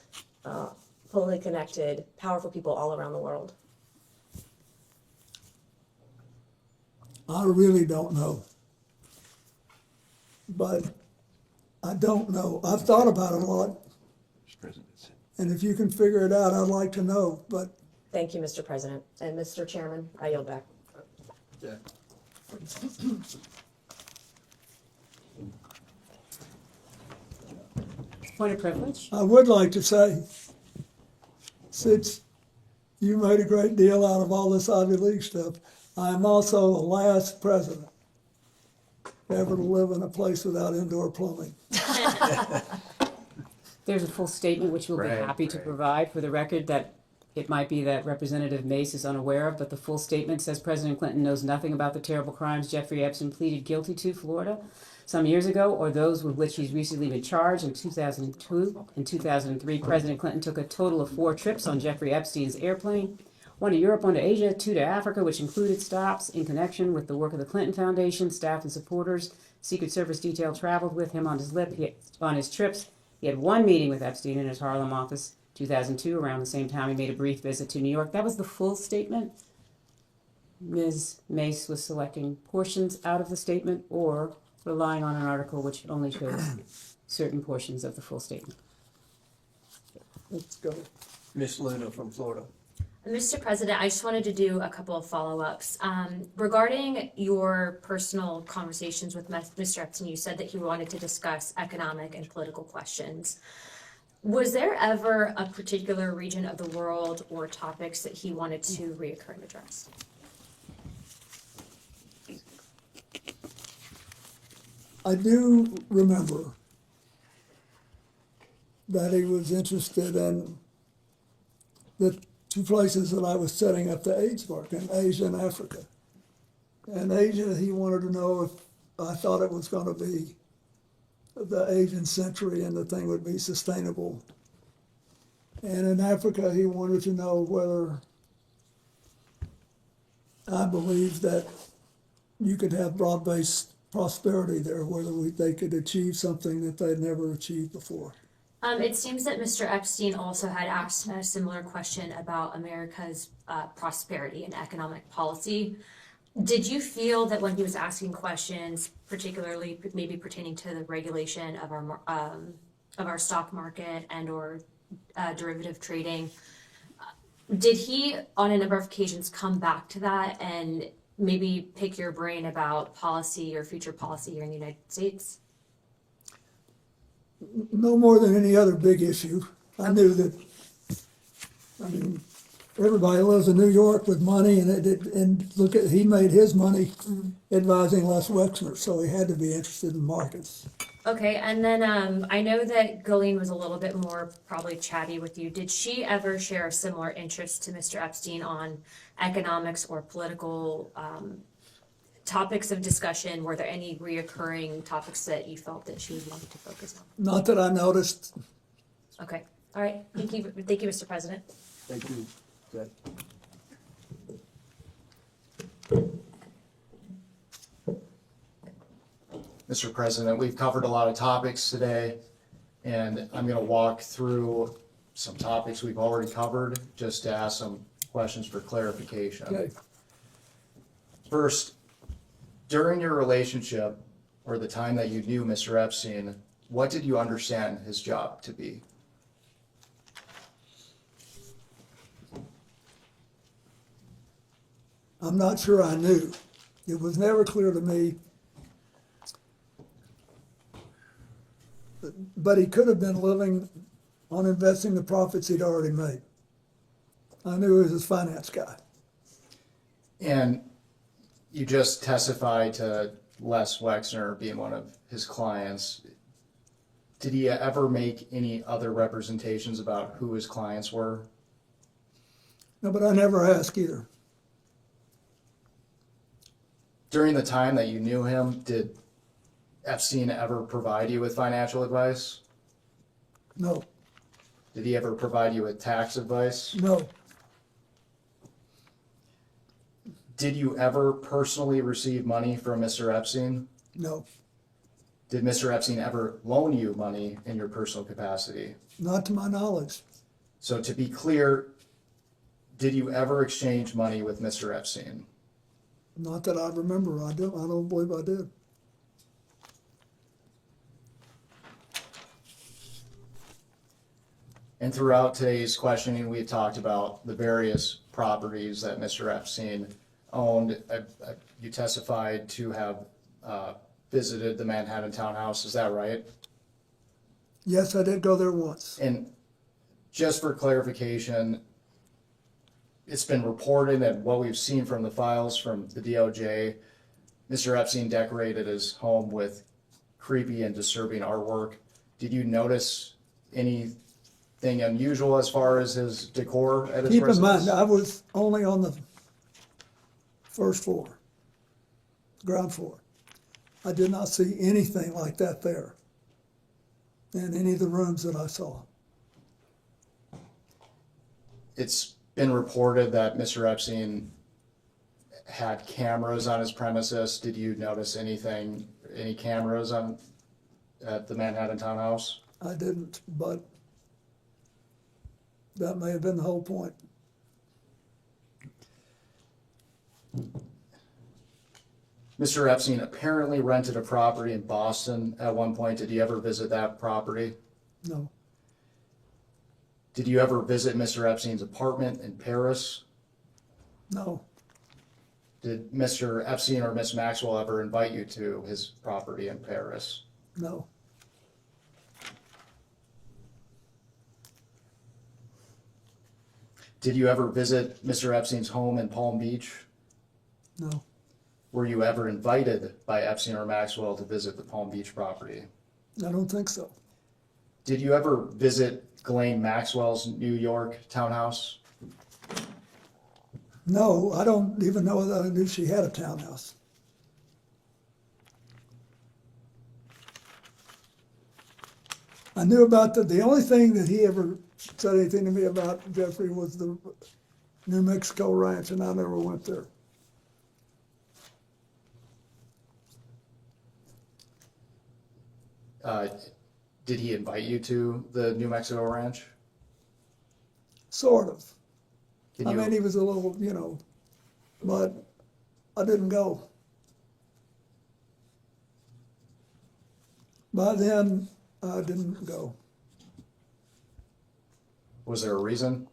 fully connected, powerful people all around the world? I really don't know. But I don't know. I've thought about it a lot. And if you can figure it out, I'd like to know, but. Thank you, Mr. President. And Mr. Chairman, I yield back. Yeah. Point of privilege? I would like to say, since you made a great deal out of all this Ivy League stuff, I'm also the last president ever to live in a place without indoor plumbing. There's a full statement which we'll be happy to provide for the record that it might be that Representative Mace is unaware of, but the full statement says President Clinton knows nothing about the terrible crimes Jeffrey Epstein pleaded guilty to Florida some years ago, or those with which he's recently been charged. In 2002 and 2003, President Clinton took a total of 4 trips on Jeffrey Epstein's airplane, 1 to Europe, 1 to Asia, 2 to Africa, which included stops in connection with the work of the Clinton Foundation, staff and supporters. Secret Service detail traveled with him on his trips. He had 1 meeting with Epstein in his Harlem office, 2002. Around the same time, he made a brief visit to New York. That was the full statement. Ms. Mace was selecting portions out of the statement or relying on an article which only shows certain portions of the full statement. Let's go. Miss Luna from Florida. Mr. President, I just wanted to do a couple of follow-ups. Regarding your personal conversations with Mr. Epstein, you said that he wanted to discuss economic and political questions. Was there ever a particular region of the world or topics that he wanted to reoccur and address? I do remember that he was interested in the 2 places that I was setting up the AIDS mark, in Asia and Africa. In Asia, he wanted to know if I thought it was going to be the Asian century and the thing would be sustainable. And in Africa, he wanted to know whether I believed that you could have broad-based prosperity there, whether they could achieve something that they'd never achieved before. It seems that Mr. Epstein also had asked a similar question about America's prosperity and economic policy. Did you feel that when he was asking questions, particularly maybe pertaining to the regulation of our stock market and/or derivative trading, did he, on a number of occasions, come back to that and maybe pick your brain about policy or future policy here in the United States? No more than any other big issue. I knew that, everybody lives in New York with money, and look at, he made his money advising Les Wexner, so he had to be interested in markets. Okay, and then I know that Ghislaine was a little bit more probably chatty with you. Did she ever share a similar interest to Mr. Epstein on economics or political topics of discussion? Were there any reoccurring topics that you felt that she would want to focus on? Not that I noticed. Okay, all right. Thank you, Mr. President. Thank you. Good. Mr. President, we've covered a lot of topics today, and I'm going to walk through some topics we've already covered just to ask some questions for clarification. Okay. First, during your relationship or the time that you knew Mr. Epstein, what did you understand his job to be? I'm not sure I knew. It was never clear to me. But he could have been living on investing the profits he'd already made. I knew he was his finance guy. And you just testified to Les Wexner being one of his clients. Did he ever make any other representations about who his clients were? No, but I never asked either. During the time that you knew him, did Epstein ever provide you with financial advice? No. Did he ever provide you with tax advice? No. Did you ever personally receive money from Mr. Epstein? No. Did Mr. Epstein ever loan you money in your personal capacity? Not to my knowledge. So to be clear, did you ever exchange money with Mr. Epstein? Not that I remember. I don't believe I did. And throughout today's questioning, we had talked about the various properties that Mr. Epstein owned. You testified to have visited the Manhattan townhouse. Is that right? Yes, I did go there once. And just for clarification, it's been reported that what we've seen from the files from the DOJ, Mr. Epstein decorated his home with creepy and disturbing artwork. Did you notice anything unusual as far as his decor at his Keep residence? in mind, I was only on the first floor, ground floor. I did not see anything like that there in any of the rooms that I saw. It's been reported that Mr. Epstein had cameras on his premises. Did you notice anything, any cameras at the Manhattan townhouse? I didn't, but that may have been the whole point. Mr. Epstein apparently rented a property in Boston at one point. Did you ever visit that property? No. Did you ever visit Mr. Epstein's apartment in Paris? No. Did Mr. Epstein or Miss Maxwell ever invite you to his property in Paris? No. Did you ever visit Mr. Epstein's home in Palm Beach? No. Were you ever invited by Epstein or Maxwell to visit the Palm Beach property? I don't think so. Did you ever visit Ghislaine Maxwell's New York townhouse? No, I don't even know that I knew she had a townhouse. I knew about the only thing that he ever said anything to me about, Jeffrey, was the New Mexico ranch, and I never went there. Did he invite you to the New Mexico ranch? Sort of. Can I you- mean, he was a little, but I didn't go. By then, I didn't go. Was there a reason?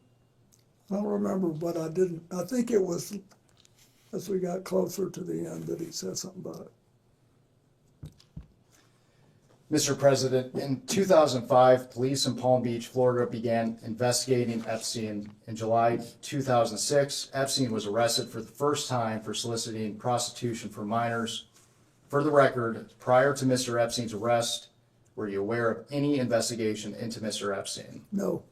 I don't remember, but I didn't. I think it was as we got closer to the end that he said something about it. Mr. President, in 2005, police in Palm Beach, Florida began investigating Epstein. In July 2006, Epstein was arrested for the first time for soliciting prostitution for minors. For the record, prior to Mr. Epstein's arrest, were you aware of any investigation into Mr. Epstein? No.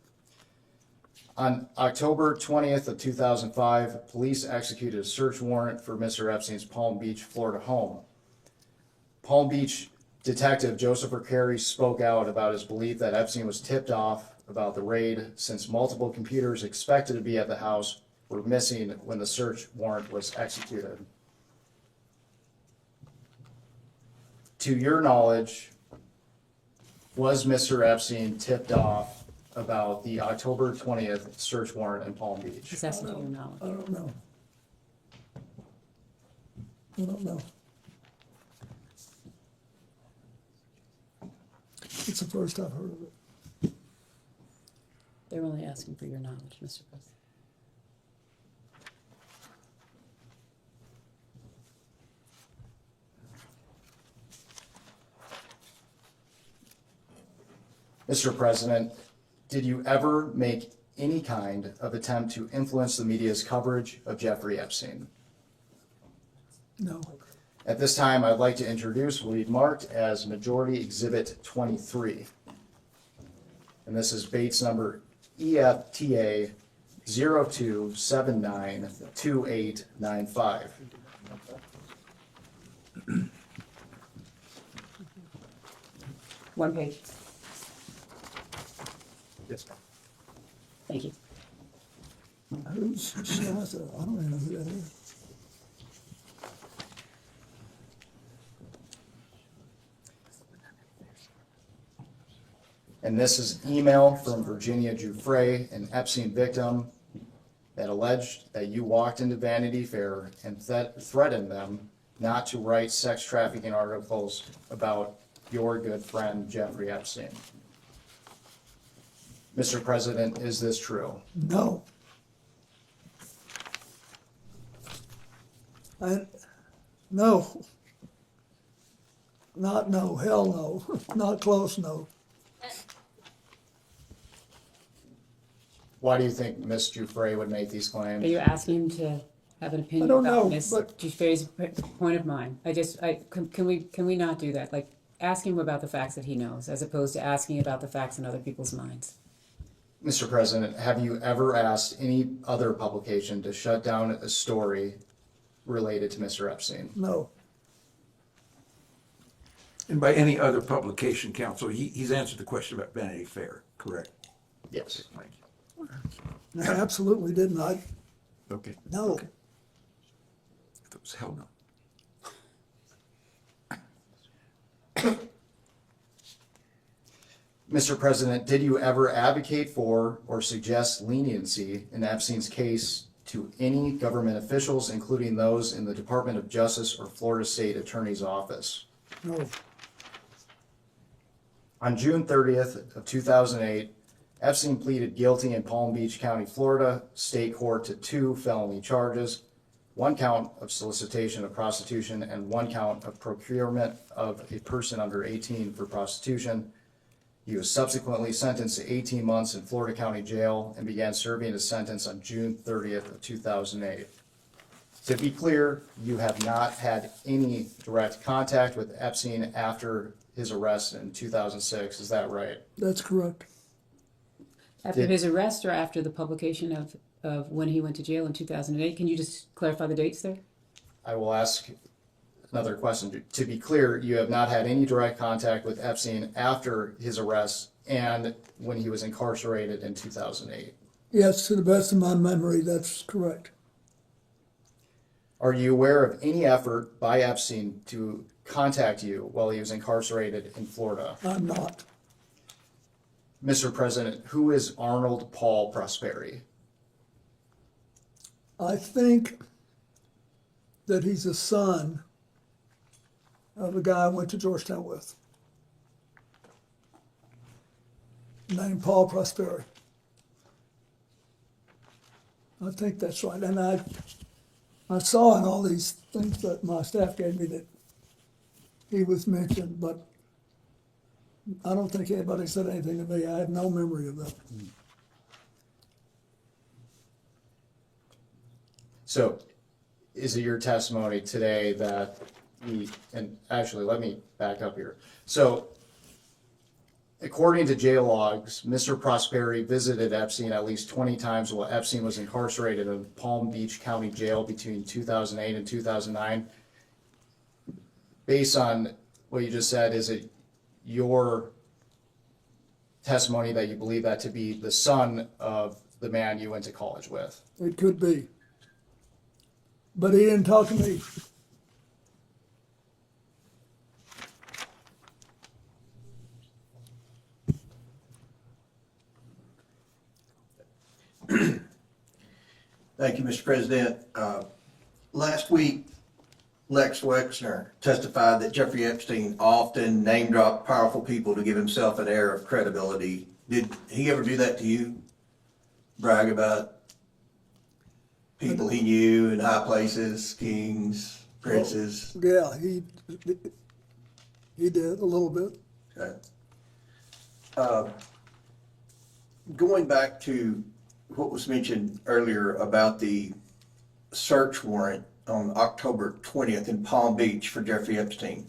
On October 20th of 2005, police executed a search warrant for Mr. Epstein's Palm Beach, Florida home. Palm Beach Detective Joseph Carey spoke out about his belief that Epstein was tipped off about the raid since multiple computers expected to be at the house were missing when the search warrant was executed. To your knowledge, was Mr. Epstein tipped off about the October 20th search warrant in Palm Beach? He's asking for your knowledge. I don't know. I don't know. It's the first I've heard of it. They're only asking for your knowledge, Mr. President. Mr. President, did you ever make any kind of attempt to influence the media's coverage of Jeffrey Epstein? No. At this time, I'd like to introduce what we've marked as Majority Exhibit 23. And this is Bates number EFTA 02792895. One page. Yes, ma'am. Thank you. Who's Shaza? I don't even know who that is. And this is email from Virginia Giuffre, an Epstein victim, that alleged that you walked into Vanity Fair and threatened them not to write sex trafficking articles about your good friend Jeffrey Epstein. Mr. President, is this true? No. No. Not no, hell no. Not close, no. Why do you think Ms. Giuffre would make these claims? Are you asking him to have an opinion I don't about know, Ms. but- Giuffre's point of mind? Can we not do that? Like, ask him about the facts that he knows, as opposed to asking about the facts in other people's minds. Mr. President, have you ever asked any other publication to shut down a story related to Mr. Epstein? No. And by any other publication, counsel, he's answered the question about Vanity Fair, correct? Yes. Thank you. I absolutely didn't. Okay. No. Okay. I thought it was hell no. Mr. President, did you ever advocate for or suggest leniency in Epstein's case to any government officials, including those in the Department of Justice or Florida State Attorney's Office? No. On June 30th of 2008, Epstein pleaded guilty in Palm Beach County, Florida State Court to 2 felony charges, 1 count of solicitation of prostitution and 1 count of procurement of a person under 18 for prostitution. He was subsequently sentenced to 18 months in Florida County Jail and began serving his sentence on June 30th of 2008. To be clear, you have not had any direct contact with Epstein after his arrest in 2006, is that right? That's correct. After his arrest or after the publication of when he went to jail in 2008? Can you just clarify the dates there? I will ask another question. To be clear, you have not had any direct contact with Epstein after his arrest and when he was incarcerated in 2008. Yes, to the best of my memory, that's correct. Are you aware of any effort by Epstein to contact you while he was incarcerated in Florida? I'm not. Mr. President, who is Arnold Paul Prosperi? I think that he's a son of a guy I went to Georgetown with, named Paul Prosperi. I think that's right. And I saw in all these things that my staff gave me that he was mentioned, but I don't think anybody said anything to me. I have no memory of that. So is it your testimony today that and actually, let me back up here. So according to jail logs, Mr. Prosperi visited Epstein at least 20 times while Epstein was incarcerated in Palm Beach County Jail between 2008 and 2009. Based on what you just said, is it your testimony that you believe that to be the son of the man you went to college with? It could be. But he didn't talk to me. Thank you, Mr. President. Last week, Lex Wexner testified that Jeffrey Epstein often name-dropped powerful people to give himself an air of credibility. Did he ever do that to you? Brag about people he knew in high places, kings, princes? Yeah, he did a little bit. Okay. Going back to what was mentioned earlier about the search warrant on October 20th in Palm Beach for Jeffrey Epstein.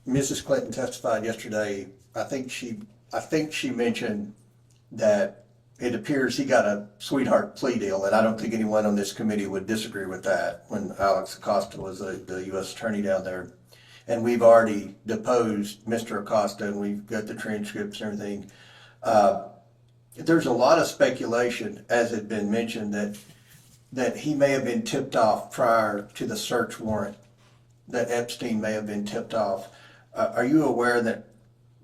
Mrs. Clinton testified yesterday. I think she mentioned that it appears he got a sweetheart plea deal, and I don't think anyone on this committee would disagree with that when Alex Acosta was the U.S. attorney down there. And we've already deposed Mr. Acosta, and we've got the transcripts and everything. There's a lot of speculation, as had been mentioned, that he may have been tipped off prior to the search warrant, that Epstein may have been tipped off. Are you aware that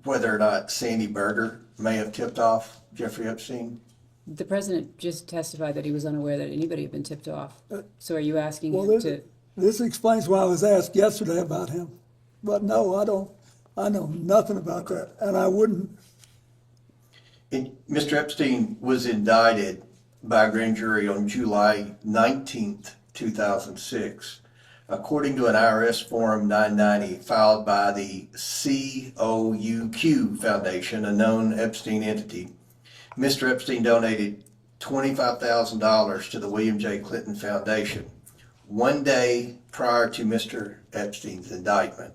whether or not Sandy Berger may have tipped off Jeffrey Epstein? The president just testified that he was unaware that anybody had been tipped off. So are you asking him to? This explains why I was asked yesterday about him. But no, I don't. I know nothing about that, and I wouldn't. Mr. Epstein was indicted by a grand jury on July 19th, 2006. According to an IRS Form 990 filed by the COUQ Foundation, a known Epstein entity, Mr. Epstein donated $25,000 to the William J. Clinton Foundation one day prior to Mr. Epstein's indictment.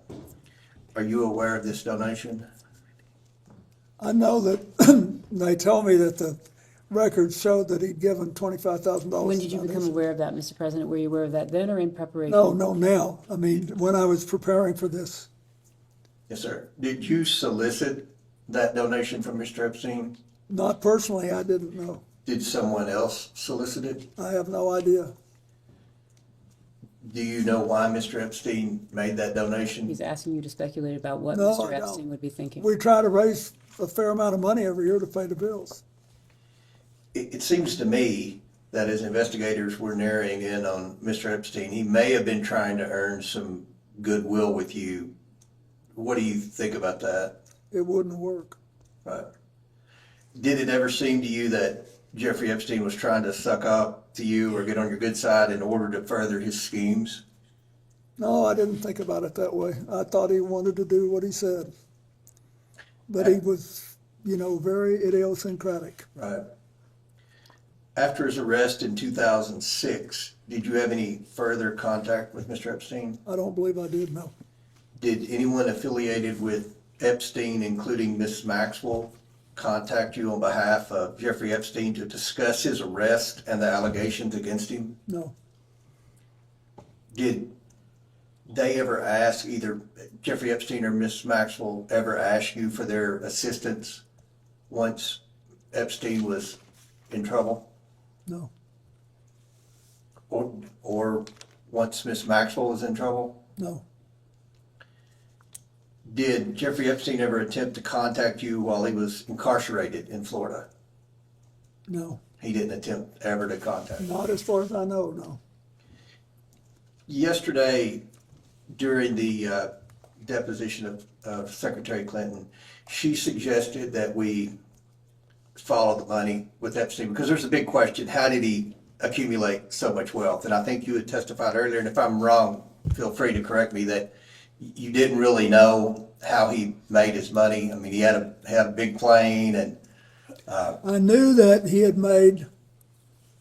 Are you aware of this donation? I know that they told me that the records showed that he'd given $25,000. When did you become aware of that, Mr. President? Were you aware of that then or in preparation? No, now. I mean, when I was preparing for this. Yes, sir. Did you solicit that donation from Mr. Epstein? Not personally, I didn't know. Did someone else solicit it? I have no idea. Do you know why Mr. Epstein made that donation? He's asking you to speculate about what No, Mr. I Epstein don't. would be thinking. We try to raise a fair amount of money every year to pay the bills. It seems to me that as investigators were narrowing in on Mr. Epstein, he may have been trying to earn some goodwill with you. What do you think about that? It wouldn't work. Right. Did it ever seem to you that Jeffrey Epstein was trying to suck up to you or get on your good side in order to further his schemes? No, I didn't think about it that way. I thought he wanted to do what he said. But he was, very idiosyncratic. Right. After his arrest in 2006, did you have any further contact with Mr. Epstein? I don't believe I did, no. Did anyone affiliated with Epstein, including Miss Maxwell, contact you on behalf of Jeffrey Epstein to discuss his arrest and the allegations against him? No. Did they ever ask, either Jeffrey Epstein or Miss Maxwell ever ask you for their assistance once Epstein was in trouble? No. Or once Miss Maxwell was in trouble? No. Did Jeffrey Epstein ever attempt to contact you while he was incarcerated in Florida? No. He didn't attempt ever to contact you? Not as far as I know, no. Yesterday, during the deposition of Secretary Clinton, she suggested that we follow the money with Epstein, because there's a big question: how did he accumulate so much wealth? And I think you had testified earlier, and if I'm wrong, feel free to correct me, that you didn't really know how he made his money. I mean, he had a big plane, and I knew that he had made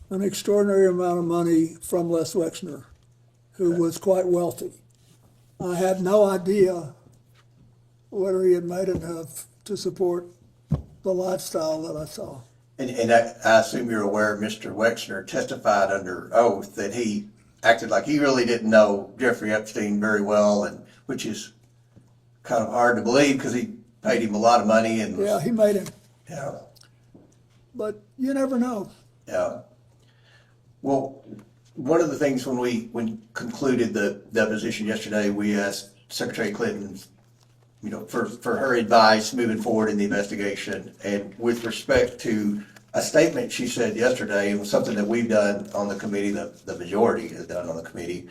an extraordinary amount of money from Les Wexner, who was quite wealthy. I had no idea whether he had made enough to support the lifestyle that I saw. and I assume you're aware Mr. Wexner testified under oath that he acted like he really didn't know Jeffrey Epstein very well, and which is kind of hard to believe because he paid him a lot of money and Yeah, he made him, yeah. but you never know. Yeah. Well, one of the things when we concluded the deposition yesterday, we asked Secretary Clinton, for her advice moving forward in the investigation. And with respect to a statement she said yesterday, it was something that we've done on the committee, the majority has done on the committee.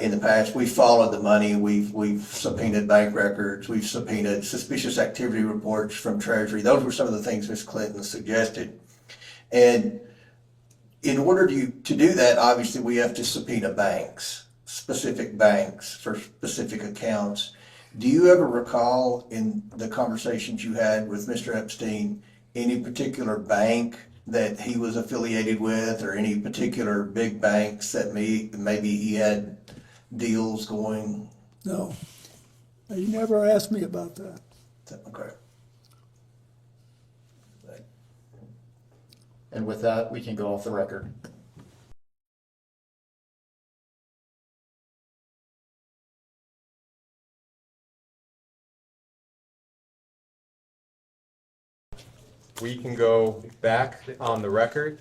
In the past, we followed the money. We've subpoenaed bank records. We've subpoenaed suspicious activity reports from Treasury. Those were some of the things Ms. Clinton suggested. And in order to do that, obviously, we have to subpoena banks, specific banks for specific accounts. Do you ever recall in the conversations you had with Mr. Epstein any particular bank that he was affiliated with, or any particular big banks that maybe he had deals going? No, he never asked me about that. Okay. And with that, we can go off the record. We can go back on the record.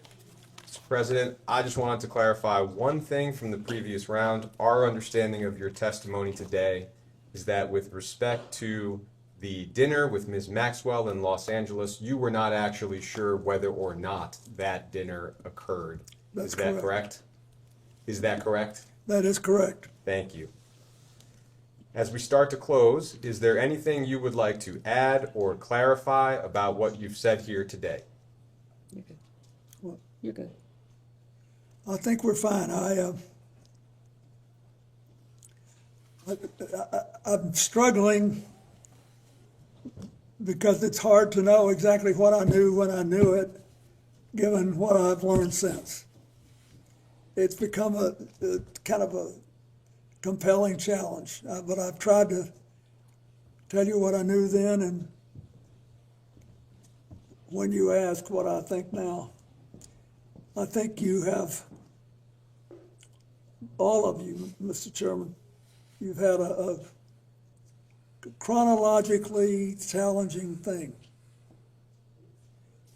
Mr. President, I just wanted to clarify one thing from the previous round. Our understanding of your testimony today is that with respect to the dinner with Ms. Maxwell in Los Angeles, you were not actually sure whether or not that dinner occurred. That's Is that correct. correct? Is that correct? That is correct. Thank you. As we start to close, is there anything you would like to add or clarify about what you've said here today? You're good. Well, you're good. I think we're fine. I'm struggling because it's hard to know exactly what I knew when I knew it, given what I've learned since. It's become a kind of a compelling challenge, but I've tried to tell you what I knew then, and when you ask what I think now, I think you have, all of you, Mr. Chairman, you've had a chronologically challenging thing.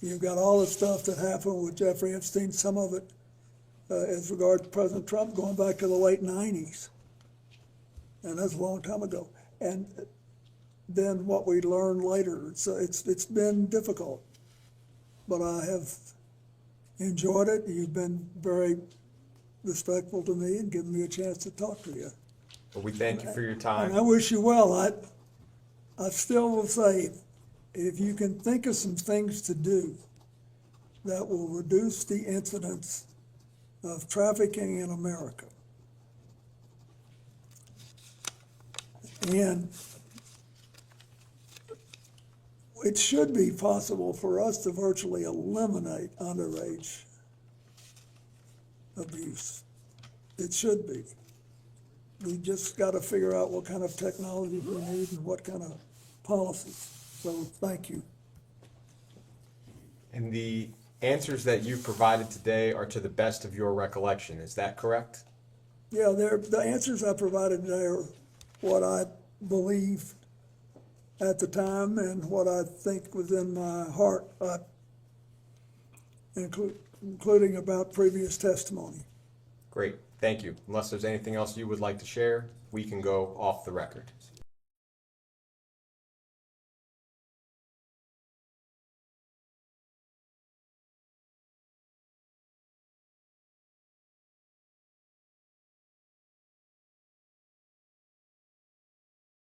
You've got all the stuff that happened with Jeffrey Epstein, some of it as regards to President Trump going back to the late 90s. And that's a long time ago. And then what we learned later, it's been difficult. But I have enjoyed it. You've been very respectful to me and given me a chance to talk to you. Well, we thank you for your time. And I wish you well. I still will say, if you can think of some things to do that will reduce the incidence of trafficking in America, and it should be possible for us to virtually eliminate underage abuse. It should be. We just got to figure out what kind of technology we need and what kind of policies. So thank you. And the answers that you provided today are to the best of your recollection. Is that correct? Yeah, the answers I provided today are what I believed at the time and what I think was in my heart, including about previous testimony. Great, thank you. Unless there's anything else you would like to share, we can go off the record.